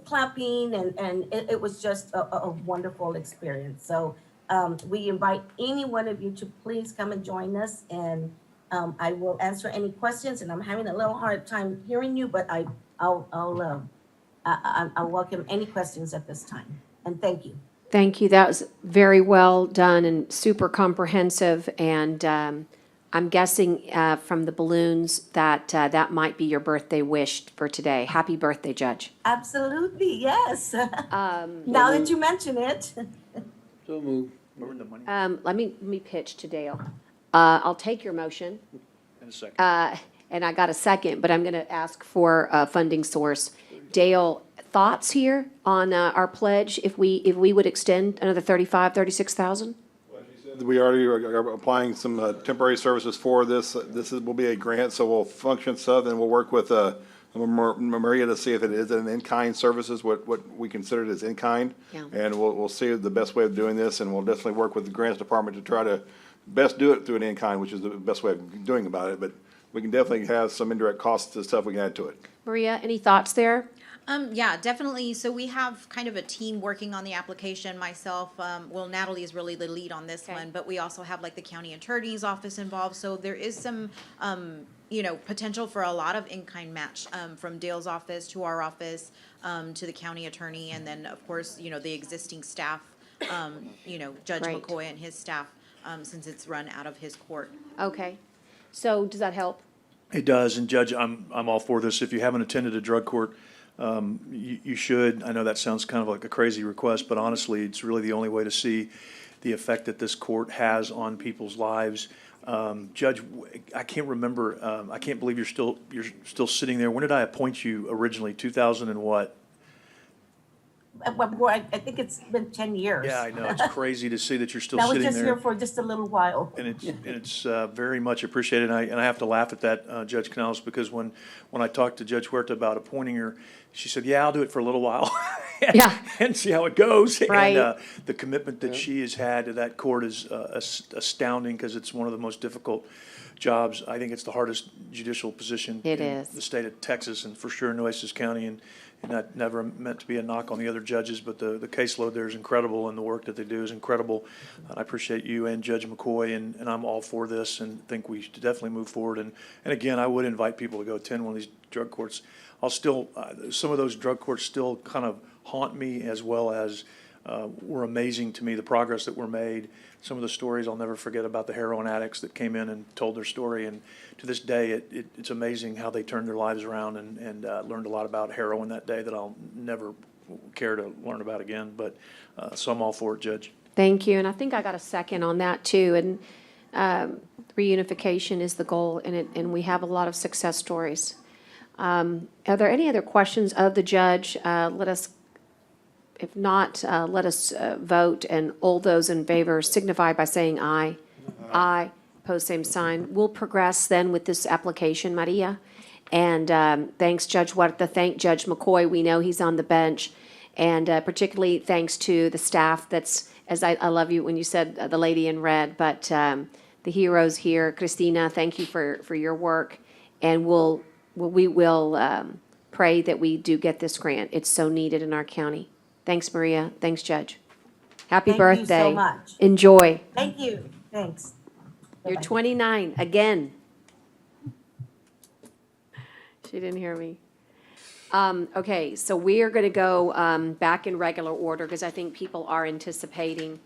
clapping, and it was just a wonderful experience. So we invite any one of you to please come and join us, and I will answer any questions. And I'm having a little hard time hearing you, but I'll welcome any questions at this time. And thank you. Thank you. That was very well done and super comprehensive. And I'm guessing from the balloons that that might be your birthday wish for today. Happy birthday, Judge. Absolutely, yes. Now that you mention it. So move. Let me pitch to Dale. I'll take your motion. In a second. And I got a second, but I'm going to ask for a funding source. Dale, thoughts here on our pledge if we would extend another 36,000? We already are applying some temporary services for this. Will be a grant, so we'll function sub, and we'll work with Maria to see if it is an in-kind services, what we consider it as in-kind. Yeah. And we'll see the best way of doing this, and we'll definitely work with the grants department to try to best do it through an in-kind, which is the best way of doing about it. But we can definitely have some indirect costs and stuff we can add to it. Maria, any thoughts there? Yeah, definitely. So we have kind of a team working on the application. Myself, well, Natalie is really the lead on this one, but we also have like the county attorney's office involved. So there is some, potential for a lot of in-kind match, from Dale's office to our office, to the county attorney, and then of course, the existing staff, Judge Great. McCoy and his staff, since it's run out of his court. Okay. So does that help? It does, and Judge, I'm all for this. If you haven't attended a drug court, you should. I know that sounds kind of like a crazy request, but honestly, it's really the only way to see the effect that this court has on people's lives. Judge, I can't remember, I can't believe you're still sitting there. When did I appoint you originally? 2000 and what? Well, I think it's been 10 years. Yeah, I know. It's crazy to see that you're still I was sitting just there. here for just a little while. And it's very much appreciated. And I have to laugh at that, Judge Canales, because when I talked to Judge Huerta about appointing her, she said, "Yeah, I'll do it for a little while." Yeah. And see how it goes. Right. And the commitment that she has had to that court is astounding, because it's one of the most difficult jobs. I think it's the hardest judicial position It in is. the state of Texas, and for sure Nueces County. And that never meant to be a knock on the other judges, but the caseload there is incredible, and the work that they do is incredible. I appreciate you and Judge McCoy, and I'm all for this, and think we should definitely move forward. And again, I would invite people to go attend one of these drug courts. I'll still, some of those drug courts still kind of haunt me, as well as were amazing to me, the progress that were made. Some of the stories I'll never forget about the heroin addicts that came in and told their story. And to this day, it's amazing how they turned their lives around, and learned a lot about heroin that day that I'll never care to learn about again. But so I'm all for it, Judge. Thank you. And I think I got a second on that too. And reunification is the goal, and we have a lot of success stories. Are there any other questions of the judge? If not, let us vote, and all those in favor signify by saying aye. Aye. Pose same sign. We'll progress then with this application, Maria. And thanks, Judge Huerta. Thank Judge McCoy. We know he's on the bench. And particularly thanks to the staff that's, as I love you when you said the lady in red, but the heroes here. Christina, thank you for your work. And we will pray that we do get this grant. It's so needed in our county. Thanks, Maria. Thanks, Judge. Happy birthday. Thank you so much. Enjoy. Thank you. Thanks. You're Bye-bye. 29, again. She didn't hear me. Okay, so we are going to go back in regular order, because I think people are anticipating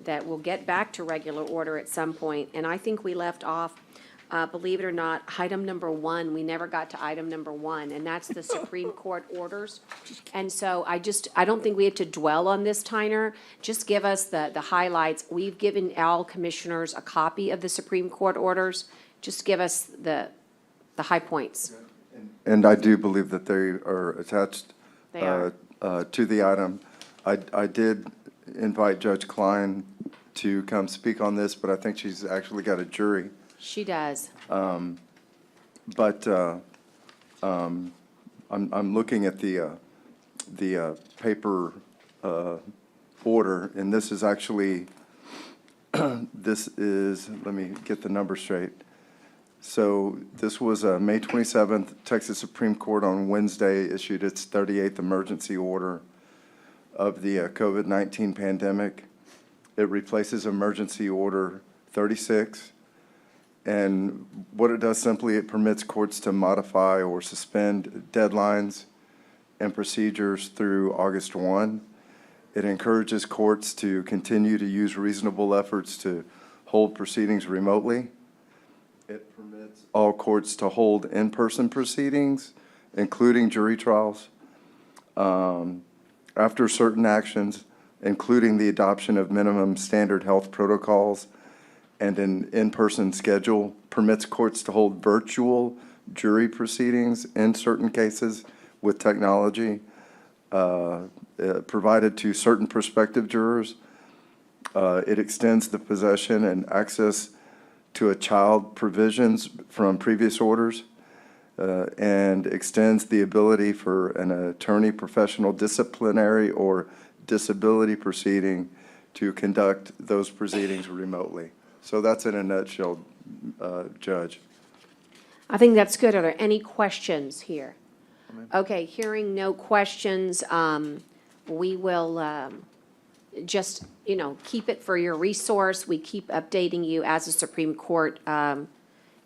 that we'll get back to regular order at some point. And I think we left off, believe it or not, item number 1. We never got to item number 1, and that's the Supreme Court orders. And so I don't think we have to dwell on this, Tyner. Just give us the highlights. We've given all commissioners a copy of the Supreme Court orders. Just give us the high points. And I do believe that they are attached They are. To the item. I did invite Judge Klein to come speak on this, but I think she's actually got a jury. She does. But I'm looking at the paper order, and this is actually, let me get the number straight. So this was May 27th, Texas Supreme Court on Wednesday issued its 38th emergency order of the COVID-19 pandemic. It replaces emergency order 36. And what it does simply, it permits courts to modify or suspend deadlines and procedures through August 1. It encourages courts to continue to use reasonable efforts to hold proceedings remotely. It permits all courts to hold in-person proceedings, including jury trials, after certain actions, including the adoption of minimum standard health protocols and an in-person schedule, permits courts to hold virtual jury proceedings in certain cases with technology provided to certain prospective jurors. It extends the possession and access to a child provisions from previous orders, and extends the ability for an attorney professional disciplinary or disability proceeding to conduct those proceedings remotely. So that's in a nutshell, Judge. I think that's good. Are there any questions here? Okay, hearing no questions, we will just, keep it for your resource. We keep updating you as the Supreme Court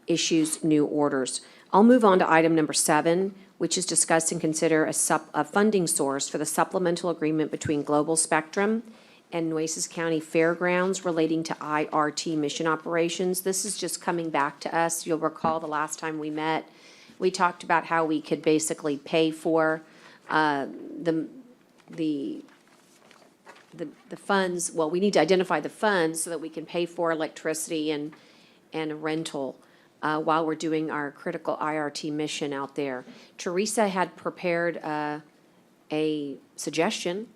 issues new orders. I'll move on to item number 7, which is discuss and consider a funding source for the supplemental agreement between Global Spectrum and Nueces County Fairgrounds relating to IRT mission operations. This is just coming back to us. You'll recall the last time we met, we talked about how we could basically pay for the funds. Well, we need to identify the funds so that we can pay for electricity and a rental while we're doing our critical IRT mission out there. Teresa had prepared a suggestion.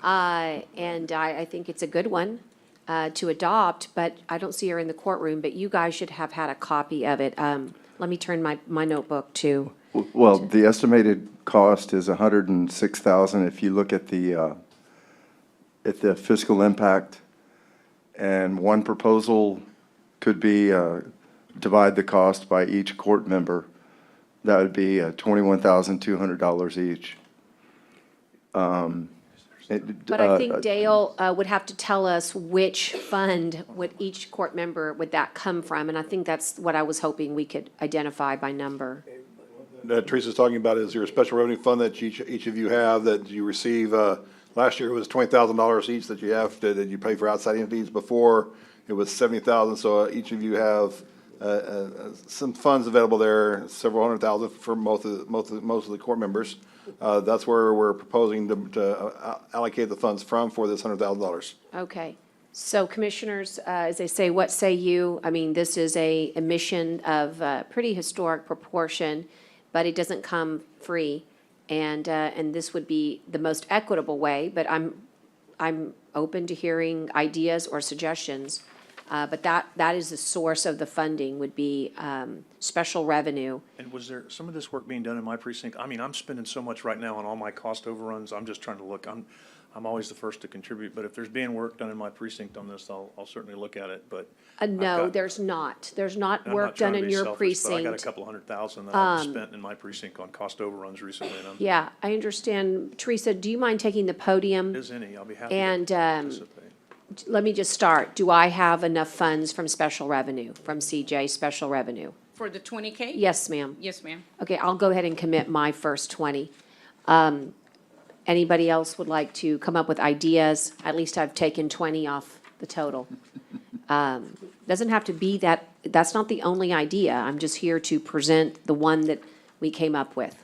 And I think it's a good one to adopt, but I don't see her in the courtroom, but you guys should have had a copy of it. Let me turn my notebook to. Well, the estimated cost is $106,000 if you look at the fiscal impact. And one proposal could be divide the cost by each court member. That would be $21,200 each. But I think Dale would have to tell us which fund would each court member would that come from, and I think that's what I was hoping we could identify by number. Teresa's talking about is your special revenue fund that each of you have that you receive. Last year it was $20,000 each that you have that you pay for outside entities. Before it was $70,000. So each of you have some funds available there, several hundred thousand for most of the court members. That's where we're proposing to allocate the funds from for this $100,000. Okay. So commissioners, as they say, what say you? I mean, this is a mission of pretty historic proportion, but it doesn't come free. And this would be the most equitable way, but I'm open to hearing ideas or suggestions. But that is the source of the funding, would be special revenue. And was there some of this work being done in my precinct? I mean, I'm spending so much right now on all my cost overruns. I'm just trying to look. I'm always the first to contribute, but if there's being work done in my precinct on this, I'll certainly look at it, but. No, there's not. There's not work done in your precinct. But I got a couple $100,000 that I've spent in my precinct on cost overruns recently. And yeah, I understand. Teresa, do you mind taking the podium? If there's any, I'll be happy And to participate. let me just start. Do I have enough funds from special revenue, from CJ special revenue? For the 20K? Yes, ma'am. Yes, ma'am. Okay, I'll go ahead and commit my first 20. Anybody else would like to come up with ideas? At least I've taken 20 off the total. Doesn't have to be that, that's not the only idea. I'm just here to present the one that we came up with.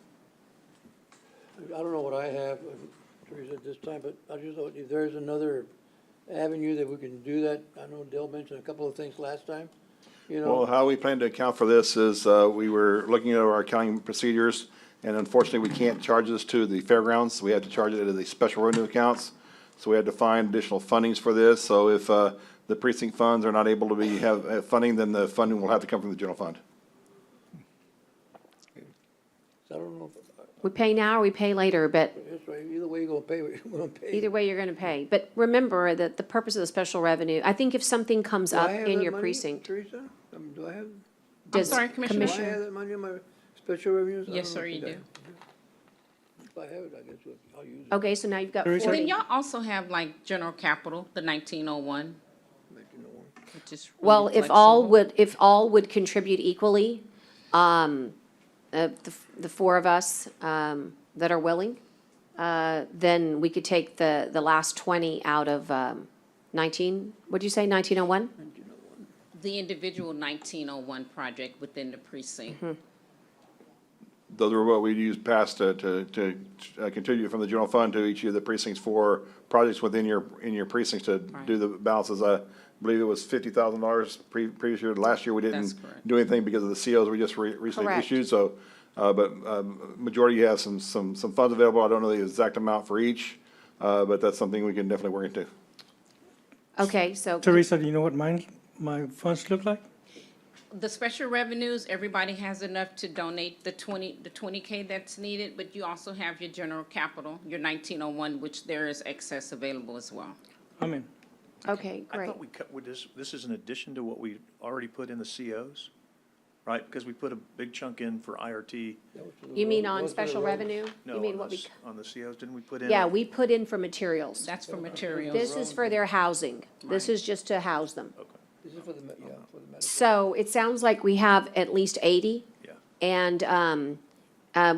I don't know what I have, Teresa, at this time, but I just thought if there's another avenue that we can do that. I know Dale mentioned a couple of things last time, Well, how we plan to account for this is, we were looking at our accounting procedures, and unfortunately, we can't charge this to the fairgrounds. We had to charge it to the special revenue accounts. So we had to find additional fundings for this. So if, the precinct funds are not able to have funding, then the funding will have to come from the general fund. I don't know. We pay now or we pay later, but That's right. Either way you're gonna pay, we're gonna pay. either way, you're gonna pay. But remember that the purpose of the special revenue, I think if something comes Do up I have in that your money, precinct. Teresa? Do I have? does sorry, Commissioner. Do I have that money in my special revenues? I Yes, don't know sir, if you do. If I have it, I guess I'll use it. Okay, so now you've got Teresa? Then 40. y'all also have like general capital, the 1901, 1901. which is really Well, if all would contribute equally, the four of us that are willing, then we could take the last 20 out of 19, what'd you say, 1901? the individual 1901 project within the precinct. Those are what we use past to contribute from the general fund to each of the precincts for projects within your precincts to do the balances. I believe it was $50,000 previous year. Last year, we That's didn't correct. do anything because of the COs we just recently Correct. issued, so, but, majority have some funds available. I don't know the exact amount for each, but that's something we can definitely work into. Okay, so. Teresa, do you know what my funds look like? The special revenues, everybody has enough to donate the 20K that's needed, but you also have your general capital, your 1901, which there is excess available as well. I'm in. Okay, I great. thought we cut, with this is in addition to what we already put in the COs, right? Because we put a big chunk in for IRT. You mean on special revenue? No, You mean on what the, we? on the COs, didn't we put in? Yeah, we put in for materials. That's for materials. This is for their housing. This is just to house them. This is for the, for the medical. So it sounds like we have at least 80. Yeah. And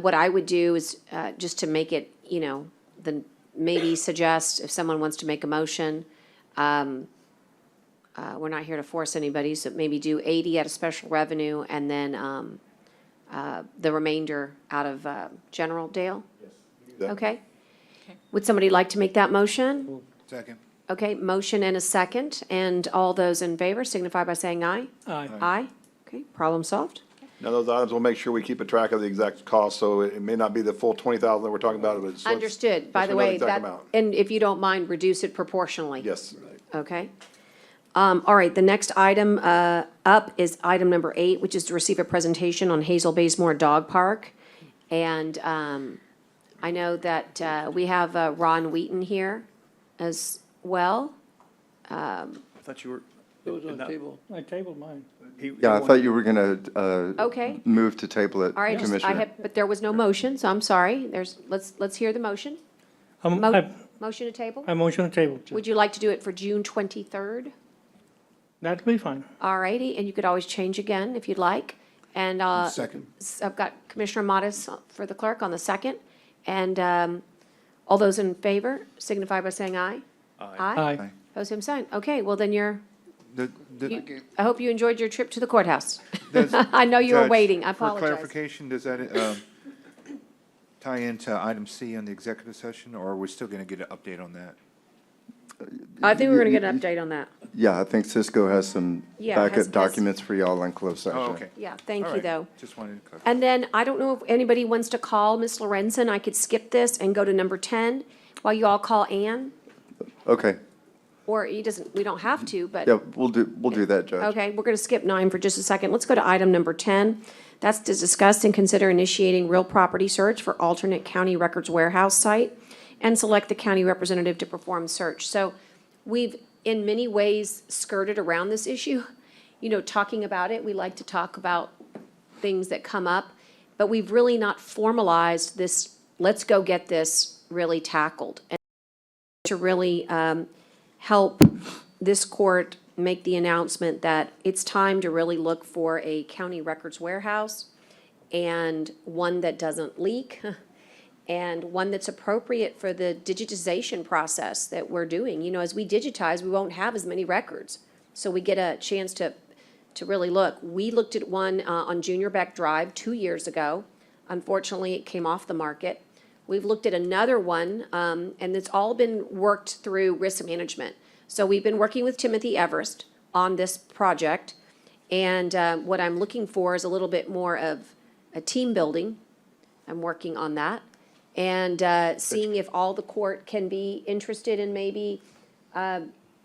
what I would do is, just to make it, maybe suggest if someone wants to make a motion, we're not here to force anybody, so maybe do 80 out of special revenue and then the remainder out of general, Dale? Yes. Okay? Would somebody like to make that motion? Second. Okay, motion and a second, and all those in favor signify by saying aye. Aye. Aye, okay, problem solved. Now, those items, we'll make sure we keep a track of the exact cost, so it may not be the full 20,000 that we're talking about, but it's. Understood, by yes, the we know the way, exact that, amount. and if you don't mind, reduce it proportionally. Yes. Okay. All right, the next item up is item number 8, which is to receive a presentation on Hazel Baysmore Dog Park. And I know that we have Ron Wheaton here as well. I thought you were. It was in on that- table. I tabled mine. Yeah, I thought you were gonna, Okay. move to table it, All right, Commissioner. but there was no motion, so I'm sorry. Let's hear the motion. I Motion to table? motion to table. Would you like to do it for June 23rd? That'd be fine. All righty, and you could always change again if you'd like. And Second. I've got Commissioner Modis for the clerk on the second. And all those in favor signify by saying aye. Aye. Aye. Pose same sign. Okay, well then The- I hope you enjoyed your trip to the courthouse. Does- I know you were Judge, waiting. I For apologize. clarification, does that tie into item C on the executive session, or are we still going to get an update on that? I think we're gonna get an update on that. Yeah, I think Cisco has some Yeah, has- backup documents for y'all in closed session. Oh, okay. Yeah, thank All you, right. though. Just wanted to clarify. And then, I don't know if anybody wants to call Ms. Lorenzen. I could skip this and go to number 10 while you all call Ann. Okay, Or we don't have to, but. yeah, we'll do that, Judge. Okay, we're going to skip 9 for just a second. Let's go to item number 10. That's to discuss and consider initiating real property search for alternate county records warehouse site and select the county representative to perform search. So we've, in many ways, skirted around this issue. Talking about it, we like to talk about things that come up, but we've really not formalized this, let's go get this really tackled. And to really help this court make the announcement that it's time to really look for a county records warehouse and one that doesn't leak and one that's appropriate for the digitization process that we're doing. As we digitize, we won't have as many records. So we get a chance to really look. We looked at one on Junior Beck Drive 2 years ago. Unfortunately, it came off the market. We've looked at another one, and it's all been worked through risk management. So we've been working with Timothy Everest on this project, and what I'm looking for is a little bit more of a team building. I'm working on that, and seeing if all the court can be interested in maybe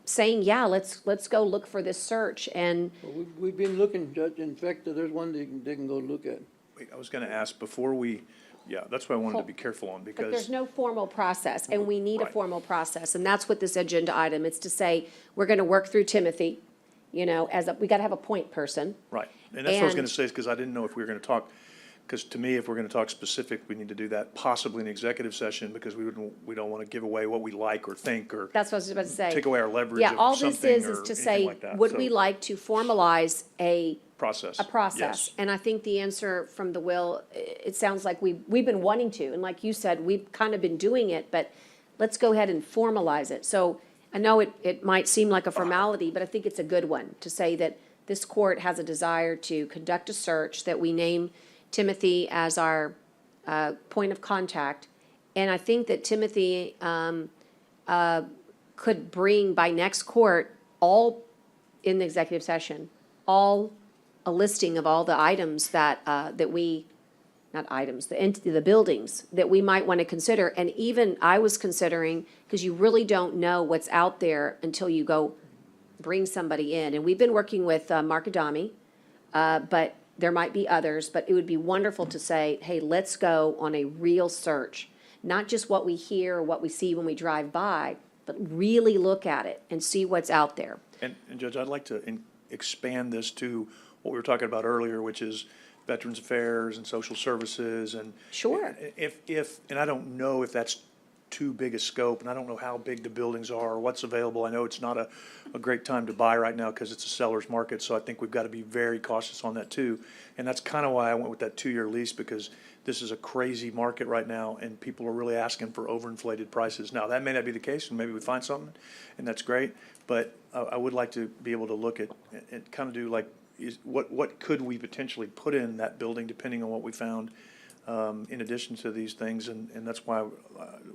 saying, yeah, let's go look for this search. And Well, we've been looking, Judge. In fact, there's one they can go look at. Wait, I was going to ask before we, yeah, that's what I wanted to be careful on but there's because, no formal process, and we need a Right. formal process, and that's what this agenda item, it's to say, we're gonna work through Timothy, we gotta have a point person. right. And that's what I was going And- to say, because I didn't know if we were going to talk, because to me, if we're going to talk specific, we need to do that possibly in executive session because we don't want to give away what we like or think or That's what I was about to say. take away our leverage Yeah, of all this something is or to anything say, like that. would So, we like to formalize a process. process? Yes. And I think the answer from the will, it sounds like we've been wanting to, and like you said, we've kind of been doing it, but let's go ahead and formalize it. So I know it might seem like a formality, but I think it's a good one to say that this court has a desire to conduct a search, that we name Timothy as our point of contact. And I think that Timothy could bring by next court, all in the executive session, a listing of all the items that we, not items, the buildings that we might want to consider. And even I was considering, because you really don't know what's out there until you go bring somebody in. And we've been working with Mark Adami, but there might be others. But it would be wonderful to say, hey, let's go on a real search, not just what we hear or what we see when we drive by, but really look at it and see what's out there. And Judge, I'd like to expand this to what we were talking about earlier, which is Veterans Affairs and Social Services and. Sure. If, and I don't know if that's too big a scope, and I don't know how big the buildings are or what's available. I know it's not a great time to buy right now because it's a seller's market, so I think we've got to be very cautious on that too. And that's kind of why I went with that 2-year lease, because this is a crazy market right now and people are really asking for overinflated prices. Now, that may not be the case, and maybe we find something, and that's great, but I would like to be able to look at and kind of do like, what could we potentially put in that building depending on what we found in addition to these things, and that's why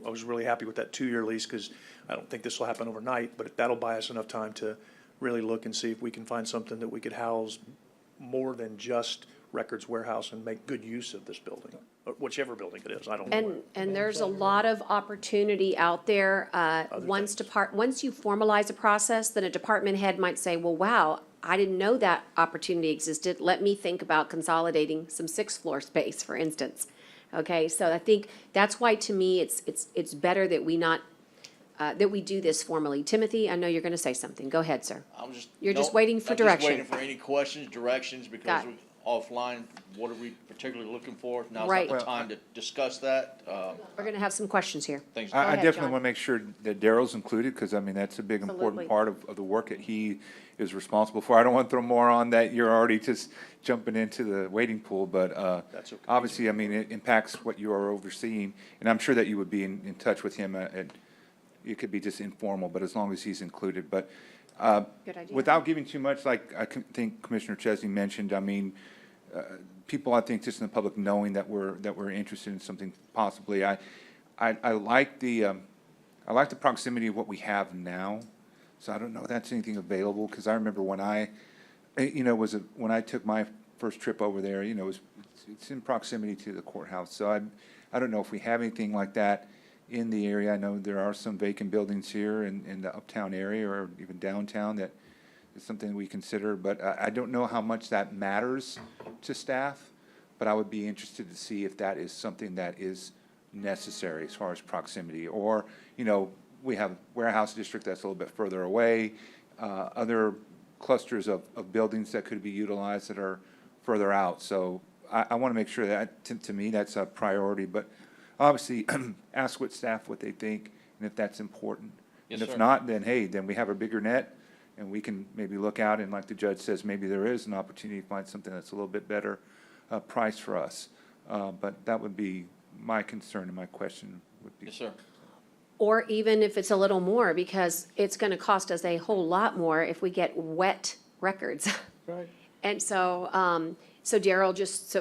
I was really happy with that 2-year lease, because I don't think this will happen overnight, but that'll buy us enough time to really look and see if we can find something that we could house more than just Records Warehouse and make good use of this building, or whichever building it is, I don't know. And there's a lot of opportunity out there. Once you formalize a process, then a department head might say, well, wow, I didn't know that opportunity existed. Let me think about consolidating some 6th floor space, for instance. Okay, so I think that's why, to me, it's better that that we do this formally. Timothy, I know you're going to say something. Go ahead, sir. You're just waiting for direction. I'm just waiting for any questions, directions, because offline, what are we particularly looking for? Now's Right. not the time to discuss that. We're going to have some questions here. Thanks. Go ahead, definitely John. want to make sure that Daryl's included, because I mean, that's a big Absolutely. important part of the work that he is responsible for. I don't want to throw more on that. You're already just jumping into the waiting pool, but That's okay. obviously, I mean, it impacts what you are overseeing. And I'm sure that you would be in touch with him. It could be just informal, but as long as he's included. But Good idea. without giving too much, like I think Commissioner Chesney mentioned, I mean, people, I think, just in the public knowing that we're interested in something possibly. I like the proximity of what we have now. So I don't know if that's anything available, because I remember when when I took my first trip over there, it's in proximity to the courthouse. So I don't know if we have anything like that in the area. I know there are some vacant buildings here in the uptown area or even downtown that is something we consider, but I don't know how much that matters to staff, but I would be interested to see if that is something that is necessary as far as proximity. Or, we have warehouse district that's a little bit further away, other clusters of buildings that could be utilized that are further out. So I want to make sure that, to me, that's a priority, but obviously ask what they think and if that's important. Yes, And if sir. not, then hey, then we have a bigger net and we can maybe look out, and like the judge says, maybe there is an opportunity to find something that's a little bit better price for us. But that would be my concern and my question would be. Yes, sir. Or even if it's a little more, because it's going to cost us a whole lot more if we get wet records. Right. And so, so Daryl, just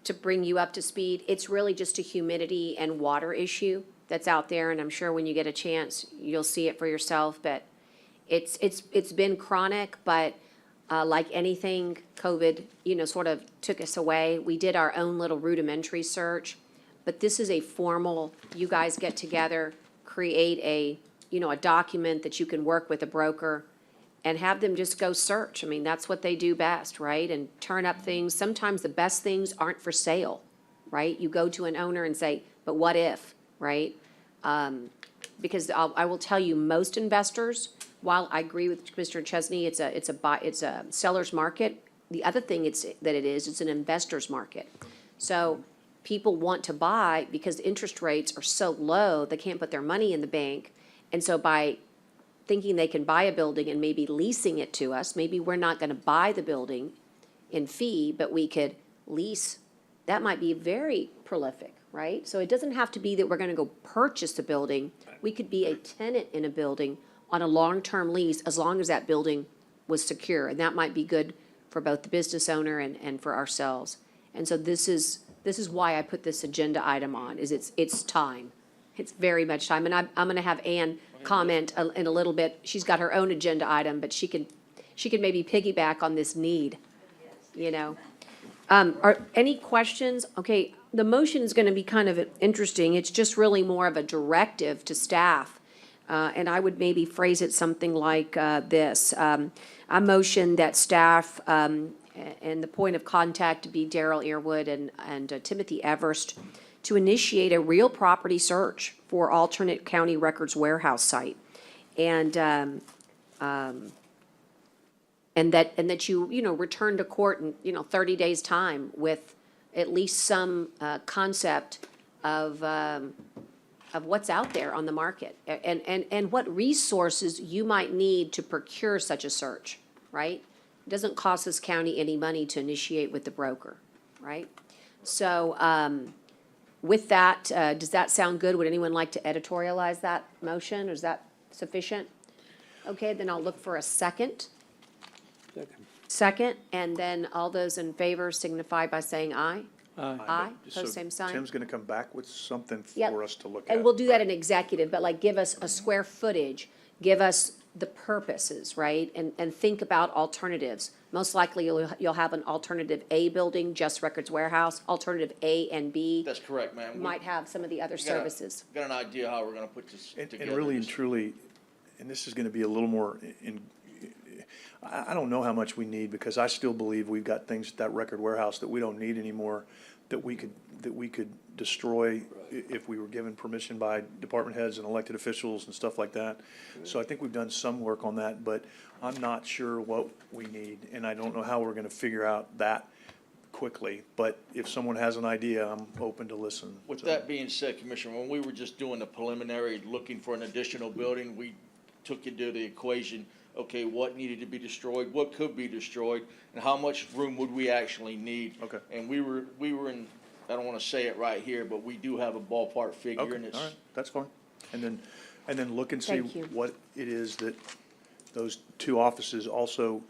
to bring you up to speed, it's really just a humidity and water issue that's out there, and I'm sure when you get a chance, you'll see it for yourself. But it's been chronic, but like anything, COVID, sort of took us away. We did our own little rudimentary search, but this is a formal. You guys get together, create a document that you can work with a broker and have them just go search. I mean, that's what they do best, right? And turn up things. Sometimes the best things aren't for sale, right? You go to an owner and say, but what if, right? Because I will tell you, most investors, while I agree with Mr. Chesney, it's a seller's market. The other thing it's an investor's market. So people want to buy because interest rates are so low, they can't put their money in the bank. And so by thinking they can buy a building and maybe leasing it to us, maybe we're not going to buy the building in fee, but we could lease, that might be very prolific, right? So it doesn't have to be that we're going to go purchase a building. We could be a tenant in a building on a long-term lease, as long as that building was secure, and that might be good for both the business owner and for ourselves. And so this is why I put this agenda item on, is it's time. It's very much time, and I'm gonna have Ann comment in a little bit. She's got her own agenda item, but she could maybe piggyback on this need, you know? Are any questions? Okay, the motion is gonna be kind of interesting. It's just really more of a directive to staff. And I would maybe phrase it something like this. I motion that staff, and the point of contact be Daryl Earwood and Timothy Everest, to initiate a real property search for alternate county records warehouse site. And that you return to court in 30 days' time with at least some concept of what's out there on the market and what resources you might need to procure such a search, right? It doesn't cost this county any money to initiate with the broker, right? So with that, does that sound good? Would anyone like to editorialize that motion, or is that sufficient? Okay, then I'll look for a second. Second, and then all those in favor signify by saying aye. Aye, So pose same sign. Tim's gonna come back with something Yep. for us to look at. And we'll do that in executive, but like give us a square footage, give us the purposes, right? And think about alternatives. Most likely you'll have an alternative A building, just records warehouse, alternative A and B. That's correct, ma'am. Might have some of the other services. Got an idea how we're gonna put this And together. really and truly, and this is gonna be a little more I don't know how much we need, because I still believe we've got things at that record warehouse that we don't need anymore, that we could destroy if we were given permission by department heads and elected officials and stuff like that. So I think we've done some work on that, but I'm not sure what we need, and I don't know how we're gonna figure out that quickly. But if someone has an idea, I'm open to listen. With that being said, Commissioner, when we were just doing the preliminary, looking for an additional building, we took into the equation, okay, what needed to be destroyed, what could be destroyed, and how much room would we actually need? Okay. And we were in, I don't wanna say it right here, but we do have a ballpark figure, and Okay, it's. all right, that's fine. And then look and see Thank you. what it is that those two offices also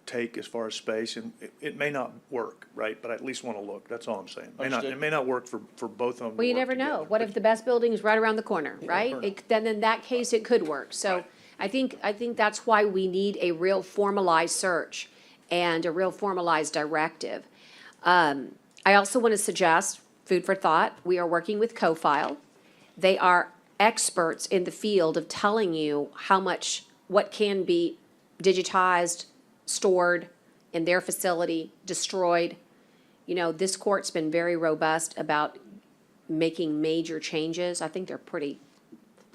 take as far as space, and it may not work, right? But I at least wanna look, that's all I'm saying. Understood. It may not work for both of them. to Well, you work never know. together, What but- if the best building is right around the corner, right? fair enough. Then in that case, it could work. So I think that's why we need a real formalized search and a real formalized directive. I also want to suggest, food for thought, we are working with CoFile. They are experts in the field of telling you what can be digitized, stored in their facility, destroyed. This court's been very robust about making major changes. I think they're pretty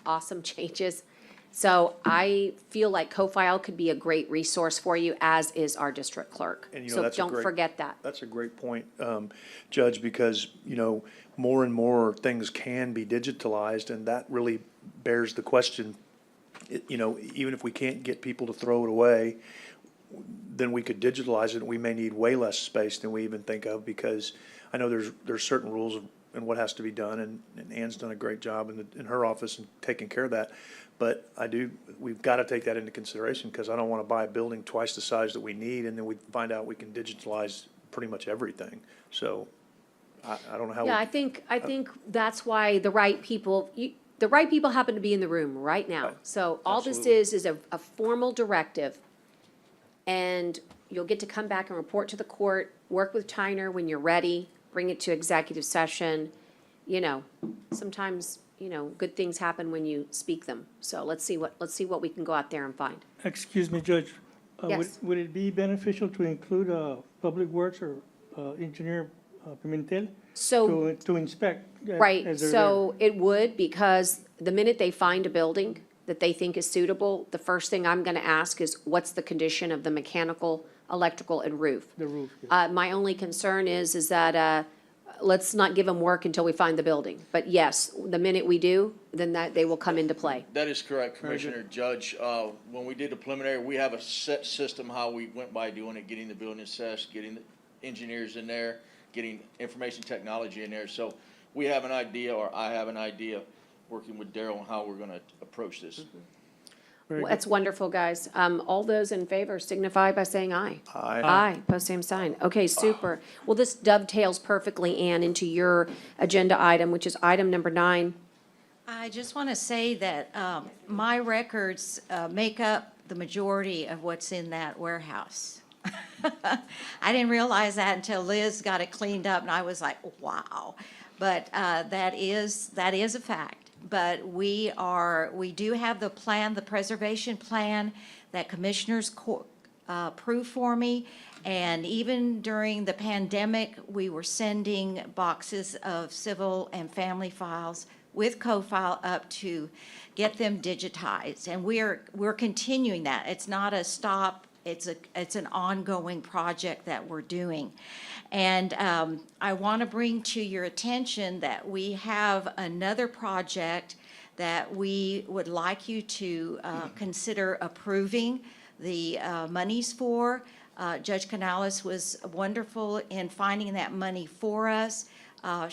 awesome changes. So I feel like CoFile could be a great resource for you, as is our district clerk. And So that's a don't great- forget that. That's a great point, Judge, because, more and more things can be digitalized, and that really bears the question, even if we can't get people to throw it away, then we could digitalize it, and we may need way less space than we even think of, because I know there's certain rules and what has to be done, and Ann's done a great job in her office in taking care of that. But we've got to take that into consideration, because I don't want to buy a building twice the size that we need, and then we find out we can digitalize pretty much everything. So I don't know how. Yeah, I think that's why the right people happen to be in the room right now. So all this Absolutely. is a formal directive, and you'll get to come back and report to the court, work with Tyner when you're ready, bring it to executive session. Sometimes, good things happen when you speak them. So let's see what we can go out there and find. Excuse me, Judge. Yes. Would it be beneficial to include Public Works or Engineer Pimentel So, to inspect? right, as they're so it would, because the minute they find a building that they think is suitable, the first thing I'm gonna ask is, what's the condition of the mechanical, electrical, and roof? there? The roof. My only concern is that, let's not give them work until we find the building. But yes, the minute we do, then they will come into play. That is correct, Commissioner. Judge. When we did the preliminary, we have a set system how we went by doing it, getting the building assessed, getting the engineers in there, getting information technology in there. So we have an idea, or I have an idea, working with Daryl on how we're gonna approach this. Very good. That's wonderful, guys. All those in favor signify by saying aye. Aye. Aye, post same sign. Okay, super. Well, this dovetails perfectly, Ann, into your agenda item, which is item number 9. I just want to say that my records make up the majority of what's in that warehouse. I didn't realize that until Liz got it cleaned up, and I was like, wow. But that is a fact. But we do have the plan, the preservation plan that commissioners approved for me. And even during the pandemic, we were sending boxes of civil and family files with co-file up to get them digitized. And we're continuing that. It's not a stop. It's an ongoing project that we're doing. And I want to bring to your attention that we have another project that we would like you to consider approving the monies for. Judge Canales was wonderful in finding that money for us. I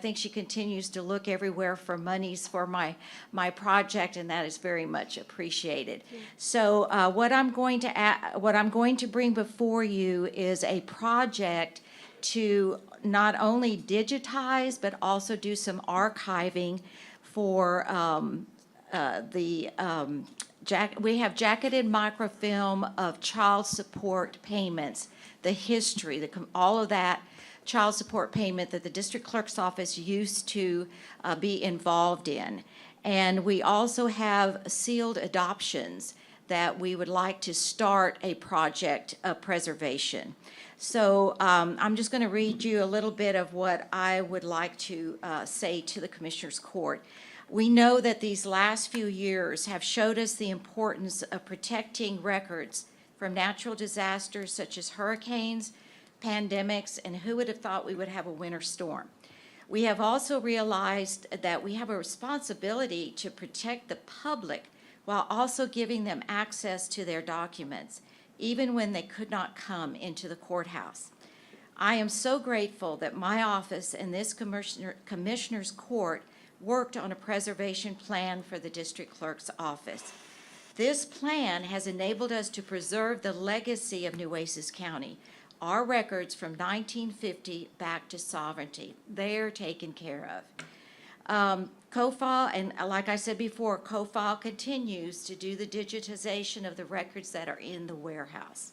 think she continues to look everywhere for monies for my project, and that is very much appreciated. So what I'm going to bring before you is a project to not only digitize but also do some archiving for we have jacketed microfilm of child support payments, the history, all of that child support payment that the district clerk's office used to be involved in. And we also have sealed adoptions that we would like to start a project of preservation. So I'm just going to read you a little bit of what I would like to say to the Commissioners Court. We know that these last few years have showed us the importance of protecting records from natural disasters such as hurricanes, pandemics, and who would have thought we would have a winter storm. We have also realized that we have a responsibility to protect the public while also giving them access to their documents, even when they could not come into the courthouse. I am so grateful that my office and this Commissioner's Court worked on a preservation plan for the district clerk's office. This plan has enabled us to preserve the legacy of Nueces County, our records from 1950 back to sovereignty. They're taken care of. COFILE, and like I said before, COFILE continues to do the digitization of the records that are in the warehouse.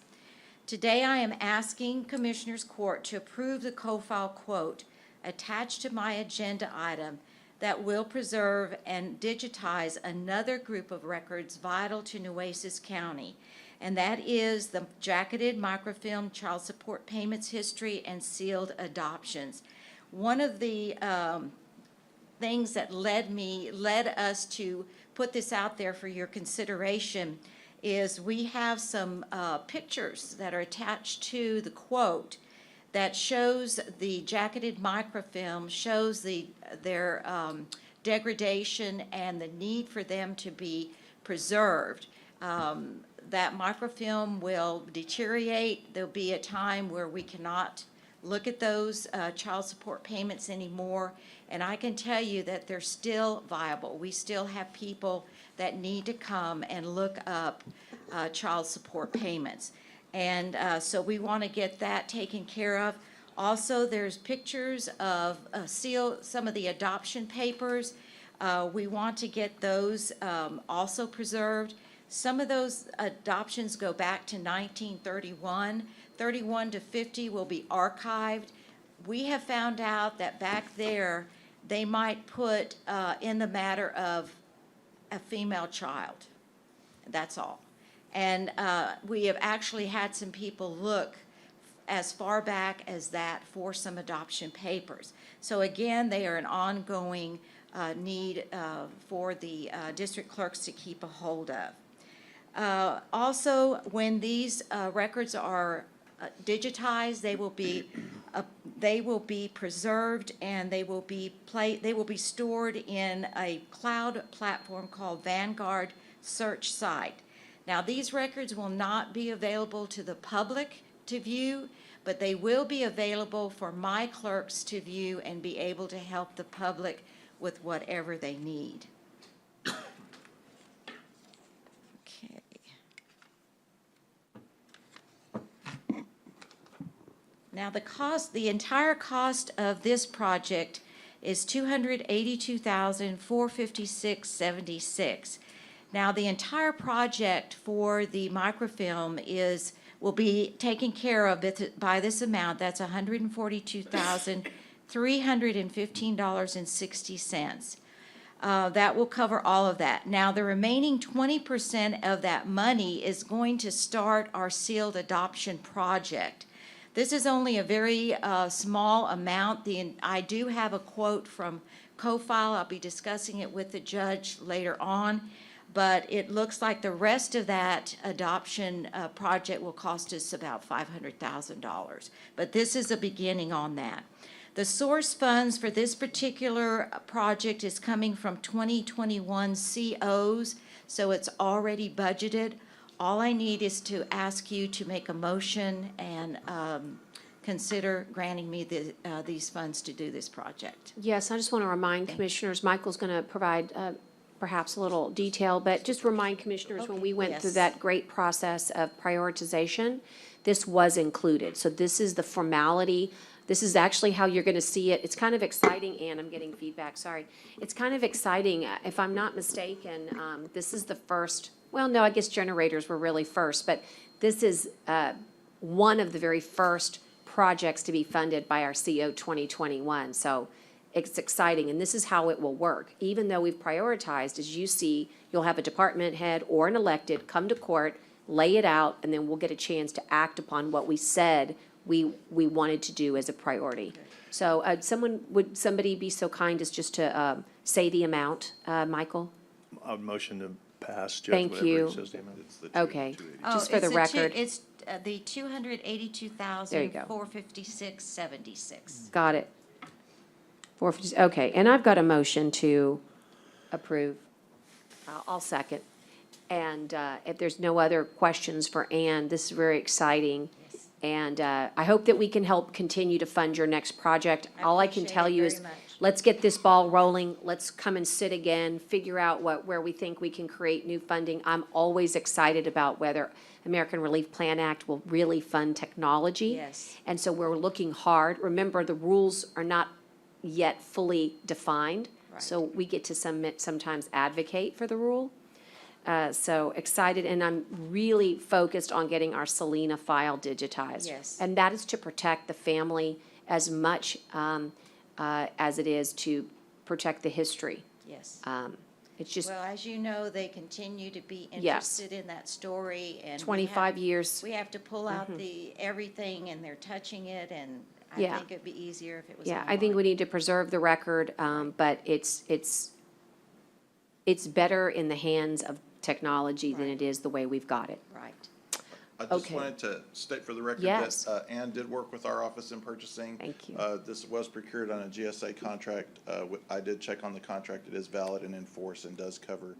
Today I am asking Commissioners Court to approve the COFILE quote attached to my agenda item that will preserve and digitize another group of records vital to Nueces County, and that is the jacketed microfilm child support payments history and sealed adoptions. One of the things that led us to put this out there for your consideration is we have some pictures that are attached to the quote that shows the jacketed microfilm, shows their degradation and the need for them to be preserved. That microfilm will deteriorate. There'll be a time where we cannot look at those child support payments anymore. And I can tell you that they're still viable. We still have people that need to come and look up child support payments. And so we want to get that taken care of. Also, there's pictures of some of the adoption papers. We want to get those also preserved. Some of those adoptions go back to 1931. 31 to 50 will be archived. We have found out that back there, they might put in the matter of a female child. That's all. And we have actually had some people look as far back as that for some adoption papers. So again, they are an ongoing need for the district clerks to keep a hold of. Also, when these records are digitized, they will be preserved, and they will be stored in a cloud platform called Vanguard Search Site. Now, these records will not be available to the public to view, but they will be available for my clerks to view and be able to help the public with whatever they need. Now, the entire cost of this project is $282,456.76. Now, the entire project for the microfilm will be taken care of by this amount. That's $142,315.60. That will cover all of that. Now, the remaining 20% of that money is going to start our sealed adoption project. This is only a very small amount. I do have a quote from CoFile. I'll be discussing it with the judge later on. But it looks like the rest of that adoption project will cost us about $500,000. But this is a beginning on that. The source funds for this particular project is coming from 2021 COs, so it's already budgeted. All I need is to ask you to make a motion and consider granting me these funds to do this project. Yes, I just want to remind commissioners, Michael's going to provide perhaps a little detail, but just remind commissioners, when we went through that great process of prioritization, this was included. So this is the formality. This is actually how you're going to see it. It's kind of exciting, Ann, I'm getting feedback, sorry. It's kind of exciting. If I'm not mistaken, this is the first, well, no, I guess generators were really first, but this is one of the very first projects to be funded by our CO 2021. So it's exciting, and this is how it will work. Even though we've prioritized, as you see, you'll have a department head or an elected come to court, lay it out, and then we'll get a chance to act upon what we said we wanted to do as a priority. So would somebody be so kind as just to say the amount, Michael? I would motion to pass, Judge, Thank whatever you. it says the amount. Okay, just for the record. It's the $282,456.76. Got it. Okay, and I've got a motion to approve. I'll second. And if there's no other questions for Ann, this is very exciting. And I hope that we can help continue to fund your next project. All I can tell you is, let's get this ball rolling. Let's come and sit again, figure out where we think we can create new funding. I'm always excited about whether American Relief Plan Act will really fund technology. Yes. And so we're looking hard. Remember, the rules are not yet fully defined. Right. So we get to sometimes advocate for the rule. So excited, and I'm really focused on getting our Selena file digitized. Yes. And that is to protect the family as much as it is to protect the history. Yes. It's just Well, as you know, they continue to be Yes. interested in that story, and 25 years. we have to pull out everything, and they're touching it, and I Yeah. think it'd be easier if it was Yeah, online. I think we need to preserve the record, but it's better in the hands of technology than it is the way we've got it. Right. I just Okay. wanted to state for the record Yes. that Ann did work with our office in purchasing. Thank you. This was procured on a GSA contract. I did check on the contract. It is valid and in force and does cover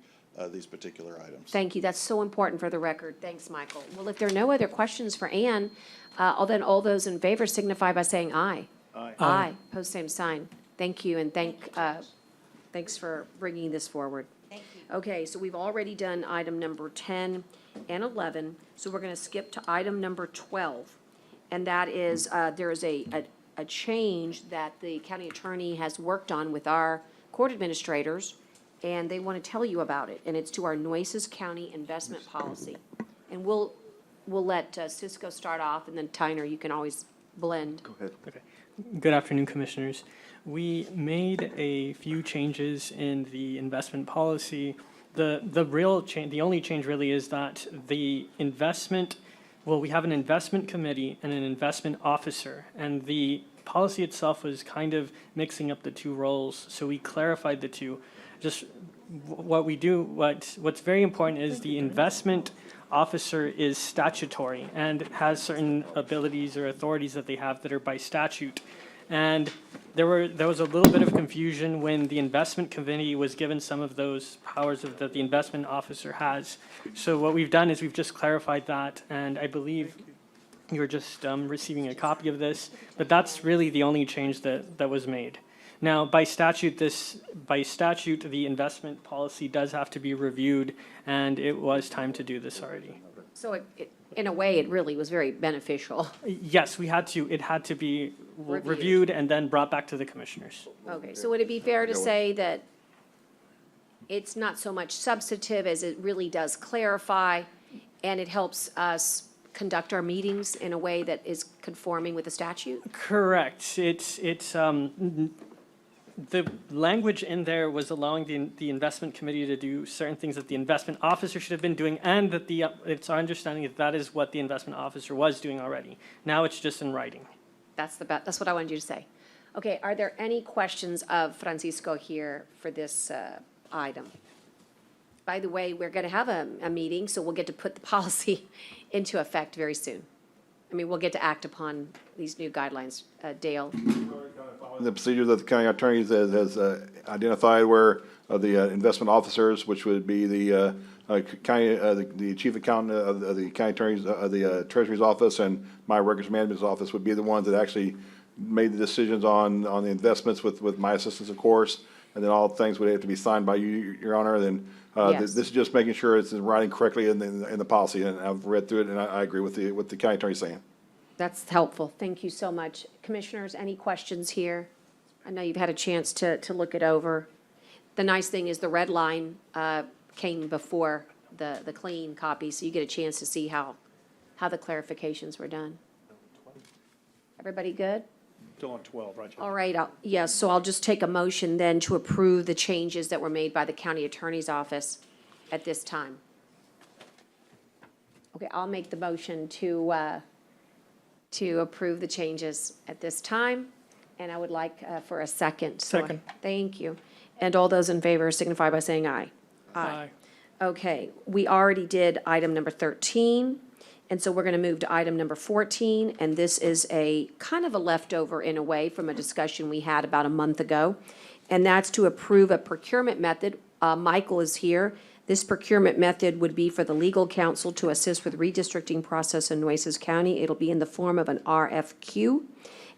these particular items. Thank you. That's so important for the record. Thanks, Michael. Well, if there are no other questions for Ann, then all those in favor signify by saying aye. Aye. Aye. Pose same sign. Thank you, and thanks for bringing this forward. Thank you. Okay, so we've already done item number 10 and 11, so we're going to skip to item number 12. And that is, there is a change that the county attorney has worked on with our court administrators, and they want to tell you about it, and it's to our Nueces County investment policy. And we'll let Cisco start off, and then Tyner, you can always blend. Go ahead. Okay. Good afternoon, Commissioners. We made a few changes in the investment policy. The only change really is that the investment, we have an investment committee and an investment officer, and the policy itself was kind of mixing up the two roles, so we clarified the two. Just what we do, what's very important is the investment officer is statutory and has certain abilities or authorities that they have that are by statute. And there was a little bit of confusion when the investment committee was given some of those powers that the investment officer has. So what we've done is we've just clarified that, and I believe you're just receiving a copy of this, but that's really the only change that was made. Now, by statute, the investment policy does have to be reviewed, and it was time to do this already. So In a way, it really was very beneficial. Yes, it had to be reviewed and then brought back to the commissioners. Okay, so would it be fair to say that it's not so much substantive as it really does clarify, and it helps us conduct our meetings in a way that is conforming with the statute? Correct. The language in there was allowing the investment committee to do certain things that the investment officer should have been doing, and that it's our understanding that that is what the investment officer was doing already. Now it's just in writing. That's what I wanted you to say. Okay, are there any questions of Francisco here for this item? By the way, we're gonna have a meeting, so we'll get to put the policy into effect very soon. I mean, we'll get to act upon these new guidelines. Dale? The procedure that the county attorney has identified where the investment officers, which would be the county, the chief accountant of the county attorney's, the treasury's office, and my records management's office would be the ones that actually made the decisions on the investments with my assistance, of course, and then all things would have to be signed by you, Your Honor. Then Yes. this is just making sure it's in writing correctly in the policy, and I've read through it, and I agree with the county attorney saying. That's helpful. Thank you so much. Commissioners, any questions here? I know you've had a chance to look it over. The nice thing is the red line came before the clean copy, so you get a chance to see how the clarifications were done. Everybody good? Still on 12, right? All right, yes, so I'll just take a motion then to approve the changes that were made by the county attorney's office at this time. Okay, I'll make the motion to approve the changes at this time, and I would like for a second. Second. Thank you. And all those in favor signify by saying aye. Aye. Okay, we already did item number 13, and so we're going to move to item number 14, and this is a kind of a leftover in a way from a discussion we had about a month ago, and that's to approve a procurement method. Michael is here. This procurement method would be for the legal counsel to assist with redistricting process in Nueces County. It'll be in the form of an RFQ,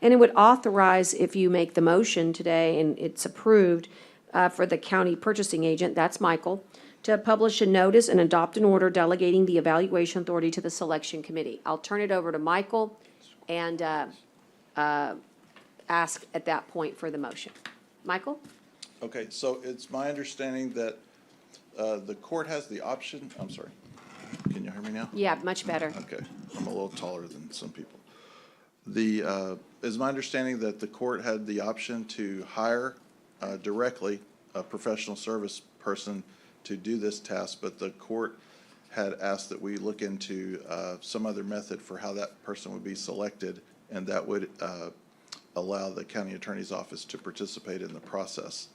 and it would authorize, if you make the motion today and it's approved, for the county purchasing agent, that's Michael, to publish a notice and adopt an order delegating the evaluation authority to the selection committee. I'll turn it over to Michael and ask at that point for the motion. Michael? Okay, so it's my understanding that the court has the option, I'm sorry, can you hear me now? Yeah, much better. Okay, I'm a little taller than some people. Is my understanding that the court had the option to hire directly a professional service person to do this task, but the court had asked that we look into some other method for how that person would be selected, and that would allow the county attorney's office to participate in the process.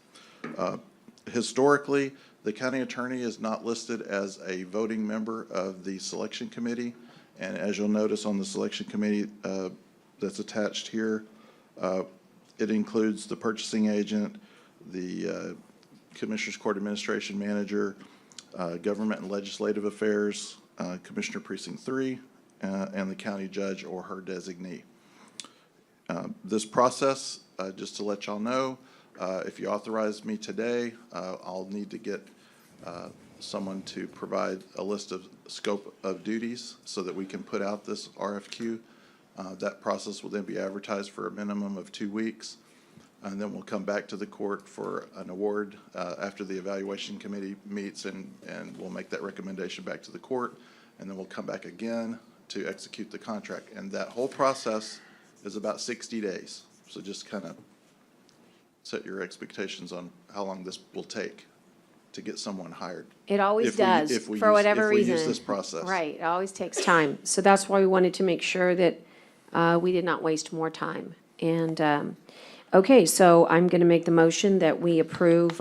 Historically, the county attorney is not listed as a voting member of the selection committee, and as you'll notice on the selection committee that's attached here, it includes the purchasing agent, the Commissioners Court Administration Manager, Government and Legislative Affairs, Commissioner Precinct 3, and the county judge or her designee. This process, just to let y'all know, if you authorize me today, I'll need to get someone to provide a list of scope of duties so that we can put out this RFQ. That process will then be advertised for a minimum of 2 weeks. And then we'll come back to the court for an award after the evaluation committee meets, and we'll make that recommendation back to the court. And then we'll come back again to execute the contract. And that whole process is about 60 days. So just kind of set your expectations on how long this will take to get someone hired. It always does, for whatever reason. If we use this process. Right, it always takes time. So that's why we wanted to make sure that we did not waste more time. And, okay, so I'm going to make the motion that we approve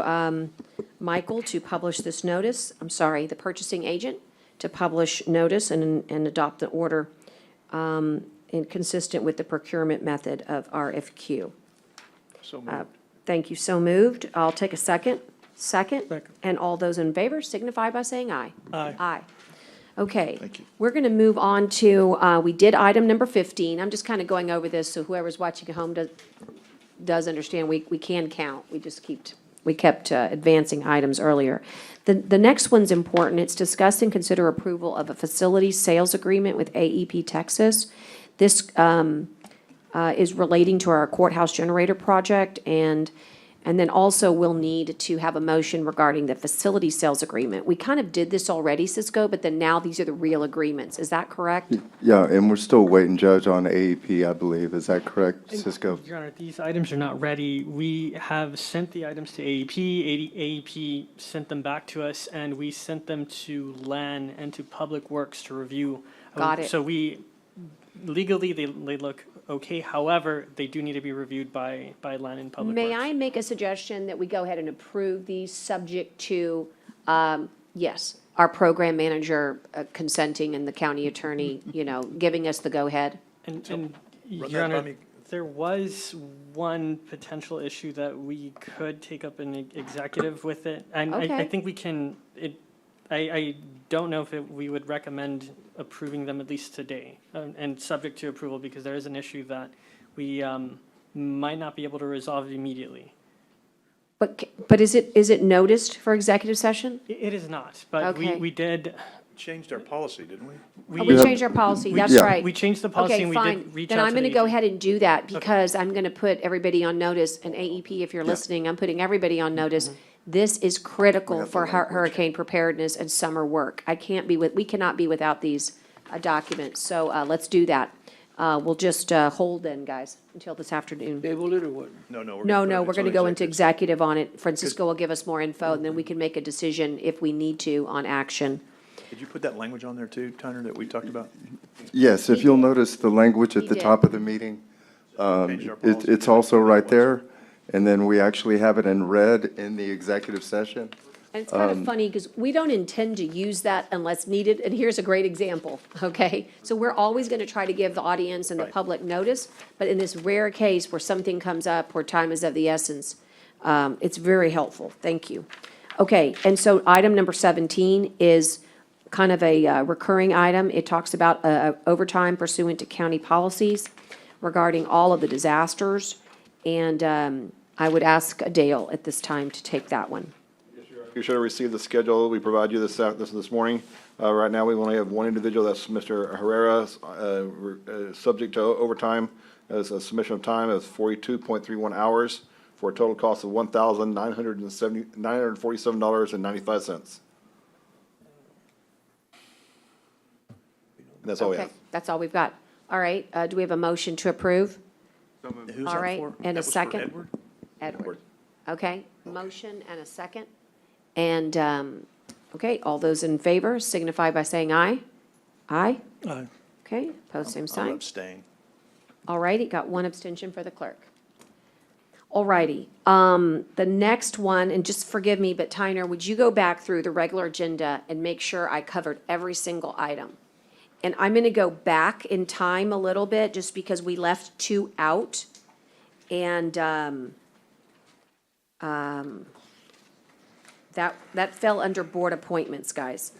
Michael to publish this notice, the purchasing agent, to publish notice and adopt the order consistent with the procurement method of RFQ. So moved. Thank you, so moved. I'll take a second. Second? Second. And all those in favor signify by saying aye. Aye. Aye. Okay. Thank you. We're going to move on to, we did item number 15. I'm just kind of going over this, so whoever's watching at home does understand we can count. We just keep advancing items earlier. The next one's important. It's discuss and consider approval of a facility sales agreement with AEP Texas. This is relating to our courthouse generator project, and then also we'll need to have a motion regarding the facility sales agreement. We kind of did this already, Cisco, but then now these are the real agreements. Is that correct? Yeah, and we're still waiting, Judge, on AEP, I believe. Is that correct, Cisco? Your Honor, these items are not ready. We have sent the items to AEP. AEP sent them back to us, and we sent them to LAN and to Public Works to review. Got it. So legally, they look okay. However, they do need to be reviewed by LAN and Public Works. May I make a suggestion that we go ahead and approve these subject to, yes, our program manager consenting and the county attorney, giving us the go-ahead? And Run Your that by Honor, me. there was one potential issue that we could take up an executive with it. And I Okay. think we can, I don't know if we would recommend approving them at least today, and subject to approval, because there is an issue that we might not be able to resolve immediately. But is it noticed for executive session? It is not, but Okay. we did. Changed our policy, didn't we? We changed our policy, that's right. We changed the policy and we Okay, did fine. reach Then out I'm to going to the go agent. ahead and do that because I'm going to put everybody on notice, and AEP, if you're listening, I'm putting everybody on notice. This is critical for hurricane preparedness and summer work. We cannot be without these documents, so let's do that. We'll just hold then, guys, until this afternoon. Table it or what? No, We're going to go into executive on it. Francisco will give us more info, and then we can make a decision if we need to on action. Did you put that language on there too, Tyner, that we talked about? Yes, if you'll notice the language at He the did. top of the meeting, Changed our policy. it's also right there. And then we actually have it in red in the executive session. And it's kind of funny because we don't intend to use that unless needed, and here's a great example, okay? So we're always going to try to give the audience and the public notice, but in this rare case where something comes up, where time is of the essence, it's very helpful. Thank you. Okay, and so item number 17 is kind of a recurring item. It talks about overtime pursuant to county policies regarding all of the disasters, and I would ask Dale at this time to take that one. You should have received the schedule we provided you this morning. Right now, we only have one individual, that's Mr. Herrera, subject to overtime, as a submission of time of 42.31 hours for a total cost of $1,947.95. And that's all we Okay, have. that's all we've got. All right, do we have a motion to approve? Who's All that right, for? and That a was for second? Edward? Edward. Okay, motion and a second. And, okay, all those in favor signify by saying aye. Aye? Aye. Okay, opposed, same I'll sign. abstain. All righty, got one abstention for the clerk. All righty, the next one, and just forgive me, but Tyner, would you go back through the regular agenda and make sure I covered every single item? And I'm gonna go back in time a little bit, just because we left two out. And, that fell under board appointments, guys.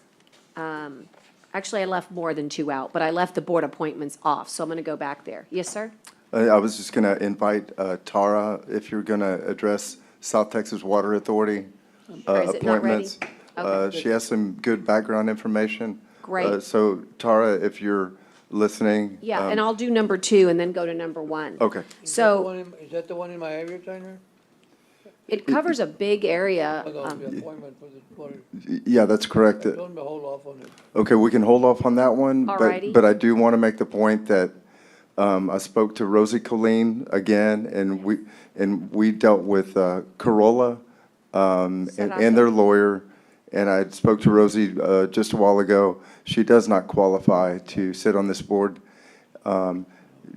Actually, I left more than two out, but I left the board appointments off, so I'm gonna go back there. Yes, sir? I was just going to invite Tara, if you're going to address South Texas Water Authority Or is it not ready? appointments. Okay. She has some good background information. Great. So Tara, if you're listening. Yeah, and I'll do number two and then go to number one. Okay. So Is that the one in my area, Tyner? it covers a big area. The appointment for the water. Yeah, that's correct. Tell them to hold off on it. Okay, we can hold off on that one. Alrighty. But I do want to make the point that I spoke to Rosie Colleen again, and we dealt with Corolla and their lawyer. And I spoke to Rosie just a while ago. She does not qualify to sit on this board.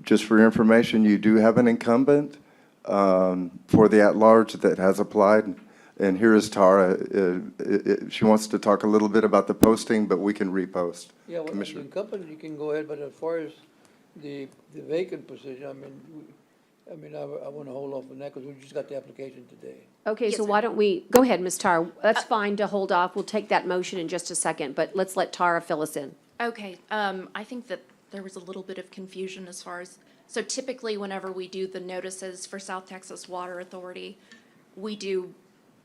Just for your information, you do have an incumbent for the at-large that has applied. And here is Tara. She wants to talk a little bit about the posting, but we can repost. Yeah, well, the Commissioner. incumbent, you can go ahead, but as far as the vacant position, I want to hold off on that because we just got the application today. Okay, so why don't we, go ahead, Ms. Tara. That's fine to hold off. We'll take that motion in just a second, but let's let Tara fill us in. Okay, I think that there was a little bit of confusion as far as, so typically whenever we do the notices for South Texas Water Authority, we do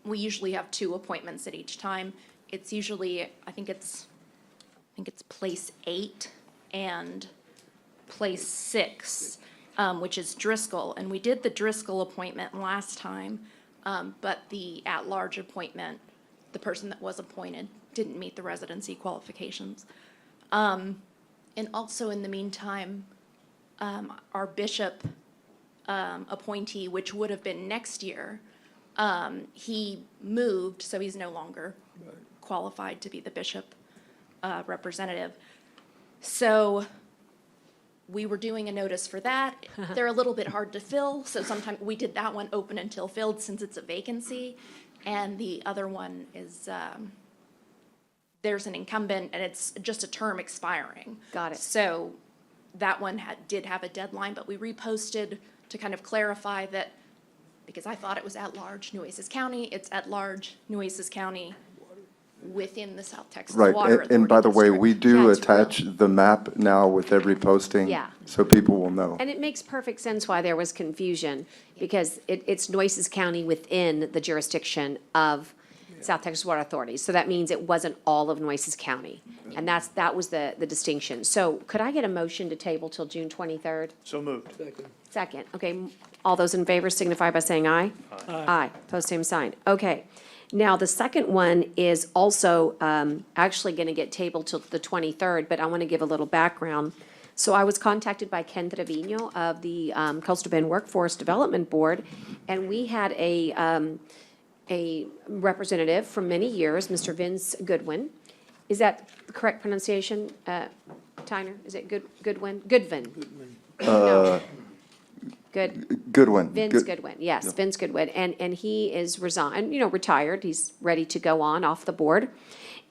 we usually have 2 appointments at each time. It's usually, I think it's place 8 and place 6, which is Driscoll. And we did the Driscoll appointment last time, but the at-large appointment, the person that was appointed, didn't meet the residency qualifications. And also in the meantime, our bishop appointee, which would have been next year, he moved, so he's no longer qualified to be the bishop representative. So we were doing a notice for that. They're a little bit hard to fill, so sometimes we did that one open until filled since it's a vacancy. And the other one is, there's an incumbent and it's just a term expiring. Got it. So that one did have a deadline, but we reposted to kind of clarify that, because I thought it was at-large Nueces County, it's at-large Nueces County within the South Texas Right, Water Authority. and by the way, we do Yeah, it's attach the map now with every posting. Yeah. So people will know. And it makes perfect sense why there was confusion, because it's Nueces County within the jurisdiction of South Texas Water Authority. So that means it wasn't all of Nueces County. And that was the distinction. So could I get a motion to table till June 23rd? So moved. Second, okay. All those in favor signify by saying aye. Aye. Post same sign. Okay. Now, the second one is also actually going to get tabled till the 23rd, but I want to give a little background. So I was contacted by Ken Trevino of the Coastal Bend Workforce Development Board, and we had a representative for many years, Mr. Vince Goodwin. Is that the correct pronunciation, Tyner? Is it Goodwin? Goodwin. No. Goodwin. Vince Goodwin, yes, Yeah. Vince Goodwin. And he is resigned, retired. He's ready to go on off the board.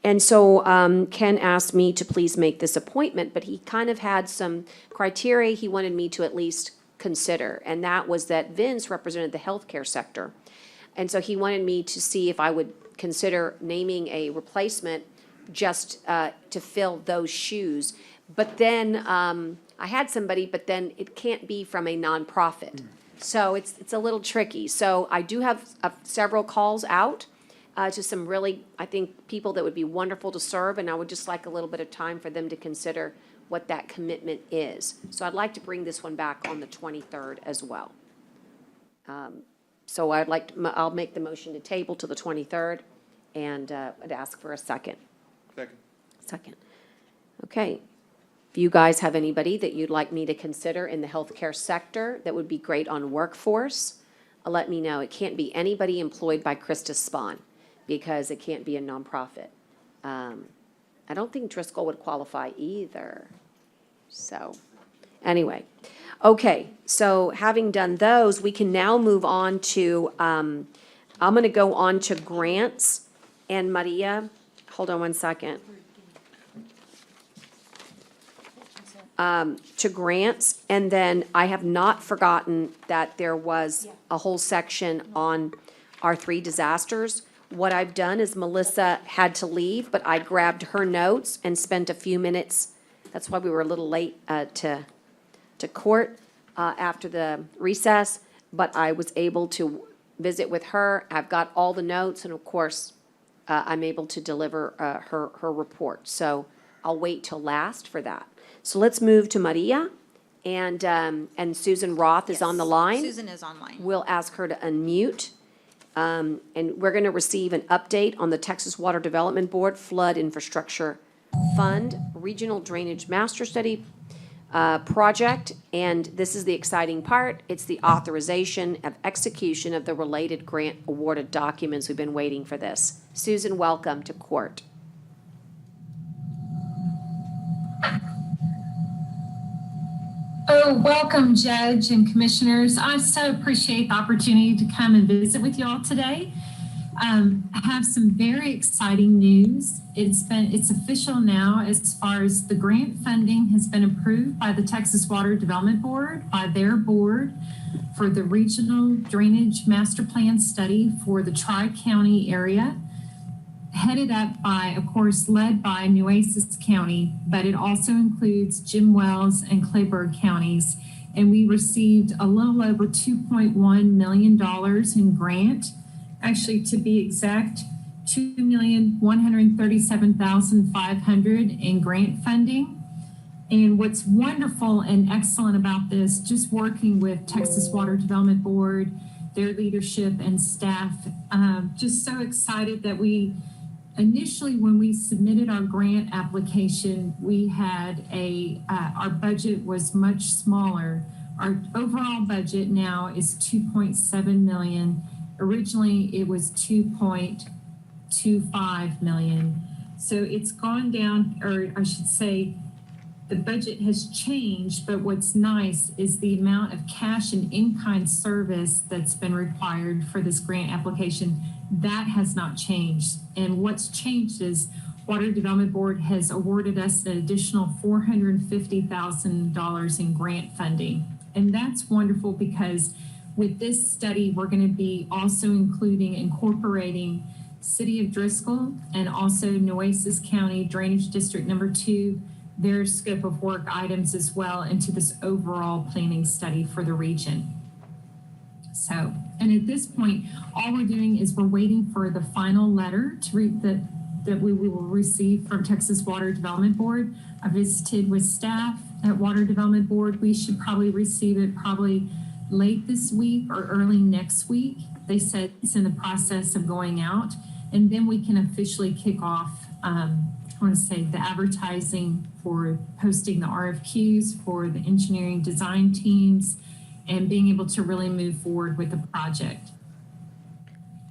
And so Ken asked me to please make this appointment, but he kind of had some criteria he wanted me to at least consider. And that was that Vince represented the healthcare sector. And so he wanted me to see if I would consider naming a replacement just to fill those shoes. But then I had somebody, but then it can't be from a nonprofit. So it's a little tricky. So I do have several calls out to some really, I think, people that would be wonderful to serve, and I would just like a little bit of time for them to consider what that commitment is. So I'd like to bring this one back on the 23rd as well. So I'll make the motion to table to the 23rd, and I'd ask for a second. Second. Okay. If you guys have anybody that you'd like me to consider in the healthcare sector that would be great on workforce, let me know. It can't be anybody employed by Christus Spawn, because it can't be a nonprofit. I don't think Driscoll would qualify either. So, anyway. Okay, so having done those, we can now move on to, I'm going to go on to grants. And Maria, hold on one second. To grants, and then I have not forgotten that there was a whole section on our 3 disasters. What I've done is Melissa had to leave, but I grabbed her notes and spent a few minutes. That's why we were a little late to court after the recess, but I was able to visit with her. I've got all the notes, and of course, I'm able to deliver her report. So I'll wait till last for that. So let's move to Maria, and Susan Roth is on the line. Susan is online. We'll ask her to unmute. And we're going to receive an update on the Texas Water Development Board Flood Infrastructure Fund Regional Drainage Master Study project. And this is the exciting part. It's the authorization of execution of the related grant awarded documents. We've been waiting for this. Susan, welcome to court. Oh, welcome, Judge and Commissioners. I so appreciate the opportunity to come and visit with y'all today. I have some very exciting news. It's official now as far as the grant funding has been approved by the Texas Water Development Board, by their board, for the Regional Drainage Master Plan Study for the Tri-County area, headed up by, of course, led by Nueces County, but it also includes Jim Wells and Clayburgh counties. And we received a little over $2.1 million in grant Actually, to be exact, 2,137,500 in grant funding. And what's wonderful and excellent about this, just working with Texas Water Development Board, their leadership and staff, just so excited that we initially, when we submitted our grant application, we had our budget was much smaller. Our overall budget now is 2.7 million. Originally, it was 2.25 million. So it's gone down, or I should say, the budget has changed, but what's nice is the amount of cash and in-kind service that's been required for this grant application, that has not changed. And what's changed is Water Development Board has awarded us an additional $450,000 in grant funding. And that's wonderful because with this study, we're going to be also incorporating City of Driscoll and also Nueces County Drainage District Number 2, their scope of work items as well into this overall planning study for the region. So, and at this point, all we're doing is we're waiting for the final letter to read that we will receive from Texas Water Development Board. I visited with staff at Water Development Board. We should probably receive it probably late this week or early next week. They said it's in the process of going out, and then we can officially kick off I want to say the advertising for posting the RFQs for the engineering design teams and being able to really move forward with the project.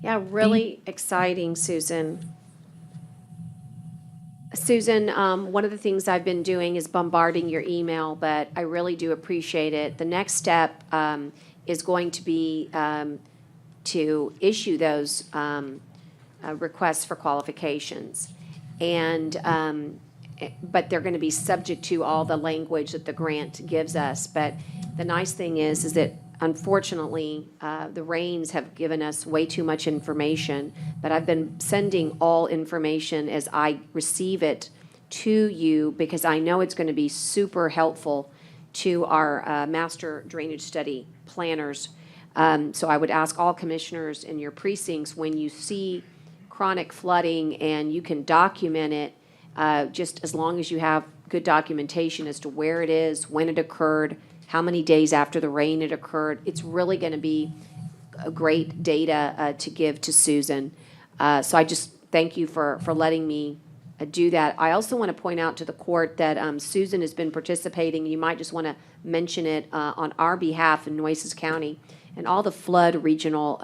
Yeah, really exciting, Susan. Susan, one of the things I've been doing is bombarding your email, but I really do appreciate it. The next step is going to be to issue those requests for qualifications. But they're going to be subject to all the language that the grant gives us. But the nice thing is that unfortunately, the rains have given us way too much information. But I've been sending all information as I receive it to you because I know it's going to be super helpful to our master drainage study planners. So I would ask all commissioners in your precincts, when you see chronic flooding and you can document it, just as long as you have good documentation as to where it is, when it occurred, how many days after the rain it occurred, it's really going to be a great data to give to Susan. So I just thank you for letting me do that. I also want to point out to the court that Susan has been participating. You might just want to mention it on our behalf in Nueces County and all the flood regional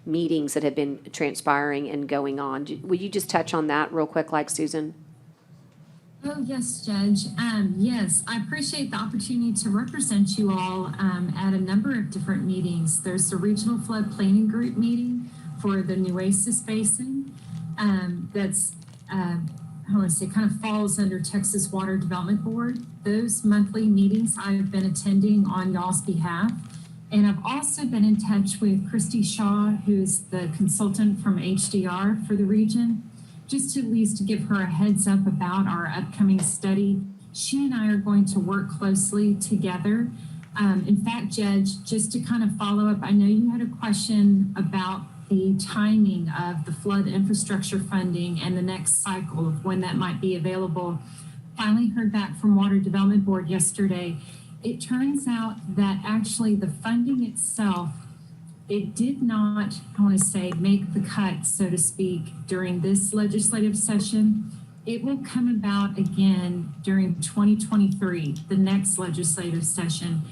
meetings that have been transpiring and going on. Would you just touch on that real quick, like Susan? Oh, yes, Judge. Yes, I appreciate the opportunity to represent you all at a number of different meetings. There's the Regional Flood Planning Group meeting for the Nueces Basin. That's, I want to say, kind of falls under Texas Water Development Board. Those monthly meetings I've been attending on y'all's behalf. And I've also been in touch with Christy Shaw, who's the consultant from HDR for the region, just to at least give her a heads up about our upcoming study. She and I are going to work closely together. In fact, Judge, just to kind of follow up, I know you had a question about the timing of the flood infrastructure funding and the next cycle of when that might be available. Finally heard back from Water Development Board yesterday. It turns out that actually the funding itself, it did not, I want to say, make the cut, so to speak, during this legislative session. It will come about again during 2023, the next legislative session.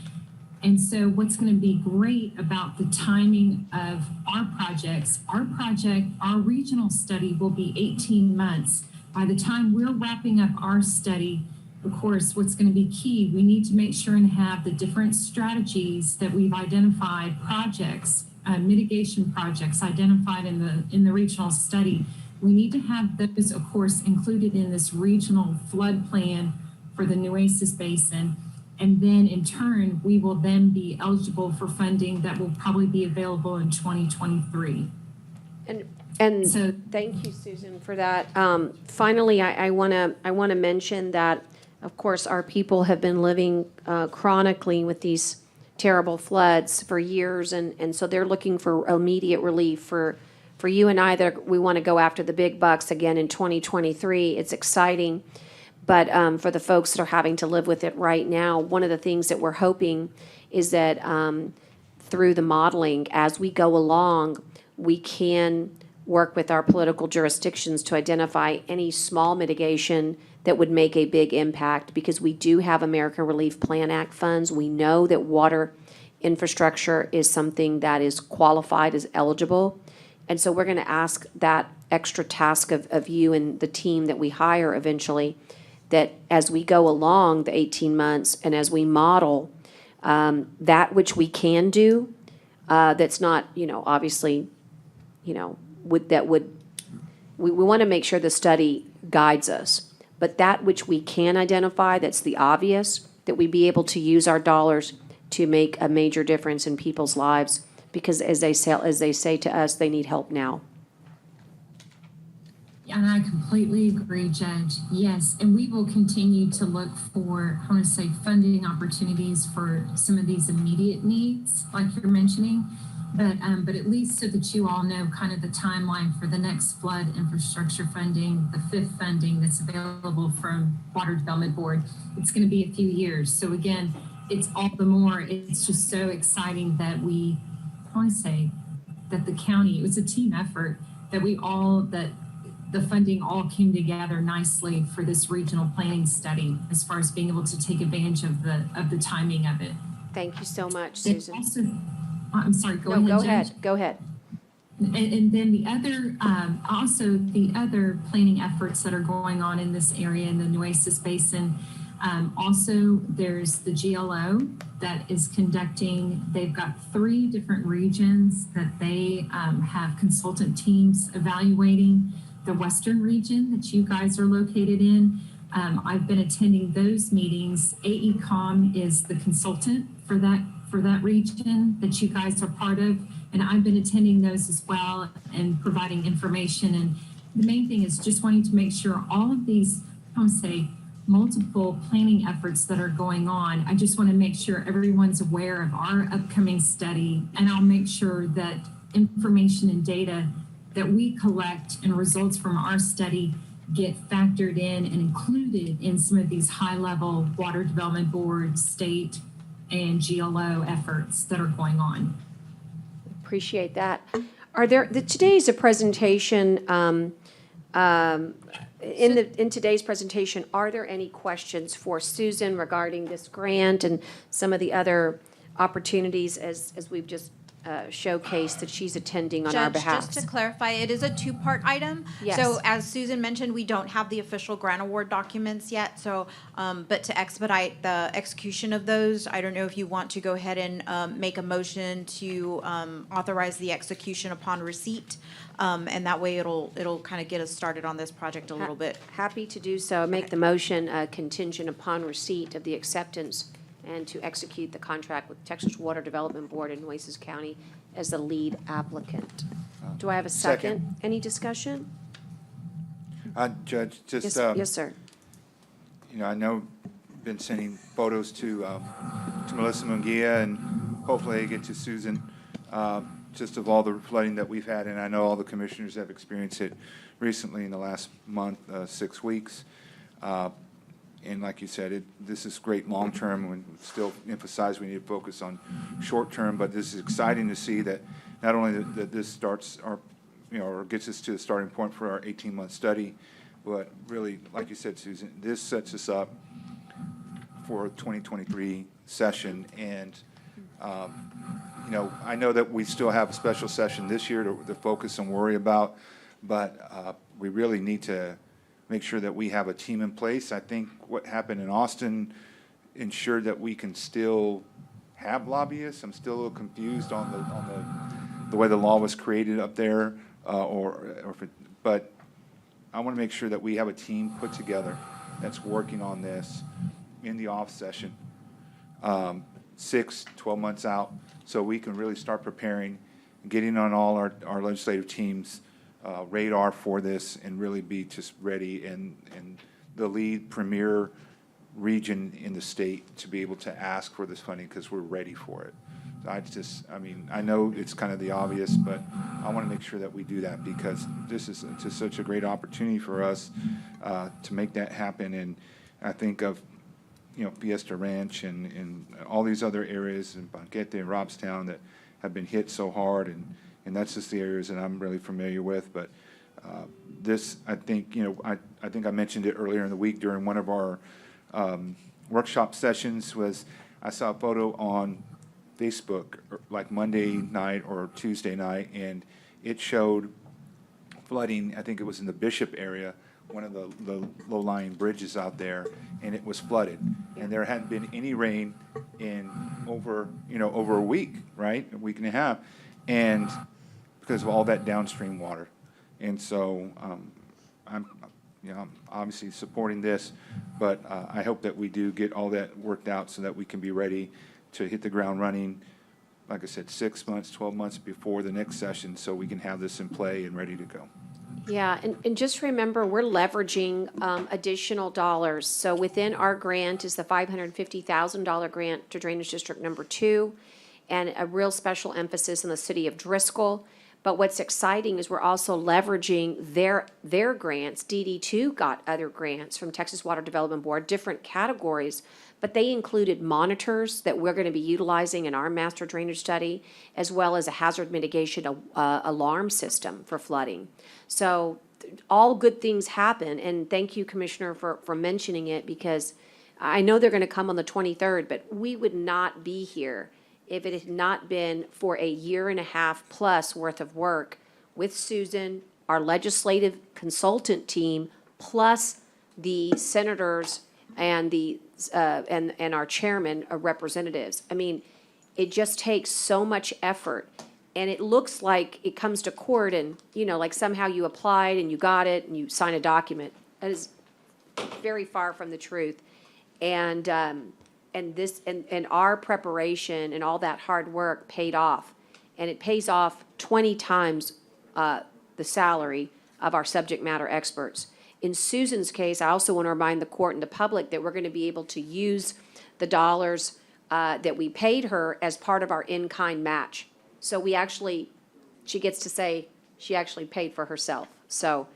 And so what's going to be great about the timing of our projects, our regional study will be 18 months. By the time we're wrapping up our study, of course, what's going to be key, we need to make sure and have the different strategies that we've identified, projects, mitigation projects identified in the regional study. We need to have those, of course, included in this regional flood plan for the Nueces Basin. And then in turn, we will then be eligible for funding that will probably be available in 2023. And so, thank you, Susan, for that. Finally, I want to mention that, of course, our people have been living chronically with these terrible floods for years, and so they're looking for immediate relief for For you and I, that we want to go after the big bucks again in 2023, it's exciting. But for the folks that are having to live with it right now, one of the things that we're hoping is that through the modeling, as we go along, we can work with our political jurisdictions to identify any small mitigation that would make a big impact, because we do have American Relief Plan Act funds. We know that water infrastructure is something that is qualified as eligible. And so we're going to ask that extra task of you and the team that we hire eventually, that as we go along the 18 months and as we model that which we can do, that's not, obviously, we want to make sure the study guides us. But that which we can identify, that's the obvious, that we be able to use our dollars to make a major difference in people's lives, because as they say to us, they need help now. And I completely agree, Judge. Yes, and we will continue to look for, I want to say, funding opportunities for some of these immediate needs, like you're mentioning. But at least so that you all know kind of the timeline for the next flood infrastructure funding, the fifth funding that's available from Water Development Board, it's going to be a few years. So again, it's all the more, it's just so exciting that I want to say that the county, it was a team effort, that the funding all came together nicely for this regional planning study, as far as being able to take advantage of the timing of it. Thank you so much, Susan. Also, I'm sorry, go ahead. Go ahead. And then the other, also the other planning efforts that are going on in this area in the Nueces Basin. Also, there's the GLO that is conducting, they've got 3 different regions that they have consultant teams evaluating. The Western region that you guys are located in. I've been attending those meetings. AECOM is the consultant for that region that you guys are part of. And I've been attending those as well and providing information. And the main thing is just wanting to make sure all of these, I would say, multiple planning efforts that are going on, I just want to make sure everyone's aware of our upcoming study. And I'll make sure that information and data that we collect and results from our study get factored in and included in some of these high-level Water Development Board, state, and GLO efforts that are going on. Appreciate that. Today's a presentation, in today's presentation, are there any questions for Susan regarding this grant and some of the other opportunities as we've just showcased that she's attending on our Judge, behalf? just to clarify, it is a 2-part item. Yes. So as Susan mentioned, we don't have the official grant award documents yet. So, but to expedite the execution of those, I don't know if you want to go ahead and make a motion to authorize the execution upon receipt. And that way it'll kind of get us started on this project a little bit. Happy to do so. Make the motion contingent upon receipt of the acceptance and to execute the contract with Texas Water Development Board in Nueces County as the lead applicant. Do I have a second? Any discussion? Judge, just. Yes, sir. I know been sending photos to Melissa Munguia, and hopefully I get to Susan, just of all the flooding that we've had, and I know all the commissioners have experienced it recently in the last month, 6 weeks. And like you said, this is great long-term. We still emphasize we need to focus on short-term, but this is exciting to see that not only that this starts or gets us to the starting point for our 18-month study, but really, like you said, Susan, this sets us up for a 2023 session. And, I know that we still have a special session this year to focus and worry about, but we really need to make sure that we have a team in place. I think what happened in Austin ensured that we can still have lobbyists. I'm still a little confused on the way the law was created up there, but I want to make sure that we have a team put together that's working on this in the off session, 6-12 months out, so we can really start preparing, getting on all our legislative teams' radar for this and really be just ready and the lead premier region in the state to be able to ask for this funding, because we're ready for it. I mean, I know it's kind of the obvious, but I want to make sure that we do that because this is just such a great opportunity for us to make that happen. And I think of, Fiesta Ranch and all these other areas in Banquete and Robstown that have been hit so hard, and that's just the areas that I'm really familiar with. But this, I think, I think I mentioned it earlier in the week during one of our workshop sessions was I saw a photo on Facebook like Monday night or Tuesday night, and it showed flooding. I think it was in the Bishop area, one of the low-lying bridges out there, and it was flooded. And there hadn't been any rain in over a week, right? A week and a half, and because of all that downstream water. And so I'm obviously supporting this, but I hope that we do get all that worked out so that we can be ready to hit the ground running, like I said, 6 months, 12 months before the next session, so we can have this in play and ready to go. Yeah, and just remember, we're leveraging additional dollars. So within our grant is the $550,000 grant to Drainage District Number 2, and a real special emphasis on the city of Driscoll. But what's exciting is we're also leveraging their grants. DD2 got other grants from Texas Water Development Board, different categories, but they included monitors that we're going to be utilizing in our master drainage study, as well as a hazard mitigation alarm system for flooding. So all good things happen, and thank you, Commissioner, for mentioning it, because I know they're going to come on the 23rd, but we would not be here if it had not been for a year and a half plus worth of work with Susan, our legislative consultant team, plus the senators and and our chairman of representatives. I mean, it just takes so much effort, and it looks like it comes to court and, like somehow you applied and you got it and you sign a document. That is very far from the truth. And our preparation and all that hard work paid off. And it pays off 20 times the salary of our subject matter experts. In Susan's case, I also want to remind the court and the public that we're going to be able to use the dollars that we paid her as part of our in-kind match. So she gets to say she actually paid for herself. So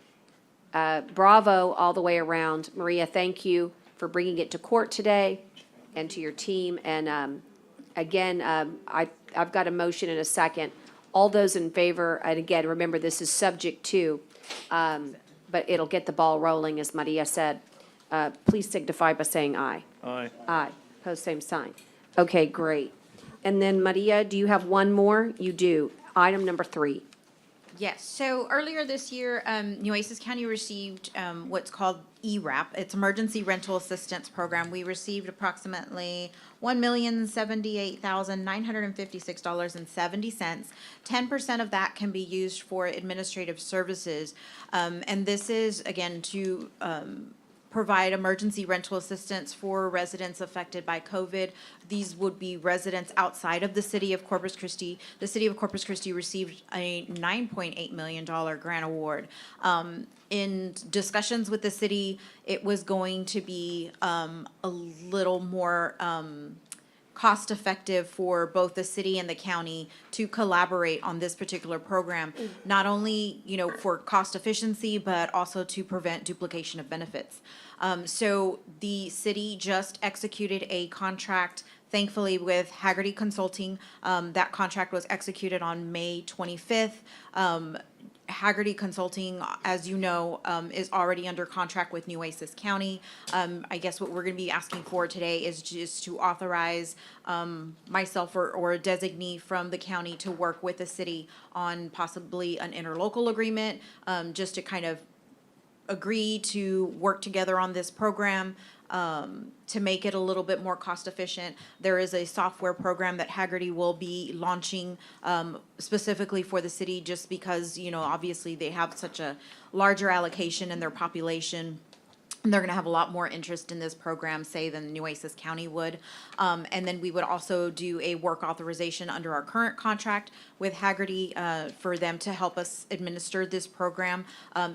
bravo all the way around. Maria, thank you for bringing it to court today, and to your team. And again, I've got a motion and a second. All those in favor, and again, remember, this is subject to, but it'll get the ball rolling, as Maria said. Please signify by saying aye. Aye. Aye. Pose same sign. Okay, great. And then, Maria, do you have one more? You do. Item number 3. Yes, so earlier this year, Nueces County received what's called ERAP. It's Emergency Rental Assistance Program. We received approximately $1,078,956.70. 10% of that can be used for administrative services. And this is, again, to provide emergency rental assistance for residents affected by COVID. These would be residents outside of the city of Corpus Christi. The city of Corpus Christi received a $9.8 million grant award. In discussions with the city, it was going to be a little more cost-effective for both the city and the county to collaborate on this particular program, not only, for cost efficiency, but also to prevent duplication of benefits. So the city just executed a contract, thankfully, with Haggerty Consulting. That contract was executed on May 25th. Haggerty Consulting, as you know, is already under contract with Nueces County. I guess what we're going to be asking for today is just to authorize myself or a designee from the county to work with the city on possibly an interlocal agreement, just to kind of agree to work together on this program to make it a little bit more cost efficient. There is a software program that Haggerty will be launching specifically for the city, just because, obviously they have such a larger allocation in their population. And they're gonna have a lot more interest in this program, say, than Nueces County would. And then we would also do a work authorization under our current contract with Haggerty, for them to help us administer this program.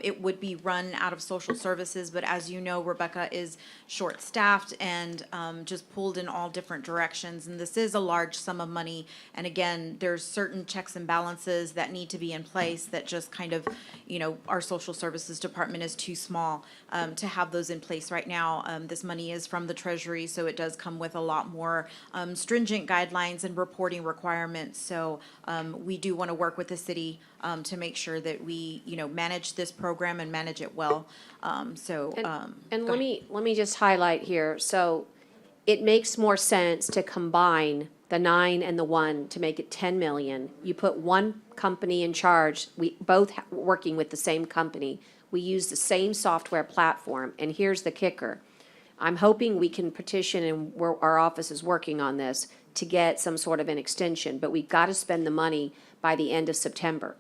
It would be run out of social services, but as you know, Rebecca is short-staffed and, just pulled in all different directions. And this is a large sum of money. And again, there's certain checks and balances that need to be in place that just kind of, our social services department is too small, to have those in place right now. This money is from the Treasury, so it does come with a lot more stringent guidelines and reporting requirements. So we do want to work with the city to make sure that we, manage this program and manage it well. And let me just highlight here, so it makes more sense to combine the 9 and the 1 to make it 10 million. You put one company in charge, we both working with the same company. We use the same software platform, and here's the kicker. I'm hoping we can petition, and our office is working on this, to get some sort of an extension, but we've got to spend the money by the end of September.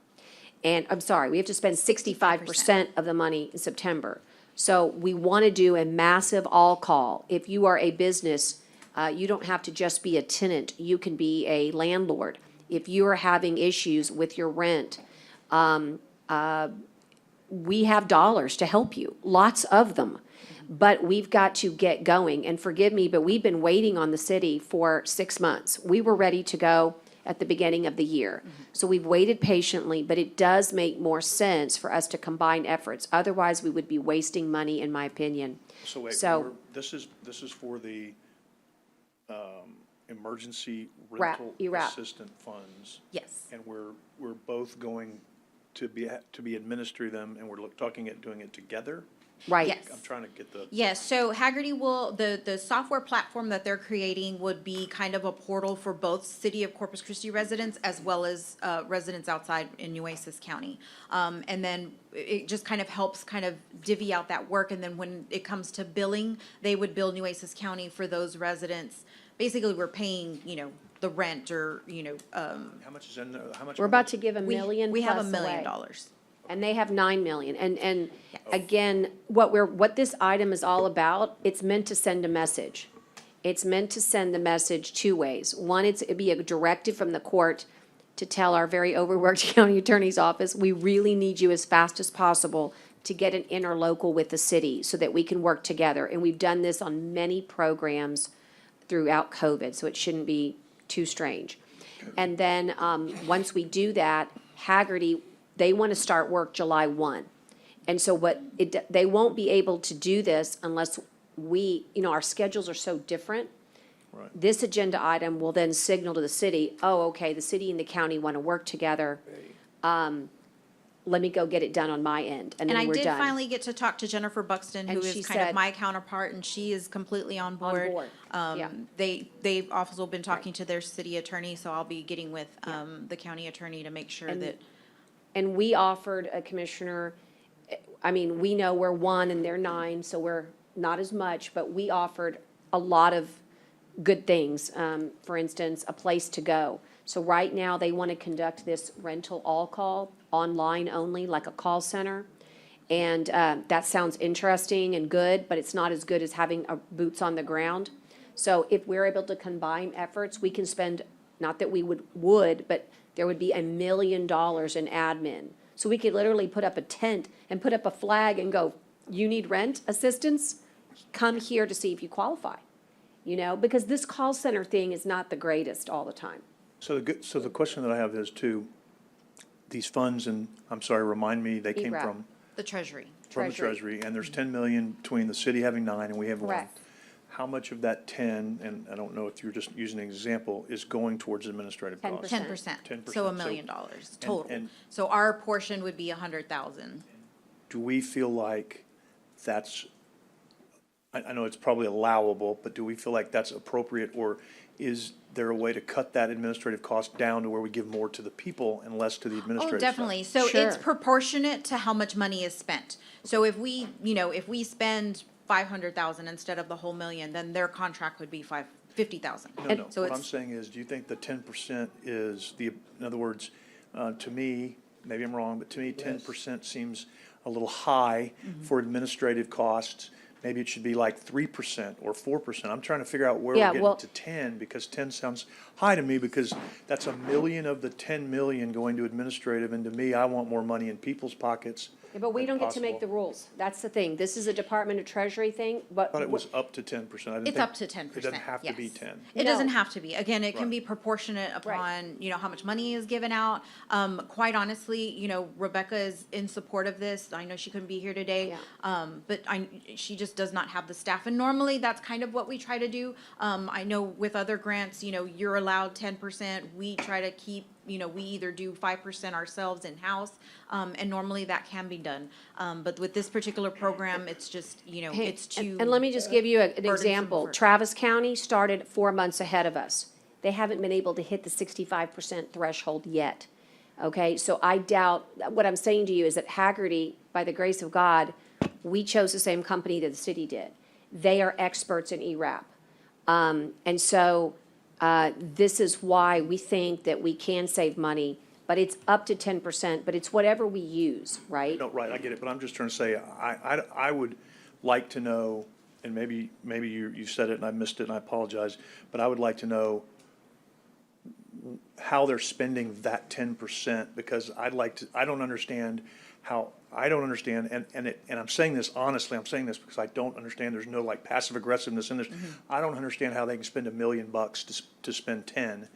And, I'm sorry, we have to spend 65% of the money in September. So we want to do a massive all-call. If you are a business, you don't have to just be a tenant, you can be a landlord. If you are having issues with your rent, we have dollars to help you, lots of them. But we've got to get going, and forgive me, but we've been waiting on the city for 6 months. We were ready to go at the beginning of the year. So we've waited patiently, but it does make more sense for us to combine efforts. Otherwise, we would be wasting money, in my opinion. So wait, So- this is for the emergency Wrap, rental ERAP. assistant funds. Yes. And we're both going to be administering them, and we're doing it together? Right. Yes. I'm trying to get the. Yes, so Haggerty will, the software platform that they're creating would be kind of a portal for both City of Corpus Christi residents as well as residents outside in Nueces County. And then it just kind of helps kind of divvy out that work, and then when it comes to billing, they would bill Nueces County for those residents. Basically, we're paying, the rent or, How much is in there? How much? We're about to give $1 million we have plus $1 million. away. And they have 9 million. And again, what this item is all about, it's meant to send a message. It's meant to send the message two ways. One, it'd be a directive from the court to tell our very overworked county attorney's office, we really need you as fast as possible to get an interlocal with the city so that we can work together. And we've done this on many programs throughout COVID, so it shouldn't be too strange. And then, once we do that, Haggerty, they want to start work July 1. And so they won't be able to do this unless our schedules are so different. Right. This agenda item will then signal to the city, oh, okay, the city and the county want to work together. Let me go get it done on my end, and And I then we're did done. finally get to talk to Jennifer Buxton, who And she is kind of said- my counterpart, and she is completely on board. Yeah. They've also been talking to their city attorney, so I'll be getting with the county attorney to make sure And- that. And we offered a commissioner, we know we're 1 and they're 9, so we're not as much, but we offered a lot of good things. For instance, a place to go. So right now, they want to conduct this rental all-call, online only, like a call center. And that sounds interesting and good, but it's not as good as having boots on the ground. So if we're able to combine efforts, we can spend, not that we would, but there would be $1 million in admin. So we could literally put up a tent and put up a flag and go, you need rent assistance? Come here to see if you qualify. Because this call center thing is not the greatest all the time. So the question that I have is these funds, and I'm sorry, remind me, they came ERAP. from? The Treasury. From the Treasury, and there's 10 million between the city having 9 and we have 1. Correct. How much of that 10, and I don't know if you're just using an example, is going towards administrative costs? 10%. 10%. So $1 million total. So our portion would be 100,000. Do we feel like that's, I know it's probably allowable, but do we feel like that's appropriate, or is there a way to cut that administrative cost down to where we give more to the people and less to the administrative Oh, side? definitely. So it's proportionate to how much money is spent. So if we spend 500,000 instead of the whole million, then their contract would be 50,000. No. So What I'm it's, saying is, do you think the 10% is in other words, to me, maybe I'm wrong, but to me, 10% seems a little high for administrative costs, maybe it should be like 3% or 4%. I'm trying to figure out where Yeah, we're well- getting to 10, because 10 sounds high to me, because that's $1 million of the 10 million going to administrative, and to me, I want more money in people's pockets. Yeah, but we if don't get to make possible. the rules. That's the thing. This is a Department of Treasury thing, but. I thought it was up to 10%. I didn't It's think- up to 10%. It doesn't have to be yes. 10. It No. doesn't have to be. Again, it can Right. be proportionate upon, how much money is given out. Quite honestly, Rebecca is in support of this. I know she couldn't be here today. But she just does not have the staff. And normally, that's kind of what we try to do. I know with other grants, you're allowed 10%. We try to keep, we either do 5% ourselves in-house, and normally that can be done. But with this particular program, it's just, Hey, it's too. And let me just give you an burdensome example. for- Travis County started 4 months ahead of us. They haven't been able to hit the 65% threshold yet. Okay, so I doubt, what I'm saying to you is that Haggerty, by the grace of God, we chose the same company that the city did. They are experts in ERAP. And so, this is why we think that we can save money, but it's up to 10%, but it's whatever we use, right? No, right, I get it, but I'm just trying to say, I would like to know, and maybe you said it and I missed it and I apologize, but I would like to know how they're spending that 10%, because I don't understand, and I'm saying this honestly, I'm saying this because I don't understand, there's no like passive aggressiveness in this. I don't understand how they can spend $1 million to spend 10.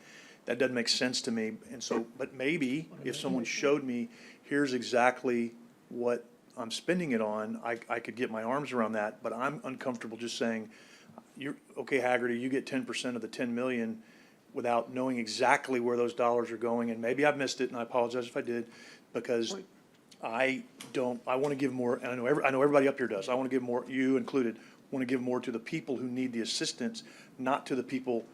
That doesn't make sense to me, and so, but maybe if someone showed me, here's exactly what I'm spending it on, I could get my arms around that, but I'm uncomfortable just saying, okay, Haggerty, you get 10% of the 10 million without knowing exactly where those dollars are going, and maybe I've missed it, and I apologize if I did, because I want to give more, and I know everybody up here does, I want to give more, you included, want to give more to the people who need the assistance, not to the people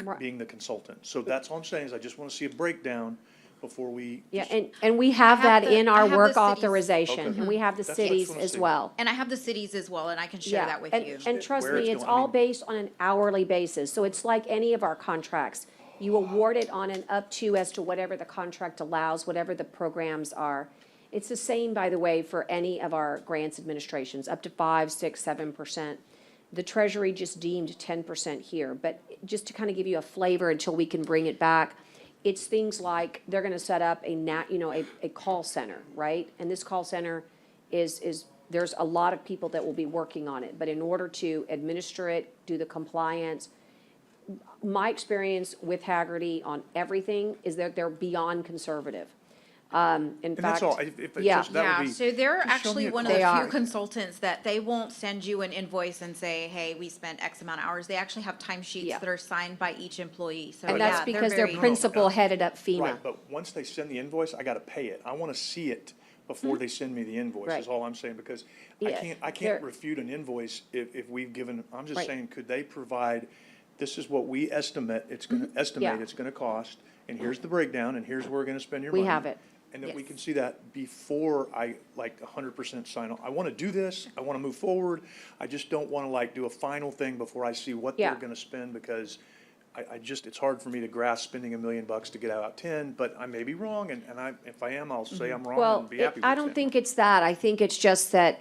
Right. being the consultant. So that's all I'm saying, is I just want to see a breakdown before we. Yeah, just- and we have I have that the- in I our have the work cities. authorization, Okay. and we have the That's what I just cities wanna as see. well. And I have the cities as well, and I can share that with you. And trust Where me, it's it's going, I all mean- based on an hourly basis, so it's like any of our contracts. You award it on an up to as to whatever the contract allows, whatever the programs are. It's the same, by the way, for any of our grants administrations, up to 5, 6, 7%. The Treasury just deemed 10% here, but just to kind of give you a flavor until we can bring it back, it's things like, they're gonna set up a call center, right? And this call center is, there's a lot of people that will be working on it, but in order to administer it, do the compliance, my experience with Haggerty on everything is that they're beyond conservative. In And that's fact, all, if it's yeah. just, that would be. So they're just show actually me a one of call. the They few are. consultants that they won't send you an invoice and say, hey, we spent X amount of hours. They actually have timesheets Yeah. that are signed by each employee, so And yeah, that's because they're very- principal headed up FEMA. Right, but once they send the invoice, I gotta pay it. I wanna see it before they send me the invoice, Right. is all I'm saying, because Yeah, I they're- can't refute an invoice if we've given, I'm just Right. saying, could they provide, this is what we estimate, it's gonna, Yeah. it's gonna cost, and here's the breakdown, and here's where we're gonna spend your We money. have it. And that we Yes. can see that before I, 100% sign on. I wanna do this, I wanna move forward, I just don't wanna do a final thing before I see what they're Yeah. gonna spend, because it's hard for me to grasp spending $1 million to get out 10, but I may be wrong, and if I am, I'll say I'm wrong Well, and be happy with 10. I don't think it's that. I think it's just that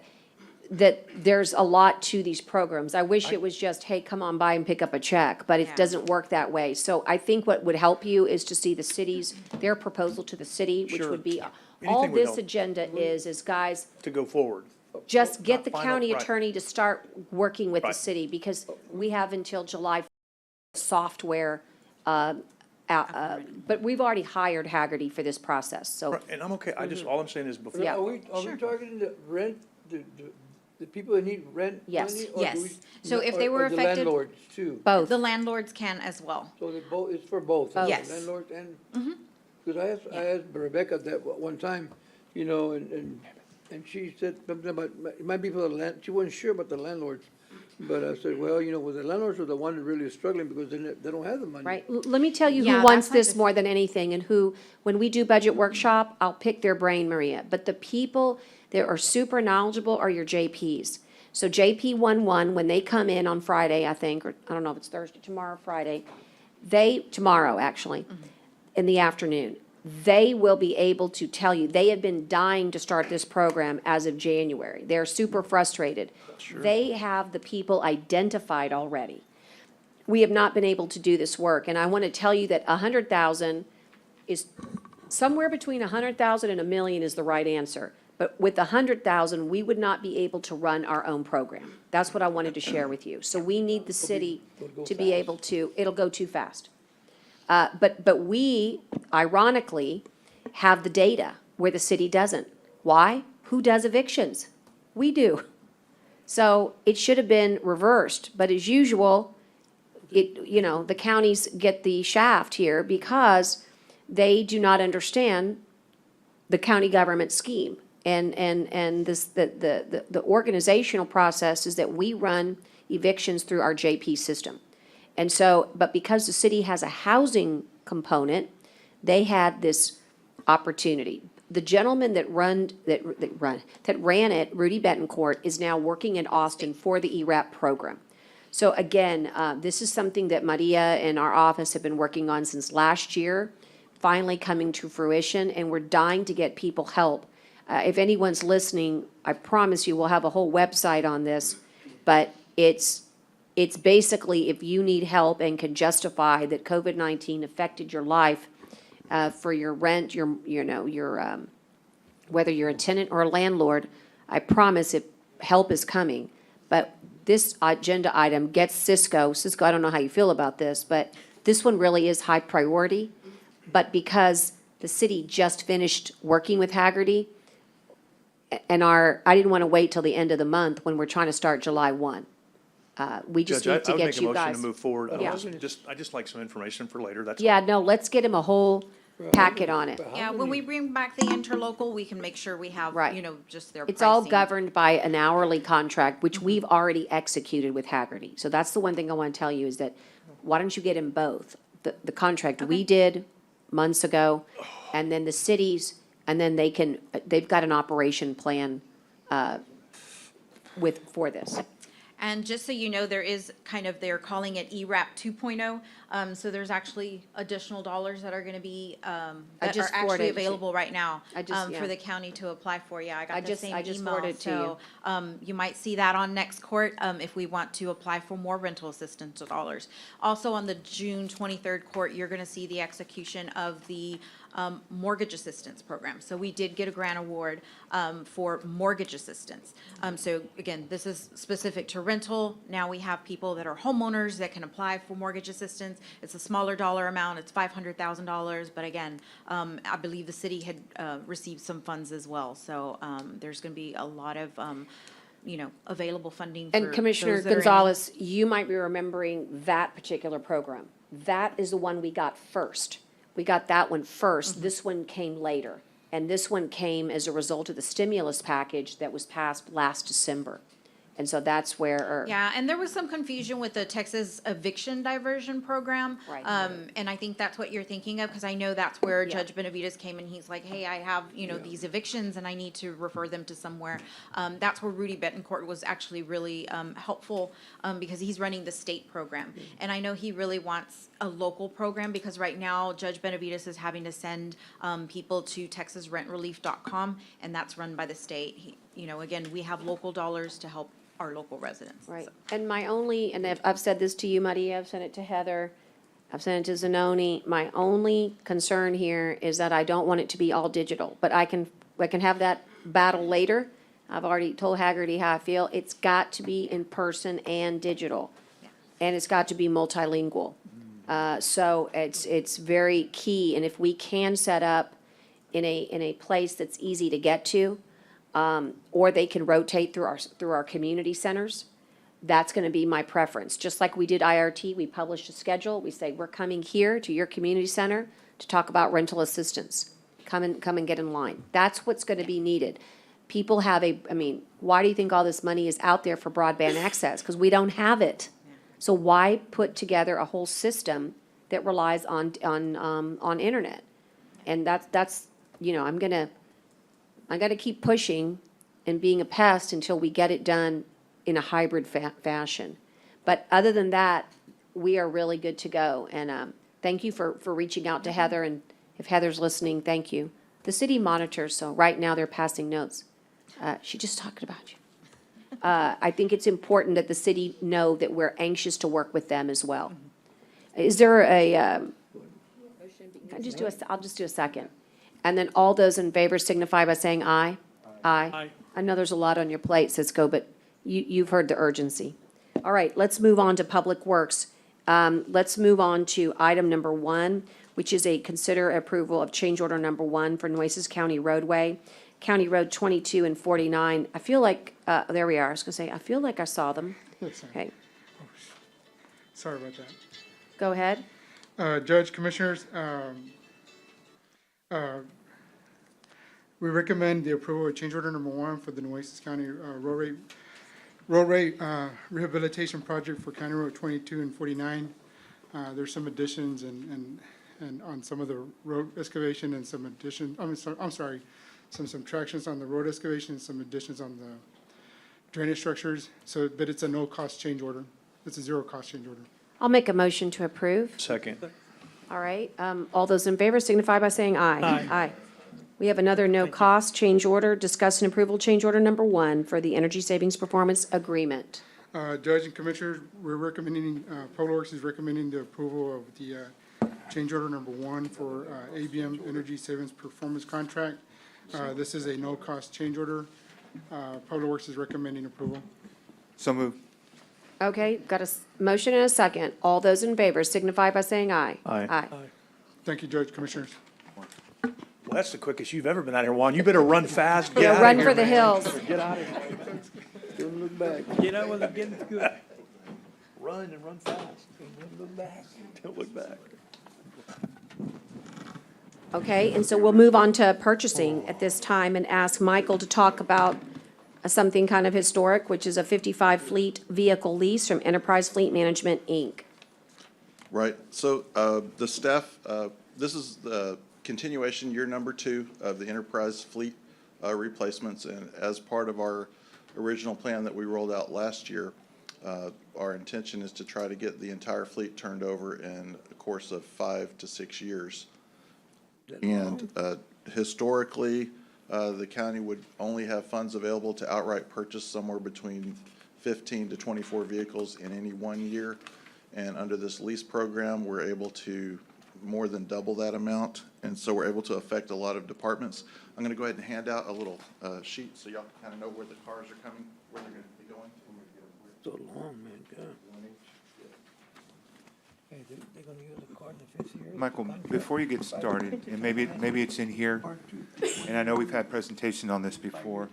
there's a lot to these programs. I wish it was just, hey, come on by and pick up a check, but it Yeah. doesn't work that way. So I think what would help you is to see the cities, their proposal to the city, which Sure. would be, all Anything would this help. agenda is, guys, To go forward. just get the Final- county right. attorney to start working with the Right. city, because we have until July software, but we've already hired Haggerty for this process, so. Right, and I'm okay, all I'm saying is before. Yeah. Are we targeting the rent, the people that need rent Yes. money? Or do Yes. we- So if they were or the affected- landlords too? Both. The landlords can as well. So it's for both? Both. Yes. Landlords and, because I asked Rebecca that one time, and she said something about, it might be for the land, she wasn't sure about the landlords. But I said, well, the landlords are the ones that really are struggling because they don't have the money. Right, let me tell you Yeah, who wants that's why this more than anything, and who, when we do budget workshop, I'll pick their brain, Maria. But the people that are super knowledgeable are your JPs. So JP 11, when they come in on Friday, I think, or I don't know if it's Thursday, tomorrow, Friday, tomorrow, actually, in the afternoon, They will be able to tell you, they have been dying to start this program as of January. They're super frustrated. They have the people identified already. We have not been able to do this work, and I want to tell you that 100,000 is somewhere between 100,000 and $1 million is the right answer. But with 100,000, we would not be able to run our own program. That's what I wanted to share with you. So we need the city to be able to, it'll go too fast. But we, ironically, have the data where the city doesn't. Why? Who does evictions? We do. So it should have been reversed, but as usual, the counties get the shaft here because they do not understand the county government scheme. And this, the organizational process is that we run evictions through our JP system. And so, but because the city has a housing component, they had this opportunity. The gentleman that ran it, Rudy Betancourt, is now working in Austin for the ERAP program. So again, this is something that Maria and our office have been working on since last year, finally coming to fruition, and we're dying to get people help. If anyone's listening, I promise you we'll have a whole website on this, but it's basically if you need help and can justify that COVID-19 affected your life, for your rent, whether you're a tenant or a landlord, I promise help is coming. But this agenda item gets Cisco, I don't know how you feel about this, but this one really is high priority. But because the city just finished working with Hagerty, and I didn't want to wait till the end of the month when we're trying to start July 1. We just Judge, need to I would get make a you motion guys. to move forward. Yeah. I just like some information for later, that's all. Yeah, no, let's get him a whole packet on it. Yeah, when we bring back the interlocal, we can make sure we have, Right. just their It's all pricing. governed by an hourly contract, which we've already executed with Hagerty. So that's the one thing I want to tell you is that, why don't you get them both? The contract we did months ago, and then the cities, and then they've got an operation plan for this. And just so you know, there is they're calling it ERAP 2.0. So there's actually additional dollars that are going to be, that are just actually forwarded. available right now yeah. for the county to apply for. Yeah, I got the same I just email. forwarded to you. So you might see that on next court if we want to apply for more rental assistance dollars. Also on the June 23rd court, you're going to see the execution of the mortgage assistance program. So we did get a grant award for mortgage assistance. So again, this is specific to rental. Now we have people that are homeowners that can apply for mortgage assistance. It's a smaller dollar amount. It's $500,000. But again, I believe the city had received some funds as well. So there's going to be a lot of available funding for And Commissioner those that are in- Gonzalez, you might be remembering that particular program. That is the one we got first. We got that one first. This one came later. And this one came as a result of the stimulus package that was passed last December. And so that's where. Yeah, and there was some confusion with the Texas eviction diversion program. Right. And I think that's what you're thinking of, because I know that's where Judge Benavides came and he's like, hey, I have, these evictions and I need to refer them to somewhere. That's where Rudy Betancourt was actually really helpful because he's running the state program. And I know he really wants a local program because right now Judge Benavides is having to send people to texasrentrelief.com, and that's run by the state. Again, we have local dollars to help our local residents. Right. And I've said this to you, Maria, I've sent it to Heather, I've sent it to Zanoni. My only concern here is that I don't want it to be all digital, but I can have that battle later. I've already told Hagerty how I feel. It's got to be in person and digital. And it's got to be multilingual. So it's very key. And if we can set up in a place that's easy to get to, or they can rotate through our community centers, that's going to be my preference. Just like we did IRT, we published a schedule. We say, we're coming here to your community center to talk about rental assistance. Come and get in line. That's what's going to be needed. People have why do you think all this money is out there for broadband access? Because we don't have it. So why put together a whole system that relies on internet? And that's I'm gonna keep pushing and being a pest until we get it done in a hybrid fashion. But other than that, we are really good to go. And thank you for reaching out to Heather. And If Heather's listening, thank you. The city monitors, so right now they're passing notes. She just talked about you. I think it's important that the city know that we're anxious to work with them as well. Is there I'll just do a second. And then all those in favor signify by saying aye. Aye. I know there's a lot on your plate, Cisco, but you've heard the urgency. All right, let's move on to Public Works. Let's move on to item number 1, which is a consider approval of change order number 1 for Nueces County Roadway, County Road 22 and 49. I feel like, there we are. I was gonna say, I feel like I saw them. Okay, Sorry about that. go ahead. Judge, Commissioners, we recommend the approval of change order number 1 for the Nueces County roadway rehabilitation project for County Road 22 and 49. There's some additions and on some of the road excavation and some addition, I'm sorry, some subtractions on the road excavation, and some additions on the drainage structures. So, but it's a no-cost change order. It's a zero-cost change order. I'll make a motion to approve. Second. All right, all those in favor signify by saying aye. Aye. We have another no-cost change order, discuss and approval change order number 1 for the Energy Savings Performance Agreement. Judge and Commissioners, we're recommending, Public Works is recommending the approval of the change order number 1 for ABM Energy Savings Performance Contract. This is a no-cost change order. Public Works is recommending approval. So moved. Okay, got a motion and a second. All those in favor signify by saying aye. Aye. Thank you, Judge, Commissioners. Well, that's the quickest you've ever been out here, Juan. You better run fast. Get Yeah, out of run here, for the man. hills. Get out of here. Don't look back. Get out while it's getting good. Run and run fast. Don't look back. Don't look back. Okay, and so we'll move on to purchasing at this time and ask Michael to talk about something kind of historic, which is a 55 fleet vehicle lease from Enterprise Fleet Management, Inc. Right, so the staff, this is the continuation, year number 2 of the enterprise fleet replacements. And as part of our original plan that we rolled out last year, our intention is to try to get the entire fleet turned over in a course of 5 to 6 years. And historically, the county would only have funds available to outright purchase somewhere between 15 to 24 vehicles in any one year. And under this lease program, we're able to more than double that amount. And so we're able to affect a lot of departments. I'm going to go ahead and hand out a little sheet so y'all can kind of know where the cars are coming, where they're going to be going. So long, man, God. Hey, they're gonna use the card that fits here. Michael, before you get started, and maybe it's in here, and I know we've had presentations on this before,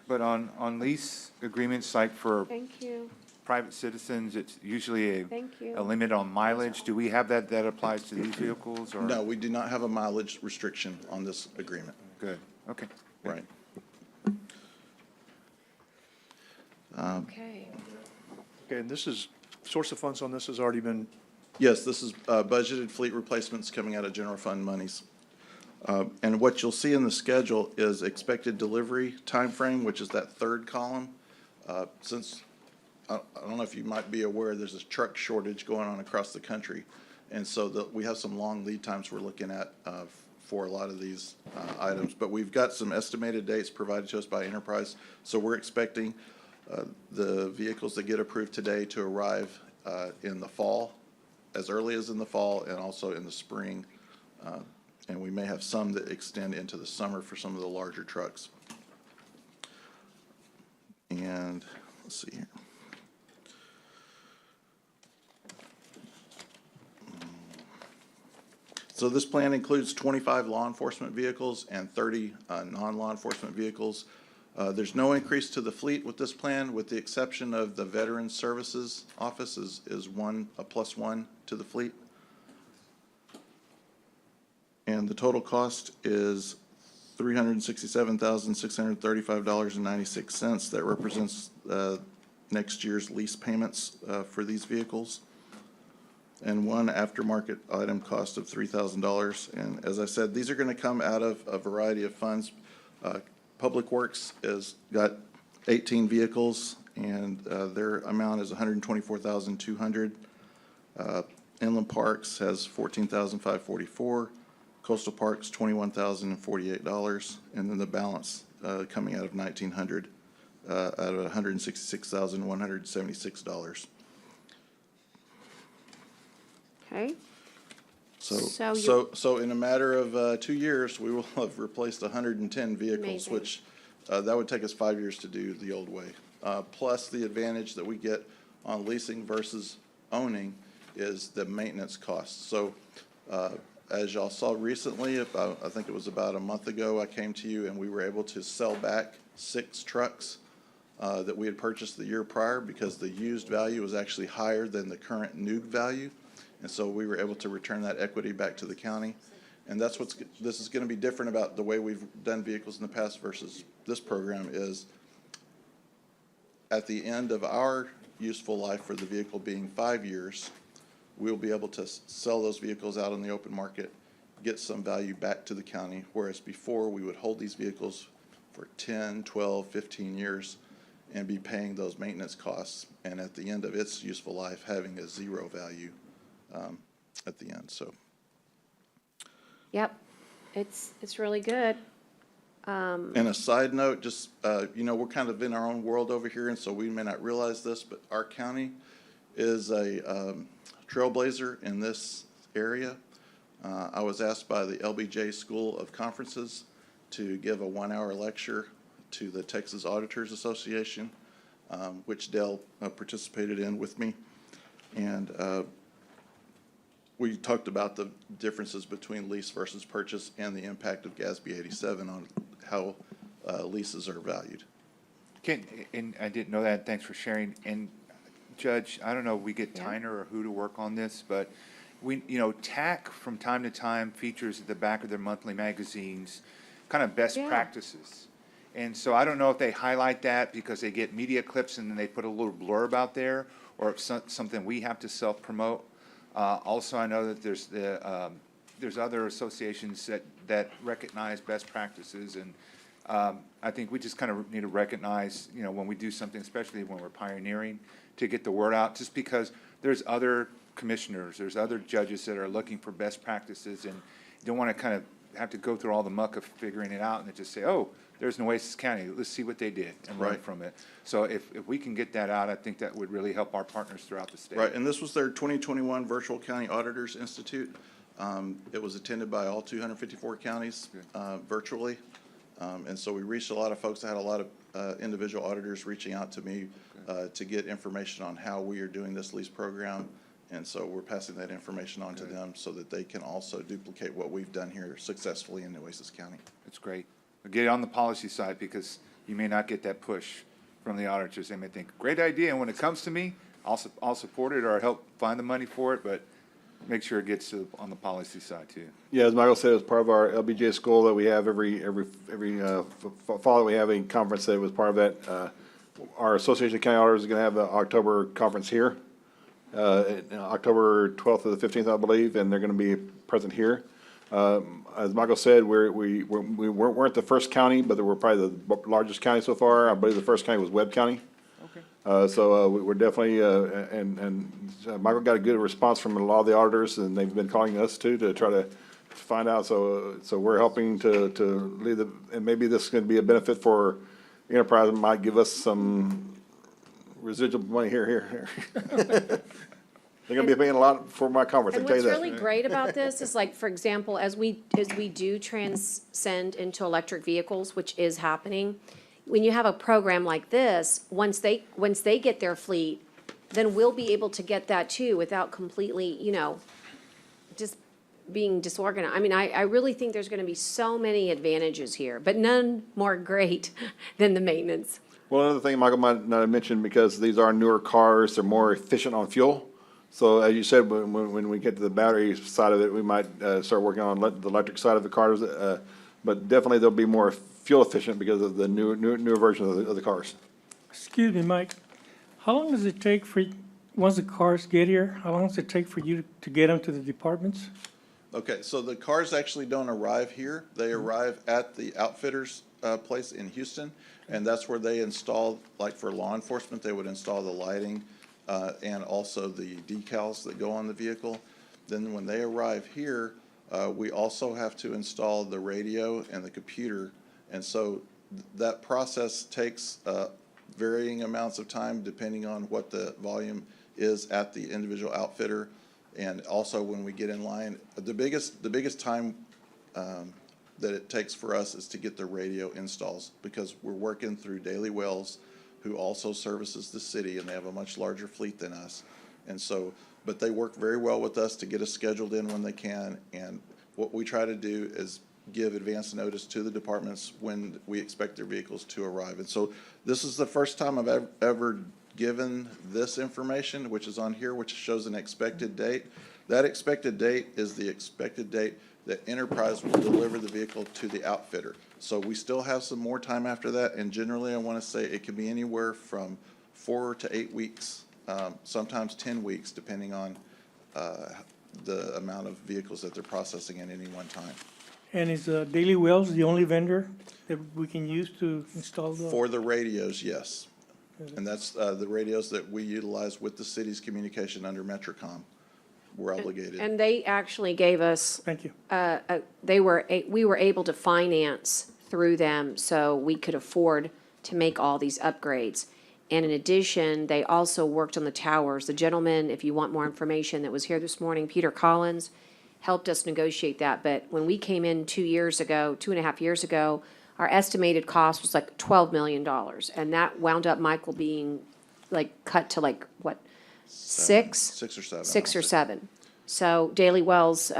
but on lease agreements like for Thank you. private citizens, it's usually Thank you. a limit on mileage. Do we have that applies to these vehicles, or? No, we do not have a mileage restriction on this agreement. Good, okay. Right. Okay. Okay, and this is, source of funds on this has already been, Yes, this is budgeted fleet replacements coming out of general fund monies. And what you'll see in the schedule is expected delivery timeframe, which is that third column. Since, I don't know if you might be aware, there's a truck shortage going on across the country. And so we have some long lead times we're looking at for a lot of these items. But we've got some estimated dates provided to us by Enterprise. So we're expecting the vehicles that get approved today to arrive in the fall, as early as in the fall, and also in the spring. And we may have some that extend into the summer for some of the larger trucks. And let's see here. So this plan includes 25 law enforcement vehicles and 30 non-law enforcement vehicles. There's no increase to the fleet with this plan, with the exception of the Veterans Services Office is a plus one to the fleet. And the total cost is $367,635.96. That represents next year's lease payments for these vehicles. And one aftermarket item cost of $3,000. And as I said, these are going to come out of a variety of funds. Public Works has got 18 vehicles, and their amount is $124,200. Inland Parks has $14,544. Coastal Parks, $21,048, and then the balance coming out of 1900 out of $166,176. Okay, So So in a matter of 2 years, we will have replaced 110 vehicles, Amazing. which that would take us 5 years to do the old way. Plus, the advantage that we get on leasing versus owning is the maintenance costs. So as y'all saw recently, I think it was about a month ago, I came to you and we were able to sell back 6 trucks that we had purchased the year prior because the used value was actually higher than the current new value. And so we were able to return that equity back to the county. And that's this is going to be different about the way we've done vehicles in the past versus this program is at the end of our useful life for the vehicle being 5 years, we'll be able to sell those vehicles out on the open market, get some value back to the county, whereas before we would hold these vehicles for 10, 12, 15 years and be paying those maintenance costs, and at the end of its useful life, having a zero value at the end. So, yep, it's really good. and a side note, just, we're kind of in our own world over here, and so we may not realize this, but our county is a trailblazer in this area. I was asked by the LBJ School of Conferences to give a 1-hour lecture to the Texas Auditors Association, which Dell participated in with me. And we talked about the differences between lease versus purchase and the impact of GASB 87 on how leases are valued. And I didn't know that. Thanks for sharing. And Judge, I don't know if we get Tyner or who to work on this, but TAC from time to time features at the back of their monthly magazines kind of best practices. And so I don't know if they highlight that because they get media clips and then they put a little blurb out there, or if something we have to self-promote. Also, I know that there's other associations that recognize best practices, and I think we just kind of need to recognize, when we do something, especially when we're pioneering, to get the word out, just because there's other commissioners, there's other judges that are looking for best practices, and you don't want to kind of have to go through all the muck of figuring it out and then just say, oh, there's Nueces County, let's see what they did and learn from it. So if we can get that out, I think that would really help our partners throughout the state. Right, and this was their 2021 Virtual County Auditors Institute. It was attended by all 254 counties virtually. And so we reached a lot of folks. I had a lot of individual auditors reaching out to me to get information on how we are doing this lease program. And so we're passing that information on to them so that they can also duplicate what we've done here successfully in Nueces County. That's great. Get it on the policy side, because you may not get that push from the auditors. They may think, great idea, and when it comes to me, I'll support it or help find the money for it, but make sure it gets on the policy side too. Yeah, as Michael said, it's part of our LBJ school that we have every fall. We have a conference that was part of that. Our Association of County Auditors is going to have the October conference here, October 12th to the 15th, I believe, and they're going to be present here. As Michael said, we weren't the first county, but we're probably the largest county so far. I believe the first county was Webb County. Okay. So we're definitely, and Michael got a good response from a lot of the auditors, and they've been calling us too to try to find out. So we're helping to lead and maybe this is going to be a benefit for Enterprise. It might give us some residual money here. They're going to be paying a lot for my conference, I And can tell you what's that. really great about this is, like, for example, as we do transcend into electric vehicles, which is happening, when you have a program like this, once they get their fleet, then we'll be able to get that too without completely, just being disorganized. I mean, I really think there's gonna be so many advantages here, but none more great than the maintenance. Well, another thing Michael might not have mentioned, because these are newer cars, they're more efficient on fuel. So as you said, when we get to the battery side of it, we might start working on the electric side of the cars. But definitely they'll be more fuel efficient because of the newer version of the cars. Excuse me, Mike. How long does it take once the cars get here, how long does it take for you to get them to the departments? Okay, so the cars actually don't arrive here. They arrive at the outfitters place in Houston, and that's where they install, like for law enforcement, they would install the lighting and also the decals that go on the vehicle. Then when they arrive here, We also have to install the radio and the computer, and so that process takes varying amounts of time depending on what the volume is at the individual outfitter, and also when we get in line. The biggest time that it takes for us is to get the radio installs, because we're working through Daily Wells, who also services the city, and they have a much larger fleet than us. And so, but they work very well with us to get us scheduled in when they can, and what we try to do is give advance notice to the departments when we expect their vehicles to arrive. And so this is the first time I've ever given this information, which is on here, which shows an expected date. That expected date is the expected date that Enterprise will deliver the vehicle to the outfitter. So we still have some more time after that, and generally I want to say it can be anywhere from 4 to 8 weeks, sometimes 10 weeks, depending on the amount of vehicles that they're processing at any one time. And is Daily Wells the only vendor that we can use to install the? For the radios, yes. And that's the radios that we utilize with the city's communication under Metrocom. We're obligated. And they actually gave us. Thank you. We were able to finance through them, so we could afford to make all these upgrades. And in addition, they also worked on the towers. The gentleman, if you want more information, that was here this morning, Peter Collins, helped us negotiate that. But when we came in 2.5 years ago, our estimated cost was like $12 million. And that wound up, Michael, being like cut to like, what, six? 6 or 7. Six or seven. So Daily Wells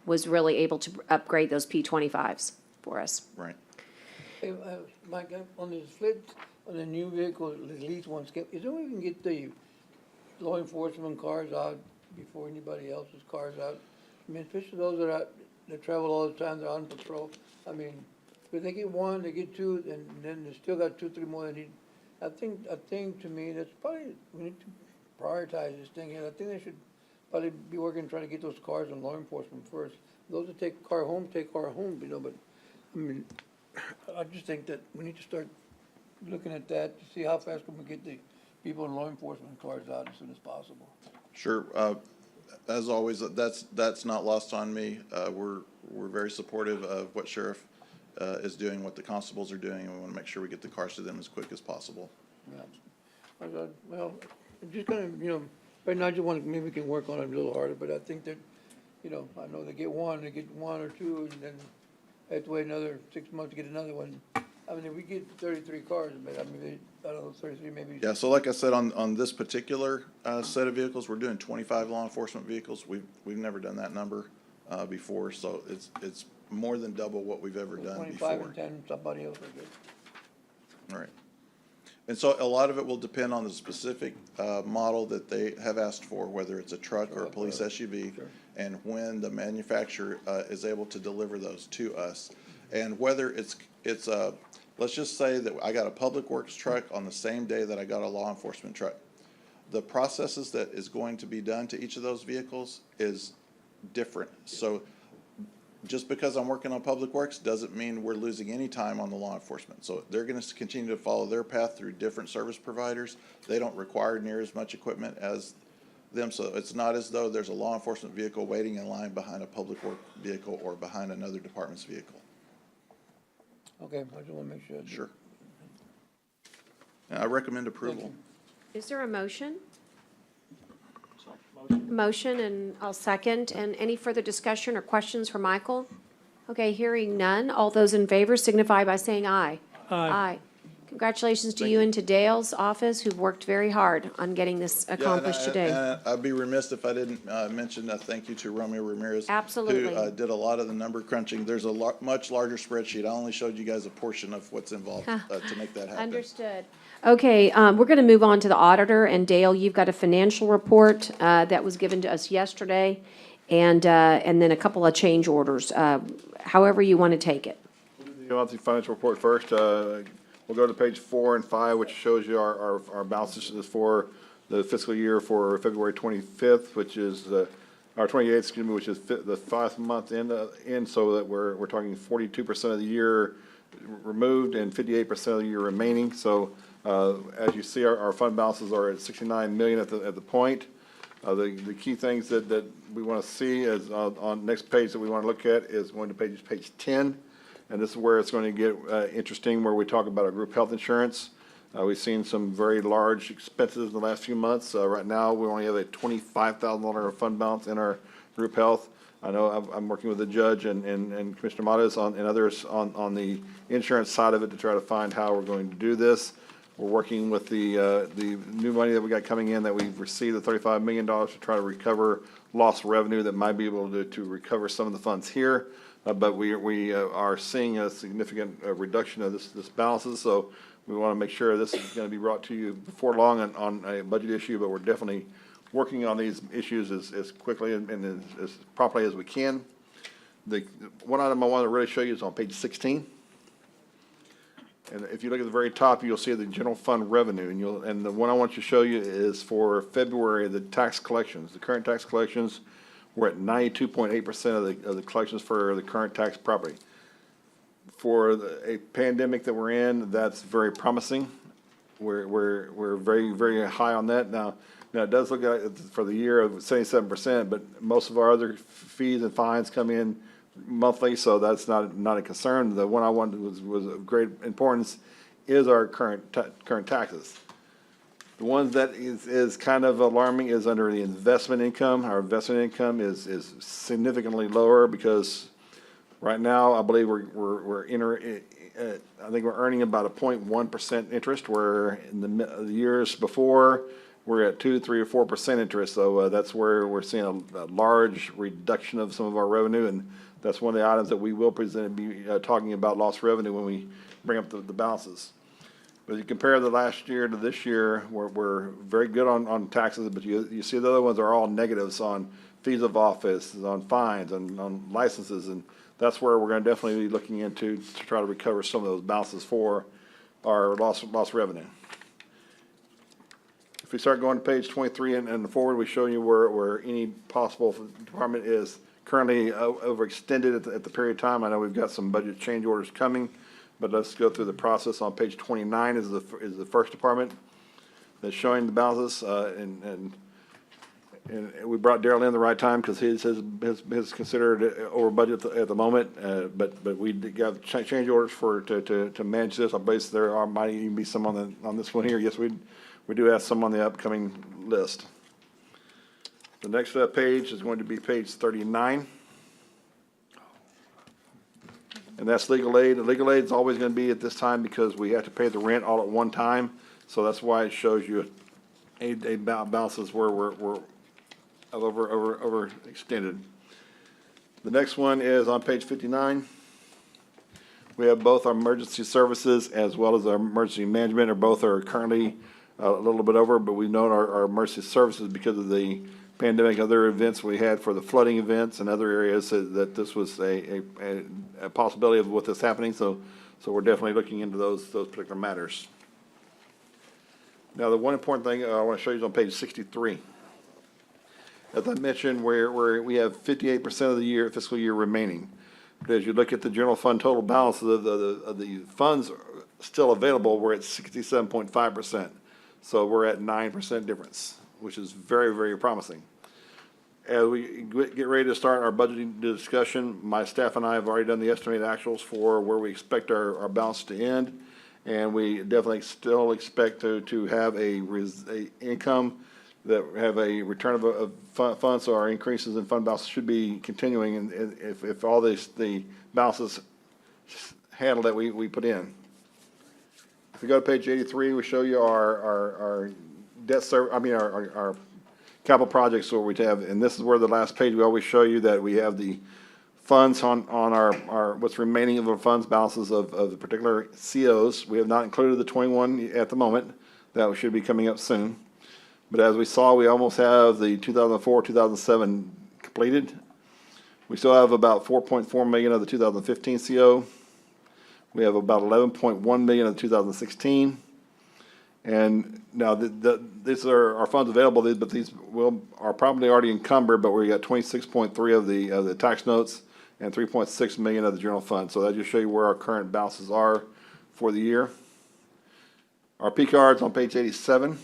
was really able to upgrade those P25s for us. Right. Hey, Mike, on the split, on the new vehicle, the lease ones, is there a way we can get the law enforcement cars out before anybody else's cars out? I mean, especially those that travel all the time, they're on patrol. I mean, if they get one, they get two, and then they still got 2, 3 more they need. I think to me, that's probably, we need to prioritize this thing here. I think they should probably be working, trying to get those cars on law enforcement first. Those that take car home, but, I mean, I just think that we need to start looking at that to see how fast can we get the people in law enforcement cars out as soon as possible. Sure. As always, that's not lost on me. We're very supportive of what Sheriff is doing, what the constables are doing, and we want to make sure we get the cars to them as quick as possible. Yeah. Well, just kind of, right now I just want, maybe we can work on it a little harder, but I think that, I know they get one or two, and then they have to wait another 6 months to get another one. I mean, if we get 33 cars, but I mean, I don't know, 33 maybe. Yeah, so like I said, on this particular set of vehicles, we're doing 25 law enforcement vehicles. We've never done that number before, so it's more than double what we've ever done before. 25 and 10, somebody else, I guess. All right. And so a lot of it will depend on the specific model that they have asked for, whether it's a truck or a police SUV, Sure. and when the manufacturer is able to deliver those to us. And whether it's let's just say that I got a public works truck on the same day that I got a law enforcement truck. The processes that is going to be done to each of those vehicles is different. So just because I'm working on public works doesn't mean we're losing any time on the law enforcement. So they're going to continue to follow their path through different service providers. They don't require near as much equipment as them. So it's not as though there's a law enforcement vehicle waiting in line behind a public work vehicle or behind another department's vehicle. Okay, I just want to make sure. Sure. And I recommend approval. Is there a motion? Motion, and I'll second. And any further discussion or questions for Michael? Okay, hearing none. All those in favor signify by saying aye. Aye. Congratulations to you and to Dale's office, who've worked very hard on getting this accomplished today. And I'd be remiss if I didn't mention a thank you to Romeo Ramirez. Absolutely. Who did a lot of the number crunching. There's a much larger spreadsheet. I only showed you guys a portion of what's involved to make that happen. Understood. Okay, we're going to move on to the auditor. And Dale, you've got a financial report that was given to us yesterday, and then a couple of change orders, however you want to take it. The monthly financial report first. We'll go to page 4 and 5, which shows you our balances for the fiscal year for February 25th, which is our 28th, excuse me, which is the 5th month in, so that we're talking 42% of the year removed and 58% of the year remaining. So as you see, our fund balances are at $69 million at the point. The key things that we want to see is on next page that we want to look at is going to page 10. And this is where it's going to get interesting, where we talk about our group health insurance. We've seen some very large expenses in the last few months. Right now, we only have a $25,000 fund balance in our group health. I know I'm working with the judge and Commissioner Matas and others on the insurance side of it to try to find how we're going to do this. We're working with the new money that we got coming in, that we've received, the $35 million, to try to recover lost revenue that might be able to recover some of the funds here. But we are seeing a significant reduction of this balances, so we want to make sure this is going to be brought to you before long on a budget issue, but we're definitely working on these issues as quickly and as properly as we can. The one item I want to really show you is on page 16. And if you look at the very top, you'll see the general fund revenue, and the one I want to show you is for February, the tax collections. The current tax collections, we're at 92.8% of the collections for the current tax property. For a pandemic that we're in, that's very promising. We're very, very high on that. Now it does look like for the year of 77%, but most of our other fees and fines come in monthly, so that's not a concern. The one I wanted was of great importance is our current taxes. The ones that is kind of alarming is under the investment income. Our investment income is significantly lower because right now I believe I think we're earning about a 0.1% interest, where in the years before we're at 2, 3, or 4% interest. So that's where we're seeing a large reduction of some of our revenue, and that's one of the items that we will be talking about lost revenue when we bring up the balances. But you compare the last year to this year, we're very good on taxes, but you see the other ones are all negatives on fees of office, on fines, and on licenses, and that's where we're going to definitely be looking into to try to recover some of those balances for our lost revenue. If we start going to page 23 and forward, we show you where any possible department is currently overextended at the period of time. I know we've got some budget change orders coming, but let's go through the process. On page 29 is the first department that's showing the balances, and we brought Daryl in the right time because his considered over budget at the moment, but we got change orders to manage this. I believe there might even be some on this one here. Yes, we do have some on the upcoming list. The next page is going to be page 39. And that's legal aid. The legal aid is always going to be at this time because we have to pay the rent all at one time. So that's why it shows you a balances where we're overextended. The next one is on page 59. We have both our emergency services as well as our emergency management, both are currently a little bit over, but we know our emergency services, because of the pandemic, other events we had for the flooding events and other areas, that this was a possibility of what this happening. So we're definitely looking into those particular matters. Now, the one important thing I want to show you is on page 63. As I mentioned, where we have 58% of the fiscal year remaining. But as you look at the general fund total balance of the funds still available, we're at 67.5%. So we're at 9% difference, which is very, very promising. As we get ready to start our budgeting discussion, my staff and I have already done the estimated actuals for where we expect our balance to end, and we definitely still expect to have a income that have a return of funds, so our increases in fund balance should be continuing, and if all the balances handle that we put in. If we go to page 83, we show you our debt service. Our capital projects where we have, and this is where the last page we always show you that we have the funds on our what's remaining of our funds balances of the particular COs. We have not included the 21 at the moment. That should be coming up soon. But as we saw, we almost have the 2004-2007 completed. We still have about 4.4 million of the 2015 CO. We have about 11.1 million of 2016. And now these are our funds available, but these are probably already encumbered, but we got 26.3 of the tax notes and 3.6 million of the general fund. So that just show you where our current balances are for the year. Our P cards on page 87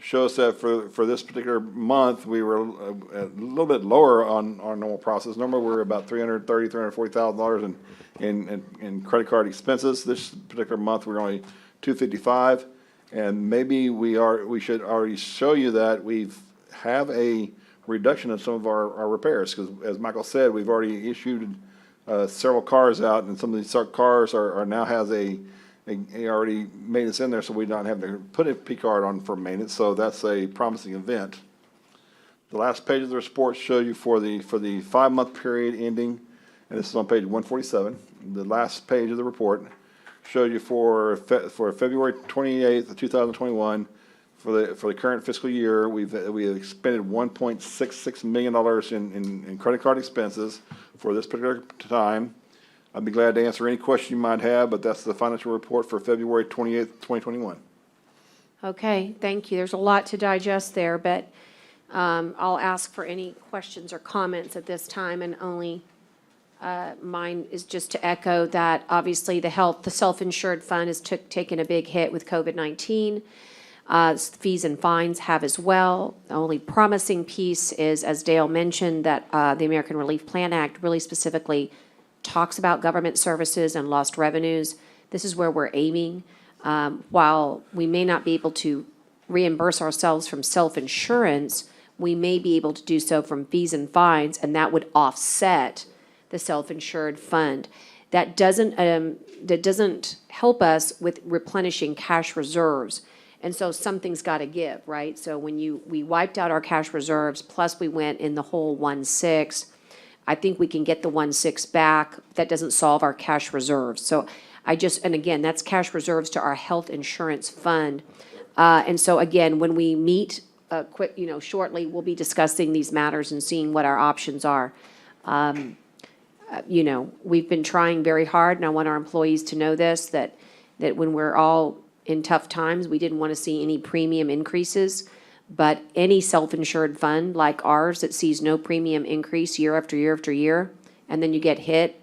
shows that for this particular month, we were a little bit lower on our normal process. Normally, we're about $340,000 in credit card expenses. This particular month, we're only $255. And maybe we should already show you that we have a reduction of some of our repairs, because as Michael said, we've already issued several cars out, and some of these cars are now has a already maintenance in there, so we don't have to put a P card on for maintenance. So that's a promising event. The last page of the report shows you for the 5-month period ending, and this is on page 147. The last page of the report shows you for February 28th of 2021. For the current fiscal year, we have expended $1.66 million in credit card expenses for this particular time. I'd be glad to answer any question you might have, but that's the financial report for February 28th, 2021. Okay, thank you. There's a lot to digest there, but I'll ask for any questions or comments at this time, and only mine is just to echo that obviously the self-insured fund has taken a big hit with COVID-19. Fees and fines have as well. The only promising piece is, as Dale mentioned, that the American Relief Plan Act really specifically talks about government services and lost revenues. This is where we're aiming. While we may not be able to reimburse ourselves from self-insurance, we may be able to do so from fees and fines, and that would offset the self-insured fund. That doesn't help us with replenishing cash reserves. And so something's got to give, right? So when we wiped out our cash reserves, plus we went in the whole 1.6, I think we can get the 1.6 back. That doesn't solve our cash reserves. So and again, that's cash reserves to our health insurance fund. And so again, when we meet shortly, we'll be discussing these matters and seeing what our options are. We've been trying very hard, and I want our employees to know this, that when we're all in tough times, we didn't want to see any premium increases. But any self-insured fund like ours that sees no premium increase year after year after year, and then you get hit,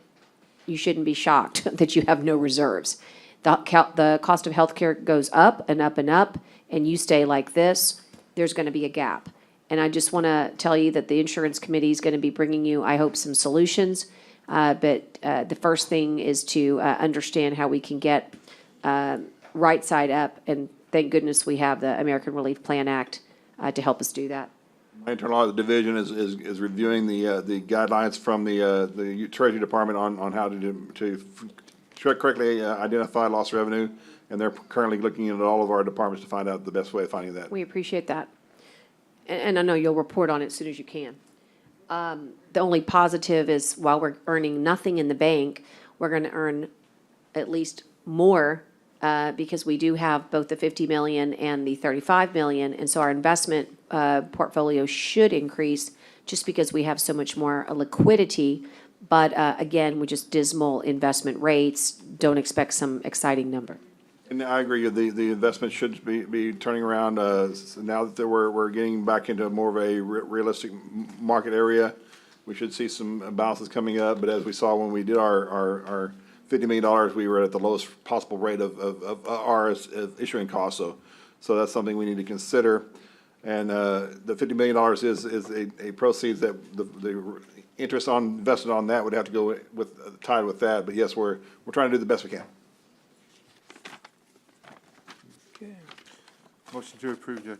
you shouldn't be shocked that you have no reserves. The cost of healthcare goes up and up and up, and you stay like this, there's going to be a gap. And I just want to tell you that the insurance committee is going to be bringing you, I hope, some solutions. But the first thing is to understand how we can get right side up, and thank goodness we have the American Relief Plan Act to help us do that. My internal audit division is reviewing the guidelines from the Treasury Department on how to correctly identify lost revenue, and they're currently looking at all of our departments to find out the best way of finding that. We appreciate that. And I know you'll report on it as soon as you can. The only positive is while we're earning nothing in the bank, we're going to earn at least more because we do have both the $50 million and the $35 million. And so our investment portfolio should increase just because we have so much more liquidity. But again, we're just dismal investment rates. Don't expect some exciting number. And I agree, the investment should be turning around now that we're getting back into more of a realistic market area. We should see some balances coming up, but as we saw when we did our $50 million, we were at the lowest possible rate of our issuing costs. So that's something we need to consider. And the $50 million is a proceeds that the interest on invested on that would have to go tied with that. But yes, we're trying to do the best we can. Motion to approve, Judge.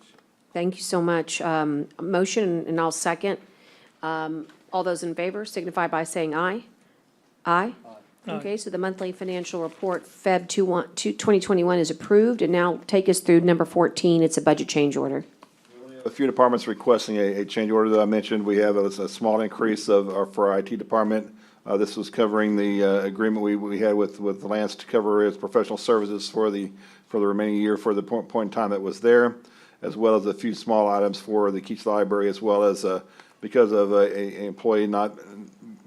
Thank you so much. Motion, and I'll second. All those in favor signify by saying aye. Aye? Okay, so the monthly financial report, Feb 2021 is approved. And now take us through number 14. It's a budget change order. A few departments requesting a change order that I mentioned. We have a small increase for our IT department. This was covering the agreement we had with Lance to cover his professional services for the remaining year for the point in time that was there, as well as a few small items for the Keach Library, as well as because of an employee not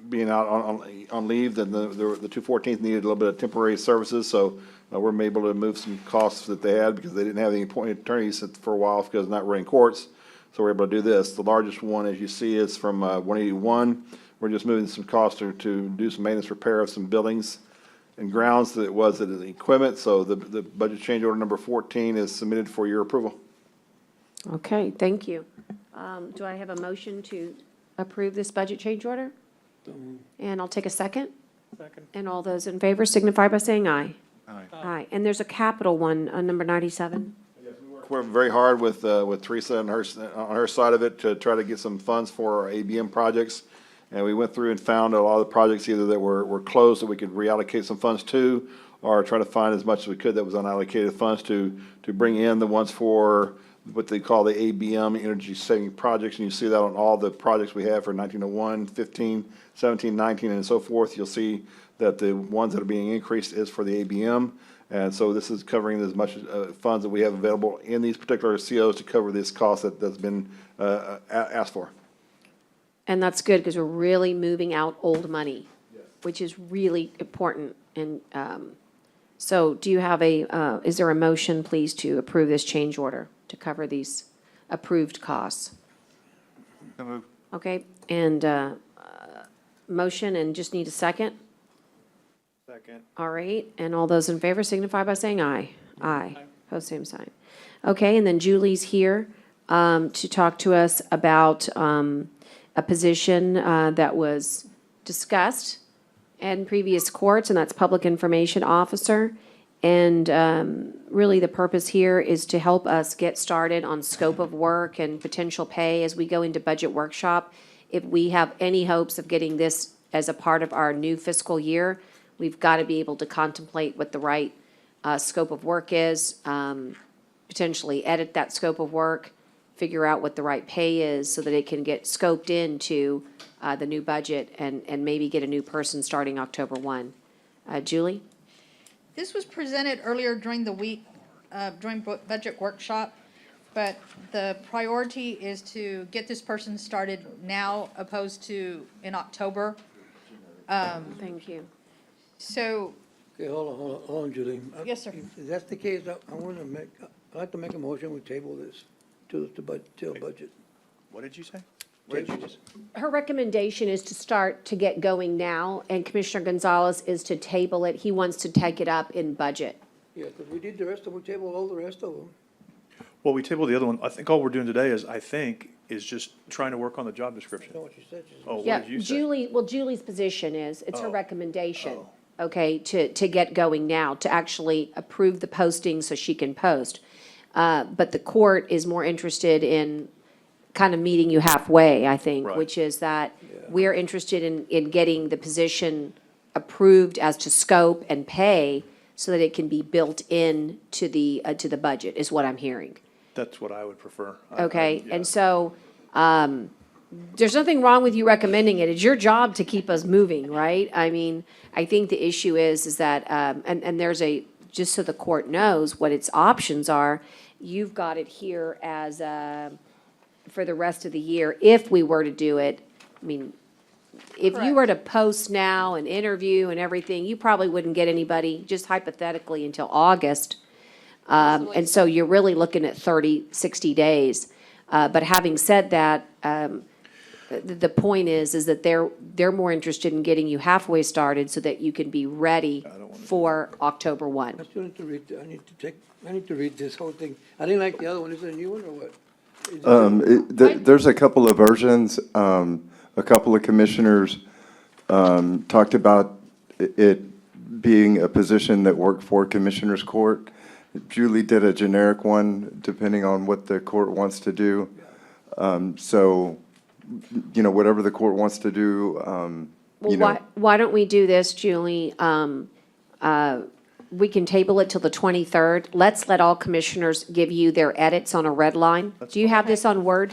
being out on leave, then the 214th needed a little bit of temporary services. So we're able to move some costs that they had because they didn't have any appointed attorneys for a while because not running courts. So we're able to do this. The largest one, as you see, is from 181. We're just moving some costs to do some maintenance repair of some buildings and grounds that was the equipment. So the budget change order number 14 is submitted for your approval. Okay, thank you. Do I have a motion to approve this budget change order? And I'll take a second. Second. And all those in favor signify by saying aye. Aye. Aye. And there's a capital one, number 97. We're very hard with Teresa and on her side of it to try to get some funds for our ABM projects. And we went through and found a lot of the projects either that were closed that we could reallocate some funds to, or try to find as much as we could that was unallocated funds to bring in the ones for what they call the ABM, energy saving projects. And you see that on all the projects we have for 1901, 15, 17, 19, and so forth. You'll see that the ones that are being increased is for the ABM. And so this is covering as much funds that we have available in these particular COs to cover this cost that's been asked for. And that's good because we're really moving out old money, which is really important. And so do you have is there a motion, please, to approve this change order to cover these approved costs? So moved. Okay, and motion, and just need a second? Second. All right, and all those in favor signify by saying aye. Aye. Post same sign. Okay, and then Julie's here to talk to us about a position that was discussed in previous courts, and that's Public Information Officer. And really, the purpose here is to help us get started on scope of work and potential pay as we go into budget workshop. If we have any hopes of getting this as a part of our new fiscal year, we've got to be able to contemplate what the right scope of work is, potentially edit that scope of work, figure out what the right pay is so that it can get scoped into the new budget and maybe get a new person starting October 1. Julie? This was presented earlier during the week, during budget workshop, but the priority is to get this person started now opposed to in October. Thank you. So, Okay, hold on, Julie. Yes, sir. If that's the case, I'd like to make a motion, we table this till budget. What did you say? What did you just? Her recommendation is to start to get going now, and Commissioner Gonzalez is to table it. He wants to take it up in budget. Yeah, because we did the rest of them, we tabled all the rest of them. Well, we tabled the other one. I think all we're doing today is just trying to work on the job description. That's not what you said. You said- Oh, what Yeah, did you say? Julie's position is, it's her Oh. recommendation, okay, to get going now, to actually approve the posting so she can post. But the court is more interested in kind of meeting you halfway, I think, Right. which is that we're interested in getting the position approved as to scope and pay so that it can be built in to the budget, is what I'm hearing. That's what I would prefer. Okay, yeah. and so, there's nothing wrong with you recommending it. It's your job to keep us moving, right? I mean, I think the issue is that, and there's just so the court knows what its options are, you've got it here as, for the rest of the year, if we were to do it. I mean, if you were to post now and interview and everything, you probably wouldn't get anybody, just hypothetically, until August. And so you're really looking at 30, 60 days. But having said that, the point is that they're more interested in getting you halfway started so that you can be ready for October 1. I still need to read, I need to read this whole thing. I didn't like the other one, is it a new one or what? There's a couple of versions. A couple of commissioners talked about it being a position that worked for Commissioners Court. Julie did a generic one, depending on what the court wants to do. So, whatever the court wants to do, Well, why don't we do this, Julie? We can table it till the 23rd. Let's let all commissioners give you their edits on a red line. Do you have this on Word?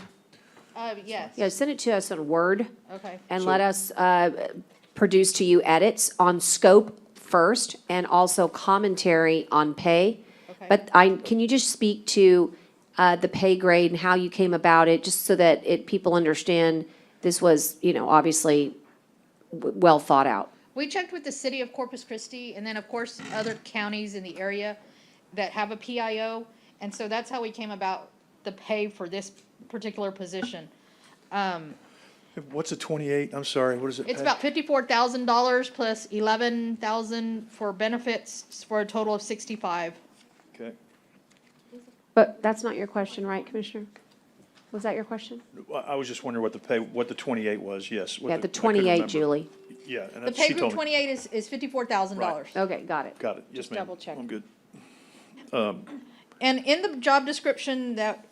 yes. Yeah, send it to us on Word. Okay. And let us produce to you edits on scope first and also commentary on pay. Okay. But can you just speak to the pay grade and how you came about it, just so that people understand this was, obviously well thought out? We checked with the city of Corpus Christi and then, of course, other counties in the area that have a PIO. And so that's how we came about the pay for this particular position. What's a 28? I'm sorry, what is it? It's about $54,000 plus $11,000 for benefits for a total of $65,000. Okay. But that's not your question, right, Commissioner? Was that your question? I was just wondering what the 28 was, yes. what Yeah, the I couldn't 28, remember. Julie. Yeah, and The that's, pay she group told me. 28 is $54,000. Okay, got it. Got it, yes, Just ma'am. double checking. I'm good. And in the job description that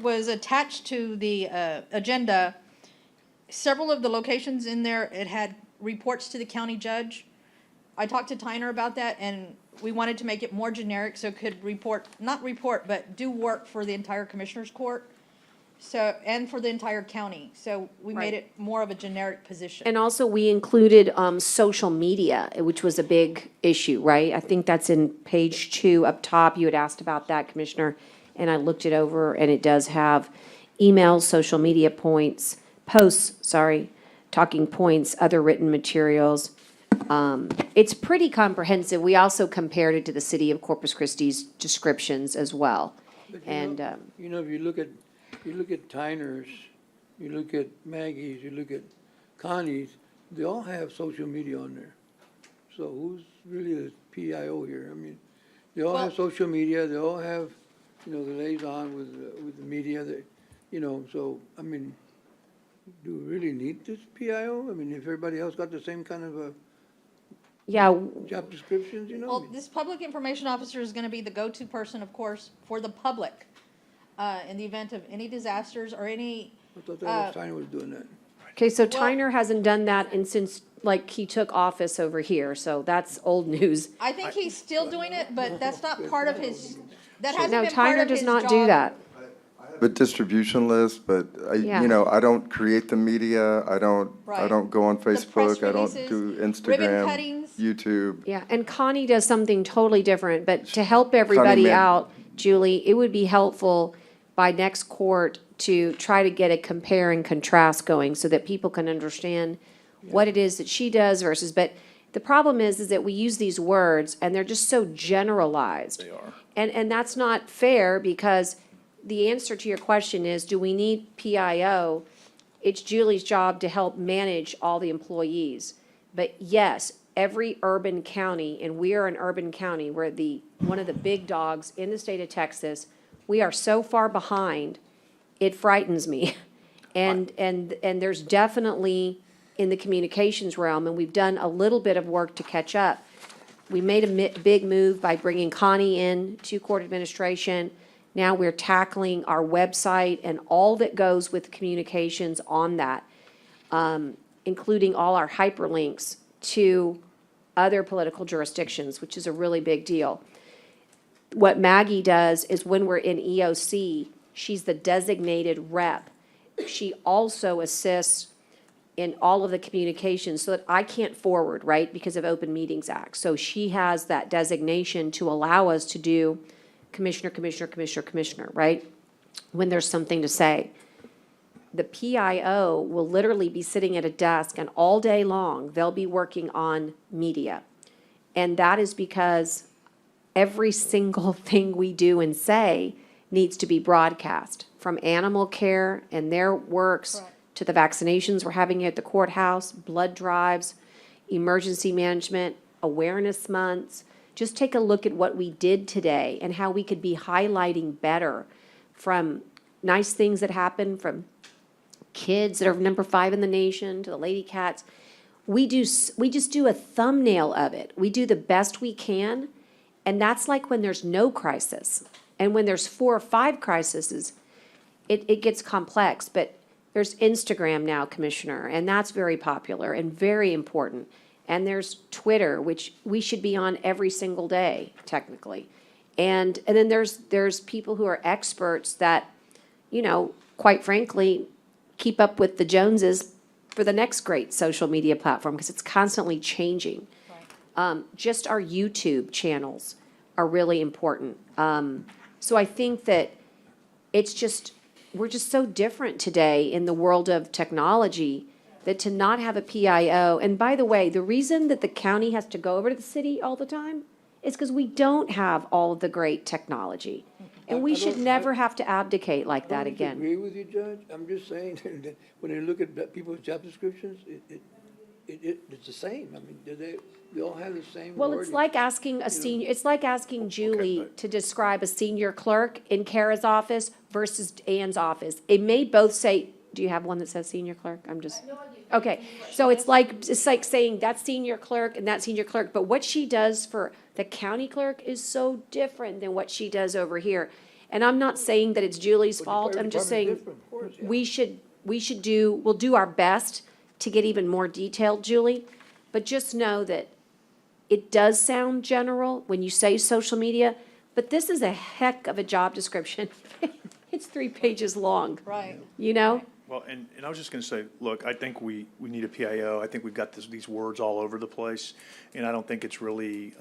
was attached to the agenda, several of the locations in there, it had reports to the county judge. I talked to Tyner about that, and we wanted to make it more generic so it could not report, but do work for the entire commissioner's court. So, and for the entire county. So we made it more of a generic position. And also, we included social media, which was a big issue, right? I think that's in page 2 up top. You had asked about that, Commissioner, and I looked it over, and it does have emails, social media posts, talking points, other written materials. It's pretty comprehensive. We also compared it to the city of Corpus Christi's descriptions as well. But And, if you look at Tyner's, you look at Maggie's, you look at Connie's, they all have social media on there. So who's really the PIO here? I mean, they all have social media, they all have, the liaison with the media, so, I mean, do we really need this PIO? I mean, if everybody else got the same kind of job descriptions, Well, this public information officer is gonna be the go-to person, of course, for the public, in the event of any disasters or any. I thought that Tyner was doing that. okay, so Tyner hasn't done that since he took office over here, so that's old news. I think he's still doing it, but that's not part of his, that hasn't No, been part Tyner of does his not do job. that. A distribution list, but Yeah. I don't create the media. I don't Right. go on press Facebook. I don't releases, do ribbon Instagram, cuttings. YouTube. Yeah, and Connie does something totally different, but to help everybody meant- out, Julie, it would be helpful by next court to try to get a compare and contrast going so that people can understand what it is that she does versus, but the problem is that we use these words and they're just so generalized. They are. And that's not fair because the answer to your question is, do we need PIO? It's Julie's job to help manage all the employees. But yes, every urban county, and we are an urban county, we're one of the big dogs in the state of Texas. We are so far behind, it frightens me. And there's definitely in the communications realm, and we've done a little bit of work to catch up. We made a big move by bringing Connie in to court administration. Now we're tackling our website and all that goes with communications on that, including all our hyperlinks to other political jurisdictions, which is a really big deal. What Maggie does is when we're in EOC, she's the designated rep. She also assists in all of the communications so that I can't forward, right, because of Open Meetings Act. So she has that designation to allow us to do commissioner, right? When there's something to say. The PIO will literally be sitting at a desk and all day long, they'll be working on media. And that is because every single thing we do and say needs to be broadcast, from animal care and their works to the vaccinations we're having at the courthouse, blood drives, emergency management, awareness months. Just take a look at what we did today and how we could be highlighting better, from nice things that happen from kids that are number 5 in the nation to the lady cats. We just do a thumbnail of it. We do the best we can, and that's like when there's no crisis. And when there's 4 or 5 crises, it gets complex. But there's Instagram now, Commissioner, and that's very popular and very important. And there's Twitter, which we should be on every single day, technically. And then there's people who are experts that, quite frankly, keep up with the Joneses for the next great social media platform because it's constantly changing. Just our YouTube channels are really important. So I think that we're just so different today in the world of technology that to not have a PIO, and by the way, the reason that the county has to go over to the city all the time is because we don't have all of the great technology. And we should never have to abdicate like that again. I agree with you, Judge. I'm just saying that when you look at people's job descriptions, it's the same. I mean, they all have the same Well, wording. it's like asking a senior, it's like asking Julie to describe a senior clerk in Kara's office versus Ann's office. It may both say, do you have one that says senior clerk? I'm just, okay. So it's like saying that's senior clerk and that senior clerk, but what she does for the county clerk is so different than what she does over here. And I'm not saying that it's Julie's fault. I'm just saying we'll do our best to get even more detailed, Julie. But just know that it does sound general when you say social media, but this is a heck of a job description. It's 3 pages long. Right. You know? Well, and I was just gonna say, look, I think we need a PIO. I think we've got these words all over the place, and I don't think it's really,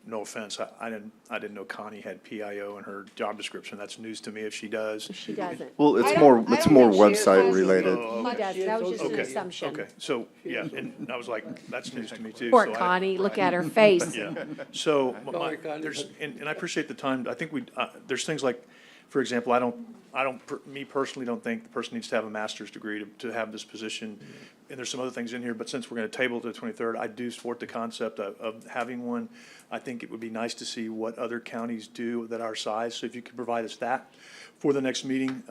no offense, I didn't know Connie had PIO in her job description. That's news to me if she does. She doesn't. Well, it's I don't- more, I it's don't more think she website has- related. She does. That was just an Okay, assumption. okay, so, yeah, and I was like, that's news to me too. Poor so I- Connie, look at her face. Yeah, so, Sorry, Connie. there's, and I appreciate the time, I think there's things like, for example, me personally don't think the person needs to have a master's degree to have this position. And there's some other things in here, but since we're gonna table it to the 23rd, I do support the concept of having one. I think it would be nice to see what other counties do that are size, so if you could provide us that for the next meeting.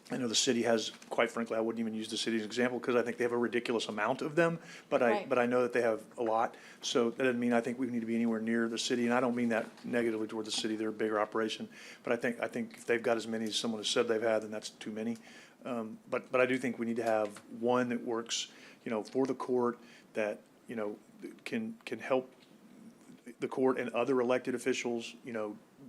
I know the city has, quite frankly, I wouldn't even use the city as an example, because I think they have a ridiculous amount of them, but Right. I know that they have a lot. So that doesn't mean I think we need to be anywhere near the city, and I don't mean that negatively toward the city, they're a bigger operation. But I think if they've got as many as someone has said they've had, then that's too many. But I do think we need to have one that works, for the court, that, can help the court and other elected officials,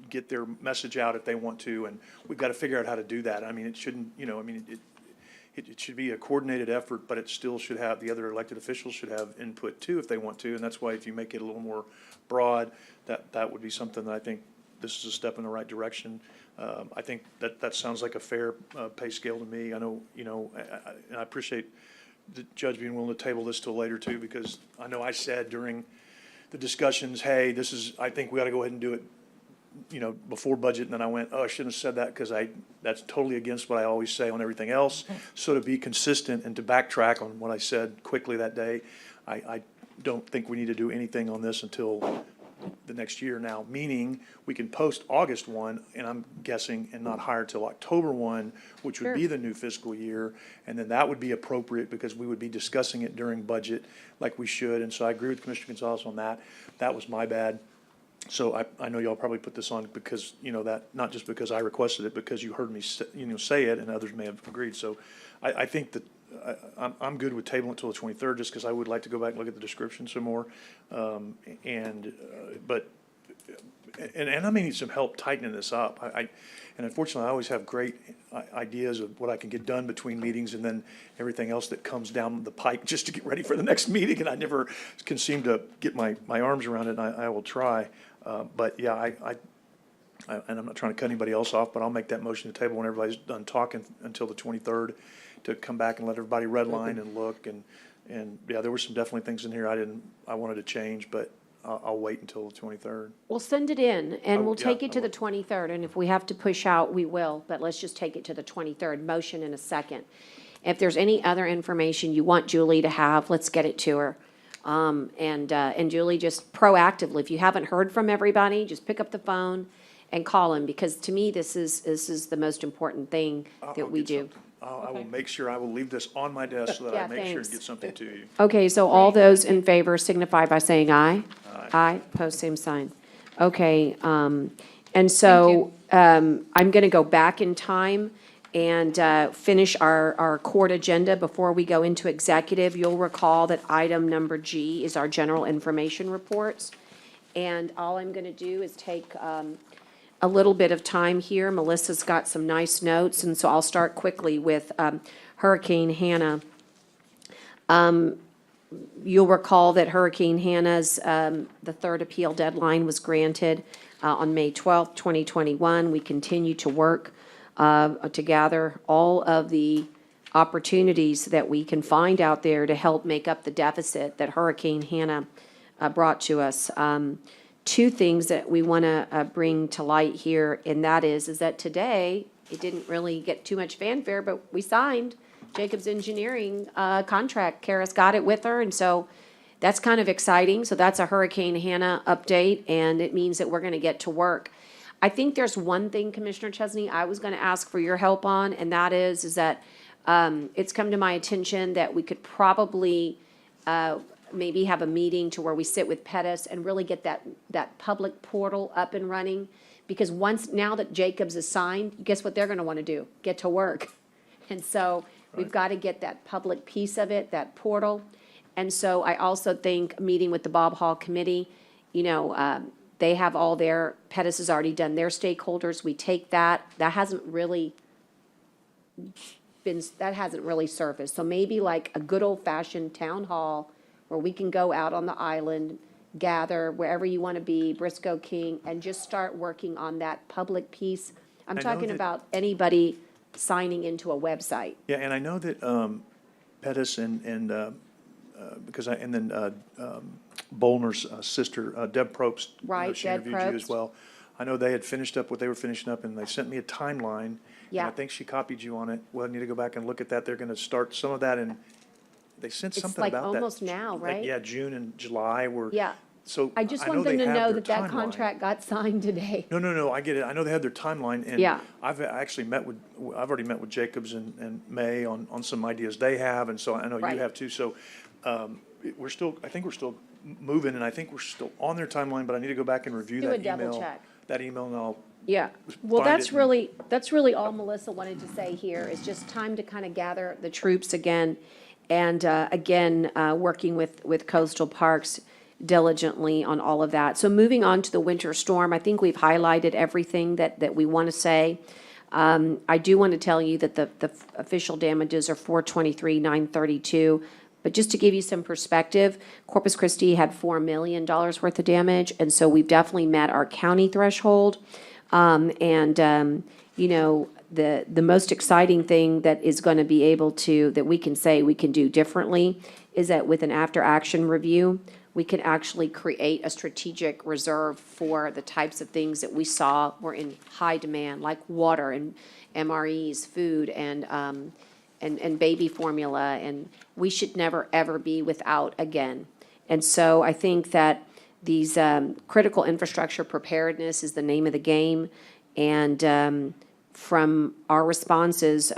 get their message out if they want to, and we've got to figure out how to do that. I mean, it shouldn't, it should be a coordinated effort, but it still should have, the other elected officials should have input too if they want to, and that's why if you make it a little more broad, that would be something that I think this is a step in the right direction. I think that sounds like a fair pay scale to me. I know, and I appreciate the judge being willing to table this till later too, because I know I said during the discussions, hey, I think we ought to go ahead and do it, before budget, and then I went, oh, I shouldn't have said that, because that's totally against what I always say on everything else. So to be consistent and to backtrack on what I said quickly that day, I don't think we need to do anything on this until the next year now, meaning we can post August 1, and I'm guessing, and not hire till October 1, which would be the new fiscal year, and then that would be appropriate, because we would be discussing it during budget like we should, and so I agree with Commissioner Gonzalez on that. That was my bad. So I know y'all probably put this on because, that, not just because I requested it, because you heard me, say it, and others may have agreed. So I think that I'm good with tabling it till the 23rd, just because I would like to go back and look at the description some more. And I may need some help tightening this up. And unfortunately, I always have great ideas of what I can get done between meetings, and then everything else that comes down the pipe just to get ready for the next meeting, and I never can seem to get my arms around it, and I will try. But yeah, and I'm not trying to cut anybody else off, but I'll make that motion to table when everybody's done talking until the 23rd, to come back and let everybody redline and look, and yeah, there were some definitely things in here I wanted to change, but I'll wait until the 23rd. We'll send it in, and we'll take yeah, it to the 23rd, and if we have to push out, we will, but let's just take it to the 23rd. Motion in a second. If there's any other information you want Julie to have, let's get it to her. And Julie, just proactively, if you haven't heard from everybody, just pick up the phone and call them, because to me, this is the most important thing that we do. I will make sure, I will leave this on my desk so that I Yeah, make sure thanks. to get something to you. Okay, so all those in favor signify by saying aye. Aye, pose same sign. Okay, and so, I'm gonna go back in time and, finish our court agenda before we go into executive. You'll recall that item number G is our general information reports. And all I'm gonna do is take, a little bit of time here. Melissa's got some nice notes, and so I'll start quickly with, Hurricane Hannah. You'll recall that Hurricane Hannah's, the third appeal deadline was granted on May 12th, 2021. We continue to work to gather all of the opportunities that we can find out there to help make up the deficit that Hurricane Hannah brought to us. Two things that we want to bring to light here, and that is that today, it didn't really get too much fanfare, but we signed Jacobs Engineering contract. Kara's got it with her, and so that's kind of exciting. So that's a Hurricane Hannah update, and it means that we're gonna get to work. I think there's one thing, Commissioner Chesney, I was gonna ask for your help on, and that is that it's come to my attention that we could probably maybe have a meeting to where we sit with Pettis and really get that public portal up and running. Because now that Jacobs is signed, guess what they're gonna wanna do? Get to work. And so we've got to get that public piece of it, that portal. And so I also think, meeting with the Bob Hall Committee, they have all Pettis has already done their stakeholders. We take that hasn't really surfaced. So maybe like a good old fashioned town hall where we can go out on the island, gather wherever you want to be, Briscoe King, and just start working on that public piece. I'm I know talking that- about anybody signing into a website. Yeah, and I know that Pettis and Bolner's sister, Deb Probst, Right, she Deb interviewed you as Probst. well. I know they had finished up what they were finishing up, and they sent me a timeline. And Yeah. I think she copied you on it. Well, I need to go back and look at that. They're going to start some of that, and they sent It's something like about that. almost now, Like, right? yeah, June and July were. Yeah. So I just know want them they to have know their that timeline. contract got signed today. No, I get it. I know they have their timeline, and Yeah. I've actually I've already met with Jacobs and May on some ideas they have, and so I know Right. you have too. So I think we're still moving, and I think we're still on their timeline, but I need to go back and review Do a that double email. check. That email, and I'll. Yeah, well, find that's it and- really all Melissa wanted to say here, is just time to kind of gather the troops again. And again, working with Coastal Parks diligently on all of that. So moving on to the winter storm, I think we've highlighted everything that we want to say. I do want to tell you that the official damages are 423,932. But just to give you some perspective, Corpus Christi had $4 million worth of damage, and so we've definitely met our county threshold. The most exciting thing that is going to be able to, that we can say we can do differently, is that with an after-action review, we can actually create a strategic reserve for the types of things that we saw were in high demand, like water and MREs, food, and baby formula, and we should never, ever be without again. And so I think that these critical infrastructure preparedness is the name of the game. And from our responses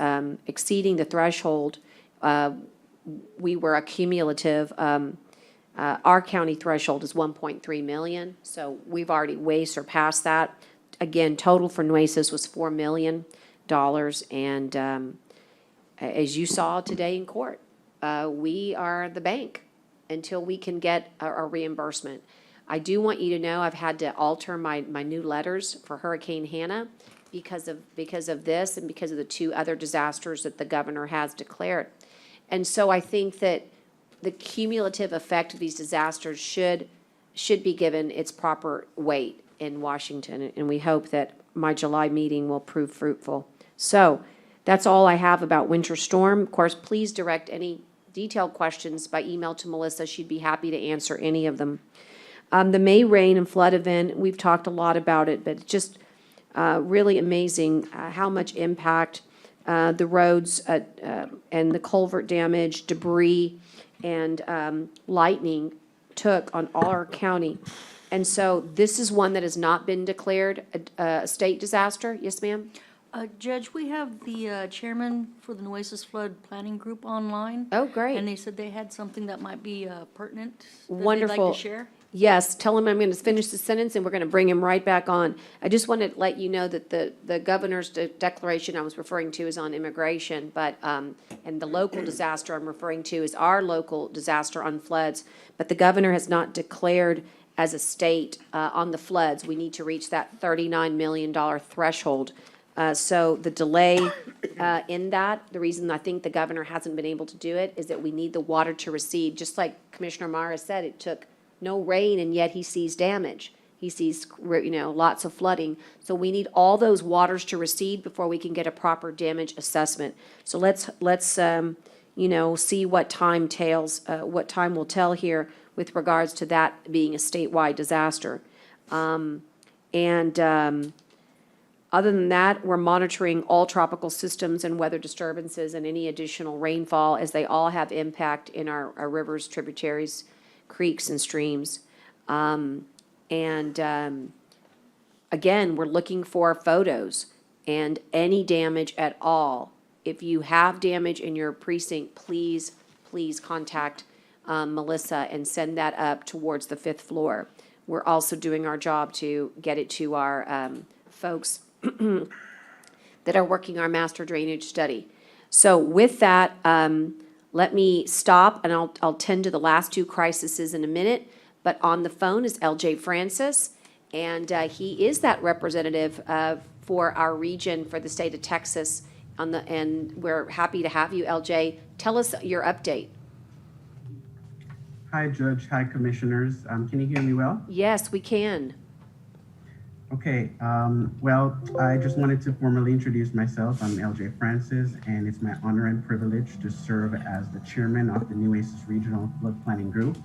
exceeding the threshold, we were a cumulative, our county threshold is 1.3 million, so we've already way surpassed that. Again, total for Nueces was $4 million, and as you saw today in court, we are the bank until we can get a reimbursement. I do want you to know I've had to alter my new letters for Hurricane Hannah because of this and because of the two other disasters that the governor has declared. And so I think that the cumulative effect of these disasters should be given its proper weight in Washington, and we hope that my July meeting will prove fruitful. So that's all I have about winter storm. Of course, please direct any detailed questions by email to Melissa. She'd be happy to answer any of them. The May rain and flood event, we've talked a lot about it, but it's just really amazing how much impact the roads and the culvert damage, debris, and lightning took on all our county. And so this is one that has not been declared a state disaster. Yes, ma'am? Judge, we have the chairman for the Nueces Flood Planning Group online. Oh, great. And they said they had something that might be pertinent that they'd Wonderful. like to share. Yes, tell him I'm going to finish the sentence and we're going to bring him right back on. I just want to let you know that the governor's declaration I was referring to is on immigration, but, and the local disaster I'm referring to is our local disaster on floods. But the governor has not declared as a state on the floods. We need to reach that $39 million threshold. So the delay in that, the reason I think the governor hasn't been able to do it is that we need the water to recede. Just like Commissioner Mara said, it took no rain and yet he sees damage. He sees, lots of flooding. So we need all those waters to recede before we can get a proper damage assessment. So let's see what time will tell here with regards to that being a statewide disaster. Other than that, we're monitoring all tropical systems and weather disturbances and any additional rainfall, as they all have impact in our rivers, tributaries, creeks, and streams. Again, we're looking for photos and any damage at all. If you have damage in your precinct, please contact Melissa and send that up towards the 5th floor. We're also doing our job to get it to our folks that are working our master drainage study. So with that, let me stop, and I'll tend to the last 2 crises in a minute. But on the phone is LJ Francis, and he is that representative for our region for the state of Texas. And we're happy to have you, LJ. Tell us your update. Hi, Judge. Hi, Commissioners. Can you hear me well? Yes, we can. Okay. Well, I just wanted to formally introduce myself. I'm LJ Francis, and it's my honor and privilege to serve as the chairman of the Nueces Regional Flood Planning Group.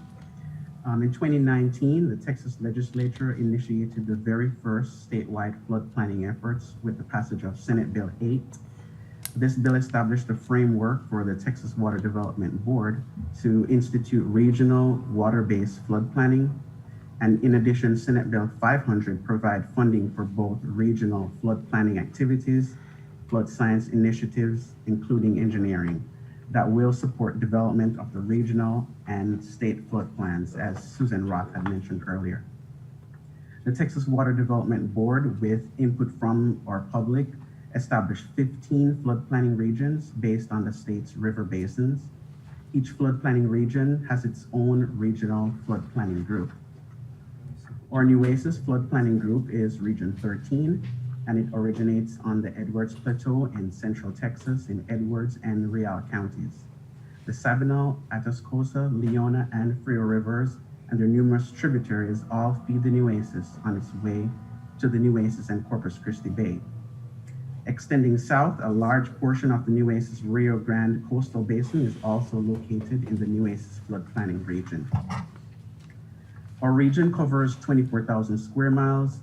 In 2019, the Texas legislature initiated the very first statewide flood planning efforts with the passage of Senate Bill 8. This bill established a framework for the Texas Water Development Board to institute regional water-based flood planning. And in addition, Senate Bill 500 provide funding for both regional flood planning activities, flood science initiatives, including engineering, that will support development of the regional and state flood plans, as Susan Roth had mentioned earlier. The Texas Water Development Board, with input from our public, established 15 flood planning regions based on the state's river basins. Each flood planning region has its own regional flood planning group. Our Nueces flood planning group is Region 13, and it originates on the Edwards Plateau in Central Texas in Edwards and Real counties. The Sabinal, Atascosa, Leona, and Frio rivers and their numerous tributaries all feed the Nueces on its way to the Nueces and Corpus Christi Bay. Extending south, a large portion of the Nueces Rio Grande coastal basin is also located in the Nueces flood planning region. Our region covers 24,000 square miles,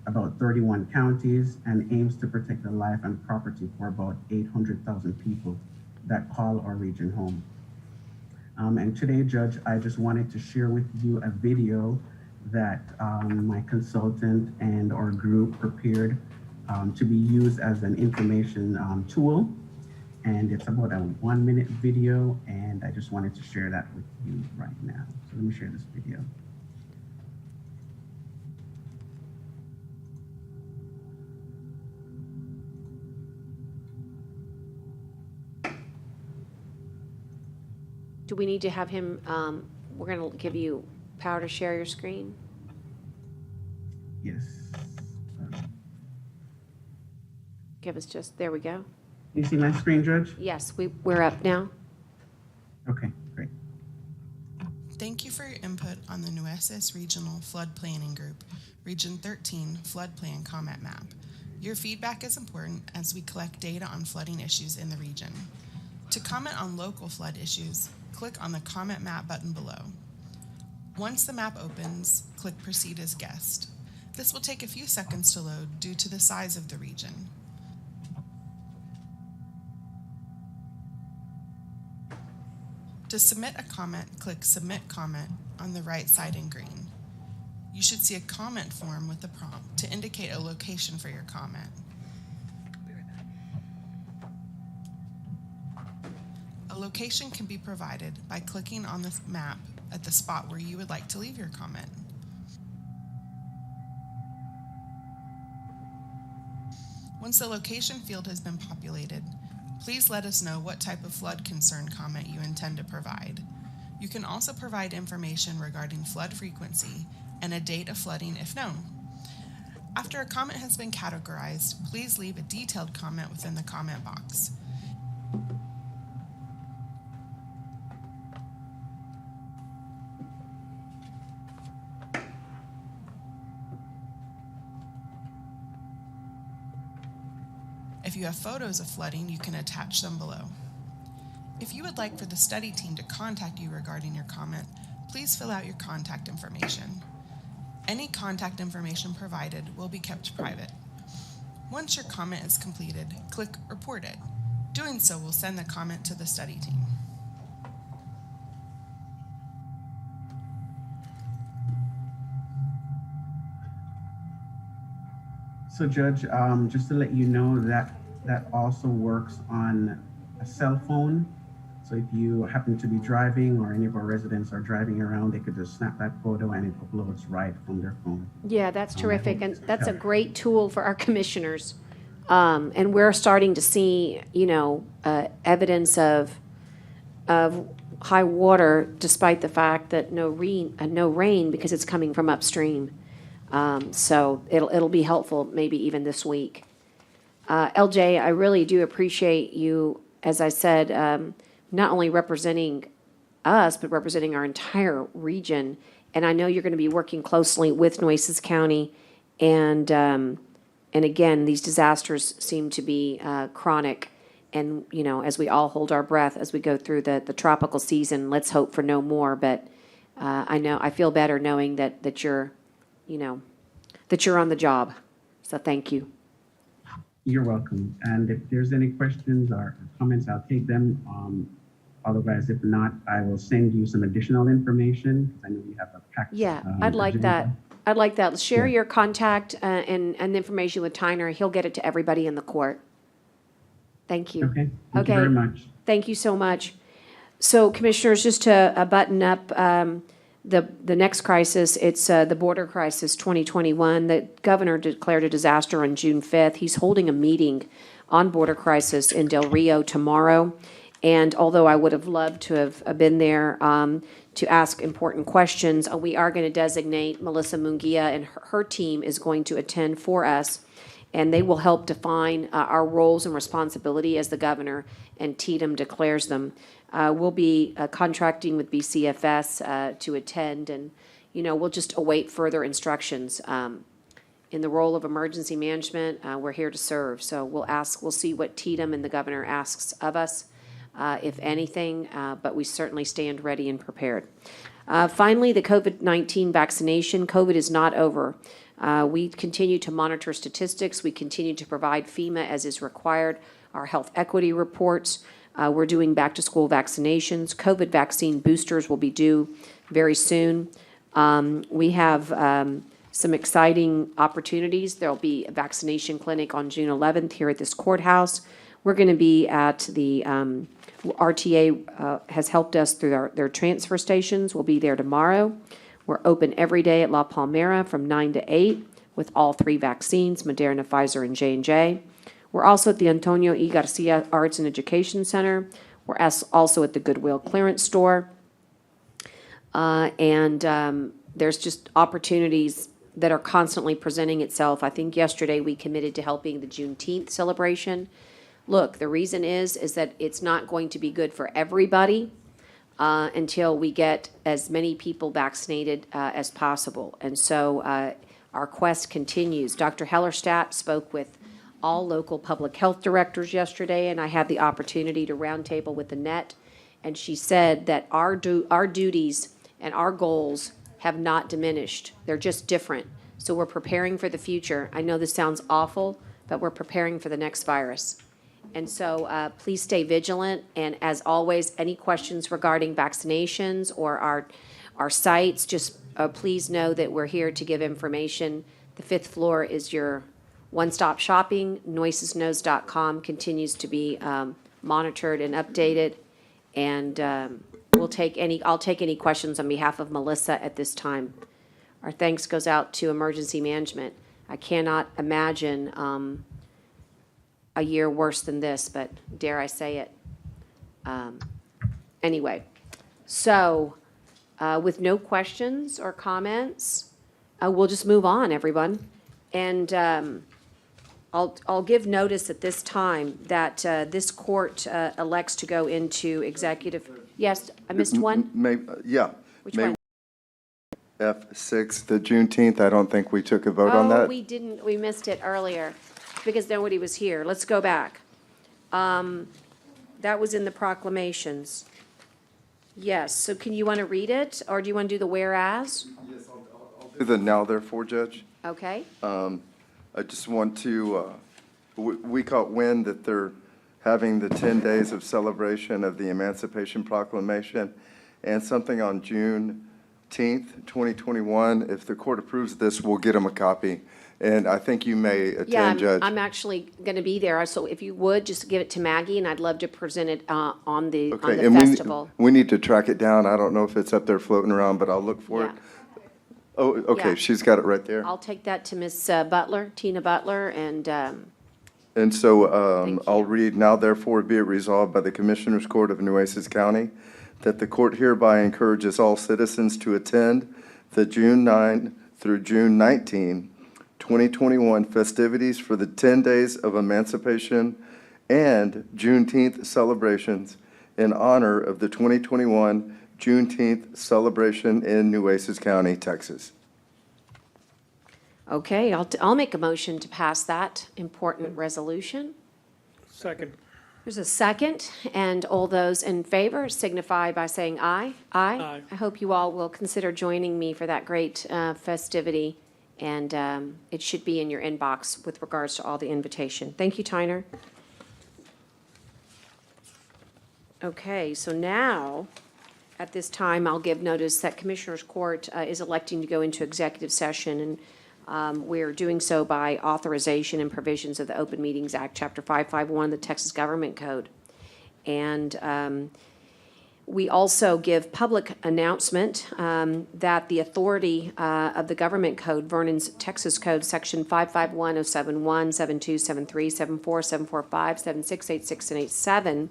about 31 counties, and aims to protect the life and property for about 800,000 people that call our region home. And today, Judge, I just wanted to share with you a video that my consultant and our group prepared to be used as an information tool. And it's about a 1-minute video, and I just wanted to share that with you right now. So let me share this video. Do we need to have him, we're going to give you power to share your screen? Yes. Give us just, there we go. You see my screen, Judge? Yes, we're up now. Okay, great. Thank you for your input on the Nueces Regional Flood Planning Group, Region 13 Flood Plan Comment Map. Your feedback is important as we collect data on flooding issues in the region. To comment on local flood issues, click on the Comment Map button below. Once the map opens, click Proceed as Guest. This will take a few seconds to load due to the size of the region. To submit a comment, click Submit Comment on the right side in green. You should see a comment form with a prompt to indicate a location for your comment. A location can be provided by clicking on the map at the spot where you would like to leave your comment. Once the location field has been populated, please let us know what type of flood concern comment you intend to provide. You can also provide information regarding flood frequency and a date of flooding if known. After a comment has been categorized, please leave a detailed comment within the comment box. If you have photos of flooding, you can attach them below. If you would like for the study team to contact you regarding your comment, please fill out your contact information. Any contact information provided will be kept private. Once your comment is completed, click Report It. Doing so will send the comment to the study team. So Judge, just to let you know that that also works on a cell phone. So if you happen to be driving or any of our residents are driving around, they could just snap that photo and it uploads right from their phone. Yeah, that's terrific, and that's a great tool for our commissioners. And we're starting to see, evidence of high water despite the fact that no rain because it's coming from upstream. So it'll be helpful maybe even this week. LJ, I really do appreciate you, as I said, not only representing us, but representing our entire region. And I know you're going to be working closely with Nueces County. And again, these disasters seem to be chronic. And, as we all hold our breath as we go through the tropical season, let's hope for no more. But I feel better knowing that you're on the job. So thank you. You're welcome. And if there's any questions or comments, I'll take them. Otherwise, if not, I will send you some additional information. I know you have a package. Yeah, I'd like that. I'd like that. Share your contact and information with Tyner. He'll get it to everybody in the court. Thank you. Okay. Thank you very much. Thank you so much. So, Commissioners, just to button up the next crisis, it's the border crisis 2021. The governor declared a disaster on June 5th. He's holding a meeting on border crisis in Del Rio tomorrow. And although I would have loved to have been there to ask important questions, we are going to designate Melissa Munguia, and her team is going to attend for us. And they will help define our roles and responsibility as the governor and Tatum declares them. We'll be contracting with BCFS to attend, and, we'll just await further instructions. In the role of emergency management, we're here to serve. So we'll see what Tatum and the governor asks of us, if anything, but we certainly stand ready and prepared. Finally, the COVID-19 vaccination. COVID is not over. We continue to monitor statistics. We continue to provide FEMA as is required, our health equity reports. We're doing back-to-school vaccinations. COVID vaccine boosters will be due very soon. We have some exciting opportunities. There'll be a vaccination clinic on June 11th here at this courthouse. We're going to be at the RTA has helped us through their transfer stations. We'll be there tomorrow. We're open every day at La Palmera from 9 to 8 with all 3 vaccines, Moderna, Pfizer, and J&J. We're also at the Antonio E. Garcia Arts and Education Center. We're also at the Goodwill Clearance Store. There's just opportunities that are constantly presenting itself. I think yesterday we committed to helping the Juneteenth celebration. Look, the reason is that it's not going to be good for everybody until we get as many people vaccinated as possible. And so our quest continues. Dr. Hellerstadt spoke with all local public health directors yesterday, and I had the opportunity to roundtable with Annette, and she said that our duties and our goals have not diminished. They're just different. So we're preparing for the future. I know this sounds awful, but we're preparing for the next virus. And so please stay vigilant. And as always, any questions regarding vaccinations or our sites, just please know that we're here to give information. The 5th floor is your one-stop shopping. Nuecesknows.com continues to be monitored and updated. And I'll take any questions on behalf of Melissa at this time. Our thanks goes out to emergency management. I cannot imagine a year worse than this, but dare I say it. Anyway, so with no questions or comments, we'll just move on, everyone. And I'll give notice at this time that this court elects to go into executive. Yes, I missed one? Yeah. Which one? F6, the Juneteenth, I don't think we took a vote on Oh, that. we didn't, we missed it earlier because nobody was here. Let's go back. That was in the proclamations. Yes, so you want to read it, or do you want to do the whereas? Yes, I'll do the now therefore, Judge. Okay. I just want to we caught wind that they're having the 10 days of celebration of the Emancipation Proclamation and something on June 10th, 2021. If the court approves this, we'll get them a copy. And I think you may Yeah, attend, Judge. I'm actually going to be there, so if you would, just give it to Maggie, and I'd love to present it on the Okay, and festival. we need to track it down. I don't know if it's up there floating around, but I'll look for it. Yeah. Oh, Yeah. okay, she's got it right there. I'll take that to Miss Butler, Tina Butler, and And so I'll read, now therefore be it resolved by the Commissioners Court of Nueces County that the court hereby encourages all citizens to attend the June 9 through June 19, 2021 festivities for the 10 days of emancipation and Juneteenth celebrations in honor of the 2021 Juneteenth celebration in Nueces County, Texas. okay, I'll make a motion to pass that important resolution. Second. There's a second, and all those in favor signify by saying aye. Aye. I hope you all will consider joining me for that great festivity, and it should be in your inbox with regards to all the invitation. Thank you, Tyner. Okay, so now, at this time, I'll give notice that Commissioners Court is electing to go into executive session, and we're doing so by authorization and provisions of the Open Meetings Act, Chapter 551 of the Texas Government Code. And we also give public announcement that the authority of the Government Code, Vernon's Texas Code, Section 551071, 7273, 74, 745, 76, 86, and 87,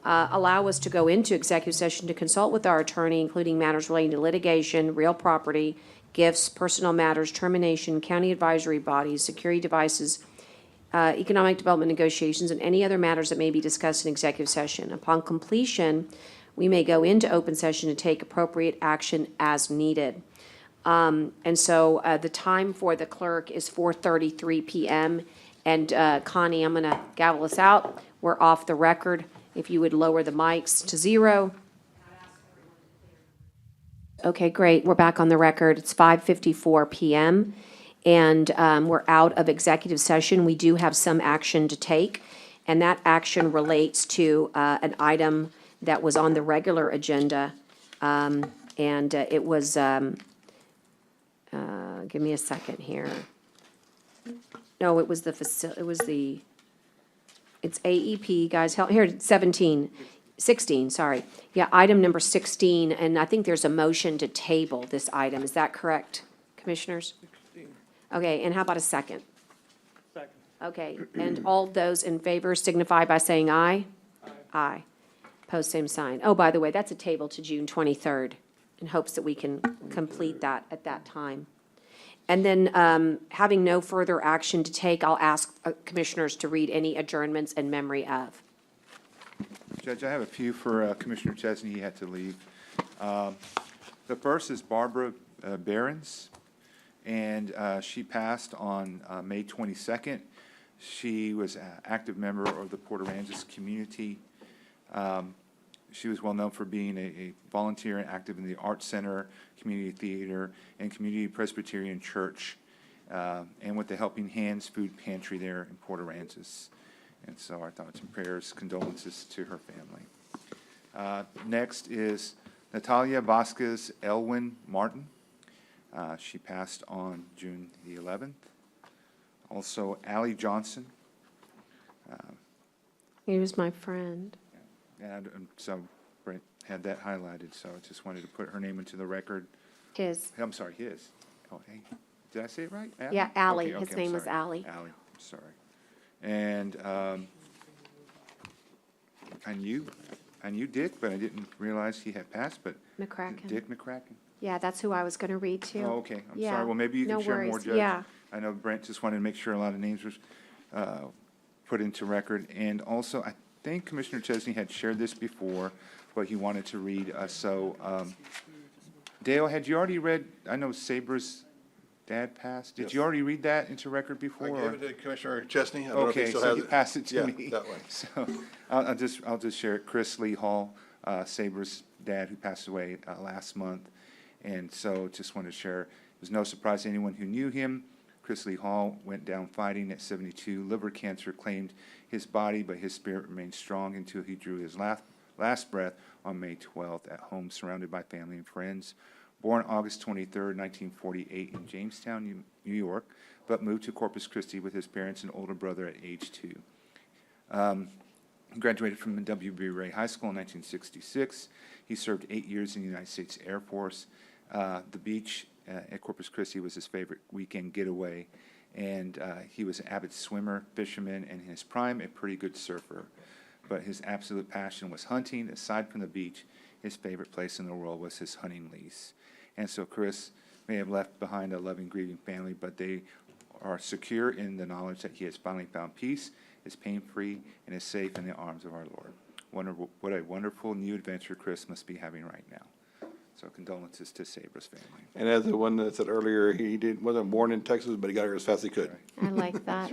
allow us to go into executive session to consult with our attorney, including matters relating to litigation, real property, gifts, personal matters, termination, county advisory bodies, security devices, economic development negotiations, and any other matters that may be discussed in executive session. Upon completion, we may go into open session to take appropriate action as needed. And so the time for the clerk is 4:33 p.m. And Connie, I'm going to gavel us out. We're off the record. If you would lower the mics to 0. Okay, great. We're back on the record. It's 5:54 p.m. And we're out of executive session. We do have some action to take, and that action relates to an item that was on the regular agenda. And it was, give me a second here. No, it was it's AEP, guys. Here, 16, sorry. Yeah, item number 16, and I think there's a motion to table this item. Is that correct, Commissioners? 16. Okay, and how about a second? Second. Okay, and all those in favor signify by saying aye. Aye. Post same sign. Oh, by the way, that's a table to June 23rd in hopes that we can complete that at that time. And then, having no further action to take, I'll ask Commissioners to read any adjournments in memory of. Judge, I have a few for Commissioner Chesney. He had to leave. The first is Barbara Behrens, and she passed on May 22nd. She was an active member of the Port Aransas community. She was well known for being a volunteer and active in the Arts Center, Community Theater, and Community Presbyterian Church, and with the Helping Hands Food Pantry there in Port Aransas. And so our thoughts and prayers, condolences to her family. Next is Natalia Vasquez Elwin Martin. She passed on June the 11th. Also, Allie Johnson. He was my friend. And so Brent had that highlighted, so I just wanted to put her name into the record. His. I'm sorry, his. Oh, hey, did I say it right? Allie? Yeah, Allie. Okay, His okay, name I'm was sorry. Allie. Allie, sorry. And I knew Dick, but I didn't realize he had passed, but McCracken. Dick McCracken. Yeah, that's who I was going to read too. Oh, okay, I'm Yeah, sorry. Well, maybe you can no share more, worries. Judge. Yeah. I know Brent just wanted to make sure a lot of names were put into record. And also, I think Commissioner Chesney had shared this before, but he wanted to read. Dale, had you already read, I know Sabra's dad passed. Did you already read that into record before? I gave it to Commissioner Chesney. I don't know if he Okay, still so has you it. passed it to Yeah, me. that one. So I'll just share it. Chris Lee Hall, Sabra's dad, who passed away last month. And so just wanted to share, it was no surprise to anyone who knew him. Chris Lee Hall went down fighting at 72. Liver cancer claimed his body, but his spirit remained strong until he drew his last breath on May 12th at home, surrounded by family and friends. Born August 23rd, 1948 in Jamestown, New York, but moved to Corpus Christi with his parents and older brother at age 2. He graduated from W.B. Ray High School in 1966. He served 8 years in the United States Air Force. The beach at Corpus Christi was his favorite weekend getaway, and he was an avid swimmer, fisherman, and in his prime, a pretty good surfer. But his absolute passion was hunting. Aside from the beach, his favorite place in the world was his hunting lease. And so Chris may have left behind a loving, grieving family, but they are secure in the knowledge that he has finally found peace, is pain-free, and is safe in the arms of our Lord. What a wonderful new adventure Chris must be having right now. So condolences to Sabra's family. And as the one that said earlier, wasn't born in Texas, but he got here as fast as he could. I like that.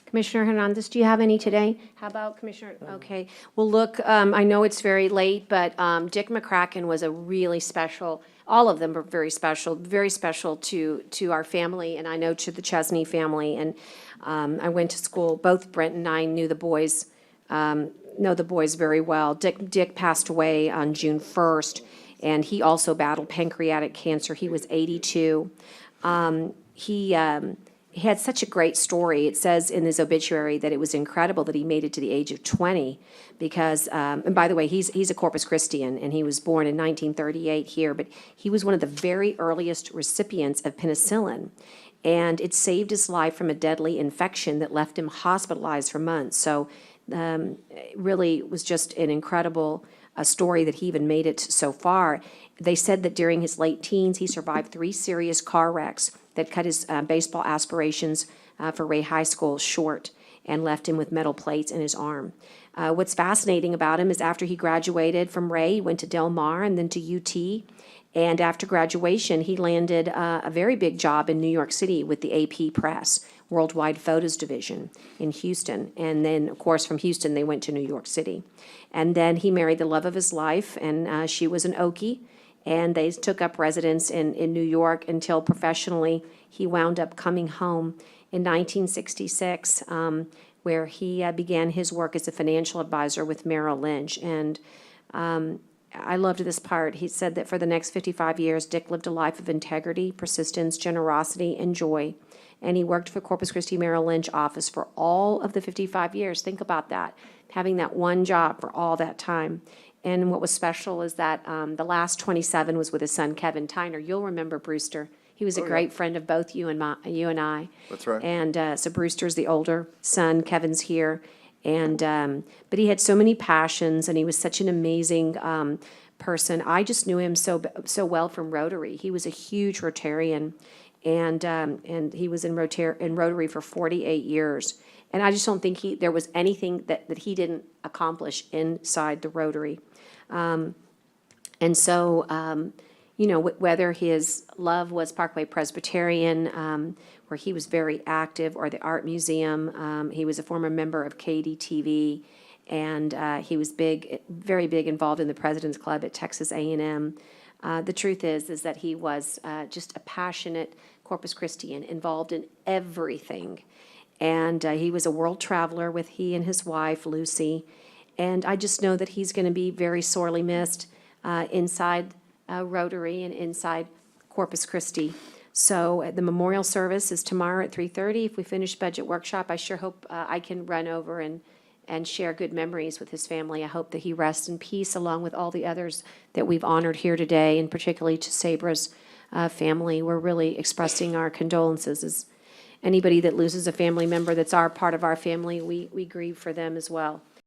Commissioner Hernandez, do you have any today? How about Commissioner? Okay. Well, look, I know it's very late, but Dick McCracken was a really special, all of them were very special to our family, and I know to the Chesney family. And I went to school, both Brent and I know the boys very well. Dick passed away on June 1st, and he also battled pancreatic cancer. He was 82. He had such a great story. It says in his obituary that it was incredible that he made it to the age of 20 because, and by the way, he's a Corpus Christian, and he was born in 1938 here, but he was one of the very earliest recipients of penicillin, and it saved his life from a deadly infection that left him hospitalized for months. So it really was just an incredible story that he even made it so far. They said that during his late teens, he survived 3 serious car wrecks that cut his baseball aspirations for Ray High School short and left him with metal plates in his arm. What's fascinating about him is after he graduated from Ray, he went to Del Mar and then to UT. And after graduation, he landed a very big job in New York City with the AP Press, Worldwide Photos Division in Houston. And then, of course, from Houston, they went to New York City. And then he married the love of his life, and she was an Okie. And they took up residence in New York until professionally he wound up coming home in 1966, where he began his work as a financial advisor with Merrill Lynch. And I loved this part. He said that for the next 55 years, Dick lived a life of integrity, persistence, generosity, and joy. And he worked for Corpus Christi Merrill Lynch office for all of the 55 years. Think about that, having that one job for all that time. And what was special is that the last 27 was with his son, Kevin Tyner. You'll remember Brewster. He was a great friend of both you and I. That's right. And so Brewster's the older son. Kevin's here. And but he had so many passions, and he was such an amazing person. I just knew him so well from Rotary. He was a huge Rotarian, and he was in Rotary for 48 years. And I just don't think there was anything that he didn't accomplish inside the Rotary. And so, whether his love was Parkway Presbyterian, where he was very active, or the Art Museum, he was a former member of KDTV, and he was very big involved in the President's Club at Texas A&M. The truth is that he was just a passionate Corpus Christian, involved in everything. And he was a world traveler with he and his wife, Lucy. And I just know that he's going to be very sorely missed inside Rotary and inside Corpus Christi. So the memorial service is tomorrow at 3:30. If we finish budget workshop, I sure hope I can run over and share good memories with his family. I hope that he rests in peace along with all the others that we've honored here today, and particularly to Sabra's family. We're really expressing our condolences. As anybody that loses a family member that's part of our family, we grieve for them as well.